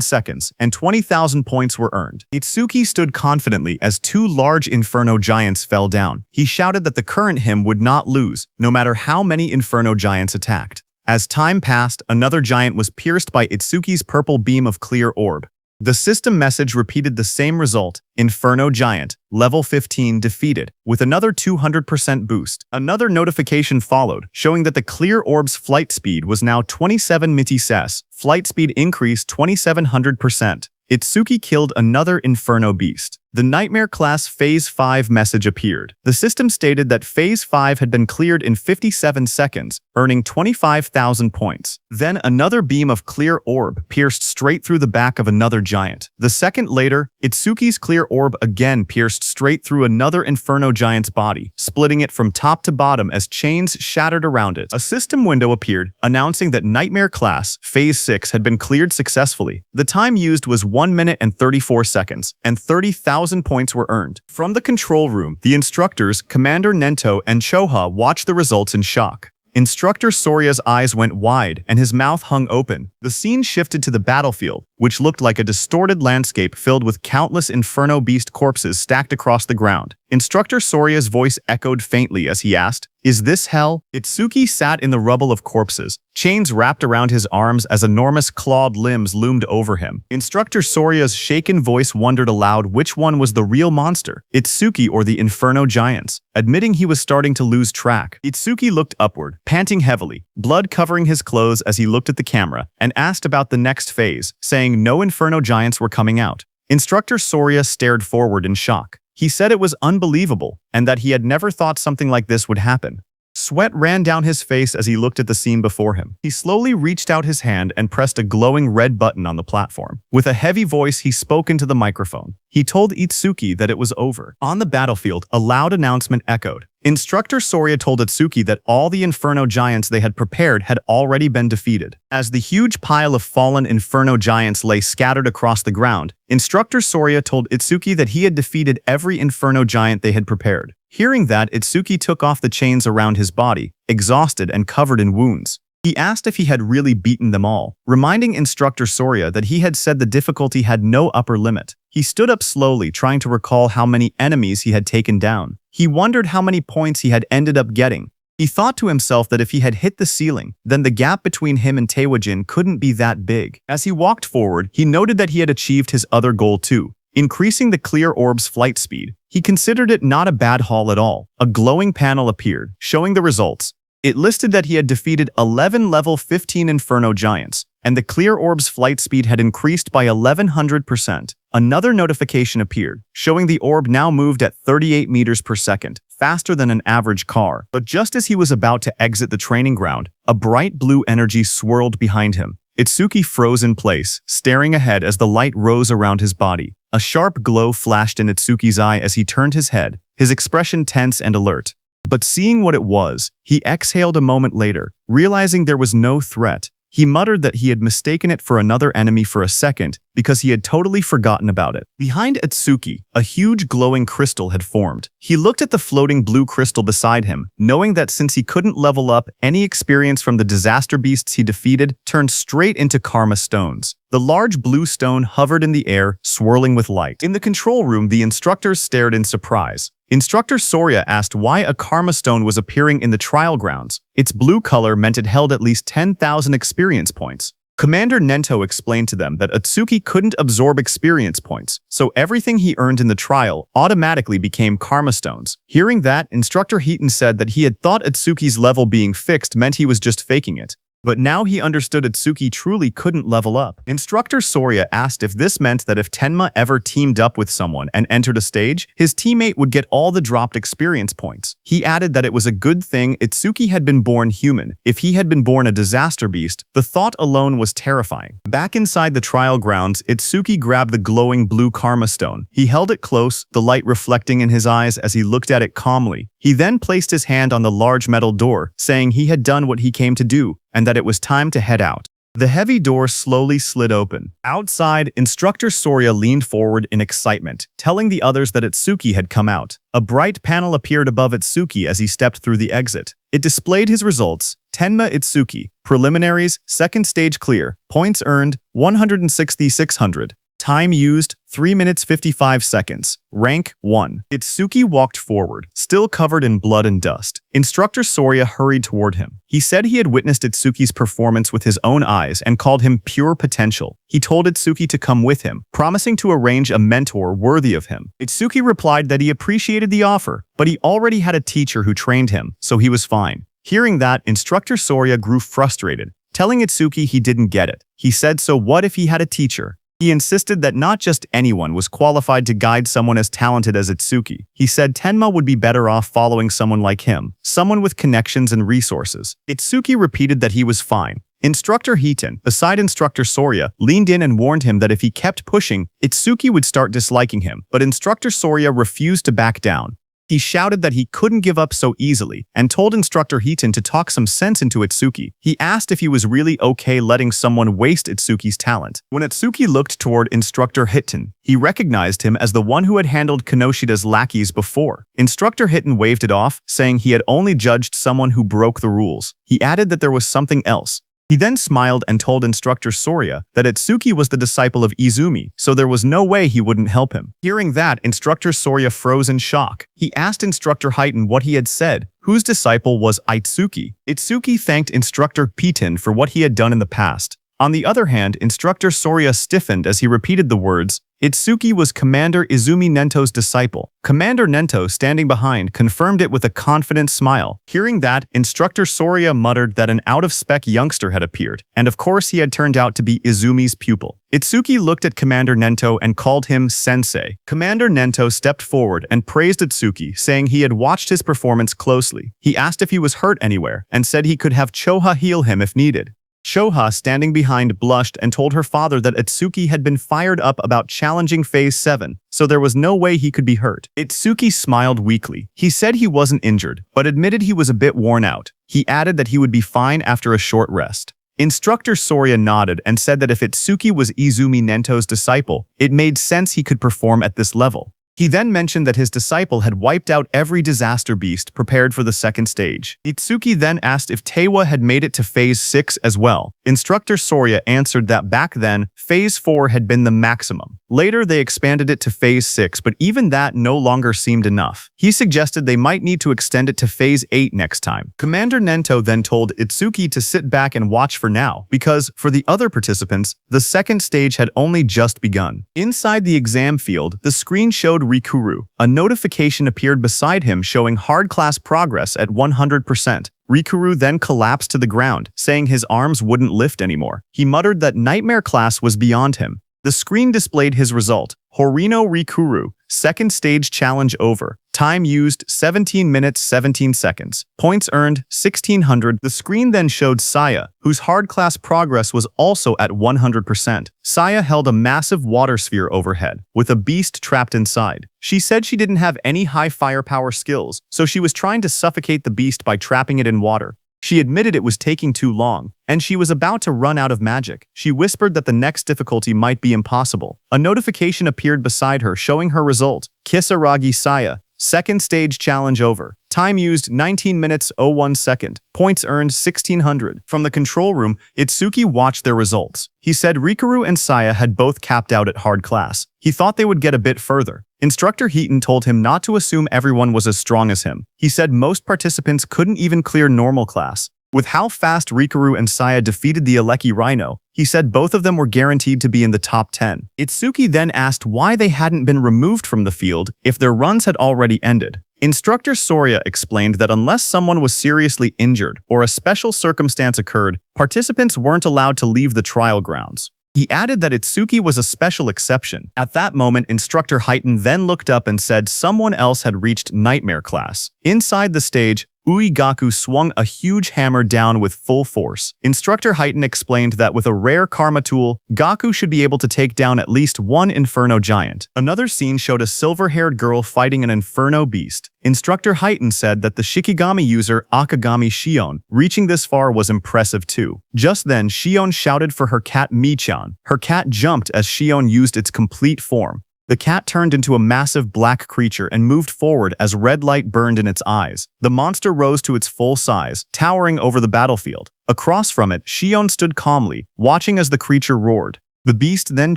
seconds, and 20,000 points were earned. Itsuki stood confidently as two large Inferno Giants fell down. He shouted that the current him would not lose, no matter how many Inferno Giants attacked. As time passed, another giant was pierced by Itsuki's purple beam of clear orb. The system message repeated the same result: Inferno Giant, level 15, defeated, with another 200% boost. Another notification followed, showing that the clear orb's flight speed was now 27 ms. Flight speed increased 2700%. Itsuki killed another Inferno Beast. The Nightmare Class Phase 5 message appeared. The system stated that Phase 5 had been cleared in 57 seconds, earning 25,000 points. Then another beam of clear orb pierced straight through the back of another giant. The second later, Itsuki's clear orb again pierced straight through another Inferno Giant's body, splitting it from top to bottom as chains shattered around it. A system window appeared, announcing that Nightmare Class Phase 6 had been cleared successfully. The time used was 1 minute and 34 seconds, and 30,000 points were earned. From the control room, the instructors, Commander Nento and Choha, watched the results in shock. Instructor Soria's eyes went wide and his mouth hung open. The scene shifted to the battlefield, which looked like a distorted landscape filled with countless Inferno Beast corpses stacked across the ground. Instructor Soria's voice echoed faintly as he asked, "Is this hell?" Itsuki sat in the rubble of corpses, chains wrapped around his arms as enormous clawed limbs loomed over him. Instructor Soria's shaken voice wondered aloud which one was the real monster, Itsuki or the Inferno Giants. Admitting he was starting to lose track, Itsuki looked upward, panting heavily, blood covering his clothes as he looked at the camera, and asked about the next phase, saying no Inferno Giants were coming out. Instructor Soria stared forward in shock. He said it was unbelievable, and that he had never thought something like this would happen. Sweat ran down his face as he looked at the scene before him. He slowly reached out his hand and pressed a glowing red button on the platform. With a heavy voice, he spoke into the microphone. He told Itsuki that it was over. On the battlefield, a loud announcement echoed. Instructor Soria told Itsuki that all the Inferno Giants they had prepared had already been defeated. As the huge pile of fallen Inferno Giants lay scattered across the ground, Instructor Soria told Itsuki that he had defeated every Inferno Giant they had prepared. Hearing that, Itsuki took off the chains around his body, exhausted and covered in wounds. He asked if he had really beaten them all, reminding Instructor Soria that he had said the difficulty had no upper limit. He stood up slowly, trying to recall how many enemies he had taken down. He wondered how many points he had ended up getting. He thought to himself that if he had hit the ceiling, then the gap between him and Taewajin couldn't be that big. As he walked forward, he noted that he had achieved his other goal too, increasing the clear orb's flight speed. He considered it not a bad haul at all. A glowing panel appeared, showing the results. It listed that he had defeated 11 level 15 Inferno Giants, and the clear orb's flight speed had increased by 1100%. Another notification appeared, showing the orb now moved at 38 meters per second, faster than an average car. But just as he was about to exit the training ground, a bright blue energy swirled behind him. Itsuki froze in place, staring ahead as the light rose around his body. A sharp glow flashed in Itsuki's eye as he turned his head, his expression tense and alert. But seeing what it was, he exhaled a moment later, realizing there was no threat. He muttered that he had mistaken it for another enemy for a second, because he had totally forgotten about it. Behind Atsuki, a huge glowing crystal had formed. He looked at the floating blue crystal beside him, knowing that since he couldn't level up, any experience from the disaster beasts he defeated turned straight into karma stones. The large blue stone hovered in the air, swirling with light. In the control room, the instructors stared in surprise. Instructor Soria asked why a karma stone was appearing in the trial grounds. Its blue color meant it held at least 10,000 experience points. Commander Nento explained to them that Atsuki couldn't absorb experience points, so everything he earned in the trial automatically became karma stones. Hearing that, Instructor Heaton said that he had thought Atsuki's level being fixed meant he was just faking it. But now he understood Atsuki truly couldn't level up. Instructor Soria asked if this meant that if Tenma ever teamed up with someone and entered a stage, his teammate would get all the dropped experience points. He added that it was a good thing Atsuki had been born human. If he had been born a disaster beast, the thought alone was terrifying. Back inside the trial grounds, Atsuki grabbed the glowing blue karma stone. He held it close, the light reflecting in his eyes as he looked at it calmly. He then placed his hand on the large metal door, saying he had done what he came to do, and that it was time to head out. The heavy door slowly slid open. Outside, Instructor Soria leaned forward in excitement, telling the others that Atsuki had come out. A bright panel appeared above Atsuki as he stepped through the exit. It displayed his results. Tenma Atsuki. Preliminaries, second stage clear. Points earned, 160,600. Time used, 3 minutes 55 seconds. Rank 1. Itsuki walked forward, still covered in blood and dust. Instructor Soria hurried toward him. He said he had witnessed Itsuki's performance with his own eyes and called him pure potential. He told Itsuki to come with him, promising to arrange a mentor worthy of him. Itsuki replied that he appreciated the offer, but he already had a teacher who trained him, so he was fine. Hearing that, Instructor Soria grew frustrated, telling Itsuki he didn't get it. He said, so what if he had a teacher? He insisted that not just anyone was qualified to guide someone as talented as Itsuki. He said Tenma would be better off following someone like him, someone with connections and resources. Itsuki repeated that he was fine. Instructor Hiton, beside Instructor Soria, leaned in and warned him that if he kept pushing, Itsuki would start disliking him, but Instructor Soria refused to back down. He shouted that he couldn't give up so easily and told Instructor Hiton to talk some sense into Itsuki. He asked if he was really okay letting someone waste Itsuki's talent. When Itsuki looked toward Instructor Hiton, he recognized him as the one who had handled Kinoshida's lackeys before. Instructor Hiton waved it off, saying he had only judged someone who broke the rules. He added that there was something else. He then smiled and told Instructor Soria that Itsuki was the disciple of Izumi, so there was no way he wouldn't help him. Hearing that, Instructor Soria froze in shock. He asked Instructor Hiton what he had said, whose disciple was Itsuki. Itsuki thanked Instructor Piton for what he had done in the past. On the other hand, Instructor Soria stiffened as he repeated the words, Itsuki was Commander Izumi Nento's disciple. Commander Nento, standing behind, confirmed it with a confident smile. Hearing that, Instructor Soria muttered that an out-of-spec youngster had appeared, and of course he had turned out to be Izumi's pupil. Itsuki looked at Commander Nento and called him Sensei. Commander Nento stepped forward and praised Itsuki, saying he had watched his performance closely. He asked if he was hurt anywhere, and said he could have Choha heal him if needed. Shoha, standing behind, blushed and told her father that Itsuki had been fired up about challenging Phase 7, so there was no way he could be hurt. Itsuki smiled weakly. He said he wasn't injured, but admitted he was a bit worn out. He added that he would be fine after a short rest. Instructor Soria nodded and said that if Itsuki was Izumi Nento's disciple, it made sense he could perform at this level. He then mentioned that his disciple had wiped out every disaster beast prepared for the second stage. Itsuki then asked if Tewa had made it to Phase 6 as well. Instructor Soria answered that back then, Phase 4 had been the maximum. Later, they expanded it to Phase 6, but even that no longer seemed enough. He suggested they might need to extend it to Phase 8 next time. Commander Nento then told Itsuki to sit back and watch for now, because, for the other participants, the second stage had only just begun. Inside the exam field, the screen showed Rikuru. A notification appeared beside him showing hard class progress at 100%. Rikuru then collapsed to the ground, saying his arms wouldn't lift anymore. He muttered that nightmare class was beyond him. The screen displayed his result. Horino Rikuru, second stage challenge over. Time used 17 minutes 17 seconds. Points earned 1600. The screen then showed Saya, whose hard class progress was also at 100%. Saya held a massive water sphere overhead, with a beast trapped inside. She said she didn't have any high firepower skills, so she was trying to suffocate the beast by trapping it in water. She admitted it was taking too long, and she was about to run out of magic. She whispered that the next difficulty might be impossible. A notification appeared beside her showing her result. Kisaragi Saya. Second stage challenge over. Time used 19 minutes 01 second. Points earned 1600. From the control room, Itsuki watched their results. He said Rikuru and Saya had both capped out at hard class. He thought they would get a bit further. Instructor Heaton told him not to assume everyone was as strong as him. He said most participants couldn't even clear normal class. With how fast Rikuru and Saya defeated the Aleki Rhino, he said both of them were guaranteed to be in the top 10. Itsuki then asked why they hadn't been removed from the field if their runs had already ended. Instructor Soria explained that unless someone was seriously injured or a special circumstance occurred, participants weren't allowed to leave the trial grounds. He added that Itsuki was a special exception. At that moment, Instructor Heaton then looked up and said someone else had reached Nightmare Class. Inside the stage, Uegaku swung a huge hammer down with full force. Instructor Heaton explained that with a rare karma tool, Gaku should be able to take down at least one Inferno Giant. Another scene showed a silver-haired girl fighting an Inferno Beast. Instructor Heaton said that the Shikigami user Akagami Shion reaching this far was impressive too. Just then, Shion shouted for her cat Michan. Her cat jumped as Shion used its complete form. The cat turned into a massive black creature and moved forward as red light burned in its eyes. The monster rose to its full size, towering over the battlefield. Across from it, Shion stood calmly, watching as the creature roared. The beast then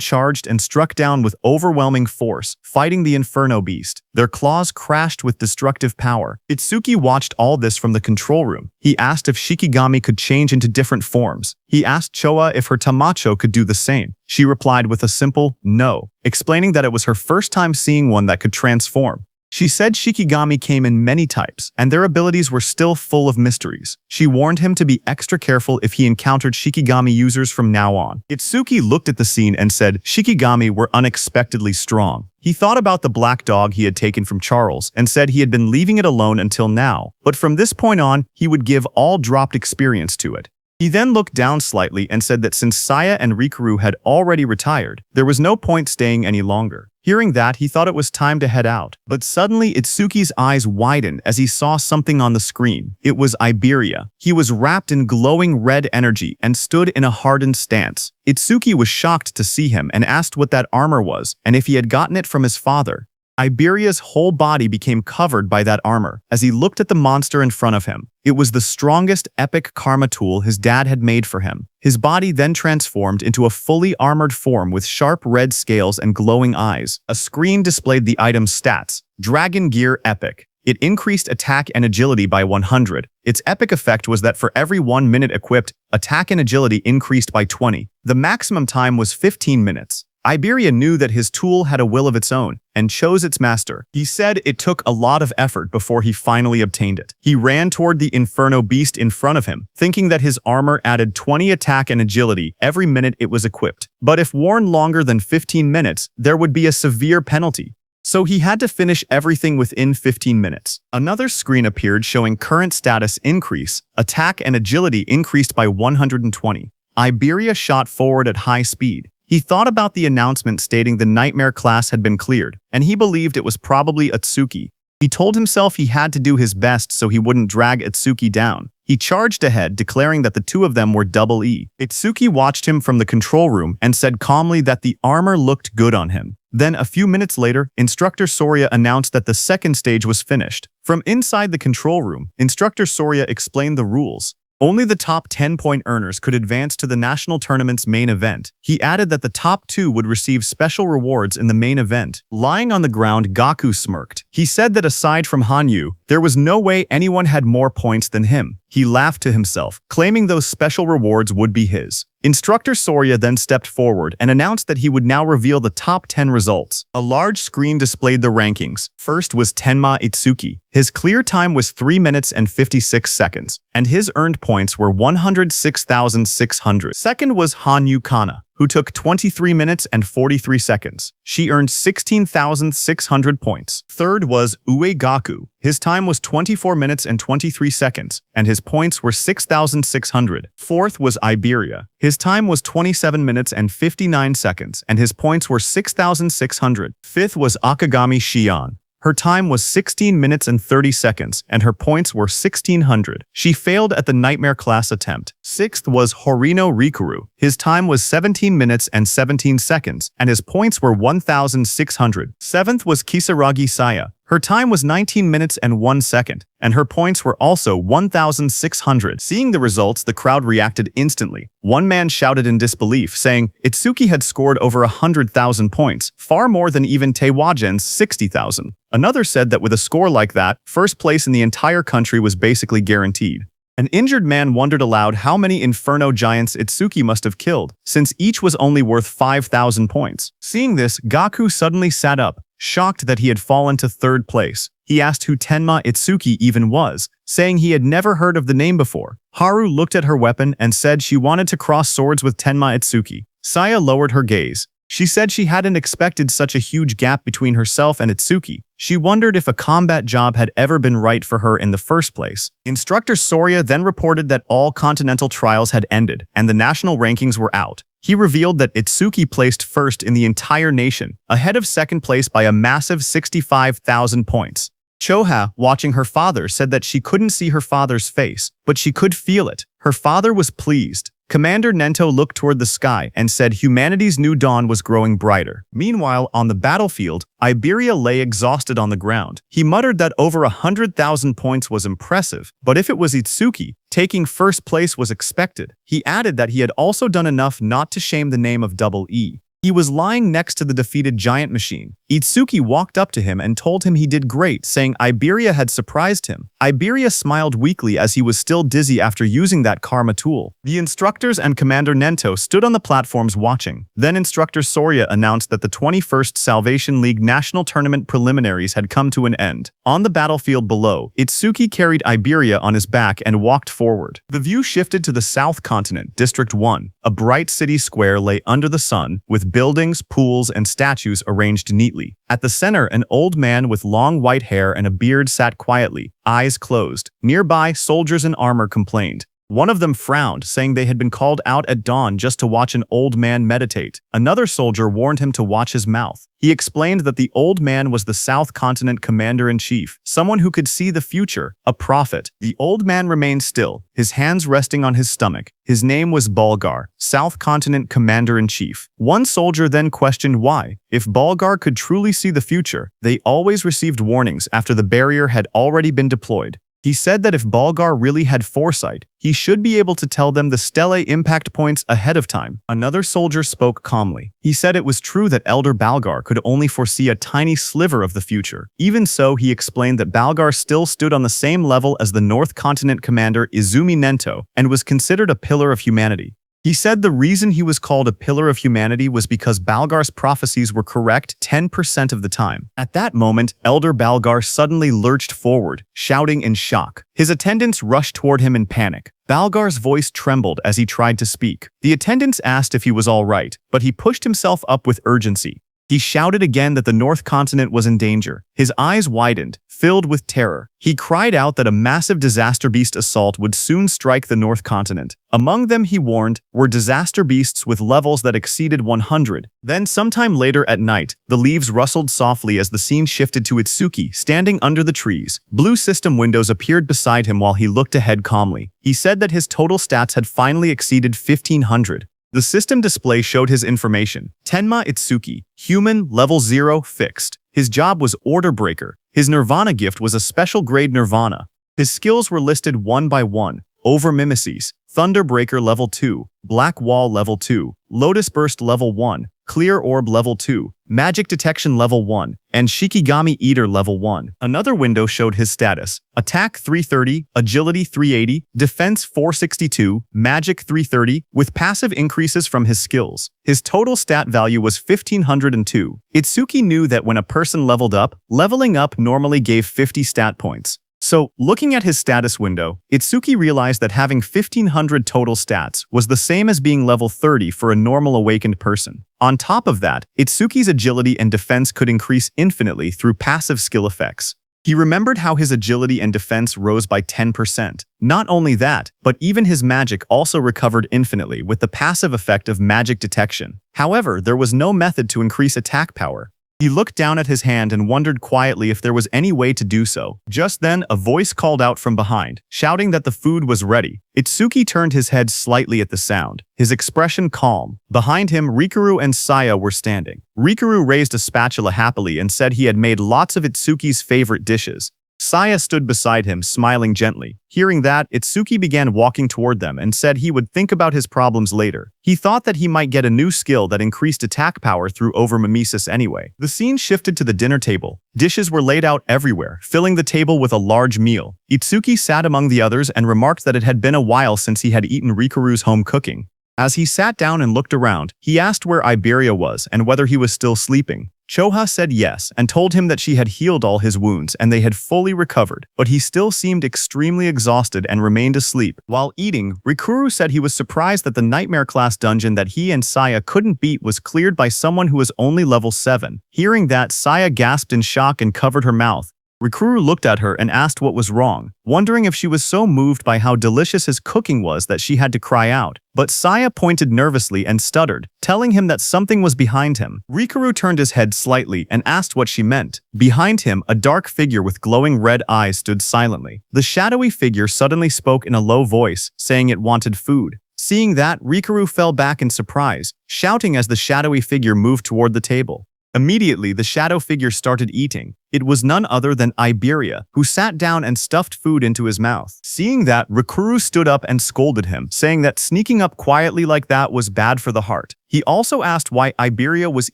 charged and struck down with overwhelming force, fighting the Inferno Beast. Their claws crashed with destructive power. Itsuki watched all this from the control room. He asked if Shikigami could change into different forms. He asked Choa if her Tamacho could do the same. She replied with a simple no, explaining that it was her first time seeing one that could transform. She said Shikigami came in many types, and their abilities were still full of mysteries. She warned him to be extra careful if he encountered Shikigami users from now on. Itsuki looked at the scene and said Shikigami were unexpectedly strong. He thought about the black dog he had taken from Charles and said he had been leaving it alone until now, but from this point on, he would give all dropped experience to it. He then looked down slightly and said that since Saya and Rikuru had already retired, there was no point staying any longer. Hearing that, he thought it was time to head out. But suddenly, Itsuki's eyes widened as he saw something on the screen. It was Iberia. He was wrapped in glowing red energy and stood in a hardened stance. Itsuki was shocked to see him and asked what that armor was and if he had gotten it from his father. Iberia's whole body became covered by that armor as he looked at the monster in front of him. It was the strongest epic karma tool his dad had made for him. His body then transformed into a fully armored form with sharp red scales and glowing eyes. A screen displayed the item's stats. Dragon Gear Epic. It increased attack and agility by 100. Its epic effect was that for every 1 minute equipped, attack and agility increased by 20. The maximum time was 15 minutes. Iberia knew that his tool had a will of its own and chose its master. He said it took a lot of effort before he finally obtained it. He ran toward the Inferno Beast in front of him, thinking that his armor added 20 attack and agility every minute it was equipped. But if worn longer than 15 minutes, there would be a severe penalty. So he had to finish everything within 15 minutes. Another screen appeared showing current status increase. Attack and agility increased by 120. Iberia shot forward at high speed. He thought about the announcement stating the Nightmare class had been cleared, and he believed it was probably Itsuki. He told himself he had to do his best so he wouldn't drag Itsuki down. He charged ahead, declaring that the two of them were double E. Itsuki watched him from the control room and said calmly that the armor looked good on him. Then, a few minutes later, Instructor Soria announced that the second stage was finished. From inside the control room, Instructor Soria explained the rules. Only the top 10-point earners could advance to the national tournament's main event. He added that the top 2 would receive special rewards in the main event. Lying on the ground, Gaku smirked. He said that aside from Hanyu, there was no way anyone had more points than him. He laughed to himself, claiming those special rewards would be his. Instructor Soria then stepped forward and announced that he would now reveal the top 10 results. A large screen displayed the rankings. First was Tenma Itsuki. His clear time was 3 minutes and 56 seconds, and his earned points were 106,600. Second was Hanyu Kana, who took 23 minutes and 43 seconds. She earned 16,600 points. Third was Uegaku. His time was 24 minutes and 23 seconds, and his points were 6,600. Fourth was Iberia. His time was 27 minutes and 59 seconds, and his points were 6,600. Fifth was Akagami Shion. Her time was 16 minutes and 30 seconds, and her points were 1600. She failed at the Nightmare class attempt. Sixth was Horino Rikuru. His time was 17 minutes and 17 seconds, and his points were 1600. Seventh was Kisaragi Saya. Her time was 19 minutes and 1 second, and her points were also 1,600. Seeing the results, the crowd reacted instantly. One man shouted in disbelief, saying Itsuki had scored over 100,000 points, far more than even Teiwagen's 60,000. Another said that with a score like that, first place in the entire country was basically guaranteed. An injured man wondered aloud how many Inferno giants Itsuki must have killed, since each was only worth 5,000 points. Seeing this, Gaku suddenly sat up, shocked that he had fallen to third place. He asked who Tenma Itsuki even was, saying he had never heard of the name before. Haru looked at her weapon and said she wanted to cross swords with Tenma Itsuki. Saya lowered her gaze. She said she hadn't expected such a huge gap between herself and Itsuki. She wondered if a combat job had ever been right for her in the first place. Instructor Soria then reported that all continental trials had ended, and the national rankings were out. He revealed that Itsuki placed first in the entire nation, ahead of second place by a massive 65,000 points. Choha, watching her father, said that she couldn't see her father's face, but she could feel it. Her father was pleased. Commander Nento looked toward the sky and said humanity's new dawn was growing brighter. Meanwhile, on the battlefield, Iberia lay exhausted on the ground. He muttered that over 100,000 points was impressive, but if it was Itsuki, taking first place was expected. He added that he had also done enough not to shame the name of Double E. He was lying next to the defeated giant machine. Itsuki walked up to him and told him he did great, saying Iberia had surprised him. Iberia smiled weakly as he was still dizzy after using that karma tool. The instructors and Commander Nento stood on the platforms watching. Then Instructor Soria announced that the 21st Salvation League National Tournament preliminaries had come to an end. On the battlefield below, Itsuki carried Iberia on his back and walked forward. The view shifted to the South Continent, District 1. A bright city square lay under the sun, with buildings, pools, and statues arranged neatly. At the center, an old man with long white hair and a beard sat quietly, eyes closed. Nearby, soldiers in armor complained. One of them frowned, saying they had been called out at dawn just to watch an old man meditate. Another soldier warned him to watch his mouth. He explained that the old man was the South Continent Commander-in-Chief, someone who could see the future, a prophet. The old man remained still, his hands resting on his stomach. His name was Bulgar, South Continent Commander-in-Chief. One soldier then questioned why. If Bulgar could truly see the future, they always received warnings after the barrier had already been deployed. He said that if Bulgar really had foresight, he should be able to tell them the Stellae impact points ahead of time. Another soldier spoke calmly. He said it was true that Elder Balgar could only foresee a tiny sliver of the future. Even so, he explained that Balgar still stood on the same level as the North Continent Commander Izumi Nento and was considered a pillar of humanity. He said the reason he was called a pillar of humanity was because Balgar's prophecies were correct 10% of the time. At that moment, Elder Balgar suddenly lurched forward, shouting in shock. His attendants rushed toward him in panic. Balgar's voice trembled as he tried to speak. The attendants asked if he was all right, but he pushed himself up with urgency. He shouted again that the North Continent was in danger. His eyes widened, filled with terror. He cried out that a massive disaster beast assault would soon strike the North Continent. Among them, he warned, were disaster beasts with levels that exceeded 100. Then sometime later at night, the leaves rustled softly as the scene shifted to Itsuki standing under the trees. Blue system windows appeared beside him while he looked ahead calmly. He said that his total stats had finally exceeded 1500. The system display showed his information. Tenma Itsuki, human, level 0, fixed. His job was Order Breaker. His Nirvana gift was a special grade Nirvana. His skills were listed one by one. Over Mimesis, Thunderbreaker level 2, Black Wall level 2, Lotus Burst level 1, Clear Orb level 2, Magic Detection level 1, and Shikigami Eater level 1. Another window showed his status. Attack 330, Agility 380, Defense 462, Magic 330, with passive increases from his skills. His total stat value was 1502. Itsuki knew that when a person leveled up, leveling up normally gave 50 stat points. So, looking at his status window, Itsuki realized that having 1500 total stats was the same as being level 30 for a normal awakened person. On top of that, Itsuki's agility and defense could increase infinitely through passive skill effects. He remembered how his agility and defense rose by 10%. Not only that, but even his magic also recovered infinitely with the passive effect of magic detection. However, there was no method to increase attack power. He looked down at his hand and wondered quietly if there was any way to do so. Just then, a voice called out from behind, shouting that the food was ready. Itsuki turned his head slightly at the sound, his expression calm. Behind him, Rikuru and Saya were standing. Rikuru raised a spatula happily and said he had made lots of Itsuki's favorite dishes. Saya stood beside him, smiling gently. Hearing that, Itsuki began walking toward them and said he would think about his problems later. He thought that he might get a new skill that increased attack power through overmimesis anyway. The scene shifted to the dinner table. Dishes were laid out everywhere, filling the table with a large meal. Itsuki sat among the others and remarked that it had been a while since he had eaten Rikuru's home cooking. As he sat down and looked around, he asked where Iberia was and whether he was still sleeping. Choha said yes and told him that she had healed all his wounds and they had fully recovered, but he still seemed extremely exhausted and remained asleep. While eating, Rikuru said he was surprised that the nightmare class dungeon that he and Saya couldn't beat was cleared by someone who was only level 7. Hearing that, Saya gasped in shock and covered her mouth. Rikuru looked at her and asked what was wrong, wondering if she was so moved by how delicious his cooking was that she had to cry out. But Saya pointed nervously and stuttered, telling him that something was behind him. Rikuru turned his head slightly and asked what she meant. Behind him, a dark figure with glowing red eyes stood silently. The shadowy figure suddenly spoke in a low voice, saying it wanted food. Seeing that, Rikuru fell back in surprise, shouting as the shadowy figure moved toward the table. Immediately, the shadow figure started eating. It was none other than Iberia, who sat down and stuffed food into his mouth. Seeing that, Rikuru stood up and scolded him, saying that sneaking up quietly like that was bad for the heart. He also asked why Iberia was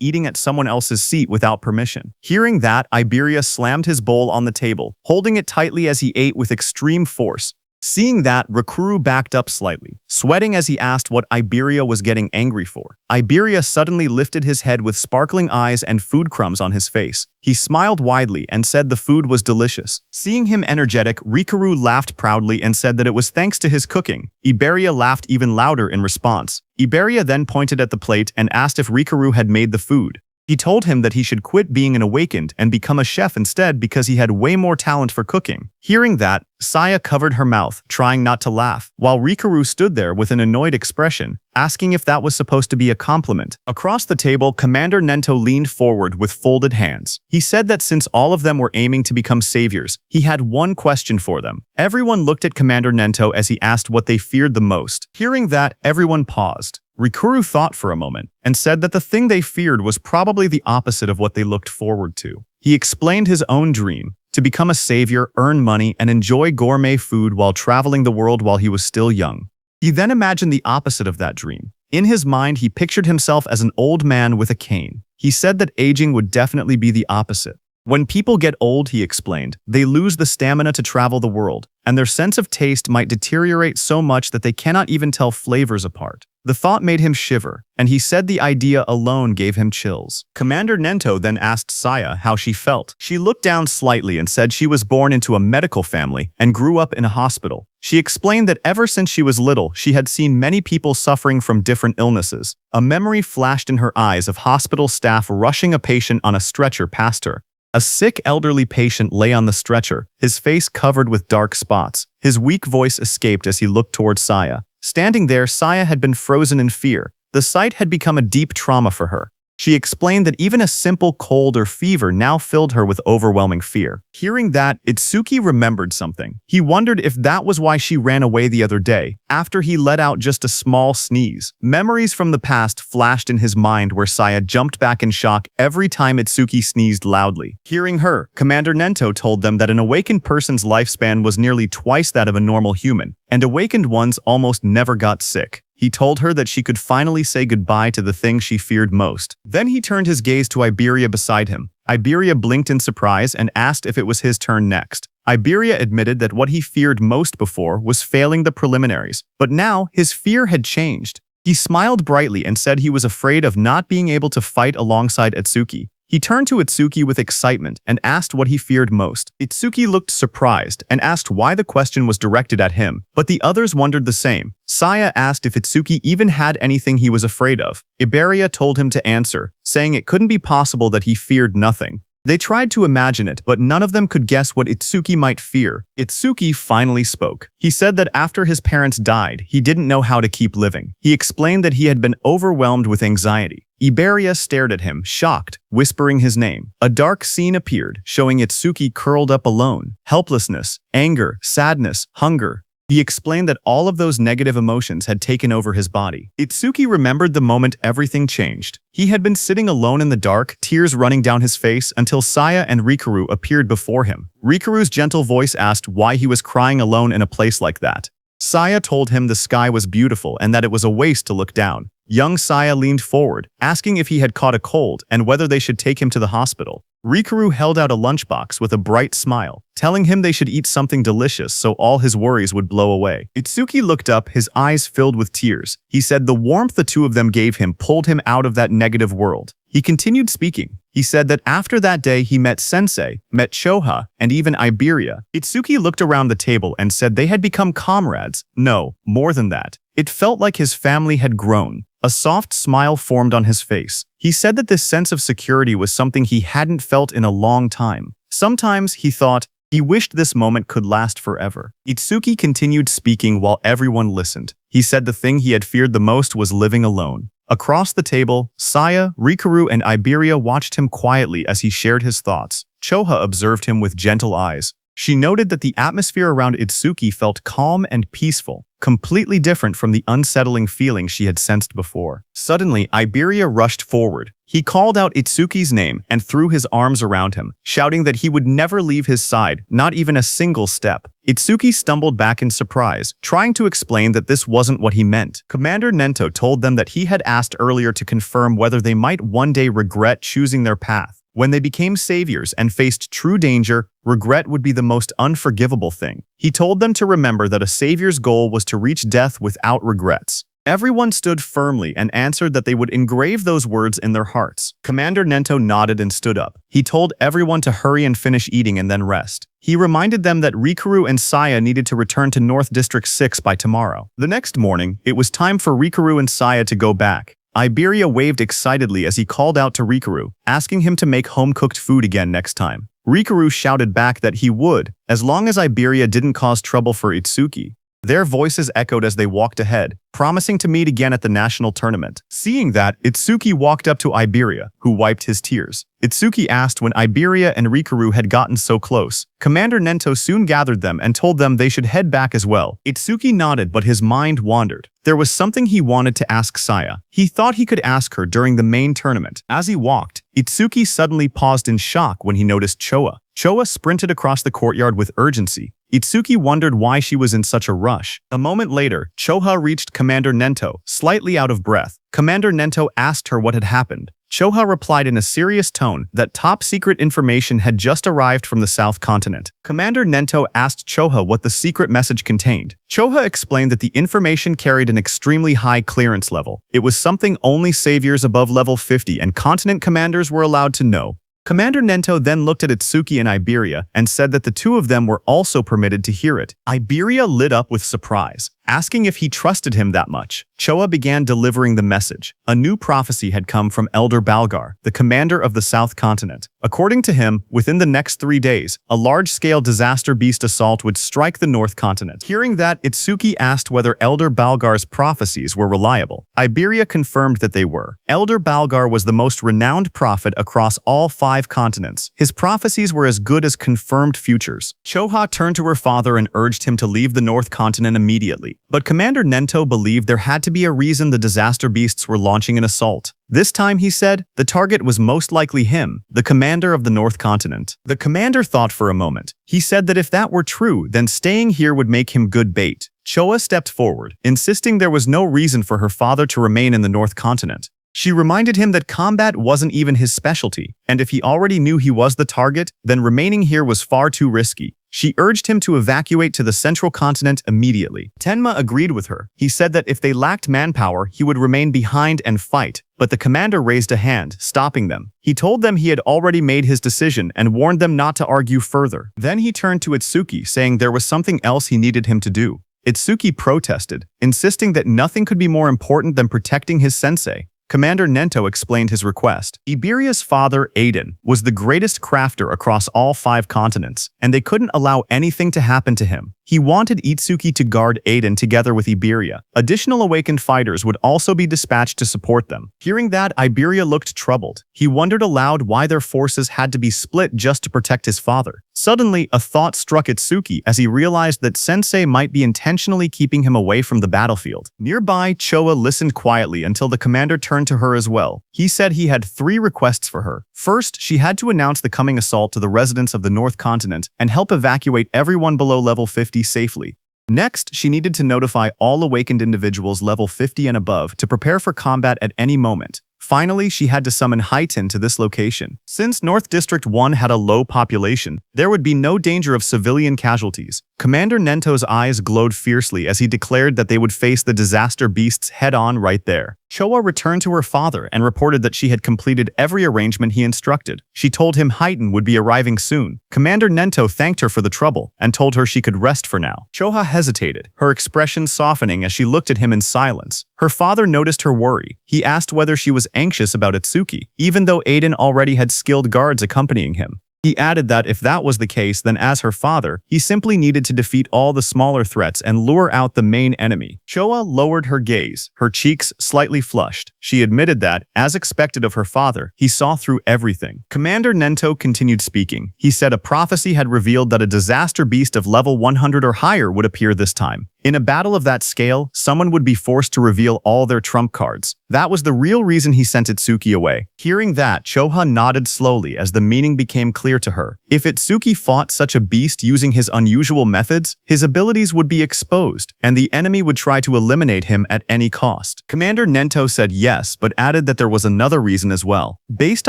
eating at someone else's seat without permission. Hearing that, Iberia slammed his bowl on the table, holding it tightly as he ate with extreme force. Seeing that, Rikuru backed up slightly, sweating as he asked what Iberia was getting angry for. Iberia suddenly lifted his head with sparkling eyes and food crumbs on his face. He smiled widely and said the food was delicious. Seeing him energetic, Rikuru laughed proudly and said that it was thanks to his cooking. Iberia laughed even louder in response. Iberia then pointed at the plate and asked if Rikuru had made the food. He told him that he should quit being an awakened and become a chef instead because he had way more talent for cooking. Hearing that, Saya covered her mouth, trying not to laugh, while Rikuru stood there with an annoyed expression, asking if that was supposed to be a compliment. Across the table, Commander Nento leaned forward with folded hands. He said that since all of them were aiming to become saviors, he had one question for them. Everyone looked at Commander Nento as he asked what they feared the most. Hearing that, everyone paused. Rikuru thought for a moment and said that the thing they feared was probably the opposite of what they looked forward to. He explained his own dream, to become a savior, earn money, and enjoy gourmet food while traveling the world while he was still young. He then imagined the opposite of that dream. In his mind, he pictured himself as an old man with a cane. He said that aging would definitely be the opposite. When people get old, he explained, they lose the stamina to travel the world, and their sense of taste might deteriorate so much that they cannot even tell flavors apart. The thought made him shiver, and he said the idea alone gave him chills. Commander Nento then asked Saya how she felt. She looked down slightly and said she was born into a medical family and grew up in a hospital. She explained that ever since she was little, she had seen many people suffering from different illnesses. A memory flashed in her eyes of hospital staff rushing a patient on a stretcher past her. A sick elderly patient lay on the stretcher, his face covered with dark spots. His weak voice escaped as he looked toward Saya. Standing there, Saya had been frozen in fear. The sight had become a deep trauma for her. She explained that even a simple cold or fever now filled her with overwhelming fear. Hearing that, Itsuki remembered something. He wondered if that was why she ran away the other day, after he let out just a small sneeze. Memories from the past flashed in his mind where Saya jumped back in shock every time Itsuki sneezed loudly. Hearing her, Commander Nento told them that an awakened person's lifespan was nearly twice that of a normal human, and awakened ones almost never got sick. He told her that she could finally say goodbye to the thing she feared most. Then he turned his gaze to Iberia beside him. Iberia blinked in surprise and asked if it was his turn next. Iberia admitted that what he feared most before was failing the preliminaries, but now his fear had changed. He smiled brightly and said he was afraid of not being able to fight alongside Itsuki. He turned to Itsuki with excitement and asked what he feared most. Itsuki looked surprised and asked why the question was directed at him, but the others wondered the same. Saya asked if Itsuki even had anything he was afraid of. Iberia told him to answer, saying it couldn't be possible that he feared nothing. They tried to imagine it, but none of them could guess what Itsuki might fear. Itsuki finally spoke. He said that after his parents died, he didn't know how to keep living. He explained that he had been overwhelmed with anxiety. Iberia stared at him, shocked, whispering his name. A dark scene appeared, showing Itsuki curled up alone. Helplessness, anger, sadness, hunger. He explained that all of those negative emotions had taken over his body. Itsuki remembered the moment everything changed. He had been sitting alone in the dark, tears running down his face, until Saya and Rikaru appeared before him. Rikaru's gentle voice asked why he was crying alone in a place like that. Saya told him the sky was beautiful and that it was a waste to look down. Young Saya leaned forward, asking if he had caught a cold and whether they should take him to the hospital. Rikaru held out a lunchbox with a bright smile, telling him they should eat something delicious so all his worries would blow away. Itsuki looked up, his eyes filled with tears. He said the warmth the two of them gave him pulled him out of that negative world. He continued speaking. He said that after that day he met Sensei, met Choha, and even Iberia. Itsuki looked around the table and said they had become comrades. No, more than that. It felt like his family had grown. A soft smile formed on his face. He said that this sense of security was something he hadn't felt in a long time. Sometimes, he thought, he wished this moment could last forever. Itsuki continued speaking while everyone listened. He said the thing he had feared the most was living alone. Across the table, Saya, Rikaru, and Iberia watched him quietly as he shared his thoughts. Choha observed him with gentle eyes. She noted that the atmosphere around Itsuki felt calm and peaceful, completely different from the unsettling feeling she had sensed before. Suddenly, Iberia rushed forward. He called out Itsuki's name and threw his arms around him, shouting that he would never leave his side, not even a single step. Itsuki stumbled back in surprise, trying to explain that this wasn't what he meant. Commander Nento told them that he had asked earlier to confirm whether they might one day regret choosing their path. When they became saviors and faced true danger, regret would be the most unforgivable thing. He told them to remember that a savior's goal was to reach death without regrets. Everyone stood firmly and answered that they would engrave those words in their hearts. Commander Nento nodded and stood up. He told everyone to hurry and finish eating and then rest. He reminded them that Rikaru and Saya needed to return to North District 6 by tomorrow. The next morning, it was time for Rikaru and Saya to go back. Iberia waved excitedly as he called out to Rikaru, asking him to make home-cooked food again next time. Rikaru shouted back that he would, as long as Iberia didn't cause trouble for Itsuki. Their voices echoed as they walked ahead, promising to meet again at the national tournament. Seeing that, Itsuki walked up to Iberia, who wiped his tears. Itsuki asked when Iberia and Rikaru had gotten so close. Commander Nento soon gathered them and told them they should head back as well. Itsuki nodded, but his mind wandered. There was something he wanted to ask Saya. He thought he could ask her during the main tournament. As he walked, Itsuki suddenly paused in shock when he noticed Choa. Choa sprinted across the courtyard with urgency. Itsuki wondered why she was in such a rush. A moment later, Choha reached Commander Nento, slightly out of breath. Commander Nento asked her what had happened. Choha replied in a serious tone that top-secret information had just arrived from the South Continent. Commander Nento asked Choha what the secret message contained. Choha explained that the information carried an extremely high clearance level. It was something only saviors above level 50 and continent commanders were allowed to know. Commander Nento then looked at Itsuki and Iberia and said that the two of them were also permitted to hear it. Iberia lit up with surprise, asking if he trusted him that much. Choa began delivering the message. A new prophecy had come from Elder Balgar, the commander of the South Continent. According to him, within the next 3 days, a large-scale disaster beast assault would strike the North Continent. Hearing that, Itsuki asked whether Elder Balgar's prophecies were reliable. Iberia confirmed that they were. Elder Balgar was the most renowned prophet across all 5 continents. His prophecies were as good as confirmed futures. Choha turned to her father and urged him to leave the North Continent immediately. But Commander Nento believed there had to be a reason the disaster beasts were launching an assault. This time, he said, the target was most likely him, the commander of the North Continent. The commander thought for a moment. He said that if that were true, then staying here would make him good bait. Choa stepped forward, insisting there was no reason for her father to remain in the North Continent. She reminded him that combat wasn't even his specialty, and if he already knew he was the target, then remaining here was far too risky. She urged him to evacuate to the central continent immediately. Tenma agreed with her. He said that if they lacked manpower, he would remain behind and fight, but the commander raised a hand, stopping them. He told them he had already made his decision and warned them not to argue further. Then he turned to Itsuki, saying there was something else he needed him to do. Itsuki protested, insisting that nothing could be more important than protecting his sensei. Commander Nento explained his request. Iberia's father, Aiden, was the greatest crafter across all 5 continents, and they couldn't allow anything to happen to him. He wanted Itsuki to guard Aiden together with Iberia. Additional awakened fighters would also be dispatched to support them. Hearing that, Iberia looked troubled. He wondered aloud why their forces had to be split just to protect his father. Suddenly, a thought struck Itsuki as he realized that Sensei might be intentionally keeping him away from the battlefield. Nearby, Choa listened quietly until the commander turned to her as well. He said he had 3 requests for her. First, she had to announce the coming assault to the residents of the North Continent and help evacuate everyone below level 50 safely. Next, she needed to notify all awakened individuals level 50 and above to prepare for combat at any moment. Finally, she had to summon Haitin to this location. Since North District 1 had a low population, there would be no danger of civilian casualties. Commander Nento's eyes glowed fiercely as he declared that they would face the disaster beasts head-on right there. Choa returned to her father and reported that she had completed every arrangement he instructed. She told him Haitin would be arriving soon. Commander Nento thanked her for the trouble and told her she could rest for now. Choha hesitated, her expression softening as she looked at him in silence. Her father noticed her worry. He asked whether she was anxious about Itsuki, even though Aiden already had skilled guards accompanying him. He added that if that was the case, then as her father, he simply needed to defeat all the smaller threats and lure out the main enemy. Choa lowered her gaze, her cheeks slightly flushed. She admitted that, as expected of her father, he saw through everything. Commander Nento continued speaking. He said a prophecy had revealed that a disaster beast of level 100 or higher would appear this time. In a battle of that scale, someone would be forced to reveal all their trump cards. That was the real reason he sent Itsuki away. Hearing that, Choha nodded slowly as the meaning became clear to her. If Itsuki fought such a beast using his unusual methods, his abilities would be exposed, and the enemy would try to eliminate him at any cost. Commander Nento said yes, but added that there was another reason as well. Based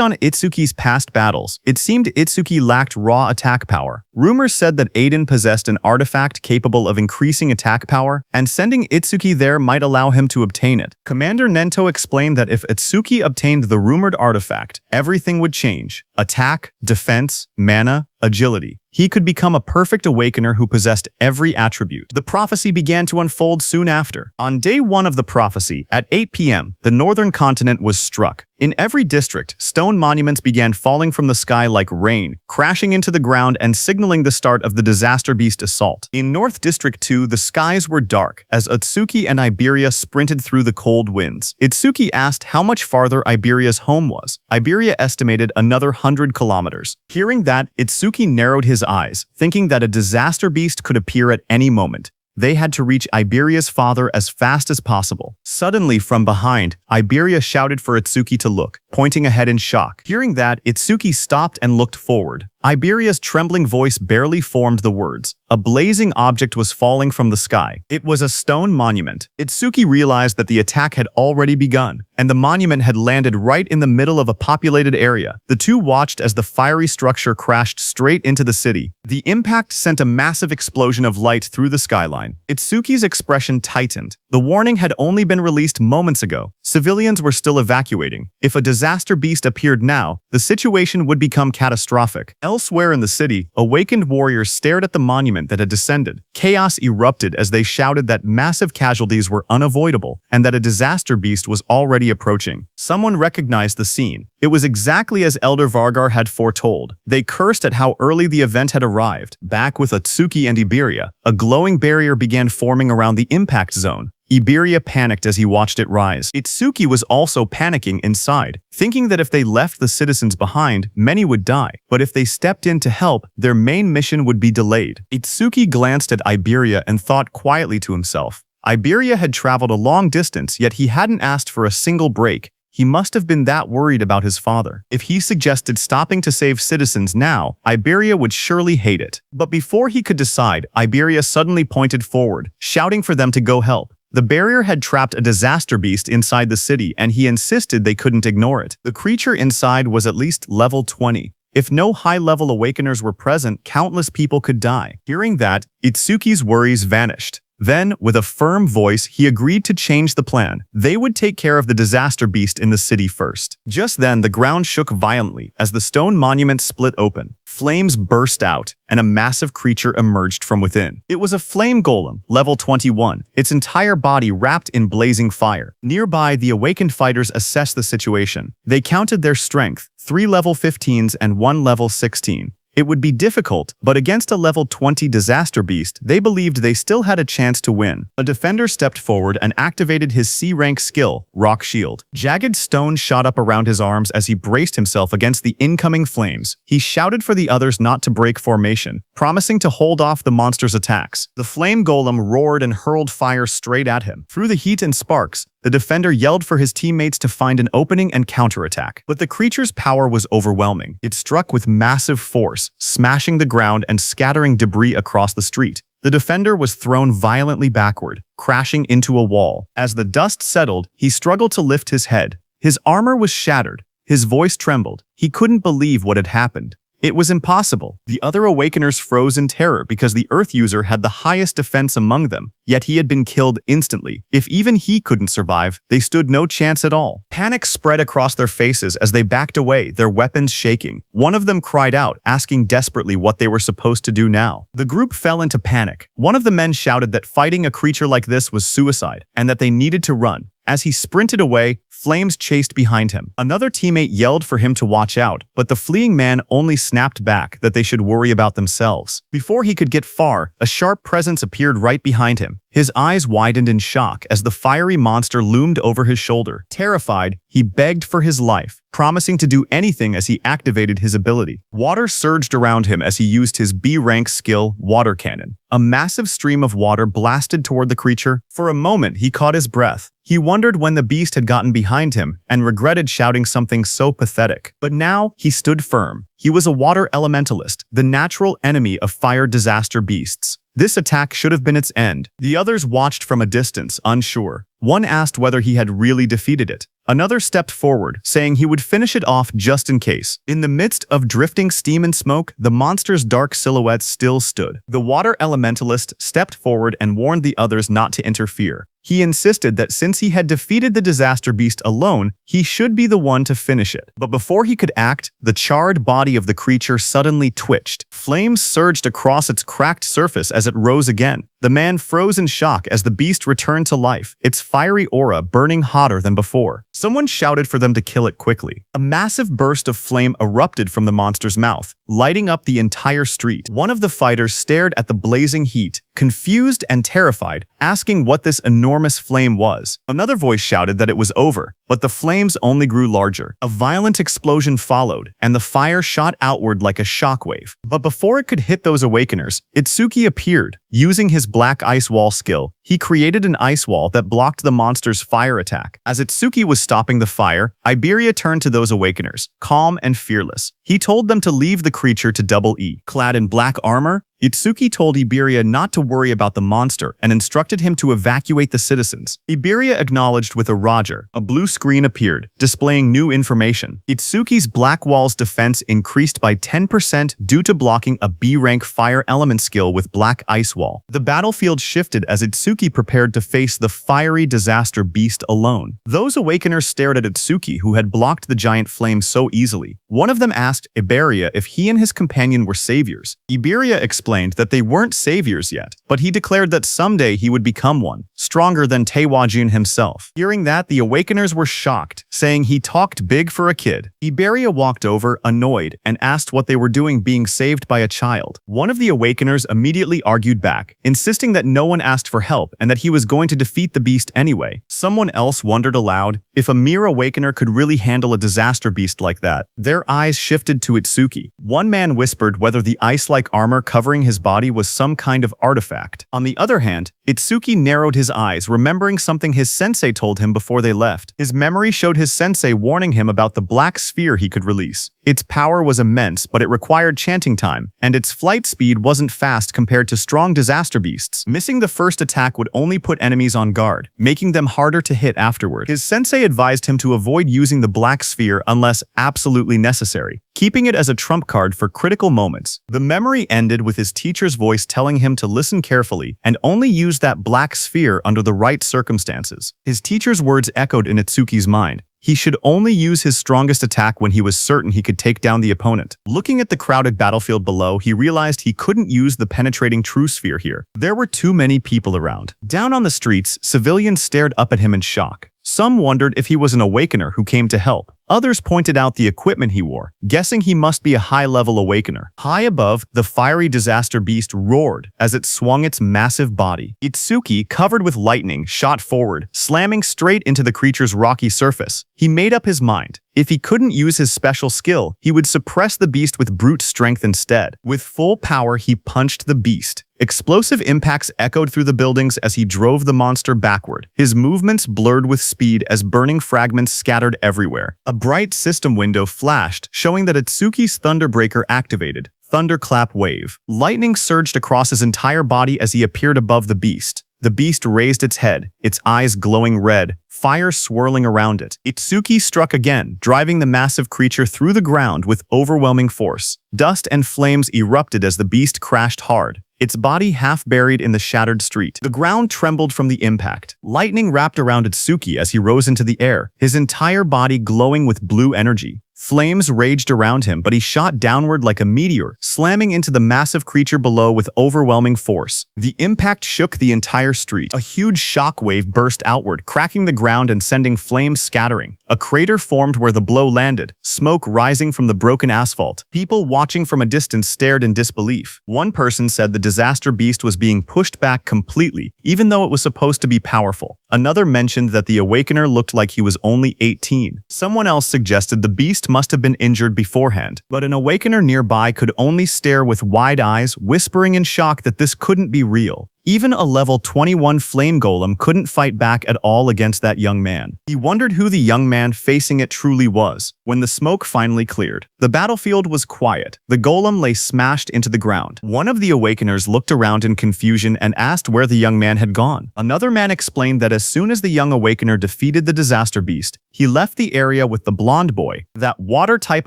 on Itsuki's past battles, it seemed Itsuki lacked raw attack power. Rumors said that Aiden possessed an artifact capable of increasing attack power, and sending Itsuki there might allow him to obtain it. Commander Nento explained that if Itsuki obtained the rumored artifact, everything would change. Attack, defense, mana, agility. He could become a perfect awakener who possessed every attribute. The prophecy began to unfold soon after. On day 1 of the prophecy, at 8 p.m., the northern continent was struck. In every district, stone monuments began falling from the sky like rain, crashing into the ground and signaling the start of the disaster beast assault. In North District 2, the skies were dark as Itsuki and Iberia sprinted through the cold winds. Itsuki asked how much farther Iberia's home was. Iberia estimated another 100 kilometers. Hearing that, Itsuki narrowed his eyes, thinking that a disaster beast could appear at any moment. They had to reach Iberia's father as fast as possible. Suddenly, from behind, Iberia shouted for Itsuki to look, pointing ahead in shock. Hearing that, Itsuki stopped and looked forward. Iberia's trembling voice barely formed the words. A blazing object was falling from the sky. It was a stone monument. Itsuki realized that the attack had already begun, and the monument had landed right in the middle of a populated area. The two watched as the fiery structure crashed straight into the city. The impact sent a massive explosion of light through the skyline. Itsuki's expression tightened. The warning had only been released moments ago. Civilians were still evacuating. If a disaster beast appeared now, the situation would become catastrophic. Elsewhere in the city, awakened warriors stared at the monument that had descended. Chaos erupted as they shouted that massive casualties were unavoidable and that a disaster beast was already approaching. Someone recognized the scene. It was exactly as Elder Vargar had foretold. They cursed at how early the event had arrived. Back with Itsuki and Iberia, a glowing barrier began forming around the impact zone. Iberia panicked as he watched it rise. Itsuki was also panicking inside, thinking that if they left the citizens behind, many would die. But if they stepped in to help, their main mission would be delayed. Itsuki glanced at Iberia and thought quietly to himself. Iberia had traveled a long distance, yet he hadn't asked for a single break. He must have been that worried about his father. If he suggested stopping to save citizens now, Iberia would surely hate it. But before he could decide, Iberia suddenly pointed forward, shouting for them to go help. The barrier had trapped a disaster beast inside the city, and he insisted they couldn't ignore it. The creature inside was at least level 20. If no high-level awakeners were present, countless people could die. Hearing that, Itsuki's worries vanished. Then, with a firm voice, he agreed to change the plan. They would take care of the disaster beast in the city first. Just then, the ground shook violently as the stone monument split open. Flames burst out, and a massive creature emerged from within. It was a flame golem, level 21, its entire body wrapped in blazing fire. Nearby, the awakened fighters assessed the situation. They counted their strength, 3 level 15s and 1 level 16. It would be difficult, but against a level 20 disaster beast, they believed they still had a chance to win. A defender stepped forward and activated his C-rank skill, Rock Shield. Jagged stone shot up around his arms as he braced himself against the incoming flames. He shouted for the others not to break formation, promising to hold off the monster's attacks. The flame golem roared and hurled fire straight at him. Through the heat and sparks, the defender yelled for his teammates to find an opening and counterattack. But the creature's power was overwhelming. It struck with massive force, smashing the ground and scattering debris across the street. The defender was thrown violently backward, crashing into a wall. As the dust settled, he struggled to lift his head. His armor was shattered. His voice trembled. He couldn't believe what had happened. It was impossible. The other Awakeners froze in terror because the Earth user had the highest defense among them, yet he had been killed instantly. If even he couldn't survive, they stood no chance at all. Panic spread across their faces as they backed away, their weapons shaking. One of them cried out, asking desperately what they were supposed to do now. The group fell into panic. One of the men shouted that fighting a creature like this was suicide, and that they needed to run. As he sprinted away, flames chased behind him. Another teammate yelled for him to watch out, but the fleeing man only snapped back that they should worry about themselves. Before he could get far, a sharp presence appeared right behind him. His eyes widened in shock as the fiery monster loomed over his shoulder. Terrified, he begged for his life, promising to do anything as he activated his ability. Water surged around him as he used his B-rank skill, Water Cannon. A massive stream of water blasted toward the creature. For a moment, he caught his breath. He wondered when the beast had gotten behind him and regretted shouting something so pathetic. But now, he stood firm. He was a water elementalist, the natural enemy of fire disaster beasts. This attack should have been its end. The others watched from a distance, unsure. One asked whether he had really defeated it. Another stepped forward, saying he would finish it off just in case. In the midst of drifting steam and smoke, the monster's dark silhouette still stood. The water elementalist stepped forward and warned the others not to interfere. He insisted that since he had defeated the disaster beast alone, he should be the one to finish it. But before he could act, the charred body of the creature suddenly twitched. Flames surged across its cracked surface as it rose again. The man froze in shock as the beast returned to life, its fiery aura burning hotter than before. Someone shouted for them to kill it quickly. A massive burst of flame erupted from the monster's mouth, lighting up the entire street. One of the fighters stared at the blazing heat, confused and terrified, asking what this enormous flame was. Another voice shouted that it was over, but the flames only grew larger. A violent explosion followed, and the fire shot outward like a shockwave. But before it could hit those Awakeners, Itsuki appeared. Using his black ice wall skill, he created an ice wall that blocked the monster's fire attack. As Itsuki was stopping the fire, Iberia turned to those Awakeners, calm and fearless. He told them to leave the creature to Double E. Clad in black armor, Itsuki told Iberia not to worry about the monster and instructed him to evacuate the citizens. Iberia acknowledged with a Roger. A blue screen appeared, displaying new information. Itsuki's Black Wall's defense increased by 10% due to blocking a B-rank fire element skill with Black Ice Wall. The battlefield shifted as Itsuki prepared to face the fiery disaster beast alone. Those Awakeners stared at Itsuki, who had blocked the giant flame so easily. One of them asked Iberia if he and his companion were saviors. Iberia explained that they weren't saviors yet, but he declared that someday he would become one, stronger than Taewajin himself. Hearing that, the Awakeners were shocked, saying he talked big for a kid. Iberia walked over, annoyed, and asked what they were doing being saved by a child. One of the Awakeners immediately argued back, insisting that no one asked for help and that he was going to defeat the beast anyway. Someone else wondered aloud if a mere Awakener could really handle a disaster beast like that. Their eyes shifted to Itsuki. One man whispered whether the ice-like armor covering his body was some kind of artifact. On the other hand, Itsuki narrowed his eyes, remembering something his sensei told him before they left. His memory showed his sensei warning him about the black sphere he could release. Its power was immense, but it required chanting time, and its flight speed wasn't fast compared to strong disaster beasts. Missing the first attack would only put enemies on guard, making them harder to hit afterward. His sensei advised him to avoid using the black sphere unless absolutely necessary, keeping it as a trump card for critical moments. The memory ended with his teacher's voice telling him to listen carefully and only use that black sphere under the right circumstances. His teacher's words echoed in Itsuki's mind. He should only use his strongest attack when he was certain he could take down the opponent. Looking at the crowded battlefield below, he realized he couldn't use the penetrating true sphere here. There were too many people around. Down on the streets, civilians stared up at him in shock. Some wondered if he was an Awakener who came to help. Others pointed out the equipment he wore, guessing he must be a high-level awakener. High above, the fiery disaster beast roared as it swung its massive body. Itsuki, covered with lightning, shot forward, slamming straight into the creature's rocky surface. He made up his mind. If he couldn't use his special skill, he would suppress the beast with brute strength instead. With full power, he punched the beast. Explosive impacts echoed through the buildings as he drove the monster backward. His movements blurred with speed as burning fragments scattered everywhere. A bright system window flashed, showing that Itsuki's Thunderbreaker activated. Thunderclap wave. Lightning surged across his entire body as he appeared above the beast. The beast raised its head, its eyes glowing red, fire swirling around it. Itsuki struck again, driving the massive creature through the ground with overwhelming force. Dust and flames erupted as the beast crashed hard, its body half buried in the shattered street. The ground trembled from the impact. Lightning wrapped around Itsuki as he rose into the air, his entire body glowing with blue energy. Flames raged around him, but he shot downward like a meteor, slamming into the massive creature below with overwhelming force. The impact shook the entire street. A huge shockwave burst outward, cracking the ground and sending flames scattering. A crater formed where the blow landed, smoke rising from the broken asphalt. People watching from a distance stared in disbelief. One person said the disaster beast was being pushed back completely, even though it was supposed to be powerful. Another mentioned that the Awakener looked like he was only 18. Someone else suggested the beast must have been injured beforehand, but an Awakener nearby could only stare with wide eyes, whispering in shock that this couldn't be real. Even a level 21 flame golem couldn't fight back at all against that young man. He wondered who the young man facing it truly was. When the smoke finally cleared, the battlefield was quiet. The golem lay smashed into the ground. One of the Awakeners looked around in confusion and asked where the young man had gone. Another man explained that as soon as the young Awakener defeated the disaster beast, he left the area with the blonde boy. That water-type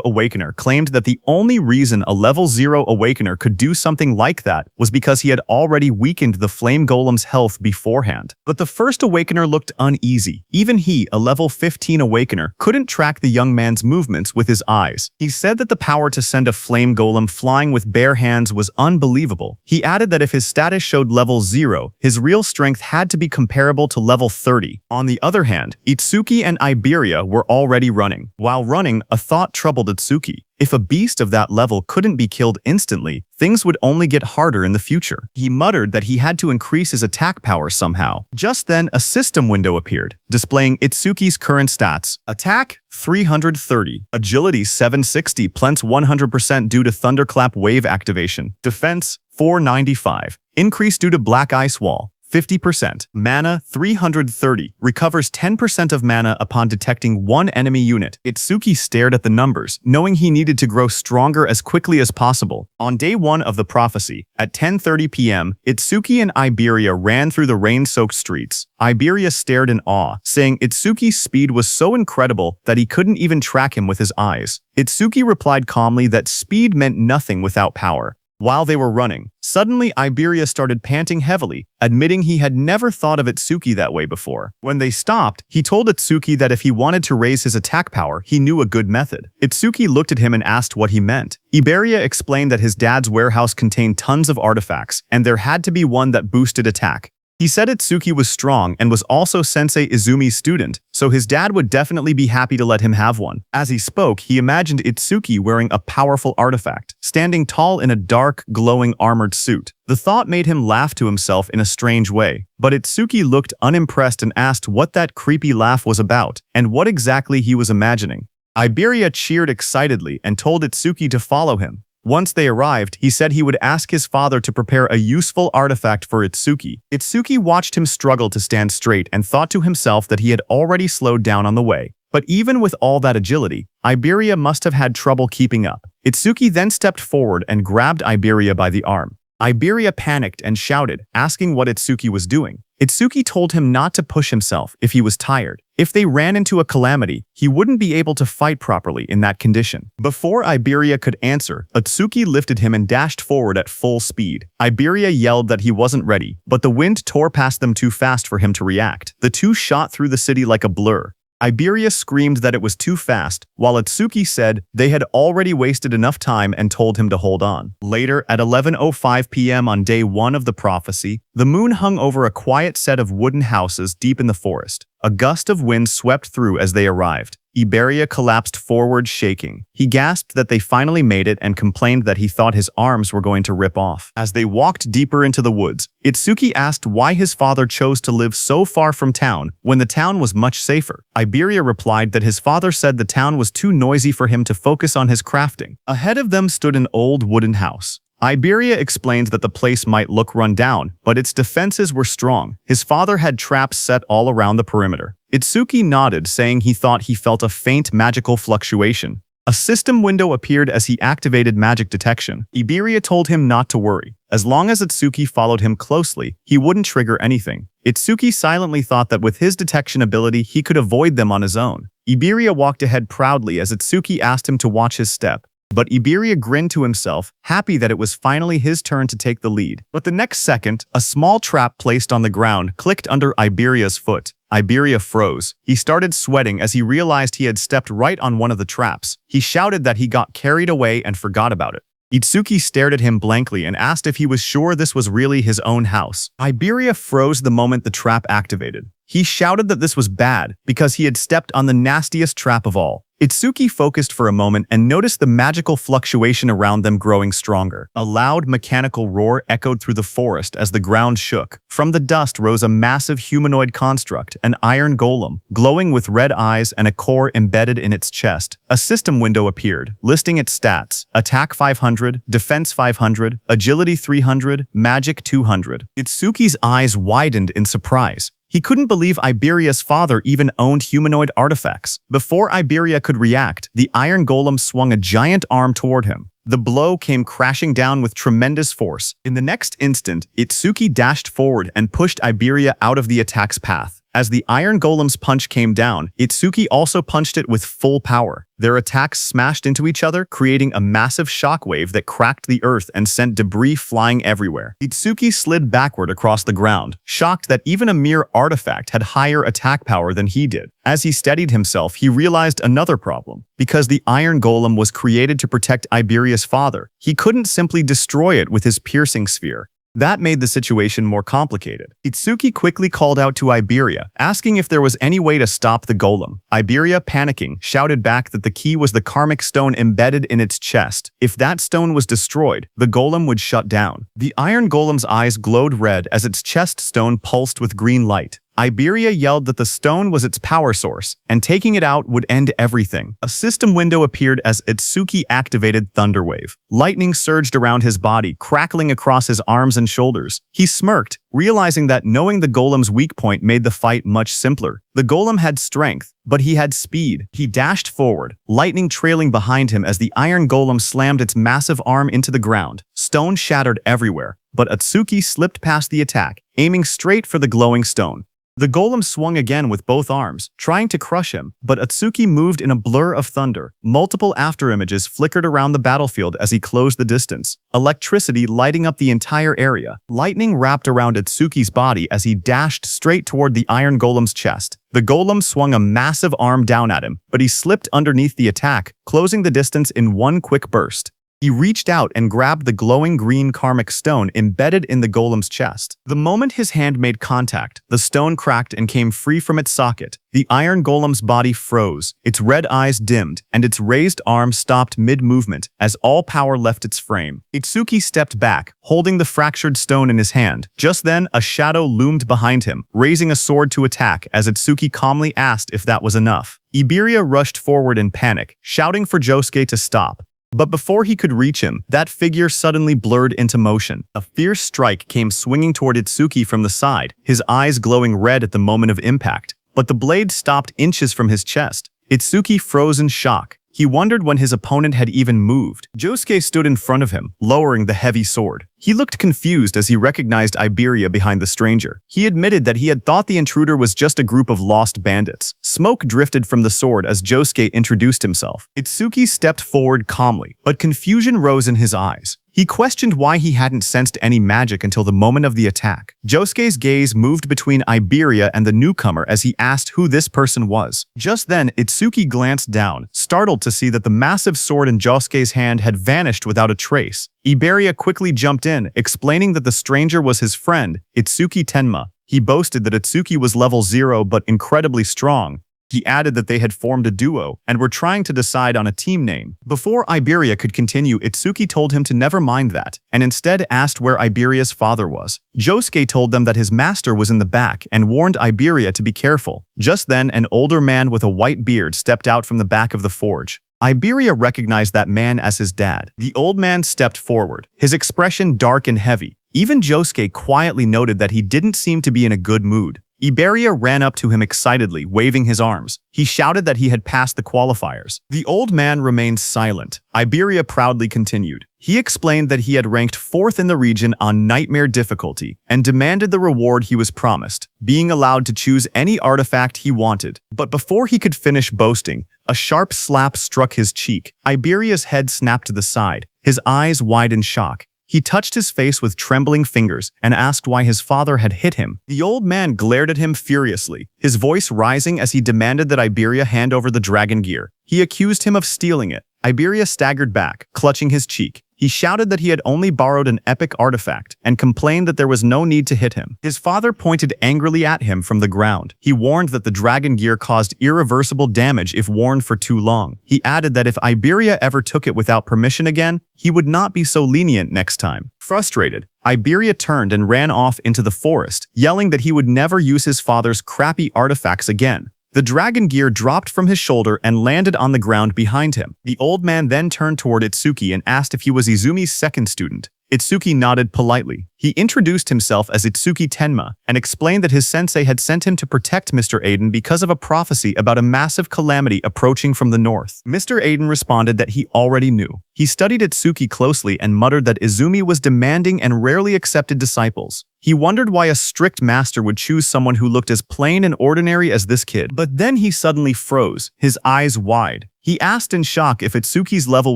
Awakener claimed that the only reason a level 0 Awakener could do something like that was because he had already weakened the flame golem's health beforehand. But the first Awakener looked uneasy. Even he, a level 15 Awakener, couldn't track the young man's movements with his eyes. He said that the power to send a flame golem flying with bare hands was unbelievable. He added that if his status showed level 0, his real strength had to be comparable to level 30. On the other hand, Itsuki and Iberia were already running. While running, a thought troubled Itsuki. If a beast of that level couldn't be killed instantly, things would only get harder in the future. He muttered that he had to increase his attack power somehow. Just then, a system window appeared, displaying Itsuki's current stats. Attack, 330. Agility, 760, plents 100% due to Thunderclap Wave activation. Defense, 495. Increase due to Black Ice Wall. 50%. Mana, 330. Recovers 10% of mana upon detecting one enemy unit. Itsuki stared at the numbers, knowing he needed to grow stronger as quickly as possible. On day 1 of the prophecy, at 10:30 p.m., Itsuki and Iberia ran through the rain-soaked streets. Iberia stared in awe, saying Itsuki's speed was so incredible that he couldn't even track him with his eyes. Itsuki replied calmly that speed meant nothing without power. While they were running, suddenly Iberia started panting heavily, admitting he had never thought of Itsuki that way before. When they stopped, he told Itsuki that if he wanted to raise his attack power, he knew a good method. Itsuki looked at him and asked what he meant. Iberia explained that his dad's warehouse contained tons of artifacts, and there had to be one that boosted attack. He said Itsuki was strong and was also Sensei Izumi's student, so his dad would definitely be happy to let him have one. As he spoke, he imagined Itsuki wearing a powerful artifact, standing tall in a dark, glowing armored suit. The thought made him laugh to himself in a strange way, but Itsuki looked unimpressed and asked what that creepy laugh was about, and what exactly he was imagining. Iberia cheered excitedly and told Itsuki to follow him. Once they arrived, he said he would ask his father to prepare a useful artifact for Itsuki. Itsuki watched him struggle to stand straight and thought to himself that he had already slowed down on the way. But even with all that agility, Iberia must have had trouble keeping up. Itsuki then stepped forward and grabbed Iberia by the arm. Iberia panicked and shouted, asking what Itsuki was doing. Itsuki told him not to push himself if he was tired. If they ran into a calamity, he wouldn't be able to fight properly in that condition. Before Iberia could answer, Itsuki lifted him and dashed forward at full speed. Iberia yelled that he wasn't ready, but the wind tore past them too fast for him to react. The two shot through the city like a blur. Iberia screamed that it was too fast, while Itsuki said they had already wasted enough time and told him to hold on. Later, at 11:05 p.m. on day 1 of the prophecy, the moon hung over a quiet set of wooden houses deep in the forest. A gust of wind swept through as they arrived. Iberia collapsed forward, shaking. He gasped that they finally made it and complained that he thought his arms were going to rip off. As they walked deeper into the woods, Itsuki asked why his father chose to live so far from town when the town was much safer. Iberia replied that his father said the town was too noisy for him to focus on his crafting. Ahead of them stood an old wooden house. Iberia explained that the place might look run down, but its defenses were strong. His father had traps set all around the perimeter. Itsuki nodded, saying he thought he felt a faint magical fluctuation. A system window appeared as he activated magic detection. Iberia told him not to worry. As long as Itsuki followed him closely, he wouldn't trigger anything. Itsuki silently thought that with his detection ability, he could avoid them on his own. Iberia walked ahead proudly as Itsuki asked him to watch his step. But Iberia grinned to himself, happy that it was finally his turn to take the lead. But the next second, a small trap placed on the ground clicked under Iberia's foot. Iberia froze. He started sweating as he realized he had stepped right on one of the traps. He shouted that he got carried away and forgot about it. Itsuki stared at him blankly and asked if he was sure this was really his own house. Iberia froze the moment the trap activated. He shouted that this was bad because he had stepped on the nastiest trap of all. Itsuki focused for a moment and noticed the magical fluctuation around them growing stronger. A loud mechanical roar echoed through the forest as the ground shook. From the dust rose a massive humanoid construct, an iron golem, glowing with red eyes and a core embedded in its chest. A system window appeared, listing its stats: Attack 500, Defense 500, Agility 300, Magic 200. Itsuki's eyes widened in surprise. He couldn't believe Iberia's father even owned humanoid artifacts. Before Iberia could react, the iron golem swung a giant arm toward him. The blow came crashing down with tremendous force. In the next instant, Itsuki dashed forward and pushed Iberia out of the attack's path. As the iron golem's punch came down, Itsuki also punched it with full power. Their attacks smashed into each other, creating a massive shockwave that cracked the earth and sent debris flying everywhere. Itsuki slid backward across the ground, shocked that even a mere artifact had higher attack power than he did. As he steadied himself, he realized another problem. Because the iron golem was created to protect Iberia's father, he couldn't simply destroy it with his piercing sphere. That made the situation more complicated. Itsuki quickly called out to Iberia, asking if there was any way to stop the golem. Iberia, panicking, shouted back that the key was the karmic stone embedded in its chest. If that stone was destroyed, the golem would shut down. The iron golem's eyes glowed red as its chest stone pulsed with green light. Iberia yelled that the stone was its power source, and taking it out would end everything. A system window appeared as Itsuki activated Thunderwave. Lightning surged around his body, crackling across his arms and shoulders. He smirked, realizing that knowing the golem's weak point made the fight much simpler. The golem had strength, but he had speed. He dashed forward, lightning trailing behind him as the iron golem slammed its massive arm into the ground. Stone shattered everywhere, but Itsuki slipped past the attack, aiming straight for the glowing stone. The golem swung again with both arms, trying to crush him, but Itsuki moved in a blur of thunder. Multiple afterimages flickered around the battlefield as he closed the distance, electricity lighting up the entire area. Lightning wrapped around Itsuki's body as he dashed straight toward the iron golem's chest. The golem swung a massive arm down at him, but he slipped underneath the attack, closing the distance in one quick burst. He reached out and grabbed the glowing green karmic stone embedded in the golem's chest. The moment his hand made contact, the stone cracked and came free from its socket. The iron golem's body froze, its red eyes dimmed, and its raised arm stopped mid-movement as all power left its frame. Itsuki stepped back, holding the fractured stone in his hand. Just then, a shadow loomed behind him, raising a sword to attack as Itsuki calmly asked if that was enough. Iberia rushed forward in panic, shouting for Josuke to stop. But before he could reach him, that figure suddenly blurred into motion. A fierce strike came swinging toward Itsuki from the side, his eyes glowing red at the moment of impact. But the blade stopped inches from his chest. Itsuki froze in shock. He wondered when his opponent had even moved. Josuke stood in front of him, lowering the heavy sword. He looked confused as he recognized Iberia behind the stranger. He admitted that he had thought the intruder was just a group of lost bandits. Smoke drifted from the sword as Josuke introduced himself. Itsuki stepped forward calmly, but confusion rose in his eyes. He questioned why he hadn't sensed any magic until the moment of the attack. Josuke's gaze moved between Iberia and the newcomer as he asked who this person was. Just then, Itsuki glanced down, startled to see that the massive sword in Josuke's hand had vanished without a trace. Iberia quickly jumped in, explaining that the stranger was his friend, Itsuki Tenma. He boasted that Itsuki was level 0 but incredibly strong. He added that they had formed a duo and were trying to decide on a team name. Before Iberia could continue, Itsuki told him to never mind that, and instead asked where Iberia's father was. Josuke told them that his master was in the back and warned Iberia to be careful. Just then, an older man with a white beard stepped out from the back of the forge. Iberia recognized that man as his dad. The old man stepped forward, his expression dark and heavy. Even Josuke quietly noted that he didn't seem to be in a good mood. Iberia ran up to him excitedly, waving his arms. He shouted that he had passed the qualifiers. The old man remained silent. Iberia proudly continued. He explained that he had ranked 4th in the region on Nightmare difficulty and demanded the reward he was promised, being allowed to choose any artifact he wanted. But before he could finish boasting, a sharp slap struck his cheek. Iberia's head snapped to the side, his eyes wide in shock. He touched his face with trembling fingers and asked why his father had hit him. The old man glared at him furiously, his voice rising as he demanded that Iberia hand over the dragon gear. He accused him of stealing it. Iberia staggered back, clutching his cheek. He shouted that he had only borrowed an epic artifact and complained that there was no need to hit him. His father pointed angrily at him from the ground. He warned that the dragon gear caused irreversible damage if worn for too long. He added that if Iberia ever took it without permission again, he would not be so lenient next time. Frustrated, Iberia turned and ran off into the forest, yelling that he would never use his father's crappy artifacts again. The dragon gear dropped from his shoulder and landed on the ground behind him. The old man then turned toward Itsuki and asked if he was Izumi's second student. Itsuki nodded politely. He introduced himself as Itsuki Tenma and explained that his sensei had sent him to protect Mr. Aiden because of a prophecy about a massive calamity approaching from the north. Mr. Aiden responded that he already knew. He studied Itsuki closely and muttered that Izumi was demanding and rarely accepted disciples. He wondered why a strict master would choose someone who looked as plain and ordinary as this kid. But then he suddenly froze, his eyes wide. He asked in shock if Itsuki's level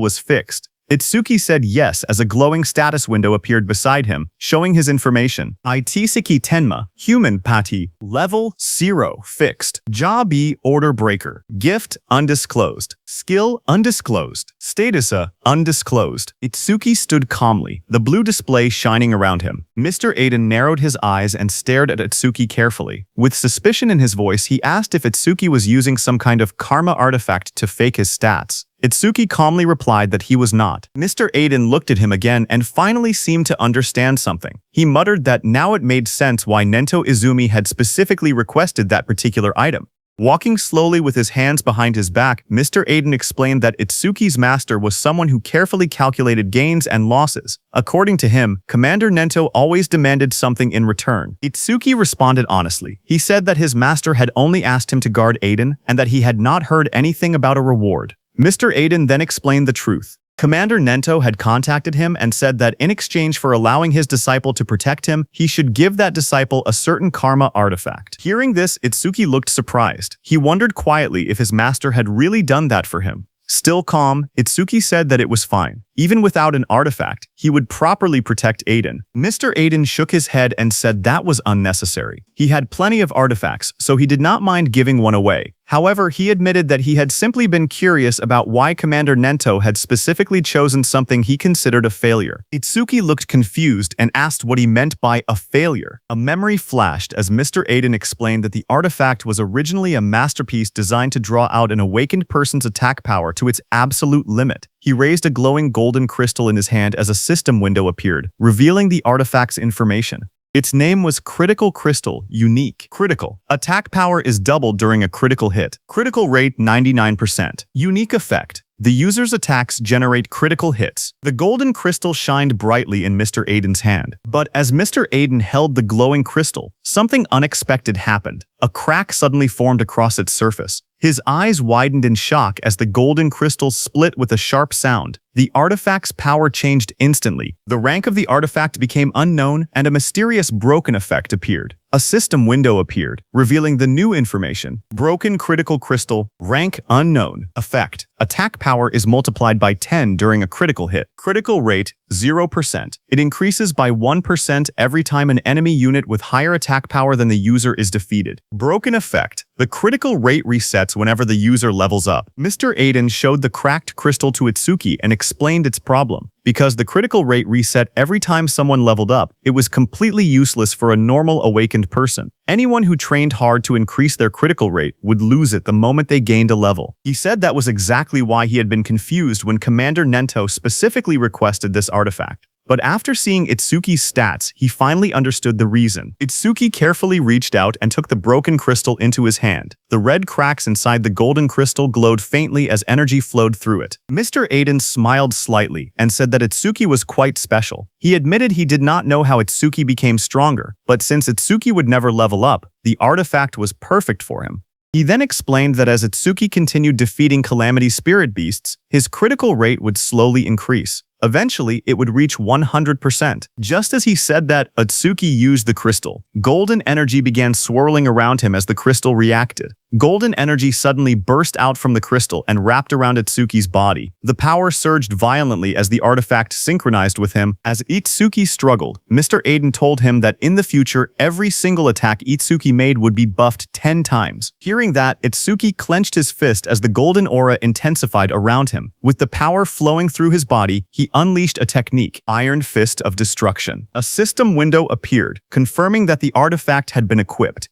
was fixed. Itsuki said yes as a glowing status window appeared beside him, showing his information. Itsuki Tenma, Human Pati, Level 0, Fixed. Job E, Order Breaker. Gift, Undisclosed. Skill, Undisclosed. Status, Undisclosed. Itsuki stood calmly, the blue display shining around him. Mr. Aiden narrowed his eyes and stared at Itsuki carefully. With suspicion in his voice, he asked if Itsuki was using some kind of karma artifact to fake his stats. Itsuki calmly replied that he was not. Mr. Aiden looked at him again and finally seemed to understand something. He muttered that now it made sense why Nento Izumi had specifically requested that particular item. Walking slowly with his hands behind his back, Mr. Aiden explained that Itsuki's master was someone who carefully calculated gains and losses. According to him, Commander Nento always demanded something in return. Itsuki responded honestly. He said that his master had only asked him to guard Aiden and that he had not heard anything about a reward. Mr. Aiden then explained the truth. Commander Nento had contacted him and said that in exchange for allowing his disciple to protect him, he should give that disciple a certain karma artifact. Hearing this, Itsuki looked surprised. He wondered quietly if his master had really done that for him. Still calm, Itsuki said that it was fine. Even without an artifact, he would properly protect Aiden. Mr. Aiden shook his head and said that was unnecessary. He had plenty of artifacts, so he did not mind giving one away. However, he admitted that he had simply been curious about why Commander Nento had specifically chosen something he considered a failure. Itsuki looked confused and asked what he meant by a failure. A memory flashed as Mr. Aiden explained that the artifact was originally a masterpiece designed to draw out an awakened person's attack power to its absolute limit. He raised a glowing golden crystal in his hand as a system window appeared, revealing the artifact's information. Its name was Critical Crystal, Unique. Critical. Attack power is doubled during a critical hit. Critical rate 99%. Unique effect. The user's attacks generate critical hits. The golden crystal shined brightly in Mr. Aiden's hand. But as Mr. Aiden held the glowing crystal, something unexpected happened. A crack suddenly formed across its surface. His eyes widened in shock as the golden crystal split with a sharp sound. The artifact's power changed instantly. The rank of the artifact became unknown, and a mysterious broken effect appeared. A system window appeared, revealing the new information. Broken critical crystal, rank unknown. Effect. Attack power is multiplied by 10 during a critical hit. Critical rate, 0%. It increases by 1% every time an enemy unit with higher attack power than the user is defeated. Broken effect. The critical rate resets whenever the user levels up. Mr. Aiden showed the cracked crystal to Itsuki and explained its problem. Because the critical rate reset every time someone leveled up, it was completely useless for a normal awakened person. Anyone who trained hard to increase their critical rate would lose it the moment they gained a level. He said that was exactly why he had been confused when Commander Nento specifically requested this artifact. But after seeing Itsuki's stats, he finally understood the reason. Itsuki carefully reached out and took the broken crystal into his hand. The red cracks inside the golden crystal glowed faintly as energy flowed through it. Mr. Aiden smiled slightly and said that Itsuki was quite special. He admitted he did not know how Itsuki became stronger, but since Itsuki would never level up, the artifact was perfect for him. He then explained that as Itsuki continued defeating Calamity Spirit Beasts, his critical rate would slowly increase. Eventually, it would reach 100%. Just as he said that, Itsuki used the crystal. Golden energy began swirling around him as the crystal reacted. Golden energy suddenly burst out from the crystal and wrapped around Itsuki's body. The power surged violently as the artifact synchronized with him. As Itsuki struggled, Mr. Aiden told him that in the future, every single attack Itsuki made would be buffed 10 times. Hearing that, Itsuki clenched his fist as the golden aura intensified around him. With the power flowing through his body, he unleashed a technique, Iron Fist of Destruction. A system window appeared, confirming that the artifact had been equipped.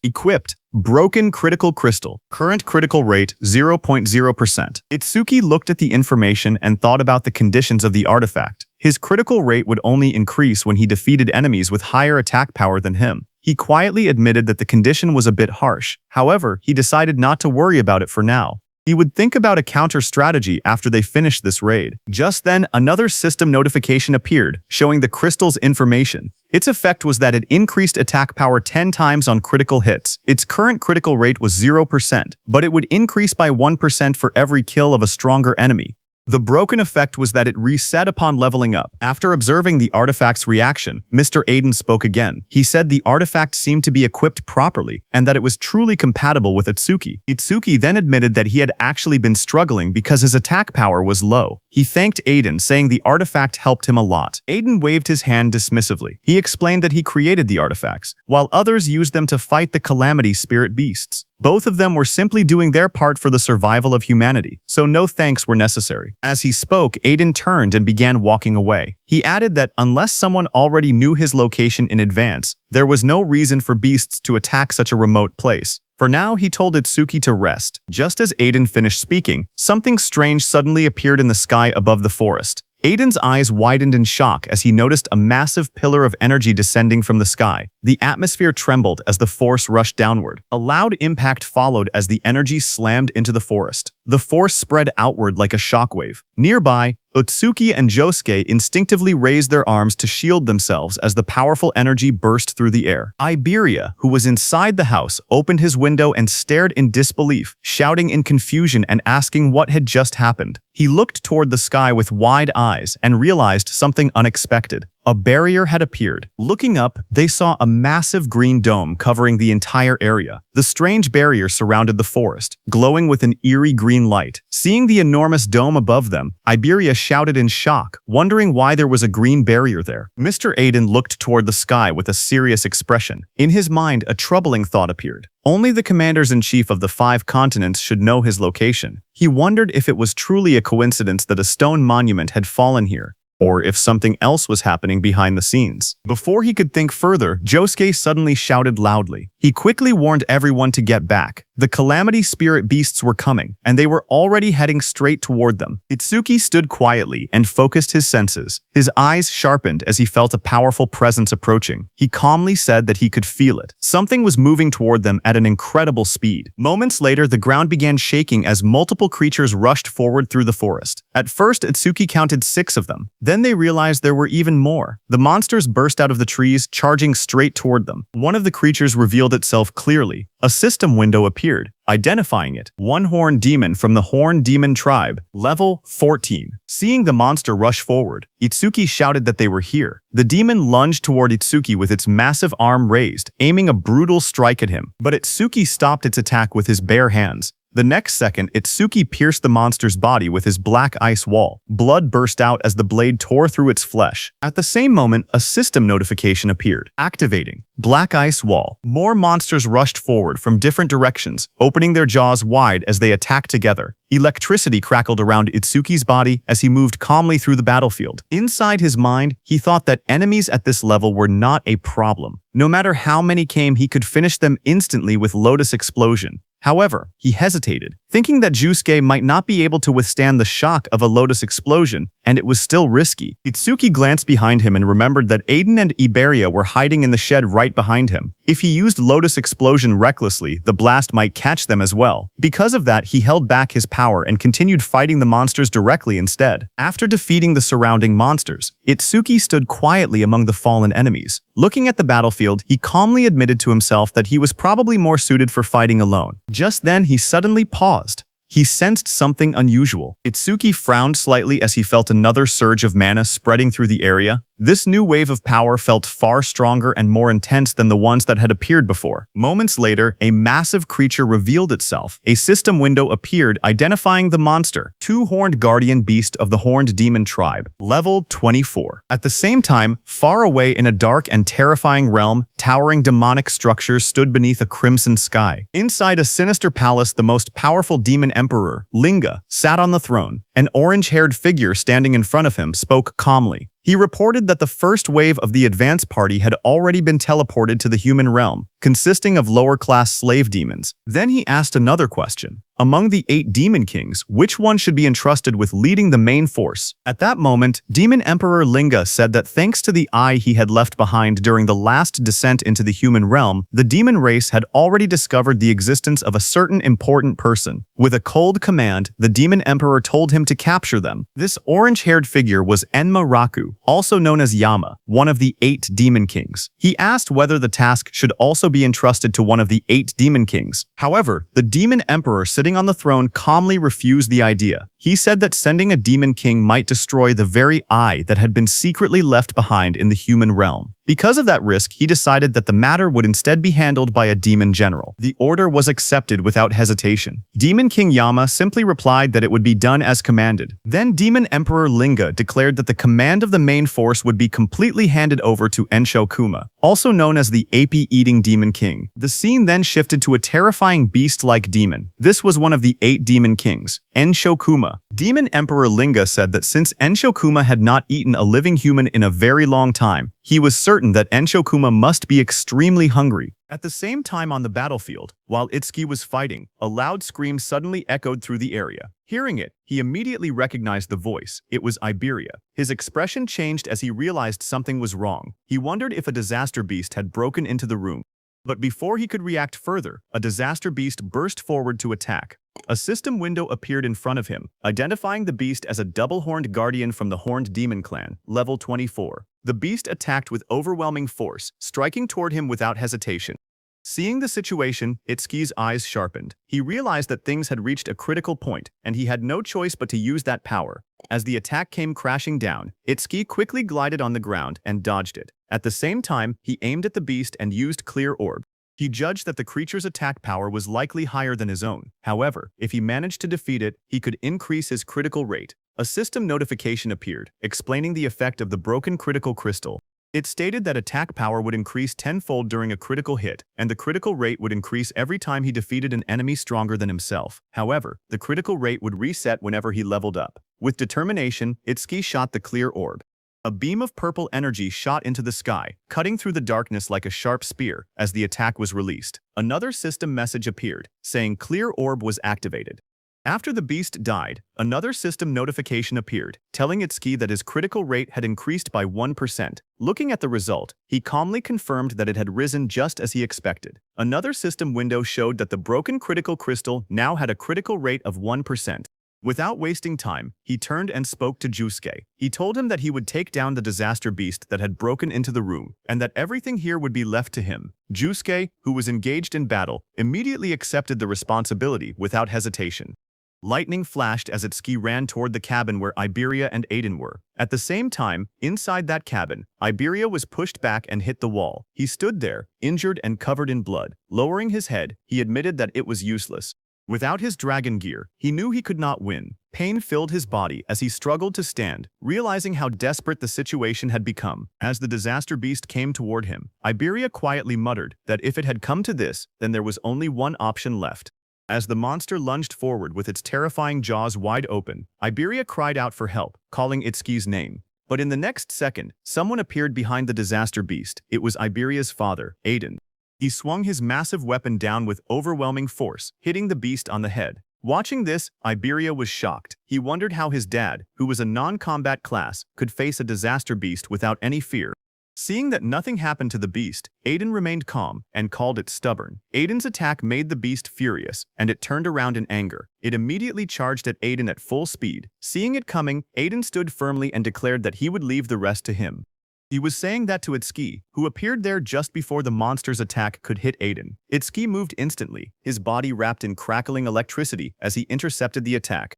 Broken critical crystal. Current critical rate 0.0%. Itsuki looked at the information and thought about the conditions of the artifact. His critical rate would only increase when he defeated enemies with higher attack power than him. He quietly admitted that the condition was a bit harsh. However, he decided not to worry about it for now. He would think about a counter strategy after they finished this raid. Just then, another system notification appeared, showing the crystal's information. Its effect was that it increased attack power 10 times on critical hits. Its current critical rate was 0%, but it would increase by 1% for every kill of a stronger enemy. The broken effect was that it reset upon leveling up. After observing the artifact's reaction, Mr. Aiden spoke again. He said the artifact seemed to be equipped properly and that it was truly compatible with Itsuki. Itsuki then admitted that he had actually been struggling because his attack power was low. He thanked Aiden, saying the artifact helped him a lot. Aiden waved his hand dismissively. He explained that he created the artifacts, while others used them to fight the Calamity Spirit Beasts. Both of them were simply doing their part for the survival of humanity, so no thanks were necessary. As he spoke, Aiden turned and began walking away. He added that unless someone already knew his location in advance, there was no reason for beasts to attack such a remote place. For now, he told Itsuki to rest. Just as Aiden finished speaking, something strange suddenly appeared in the sky above the forest. Aiden's eyes widened in shock as he noticed a massive pillar of energy descending from the sky. The atmosphere trembled as the force rushed downward. A loud impact followed as the energy slammed into the forest. The force spread outward like a shockwave. Nearby, Itsuki and Josuke instinctively raised their arms to shield themselves as the powerful energy burst through the air. Iberia, who was inside the house, opened his window and stared in disbelief, shouting in confusion and asking what had just happened. He looked toward the sky with wide eyes and realized something unexpected. A barrier had appeared. Looking up, they saw a massive green dome covering the entire area. The strange barrier surrounded the forest, glowing with an eerie green light. Seeing the enormous dome above them, Iberia shouted in shock, wondering why there was a green barrier there. Mr. Aiden looked toward the sky with a serious expression. In his mind, a troubling thought appeared. Only the commanders-in-chief of the 5 continents should know his location. He wondered if it was truly a coincidence that a stone monument had fallen here, or if something else was happening behind the scenes. Before he could think further, Josuke suddenly shouted loudly. He quickly warned everyone to get back. The Calamity Spirit Beasts were coming, and they were already heading straight toward them. Itsuki stood quietly and focused his senses. His eyes sharpened as he felt a powerful presence approaching. He calmly said that he could feel it. Something was moving toward them at an incredible speed. Moments later, the ground began shaking as multiple creatures rushed forward through the forest. At first, Itsuki counted 6 of them. Then they realized there were even more. The monsters burst out of the trees, charging straight toward them. One of the creatures revealed itself clearly. A system window appeared, identifying it. One-horned demon from the Horned Demon tribe, level 14. Seeing the monster rush forward, Itsuki shouted that they were here. The demon lunged toward Itsuki with its massive arm raised, aiming a brutal strike at him. But Itsuki stopped its attack with his bare hands. The next second, Itsuki pierced the monster's body with his black ice wall. Blood burst out as the blade tore through its flesh. At the same moment, a system notification appeared. Activating. Black ice wall. More monsters rushed forward from different directions, opening their jaws wide as they attacked together. Electricity crackled around Itsuki's body as he moved calmly through the battlefield. Inside his mind, he thought that enemies at this level were not a problem. No matter how many came, he could finish them instantly with Lotus Explosion. However, he hesitated, thinking that Jusuke might not be able to withstand the shock of a Lotus Explosion, and it was still risky. Itsuki glanced behind him and remembered that Aiden and Iberia were hiding in the shed right behind him. If he used Lotus Explosion recklessly, the blast might catch them as well. Because of that, he held back his power and continued fighting the monsters directly instead. After defeating the surrounding monsters, Itsuki stood quietly among the fallen enemies. Looking at the battlefield, he calmly admitted to himself that he was probably more suited for fighting alone. Just then, he suddenly paused. He sensed something unusual. Itsuki frowned slightly as he felt another surge of mana spreading through the area. This new wave of power felt far stronger and more intense than the ones that had appeared before. Moments later, a massive creature revealed itself. A system window appeared, identifying the monster. Two-horned guardian beast of the horned demon tribe. Level 24. At the same time, far away in a dark and terrifying realm, towering demonic structures stood beneath a crimson sky. Inside a sinister palace, the most powerful demon emperor, Linga, sat on the throne. An orange-haired figure standing in front of him spoke calmly. He reported that the first wave of the advance party had already been teleported to the human realm, consisting of lower-class slave demons. Then he asked another question. Among the 8 demon kings, which one should be entrusted with leading the main force? At that moment, Demon Emperor Linga said that thanks to the eye he had left behind during the last descent into the human realm, the demon race had already discovered the existence of a certain important person. With a cold command, the Demon Emperor told him to capture them. This orange-haired figure was Enma Raku, also known as Yama, one of the 8 demon kings. He asked whether the task should also be entrusted to one of the 8 demon kings. However, the Demon Emperor sitting on the throne calmly refused the idea. He said that sending a demon king might destroy the very eye that had been secretly left behind in the human realm. Because of that risk, he decided that the matter would instead be handled by a demon general. The order was accepted without hesitation. Demon King Yama simply replied that it would be done as commanded. Then Demon Emperor Linga declared that the command of the main force would be completely handed over to Ensho Kuma, also known as the ape-eating demon king. The scene then shifted to a terrifying beast-like demon. This was one of the 8 demon kings, Ensho Kuma. Demon Emperor Linga said that since Ensho Kuma had not eaten a living human in a very long time, he was certain that Ensho Kuma must be extremely hungry. At the same time on the battlefield, while Itsuki was fighting, a loud scream suddenly echoed through the area. Hearing it, he immediately recognized the voice. It was Iberia. His expression changed as he realized something was wrong. He wondered if a disaster beast had broken into the room. But before he could react further, a disaster beast burst forward to attack. A system window appeared in front of him, identifying the beast as a double-horned guardian from the Horned Demon Clan, level 24. The beast attacked with overwhelming force, striking toward him without hesitation. Seeing the situation, Itsuki's eyes sharpened. He realized that things had reached a critical point, and he had no choice but to use that power. As the attack came crashing down, Itsuki quickly glided on the ground and dodged it. At the same time, he aimed at the beast and used Clear Orb. He judged that the creature's attack power was likely higher than his own. However, if he managed to defeat it, he could increase his critical rate. A system notification appeared, explaining the effect of the broken critical crystal. It stated that attack power would increase tenfold during a critical hit, and the critical rate would increase every time he defeated an enemy stronger than himself. However, the critical rate would reset whenever he leveled up. With determination, Itsuki shot the Clear Orb. A beam of purple energy shot into the sky, cutting through the darkness like a sharp spear as the attack was released. Another system message appeared, saying Clear Orb was activated. After the beast died, another system notification appeared, telling Itsuki that his critical rate had increased by 1%. Looking at the result, he calmly confirmed that it had risen just as he expected. Another system window showed that the broken critical crystal now had a critical rate of 1%. Without wasting time, he turned and spoke to Jusuke. He told him that he would take down the disaster beast that had broken into the room, and that everything here would be left to him. Jusuke, who was engaged in battle, immediately accepted the responsibility without hesitation. Lightning flashed as Itsuki ran toward the cabin where Iberia and Aiden were. At the same time, inside that cabin, Iberia was pushed back and hit the wall. He stood there, injured and covered in blood. Lowering his head, he admitted that it was useless. Without his dragon gear, he knew he could not win. Pain filled his body as he struggled to stand, realizing how desperate the situation had become. As the disaster beast came toward him, Iberia quietly muttered that if it had come to this, then there was only one option left. As the monster lunged forward with its terrifying jaws wide open, Iberia cried out for help, calling Itsuki's name. But in the next second, someone appeared behind the disaster beast. It was Iberia's father, Aiden. He swung his massive weapon down with overwhelming force, hitting the beast on the head. Watching this, Iberia was shocked. He wondered how his dad, who was a non-combat class, could face a disaster beast without any fear. Seeing that nothing happened to the beast, Aiden remained calm and called it stubborn. Aiden's attack made the beast furious, and it turned around in anger. It immediately charged at Aiden at full speed. Seeing it coming, Aiden stood firmly and declared that he would leave the rest to him. He was saying that to Itsuki, who appeared there just before the monster's attack could hit Aiden. Itsuki moved instantly, his body wrapped in crackling electricity as he intercepted the attack.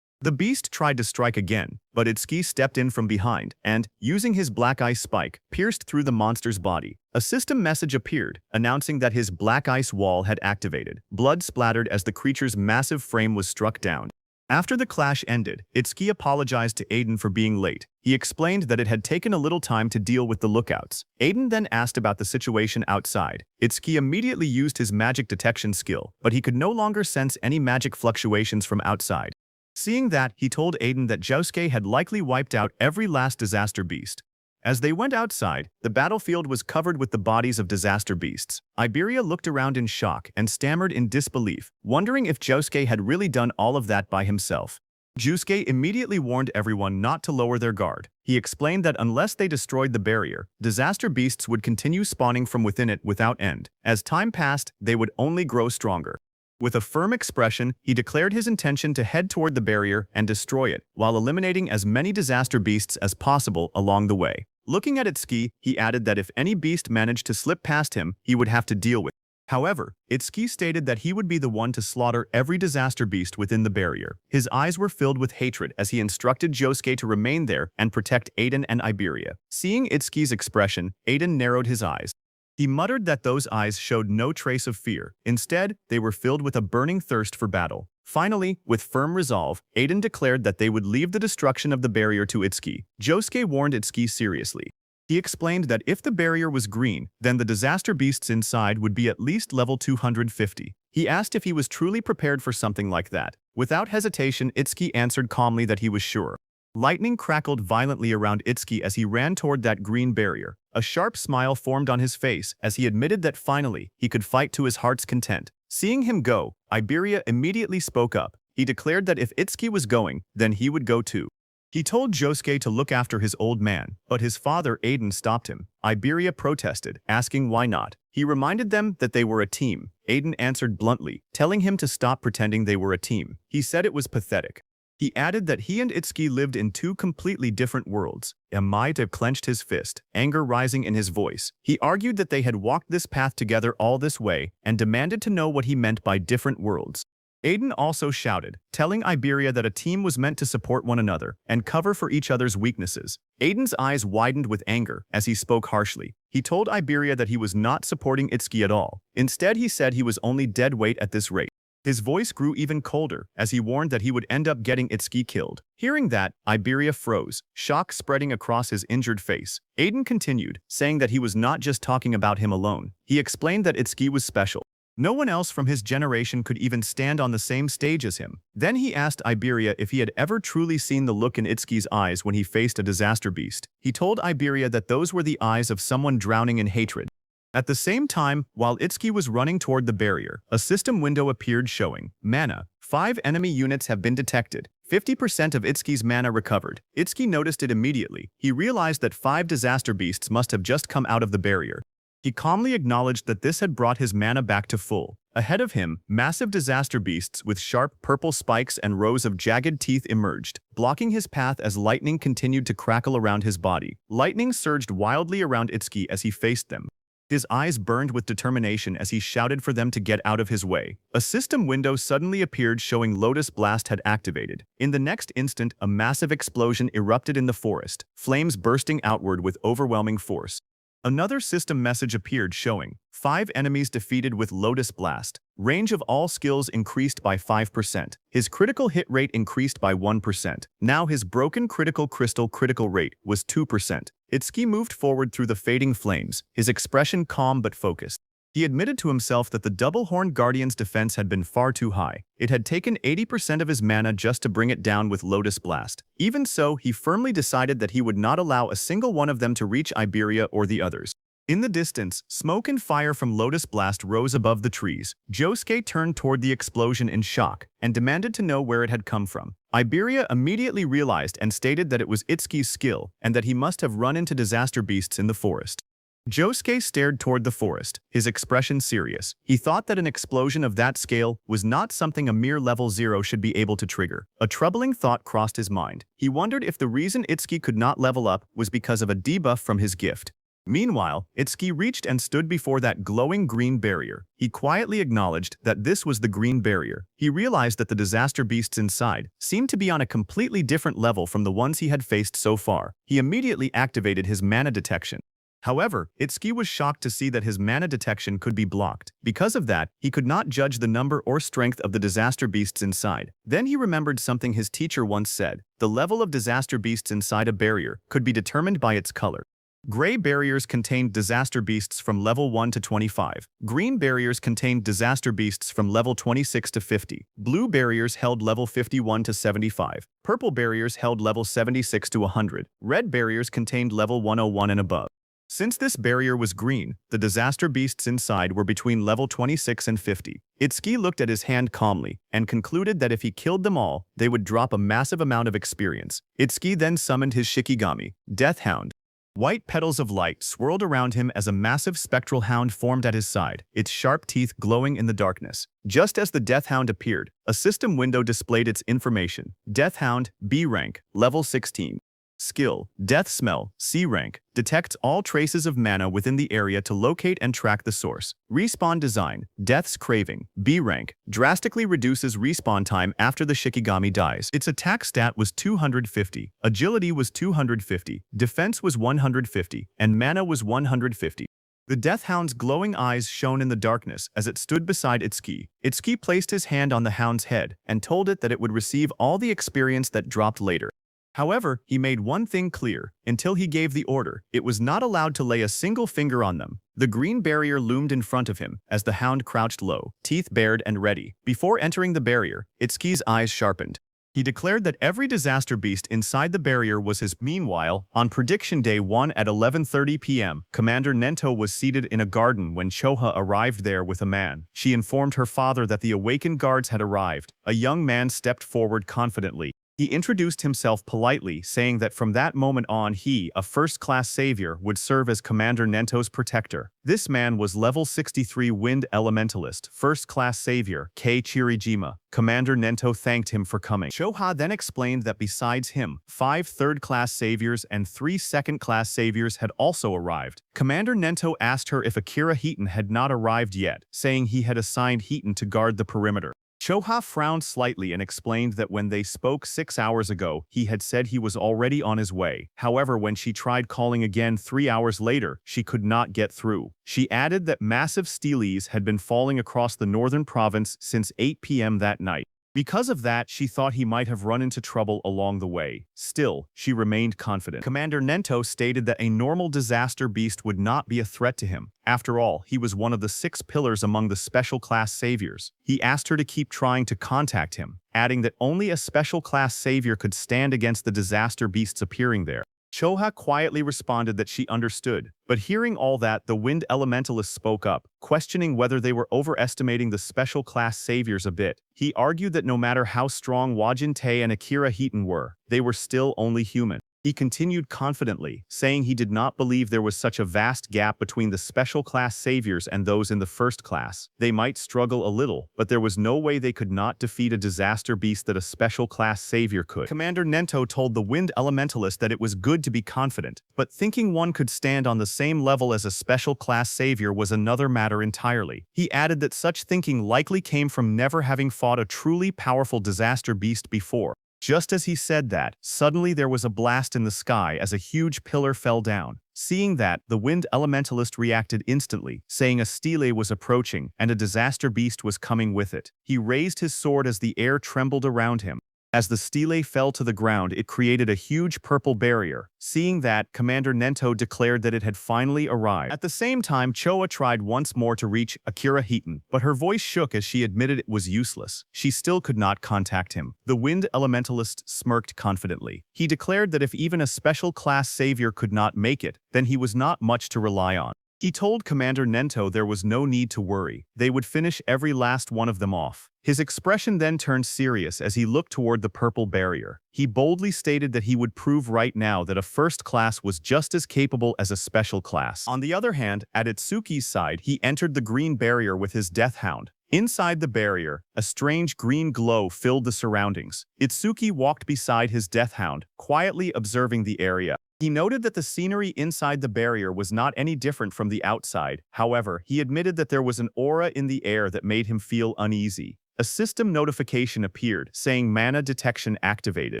The beast tried to strike again, but Itsuki stepped in from behind and, using his black ice spike, pierced through the monster's body. A system message appeared, announcing that his black ice wall had activated. Blood splattered as the creature's massive frame was struck down. After the clash ended, Itsuki apologized to Aiden for being late. He explained that it had taken a little time to deal with the lookouts. Aiden then asked about the situation outside. Itsuki immediately used his magic detection skill, but he could no longer sense any magic fluctuations from outside. Seeing that, he told Aiden that Josuke had likely wiped out every last disaster beast. As they went outside, the battlefield was covered with the bodies of disaster beasts. Iberia looked around in shock and stammered in disbelief, wondering if Josuke had really done all of that by himself. Josuke immediately warned everyone not to lower their guard. He explained that unless they destroyed the barrier, disaster beasts would continue spawning from within it without end. As time passed, they would only grow stronger. With a firm expression, he declared his intention to head toward the barrier and destroy it, while eliminating as many disaster beasts as possible along the way. Looking at Itsuki, he added that if any beast managed to slip past him, he would have to deal with it. However, Itsuki stated that he would be the one to slaughter every disaster beast within the barrier. His eyes were filled with hatred as he instructed Josuke to remain there and protect Aiden and Iberia. Seeing Itsuki's expression, Aiden narrowed his eyes. He muttered that those eyes showed no trace of fear. Instead, they were filled with a burning thirst for battle. Finally, with firm resolve, Aiden declared that they would leave the destruction of the barrier to Itsuki. Josuke warned Itsuki seriously. He explained that if the barrier was green, then the disaster beasts inside would be at least level 250. He asked if he was truly prepared for something like that. Without hesitation, Itsuki answered calmly that he was sure. Lightning crackled violently around Itsuki as he ran toward that green barrier. A sharp smile formed on his face as he admitted that finally, he could fight to his heart's content. Seeing him go, Iberia immediately spoke up. He declared that if Itsuki was going, then he would go too. He told Josuke to look after his old man, but his father Aiden stopped him. Iberia protested, asking why not. He reminded them that they were a team. Aiden answered bluntly, telling him to stop pretending they were a team. He said it was pathetic. He added that he and Itsuki lived in two completely different worlds. Amaita clenched his fist, anger rising in his voice. He argued that they had walked this path together all this way and demanded to know what he meant by different worlds. Aiden also shouted, telling Iberia that a team was meant to support one another and cover for each other's weaknesses. Aiden's eyes widened with anger as he spoke harshly. He told Iberia that he was not supporting Itsuki at all. Instead, he said he was only dead weight at this rate. His voice grew even colder as he warned that he would end up getting Itsuki killed. Hearing that, Iberia froze, shock spreading across his injured face. Aiden continued, saying that he was not just talking about him alone. He explained that Itsuki was special. No one else from his generation could even stand on the same stage as him. Then he asked Iberia if he had ever truly seen the look in Itsuki's eyes when he faced a disaster beast. He told Iberia that those were the eyes of someone drowning in hatred. At the same time, while Itsuki was running toward the barrier, a system window appeared showing, "Mana. 5 enemy units have been detected. 50% of Itsuki's mana recovered." Itsuki noticed it immediately. He realized that 5 disaster beasts must have just come out of the barrier. He calmly acknowledged that this had brought his mana back to full. Ahead of him, massive disaster beasts with sharp purple spikes and rows of jagged teeth emerged, blocking his path as lightning continued to crackle around his body. Lightning surged wildly around Itsuki as he faced them. His eyes burned with determination as he shouted for them to get out of his way. A system window suddenly appeared showing Lotus Blast had activated. In the next instant, a massive explosion erupted in the forest, flames bursting outward with overwhelming force. Another system message appeared showing 5 enemies defeated with Lotus Blast. Range of all skills increased by 5%. His critical hit rate increased by 1%. Now his broken critical crystal critical rate was 2%. Itsuki moved forward through the fading flames, his expression calm but focused. He admitted to himself that the double-horned guardian's defense had been far too high. It had taken 80% of his mana just to bring it down with Lotus Blast. Even so, he firmly decided that he would not allow a single one of them to reach Iberia or the others. In the distance, smoke and fire from Lotus Blast rose above the trees. Josuke turned toward the explosion in shock and demanded to know where it had come from. Iberia immediately realized and stated that it was Itsuki's skill and that he must have run into disaster beasts in the forest. Josuke stared toward the forest, his expression serious. He thought that an explosion of that scale was not something a mere level 0 should be able to trigger. A troubling thought crossed his mind. He wondered if the reason Itsuki could not level up was because of a debuff from his gift. Meanwhile, Itsuki reached and stood before that glowing green barrier. He quietly acknowledged that this was the green barrier. He realized that the disaster beasts inside seemed to be on a completely different level from the ones he had faced so far. He immediately activated his mana detection. However, Itsuki was shocked to see that his mana detection could be blocked. Because of that, he could not judge the number or strength of the disaster beasts inside. Then he remembered something his teacher once said. The level of disaster beasts inside a barrier could be determined by its color. Gray barriers contained disaster beasts from level 1 to 25. Green barriers contained disaster beasts from level 26 to 50. Blue barriers held level 51 to 75. Purple barriers held level 76 to 100. Red barriers contained level 101 and above. Since this barrier was green, the disaster beasts inside were between level 26 and 50. Itsuki looked at his hand calmly and concluded that if he killed them all, they would drop a massive amount of experience. Itsuki then summoned his Shikigami, Death Hound. White petals of light swirled around him as a massive spectral hound formed at his side, its sharp teeth glowing in the darkness. Just as the Death Hound appeared, a system window displayed its information. Death Hound, B rank, level 16. Skill, Death Smell, C rank, detects all traces of mana within the area to locate and track the source. Respawn Design, Death's Craving, B rank, drastically reduces respawn time after the Shikigami dies. Its attack stat was 250, agility was 250, defense was 150, and mana was 150. The Death Hound's glowing eyes shone in the darkness as it stood beside Itsuki. Itsuki placed his hand on the hound's head and told it that it would receive all the experience that dropped later. However, he made one thing clear. Until he gave the order, it was not allowed to lay a single finger on them. The green barrier loomed in front of him as the hound crouched low, teeth bared and ready. Before entering the barrier, Itsuki's eyes sharpened. He declared that every disaster beast inside the barrier was his. Meanwhile, on prediction day 1 at 11:30 p.m., Commander Nento was seated in a garden when Choha arrived there with a man. She informed her father that the awakened guards had arrived. A young man stepped forward confidently. He introduced himself politely, saying that from that moment on he, a first-class savior, would serve as Commander Nento's protector. This man was level 63 Wind Elementalist, first-class savior, Kei Chirijima. Commander Nento thanked him for coming. Choha then explained that besides him, 5 third-class saviors and 3 second-class saviors had also arrived. Commander Nento asked her if Akira Heaton had not arrived yet, saying he had assigned Heaton to guard the perimeter. Choha frowned slightly and explained that when they spoke 6 hours ago, he had said he was already on his way. However, when she tried calling again 3 hours later, she could not get through. She added that massive steelies had been falling across the northern province since 8 p.m. that night. Because of that, she thought he might have run into trouble along the way. Still, she remained confident. Commander Nento stated that a normal disaster beast would not be a threat to him. After all, he was one of the 6 pillars among the special class saviors. He asked her to keep trying to contact him, adding that only a special class savior could stand against the disaster beasts appearing there. Choha quietly responded that she understood, but hearing all that, the Wind Elementalist spoke up, questioning whether they were overestimating the special class saviors a bit. He argued that no matter how strong Wajin Tae and Akira Heaton were, they were still only human. He continued confidently, saying he did not believe there was such a vast gap between the special class saviors and those in the first class. They might struggle a little, but there was no way they could not defeat a disaster beast that a special class savior could. Commander Nento told the Wind Elementalist that it was good to be confident, but thinking one could stand on the same level as a special class savior was another matter entirely. He added that such thinking likely came from never having fought a truly powerful disaster beast before. Just as he said that, suddenly there was a blast in the sky as a huge pillar fell down. Seeing that, the wind elementalist reacted instantly, saying a stele was approaching and a disaster beast was coming with it. He raised his sword as the air trembled around him. As the stele fell to the ground, it created a huge purple barrier. Seeing that, Commander Nento declared that it had finally arrived. At the same time, Choa tried once more to reach Akira Heaton, but her voice shook as she admitted it was useless. She still could not contact him. The wind elementalist smirked confidently. He declared that if even a special class savior could not make it, then he was not much to rely on. He told Commander Nento there was no need to worry. They would finish every last one of them off. His expression then turned serious as he looked toward the purple barrier. He boldly stated that he would prove right now that a first class was just as capable as a special class. On the other hand, at Itsuki's side, he entered the green barrier with his death hound. Inside the barrier, a strange green glow filled the surroundings. Itsuki walked beside his death hound, quietly observing the area. He noted that the scenery inside the barrier was not any different from the outside. However, he admitted that there was an aura in the air that made him feel uneasy. A system notification appeared, saying mana detection activated.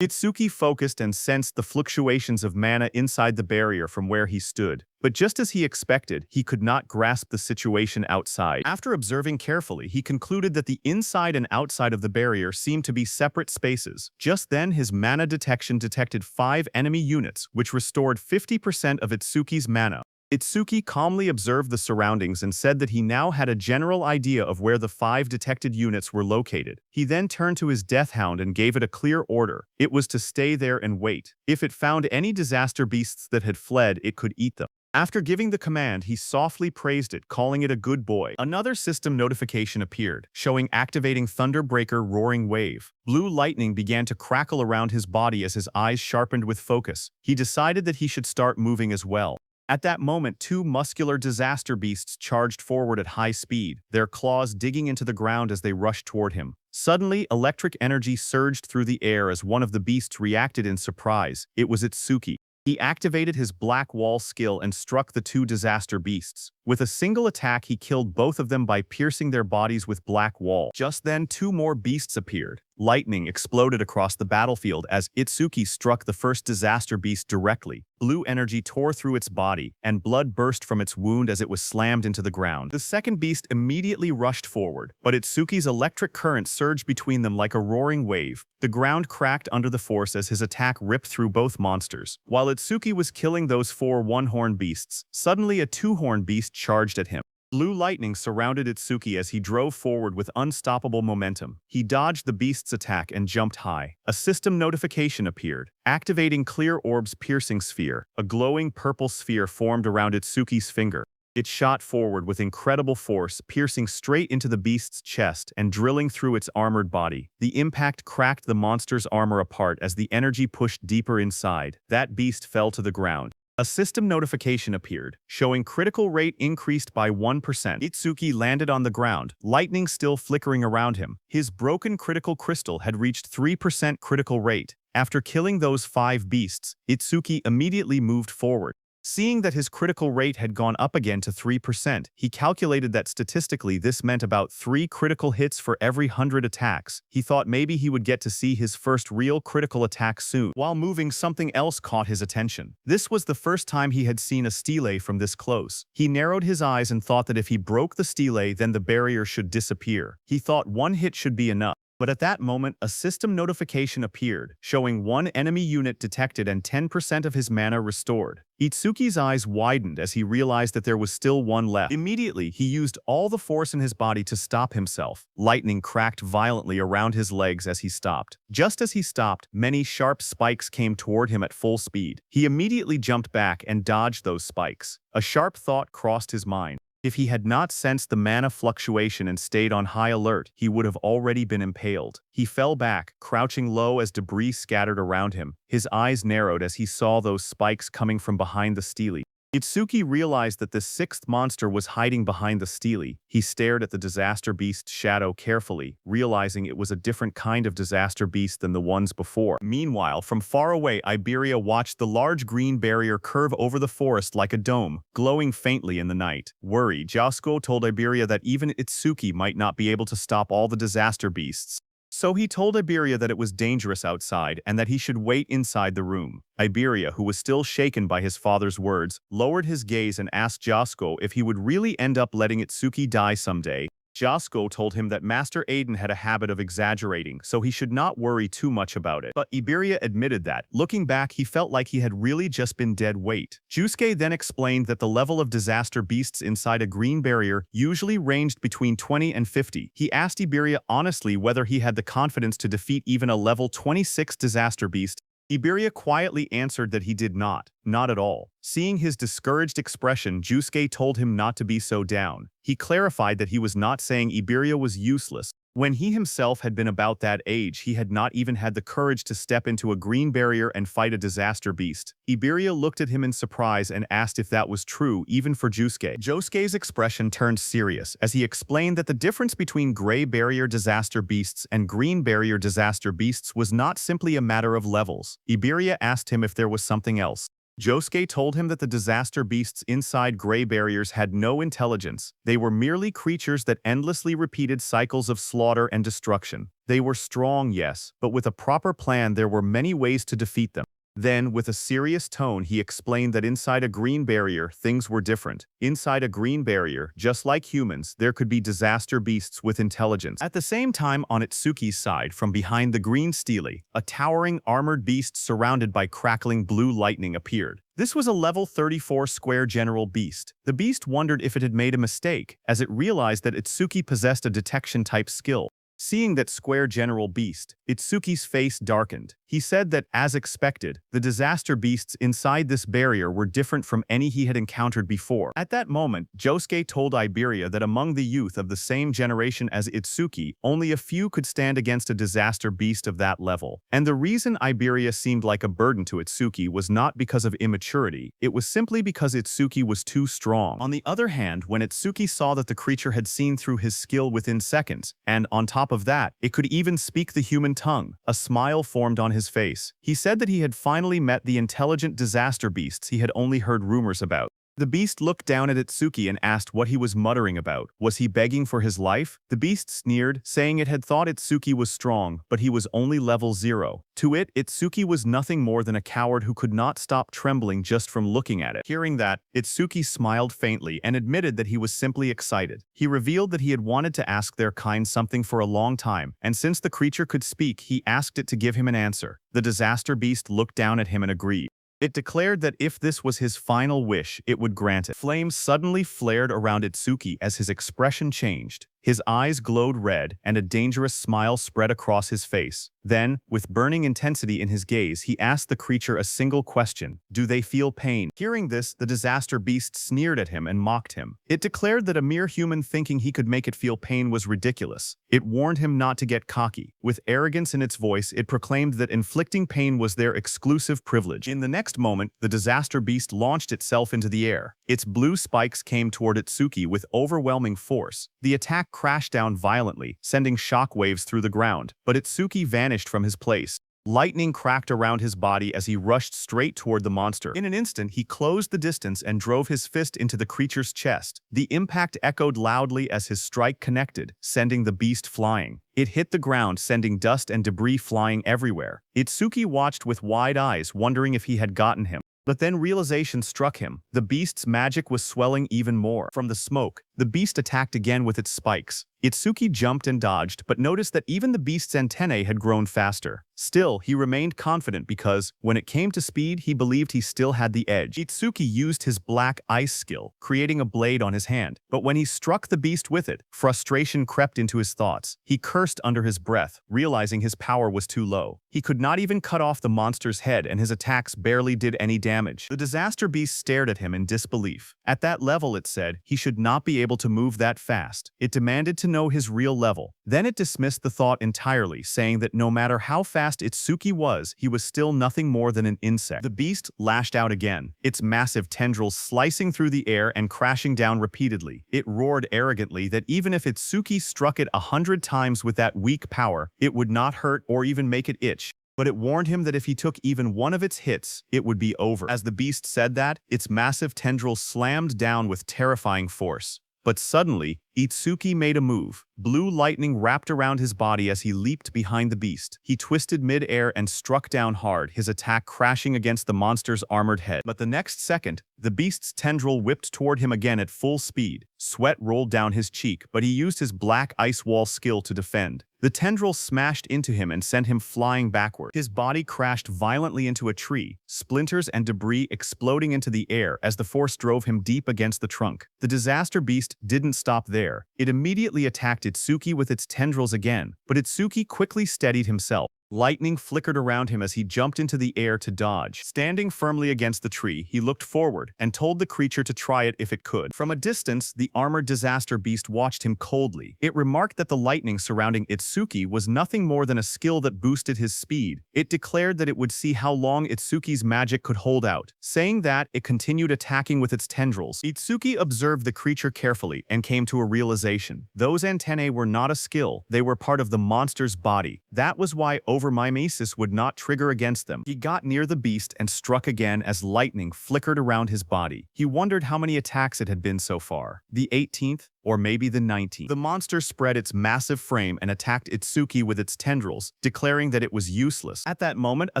Itsuki focused and sensed the fluctuations of mana inside the barrier from where he stood. But just as he expected, he could not grasp the situation outside. After observing carefully, he concluded that the inside and outside of the barrier seemed to be separate spaces. Just then, his mana detection detected 5 enemy units, which restored 50% of Itsuki's mana. Itsuki calmly observed the surroundings and said that he now had a general idea of where the 5 detected units were located. He then turned to his death hound and gave it a clear order. It was to stay there and wait. If it found any disaster beasts that had fled, it could eat them. After giving the command, he softly praised it, calling it a good boy. Another system notification appeared, showing activating Thunderbreaker Roaring Wave. Blue lightning began to crackle around his body as his eyes sharpened with focus. He decided that he should start moving as well. At that moment, 2 muscular disaster beasts charged forward at high speed, their claws digging into the ground as they rushed toward him. Suddenly, electric energy surged through the air as one of the beasts reacted in surprise. It was Itsuki. He activated his Black Wall skill and struck the 2 disaster beasts. With a single attack, he killed both of them by piercing their bodies with Black Wall. Just then, 2 more beasts appeared. Lightning exploded across the battlefield as Itsuki struck the first disaster beast directly. Blue energy tore through its body, and blood burst from its wound as it was slammed into the ground. The second beast immediately rushed forward, but Itsuki's electric current surged between them like a roaring wave. The ground cracked under the force as his attack ripped through both monsters. While Itsuki was killing those 4 one-horn beasts, suddenly a 2-horn beast charged at him. Blue lightning surrounded Itsuki as he drove forward with unstoppable momentum. He dodged the beast's attack and jumped high. A system notification appeared, activating Clear Orb's piercing sphere. A glowing purple sphere formed around Itsuki's finger. It shot forward with incredible force, piercing straight into the beast's chest and drilling through its armored body. The impact cracked the monster's armor apart as the energy pushed deeper inside. That beast fell to the ground. A system notification appeared, showing critical rate increased by 1%. Itsuki landed on the ground, lightning still flickering around him. His broken critical crystal had reached 3% critical rate. After killing those 5 beasts, Itsuki immediately moved forward. Seeing that his critical rate had gone up again to 3%, he calculated that statistically this meant about 3 critical hits for every 100 attacks. He thought maybe he would get to see his first real critical attack soon. While moving, something else caught his attention. This was the first time he had seen a stele from this close. He narrowed his eyes and thought that if he broke the stele, then the barrier should disappear. He thought 1 hit should be enough. But at that moment, a system notification appeared, showing 1 enemy unit detected and 10% of his mana restored. Itsuki's eyes widened as he realized that there was still 1 left. Immediately, he used all the force in his body to stop himself. Lightning cracked violently around his legs as he stopped. Just as he stopped, many sharp spikes came toward him at full speed. He immediately jumped back and dodged those spikes. A sharp thought crossed his mind. If he had not sensed the mana fluctuation and stayed on high alert, he would have already been impaled. He fell back, crouching low as debris scattered around him. His eyes narrowed as he saw those spikes coming from behind the stele. Itsuki realized that the 6th monster was hiding behind the stele. He stared at the disaster beast's shadow carefully, realizing it was a different kind of disaster beast than the ones before. Meanwhile, from far away, Iberia watched the large green barrier curve over the forest like a dome, glowing faintly in the night. Worried, Josuke told Iberia that even Itsuki might not be able to stop all the disaster beasts. So he told Iberia that it was dangerous outside and that he should wait inside the room. Iberia, who was still shaken by his father's words, lowered his gaze and asked Josko if he would really end up letting Itsuki die someday. Josko told him that Master Aiden had a habit of exaggerating, so he should not worry too much about it. But Iberia admitted that, looking back, he felt like he had really just been dead weight. Jusuke then explained that the level of disaster beasts inside a green barrier usually ranged between 20 and 50. He asked Iberia honestly whether he had the confidence to defeat even a level 26 disaster beast. Iberia quietly answered that he did not at all. Seeing his discouraged expression, Jusuke told him not to be so down. He clarified that he was not saying Iberia was useless. When he himself had been about that age, he had not even had the courage to step into a green barrier and fight a disaster beast. Iberia looked at him in surprise and asked if that was true even for Jusuke. Josuke's expression turned serious as he explained that the difference between gray barrier disaster beasts and green barrier disaster beasts was not simply a matter of levels. Iberia asked him if there was something else. Josuke told him that the disaster beasts inside gray barriers had no intelligence. They were merely creatures that endlessly repeated cycles of slaughter and destruction. They were strong, yes, but with a proper plan there were many ways to defeat them. Then, with a serious tone, he explained that inside a green barrier, things were different. Inside a green barrier, just like humans, there could be disaster beasts with intelligence. At the same time, on Itsuki's side, from behind the green stele, a towering armored beast surrounded by crackling blue lightning appeared. This was a level 34 square general beast. The beast wondered if it had made a mistake, as it realized that Itsuki possessed a detection-type skill. Seeing that square general beast, Itsuki's face darkened. He said that, as expected, the disaster beasts inside this barrier were different from any he had encountered before. At that moment, Josuke told Iberia that among the youth of the same generation as Itsuki, only a few could stand against a disaster beast of that level. And the reason Iberia seemed like a burden to Itsuki was not because of immaturity, it was simply because Itsuki was too strong. On the other hand, when Itsuki saw that the creature had seen through his skill within seconds, and on top of that, it could even speak the human tongue, a smile formed on his face. He said that he had finally met the intelligent disaster beasts he had only heard rumors about. The beast looked down at Itsuki and asked what he was muttering about. Was he begging for his life? The beast sneered, saying it had thought Itsuki was strong, but he was only level 0. To it, Itsuki was nothing more than a coward who could not stop trembling just from looking at it. Hearing that, Itsuki smiled faintly and admitted that he was simply excited. He revealed that he had wanted to ask their kind something for a long time, and since the creature could speak, he asked it to give him an answer. The disaster beast looked down at him and agreed. It declared that if this was his final wish, it would grant it. Flames suddenly flared around Itsuki as his expression changed. His eyes glowed red, and a dangerous smile spread across his face. Then, with burning intensity in his gaze, he asked the creature a single question: "Do they feel pain?" Hearing this, the disaster beast sneered at him and mocked him. It declared that a mere human thinking he could make it feel pain was ridiculous. It warned him not to get cocky. With arrogance in its voice, it proclaimed that inflicting pain was their exclusive privilege. In the next moment, the disaster beast launched itself into the air. Its blue spikes came toward Itsuki with overwhelming force. The attack crashed down violently, sending shockwaves through the ground, but Itsuki vanished from his place. Lightning cracked around his body as he rushed straight toward the monster. In an instant, he closed the distance and drove his fist into the creature's chest. The impact echoed loudly as his strike connected, sending the beast flying. It hit the ground, sending dust and debris flying everywhere. Itsuki watched with wide eyes, wondering if he had gotten him. But then realization struck him. The beast's magic was swelling even more. From the smoke, the beast attacked again with its spikes. Itsuki jumped and dodged, but noticed that even the beast's antennae had grown faster. Still, he remained confident because, when it came to speed, he believed he still had the edge. Itsuki used his black ice skill, creating a blade on his hand. But when he struck the beast with it, frustration crept into his thoughts. He cursed under his breath, realizing his power was too low. He could not even cut off the monster's head, and his attacks barely did any damage. The disaster beast stared at him in disbelief. At that level, it said, he should not be able to move that fast. It demanded to know his real level. Then it dismissed the thought entirely, saying that no matter how fast Itsuki was, he was still nothing more than an insect. The beast lashed out again, its massive tendrils slicing through the air and crashing down repeatedly. It roared arrogantly that even if Itsuki struck it 100 times with that weak power, it would not hurt or even make it itch. But it warned him that if he took even one of its hits, it would be over. As the beast said that, its massive tendrils slammed down with terrifying force. But suddenly, Itsuki made a move. Blue lightning wrapped around his body as he leaped behind the beast. He twisted mid-air and struck down hard, his attack crashing against the monster's armored head. But the next second, the beast's tendril whipped toward him again at full speed. Sweat rolled down his cheek, but he used his black ice wall skill to defend. The tendril smashed into him and sent him flying backward. His body crashed violently into a tree, splinters and debris exploding into the air as the force drove him deep against the trunk. The disaster beast didn't stop there. It immediately attacked Itsuki with its tendrils again, but Itsuki quickly steadied himself. Lightning flickered around him as he jumped into the air to dodge. Standing firmly against the tree, he looked forward and told the creature to try it if it could. From a distance, the armored disaster beast watched him coldly. It remarked that the lightning surrounding Itsuki was nothing more than a skill that boosted his speed. It declared that it would see how long Itsuki's magic could hold out. Saying that, it continued attacking with its tendrils. Itsuki observed the creature carefully and came to a realization. Those antennae were not a skill, they were part of the monster's body. That was why over-mimesis would not trigger against them. He got near the beast and struck again as lightning flickered around his body. He wondered how many attacks it had been so far. The 18th? Or maybe the 19th. The monster spread its massive frame and attacked Itsuki with its tendrils, declaring that it was useless. At that moment, a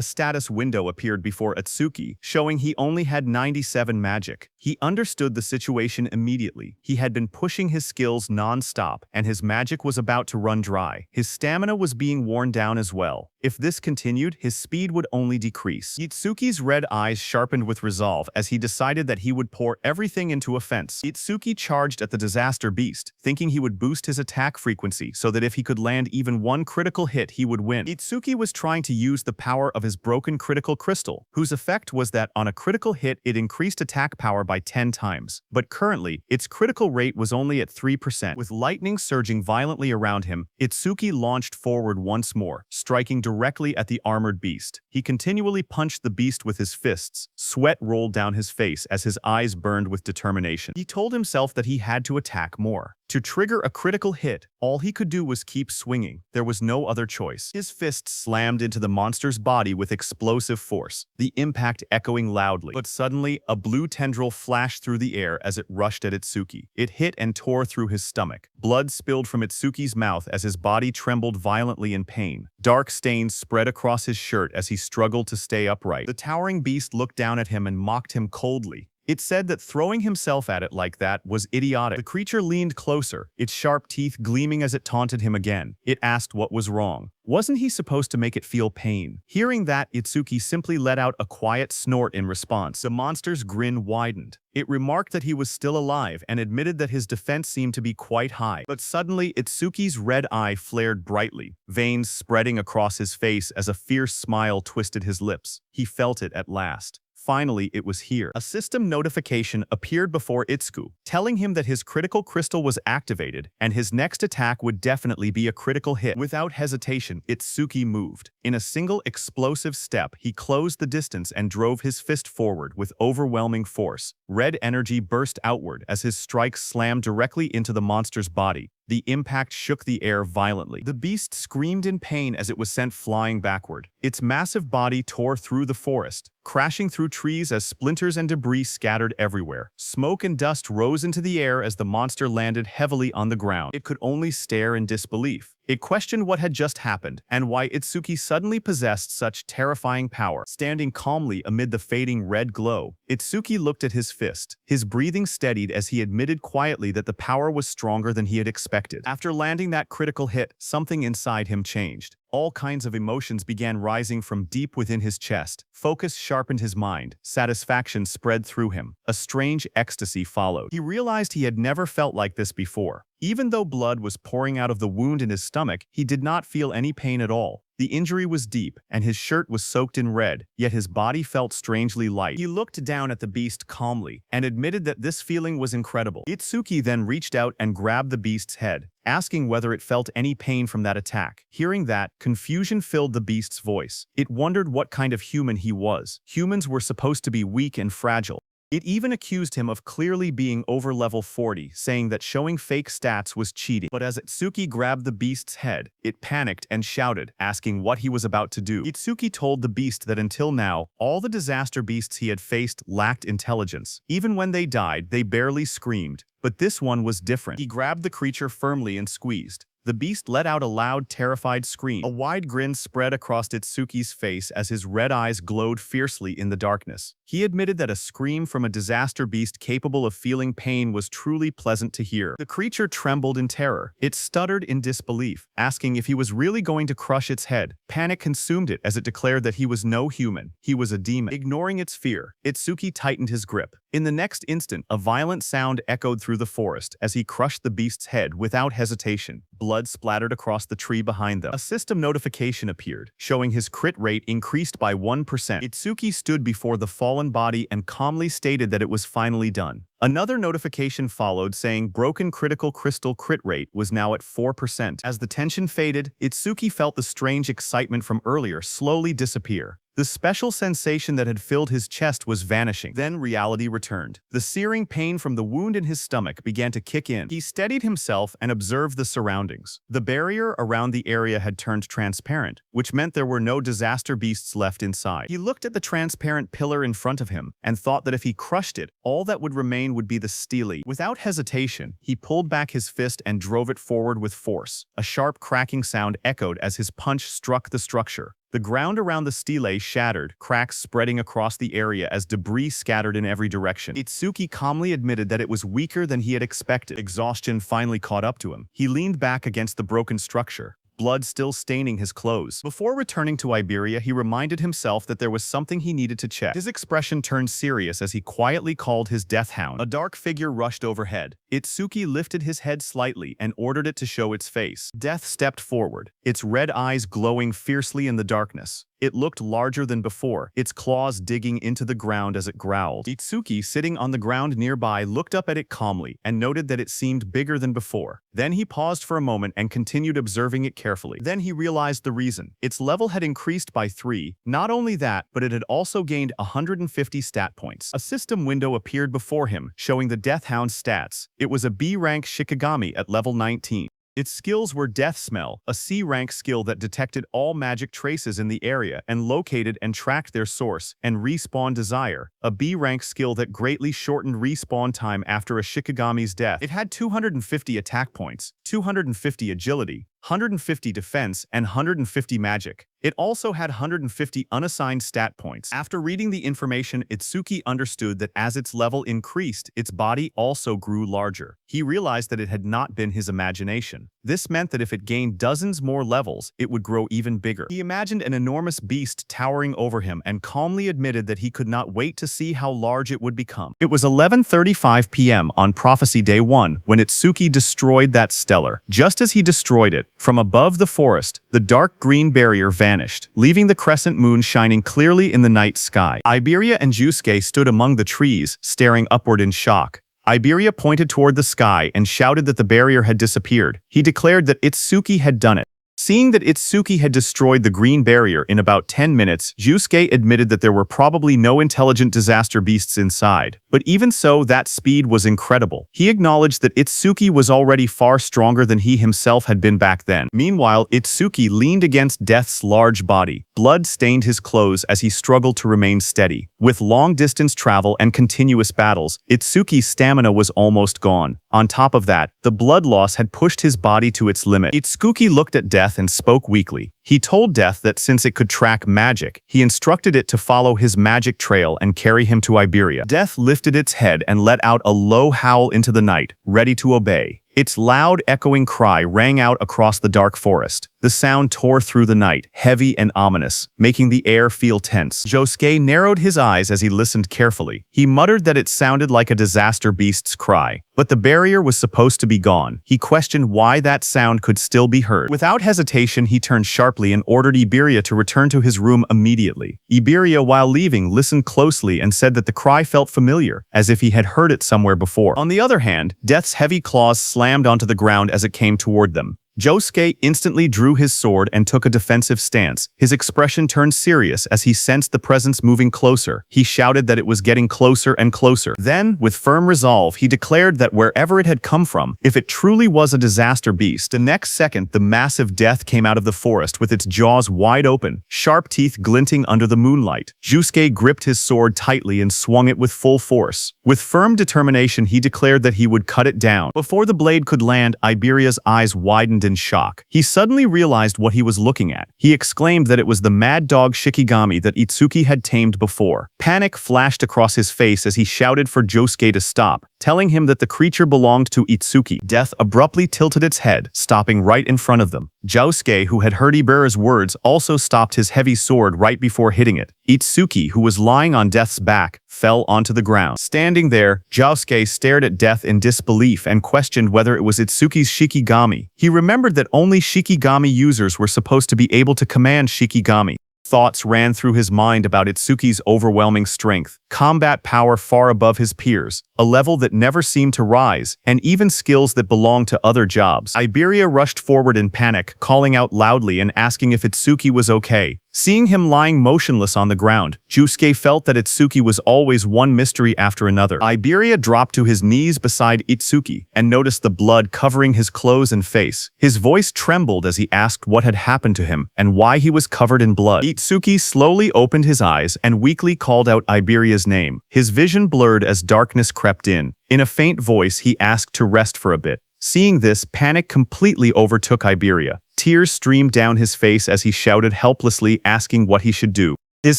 status window appeared before Itsuki, showing he only had 97 magic. He understood the situation immediately. He had been pushing his skills non-stop, and his magic was about to run dry. His stamina was being worn down as well. If this continued, his speed would only decrease. Itsuki's red eyes sharpened with resolve as he decided that he would pour everything into offense. Itsuki charged at the disaster beast, thinking he would boost his attack frequency so that if he could land even one critical hit, he would win. Itsuki was trying to use the power of his broken critical crystal, whose effect was that on a critical hit, it increased attack power by 10 times. But currently, its critical rate was only at 3%. With lightning surging violently around him, Itsuki launched forward once more, striking directly at the armored beast. He continually punched the beast with his fists. Sweat rolled down his face as his eyes burned with determination. He told himself that he had to attack more. To trigger a critical hit, all he could do was keep swinging. There was no other choice. His fist slammed into the monster's body with explosive force, the impact echoing loudly. But suddenly, a blue tendril flashed through the air as it rushed at Itsuki. It hit and tore through his stomach. Blood spilled from Itsuki's mouth as his body trembled violently in pain. Dark stains spread across his shirt as he struggled to stay upright. The towering beast looked down at him and mocked him coldly. It said that throwing himself at it like that was idiotic. The creature leaned closer, its sharp teeth gleaming as it taunted him again. It asked what was wrong. Wasn't he supposed to make it feel pain? Hearing that, Itsuki simply let out a quiet snort in response. The monster's grin widened. It remarked that he was still alive and admitted that his defense seemed to be quite high. But suddenly, Itsuki's red eye flared brightly, veins spreading across his face as a fierce smile twisted his lips. He felt it at last. Finally, it was here. A system notification appeared before Itsuki, telling him that his critical crystal was activated and his next attack would definitely be a critical hit. Without hesitation, Itsuki moved. In a single explosive step, he closed the distance and drove his fist forward with overwhelming force. Red energy burst outward as his strike slammed directly into the monster's body. The impact shook the air violently. The beast screamed in pain as it was sent flying backward. Its massive body tore through the forest, crashing through trees as splinters and debris scattered everywhere. Smoke and dust rose into the air as the monster landed heavily on the ground. It could only stare in disbelief. It questioned what had just happened and why Itsuki suddenly possessed such terrifying power. Standing calmly amid the fading red glow, Itsuki looked at his fist. His breathing steadied as he admitted quietly that the power was stronger than he had expected. After landing that critical hit, something inside him changed. All kinds of emotions began rising from deep within his chest. Focus sharpened his mind. Satisfaction spread through him. A strange ecstasy followed. He realized he had never felt like this before. Even though blood was pouring out of the wound in his stomach, he did not feel any pain at all. The injury was deep, and his shirt was soaked in red, yet his body felt strangely light. He looked down at the beast calmly, and admitted that this feeling was incredible. Itsuki then reached out and grabbed the beast's head, asking whether it felt any pain from that attack. Hearing that, confusion filled the beast's voice. It wondered what kind of human he was. Humans were supposed to be weak and fragile. It even accused him of clearly being over level 40, saying that showing fake stats was cheating. But as Itsuki grabbed the beast's head, it panicked and shouted, asking what he was about to do. Itsuki told the beast that until now, all the disaster beasts he had faced lacked intelligence. Even when they died, they barely screamed. But this one was different. He grabbed the creature firmly and squeezed. The beast let out a loud, terrified scream. A wide grin spread across Itsuki's face as his red eyes glowed fiercely in the darkness. He admitted that a scream from a disaster beast capable of feeling pain was truly pleasant to hear. The creature trembled in terror. It stuttered in disbelief, asking if he was really going to crush its head. Panic consumed it as it declared that he was no human. He was a demon. Ignoring its fear, Itsuki tightened his grip. In the next instant, a violent sound echoed through the forest as he crushed the beast's head without hesitation. Blood splattered across the tree behind them. A system notification appeared, showing his crit rate increased by 1%. Itsuki stood before the fallen body and calmly stated that it was finally done. Another notification followed saying broken critical crystal crit rate was now at 4%. As the tension faded, Itsuki felt the strange excitement from earlier slowly disappear. The special sensation that had filled his chest was vanishing. Then reality returned. The searing pain from the wound in his stomach began to kick in. He steadied himself and observed the surroundings. The barrier around the area had turned transparent, which meant there were no disaster beasts left inside. He looked at the transparent pillar in front of him and thought that if he crushed it, all that would remain would be the stele. Without hesitation, he pulled back his fist and drove it forward with force. A sharp cracking sound echoed as his punch struck the structure. The ground around the stele shattered, cracks spreading across the area as debris scattered in every direction. Itsuki calmly admitted that it was weaker than he had expected. Exhaustion finally caught up to him. He leaned back against the broken structure, blood still staining his clothes. Before returning to Iberia, he reminded himself that there was something he needed to check. His expression turned serious as he quietly called his death hound. A dark figure rushed overhead. Itsuki lifted his head slightly and ordered it to show its face. Death stepped forward, its red eyes glowing fiercely in the darkness. It looked larger than before, its claws digging into the ground as it growled. Itsuki, sitting on the ground nearby, looked up at it calmly and noted that it seemed bigger than before. Then he paused for a moment and continued observing it carefully. Then he realized the reason. Its level had increased by 3. Not only that, but it had also gained 150 stat points. A system window appeared before him, showing the Death Hound's stats. It was a B-rank Shikigami at level 19. Its skills were Death Smell, a C-rank skill that detected all magic traces in the area and located and tracked their source, and Respawn Desire, a B-rank skill that greatly shortened respawn time after a Shikigami's death. It had 250 attack points, 250 agility, 150 defense, and 150 magic. It also had 150 unassigned stat points. After reading the information, Itsuki understood that as its level increased, its body also grew larger. He realized that it had not been his imagination. This meant that if it gained dozens more levels, it would grow even bigger. He imagined an enormous beast towering over him and calmly admitted that he could not wait to see how large it would become. It was 11:35 p.m. on Prophecy Day 1 when Itsuki destroyed that stellar. Just as he destroyed it, from above the forest, the dark green barrier vanished, leaving the crescent moon shining clearly in the night sky. Iberia and Jusuke stood among the trees, staring upward in shock. Iberia pointed toward the sky and shouted that the barrier had disappeared. He declared that Itsuki had done it. Seeing that Itsuki had destroyed the green barrier in about 10 minutes, Jusuke admitted that there were probably no intelligent disaster beasts inside. But even so, that speed was incredible. He acknowledged that Itsuki was already far stronger than he himself had been back then. Meanwhile, Itsuki leaned against Death's large body. Blood stained his clothes as he struggled to remain steady. With long-distance travel and continuous battles, Itsuki's stamina was almost gone. On top of that, the blood loss had pushed his body to its limit. Itsuki looked at Death and spoke weakly. He told Death that since it could track magic, he instructed it to follow his magic trail and carry him to Iberia. Death lifted its head and let out a low howl into the night, ready to obey. Its loud, echoing cry rang out across the dark forest. The sound tore through the night, heavy and ominous, making the air feel tense. Josuke narrowed his eyes as he listened carefully. He muttered that it sounded like a disaster beast's cry. But the barrier was supposed to be gone. He questioned why that sound could still be heard. Without hesitation, he turned sharply and ordered Iberia to return to his room immediately. Iberia, while leaving, listened closely and said that the cry felt familiar, as if he had heard it somewhere before. On the other hand, Death's heavy claws slammed onto the ground as it came toward them. Josuke instantly drew his sword and took a defensive stance. His expression turned serious as he sensed the presence moving closer. He shouted that it was getting closer and closer. Then, with firm resolve, he declared that wherever it had come from, if it truly was a disaster beast, the next second the massive death came out of the forest with its jaws wide open, sharp teeth glinting under the moonlight. Josuke gripped his sword tightly and swung it with full force. With firm determination, he declared that he would cut it down. Before the blade could land, Iberia's eyes widened in shock. He suddenly realized what he was looking at. He exclaimed that it was the mad dog Shikigami that Itsuki had tamed before. Panic flashed across his face as he shouted for Josuke to stop, telling him that the creature belonged to Itsuki. Death abruptly tilted its head, stopping right in front of them. Josuke, who had heard Iberia's words, also stopped his heavy sword right before hitting it. Itsuki, who was lying on Death's back, fell onto the ground. Standing there, Josuke stared at Death in disbelief and questioned whether it was Itsuki's Shikigami. He remembered that only Shikigami users were supposed to be able to command Shikigami. Thoughts ran through his mind about Itsuki's overwhelming strength, combat power far above his peers, a level that never seemed to rise, and even skills that belonged to other jobs. Iberia rushed forward in panic, calling out loudly and asking if Itsuki was okay. Seeing him lying motionless on the ground, Josuke felt that Itsuki was always one mystery after another. Iberia dropped to his knees beside Itsuki and noticed the blood covering his clothes and face. His voice trembled as he asked what had happened to him and why he was covered in blood. Itsuki slowly opened his eyes and weakly called out Iberia's name. His vision blurred as darkness crept in. In a faint voice, he asked to rest for a bit. Seeing this, panic completely overtook Iberia. Tears streamed down his face as he shouted helplessly, asking what he should do. His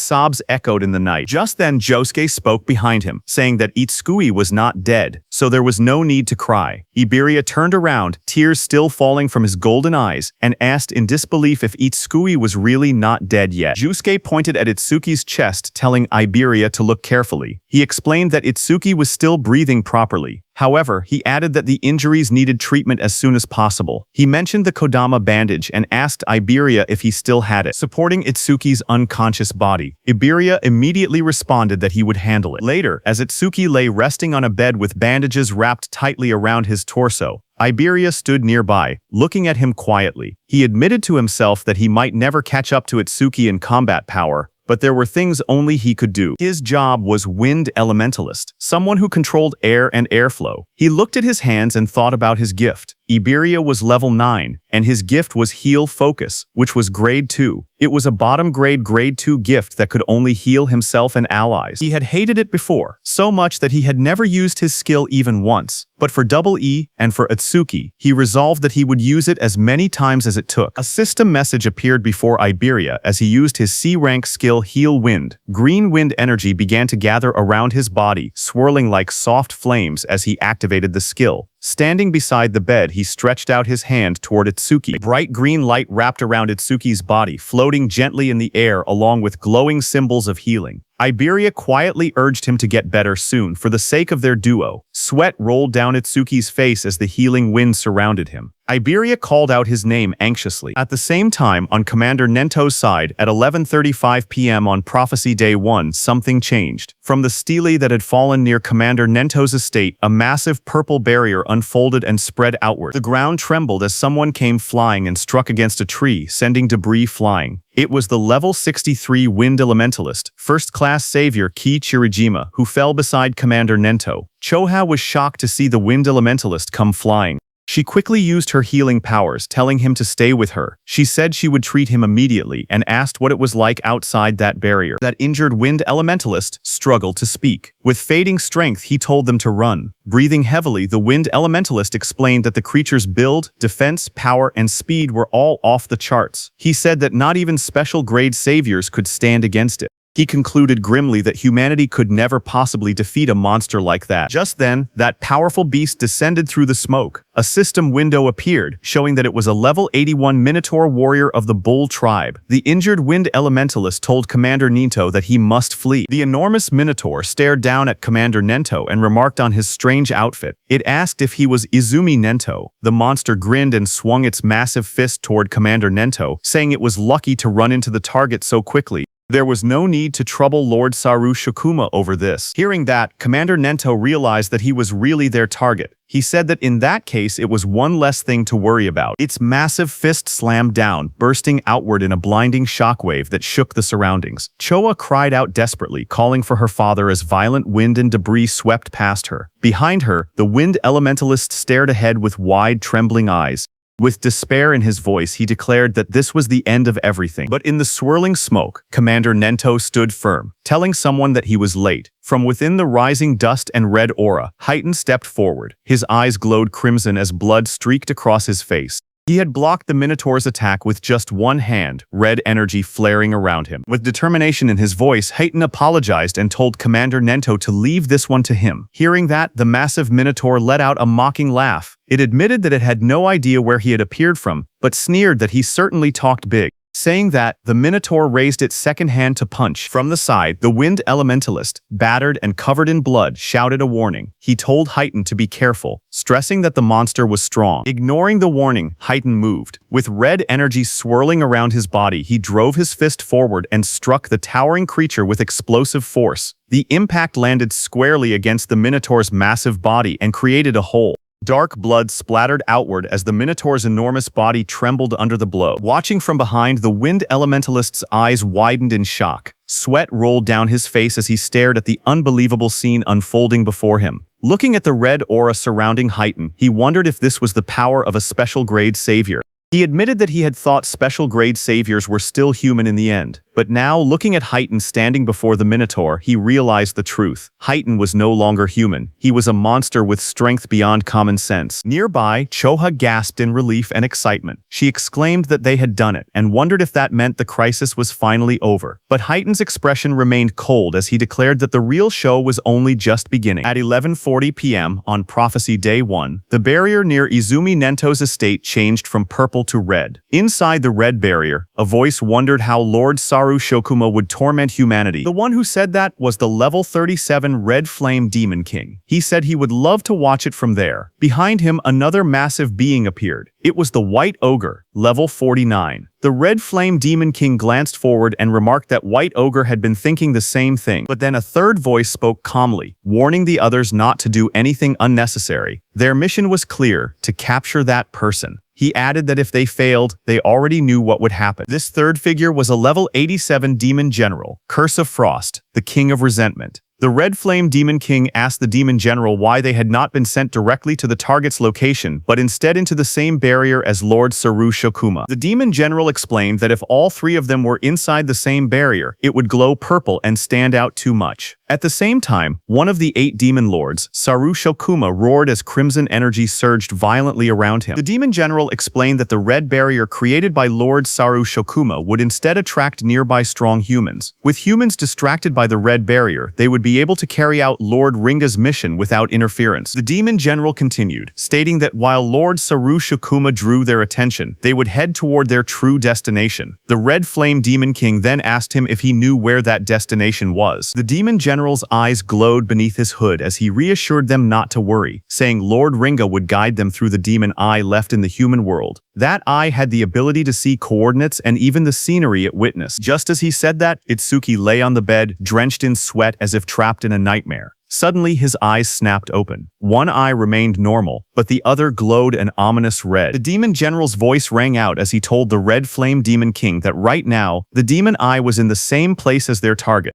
sobs echoed in the night. Just then, Josuke spoke behind him, saying that Itsuki was not dead, so there was no need to cry. Iberia turned around, tears still falling from his golden eyes, and asked in disbelief if Itsuki was really not dead yet. Josuke pointed at Itsuki's chest, telling Iberia to look carefully. He explained that Itsuki was still breathing properly. However, he added that the injuries needed treatment as soon as possible. He mentioned the Kodama bandage and asked Iberia if he still had it, supporting Itsuki's unconscious body. Iberia immediately responded that he would handle it. Later, as Itsuki lay resting on a bed with bandages wrapped tightly around his torso, Iberia stood nearby, looking at him quietly. He admitted to himself that he might never catch up to Itsuki in combat power, but there were things only he could do. His job was Wind Elementalist, someone who controlled air and airflow. He looked at his hands and thought about his gift. Iberia was level 9, and his gift was Heal Focus, which was grade 2. It was a bottom grade 2 gift that could only heal himself and allies. He had hated it before, so much that he had never used his skill even once. But for Double E and for Itsuki, he resolved that he would use it as many times as it took. A system message appeared before Iberia as he used his C-rank skill Heal Wind. Green wind energy began to gather around his body, swirling like soft flames as he activated the skill. Standing beside the bed, he stretched out his hand toward Itsuki. Bright green light wrapped around Itsuki's body, floating gently in the air along with glowing symbols of healing. Iberia quietly urged him to get better soon for the sake of their duo. Sweat rolled down Itsuki's face as the healing wind surrounded him. Iberia called out his name anxiously. At the same time, on Commander Nento's side, at 11:35 p.m. on Prophecy Day 1, something changed. From the stele that had fallen near Commander Nento's estate, a massive purple barrier unfolded and spread outward. The ground trembled as someone came flying and struck against a tree, sending debris flying. It was the level 63 Wind Elementalist, first-class savior Ki Chirijima, who fell beside Commander Nento. Choha was shocked to see the Wind Elementalist come flying. She quickly used her healing powers, telling him to stay with her. She said she would treat him immediately and asked what it was like outside that barrier. That injured Wind Elementalist struggled to speak. With fading strength, he told them to run. Breathing heavily, the Wind Elementalist explained that the creature's build, defense, power, and speed were all off the charts. He said that not even special grade saviors could stand against it. He concluded grimly that humanity could never possibly defeat a monster like that. Just then, that powerful beast descended through the smoke. A system window appeared, showing that it was a level 81 Minotaur warrior of the Bull tribe. The injured Wind Elementalist told Commander Nento that he must flee. The enormous Minotaur stared down at Commander Nento and remarked on his strange outfit. It asked if he was Izumi Nento. The monster grinned and swung its massive fist toward Commander Nento, saying it was lucky to run into the target so quickly. There was no need to trouble Lord Saru Shokuma over this. Hearing that, Commander Nento realized that he was really their target. He said that in that case it was one less thing to worry about. Its massive fist slammed down, bursting outward in a blinding shockwave that shook the surroundings. Choa cried out desperately, calling for her father as violent wind and debris swept past her. Behind her, the wind elementalist stared ahead with wide, trembling eyes. With despair in his voice, he declared that this was the end of everything. But in the swirling smoke, Commander Nento stood firm, telling someone that he was late. From within the rising dust and red aura, Heighten stepped forward. His eyes glowed crimson as blood streaked across his face. He had blocked the Minotaur's attack with just one hand, red energy flaring around him. With determination in his voice, Heighten apologized and told Commander Nento to leave this one to him. Hearing that, the massive Minotaur let out a mocking laugh. It admitted that it had no idea where he had appeared from, but sneered that he certainly talked big. Saying that, the Minotaur raised its second hand to punch. From the side, the wind elementalist, battered and covered in blood, shouted a warning. He told Heighten to be careful, stressing that the monster was strong. Ignoring the warning, Heighten moved. With red energy swirling around his body, he drove his fist forward and struck the towering creature with explosive force. The impact landed squarely against the Minotaur's massive body and created a hole. Dark blood splattered outward as the Minotaur's enormous body trembled under the blow. Watching from behind, the wind elementalist's eyes widened in shock. Sweat rolled down his face as he stared at the unbelievable scene unfolding before him. Looking at the red aura surrounding Heighten, he wondered if this was the power of a special grade savior. He admitted that he had thought special grade saviors were still human in the end. But now, looking at Heighten standing before the Minotaur, he realized the truth. Heighten was no longer human. He was a monster with strength beyond common sense. Nearby, Choha gasped in relief and excitement. She exclaimed that they had done it, and wondered if that meant the crisis was finally over. But Heighten's expression remained cold as he declared that the real show was only just beginning. At 11:40 p.m. on Prophecy Day 1, the barrier near Izumi Nento's estate changed from purple to red. Inside the red barrier, a voice wondered how Lord Saru Shokuma would torment humanity. The one who said that was the level 37 Red Flame Demon King. He said he would love to watch it from there. Behind him, another massive being appeared. It was the White Ogre, level 49. The Red Flame Demon King glanced forward and remarked that White Ogre had been thinking the same thing. But then a third voice spoke calmly, warning the others not to do anything unnecessary. Their mission was clear: to capture that person. He added that if they failed, they already knew what would happen. This third figure was a level 87 Demon General, Curse of Frost, the King of Resentment. The Red Flame Demon King asked the Demon General why they had not been sent directly to the target's location, but instead into the same barrier as Lord Saru Shokuma. The Demon General explained that if all three of them were inside the same barrier, it would glow purple and stand out too much. At the same time, one of the 8 Demon Lords, Saru Shokuma, roared as crimson energy surged violently around him. The Demon General explained that the red barrier created by Lord Saru Shokuma would instead attract nearby strong humans. With humans distracted by the red barrier, they would be able to carry out Lord Ringa's mission without interference. The Demon General continued, stating that while Lord Saru Shokuma drew their attention, they would head toward their true destination. The Red Flame Demon King then asked him if he knew where that destination was. The Demon General's eyes glowed beneath his hood as he reassured them not to worry, saying Lord Ringa would guide them through the demon eye left in the human world. That eye had the ability to see coordinates and even the scenery it witnessed. Just as he said that, Itsuki lay on the bed, drenched in sweat as if trapped in a nightmare. Suddenly, his eyes snapped open. One eye remained normal, but the other glowed an ominous red. The Demon General's voice rang out as he told the Red Flame Demon King that right now, the demon eye was in the same place as their target.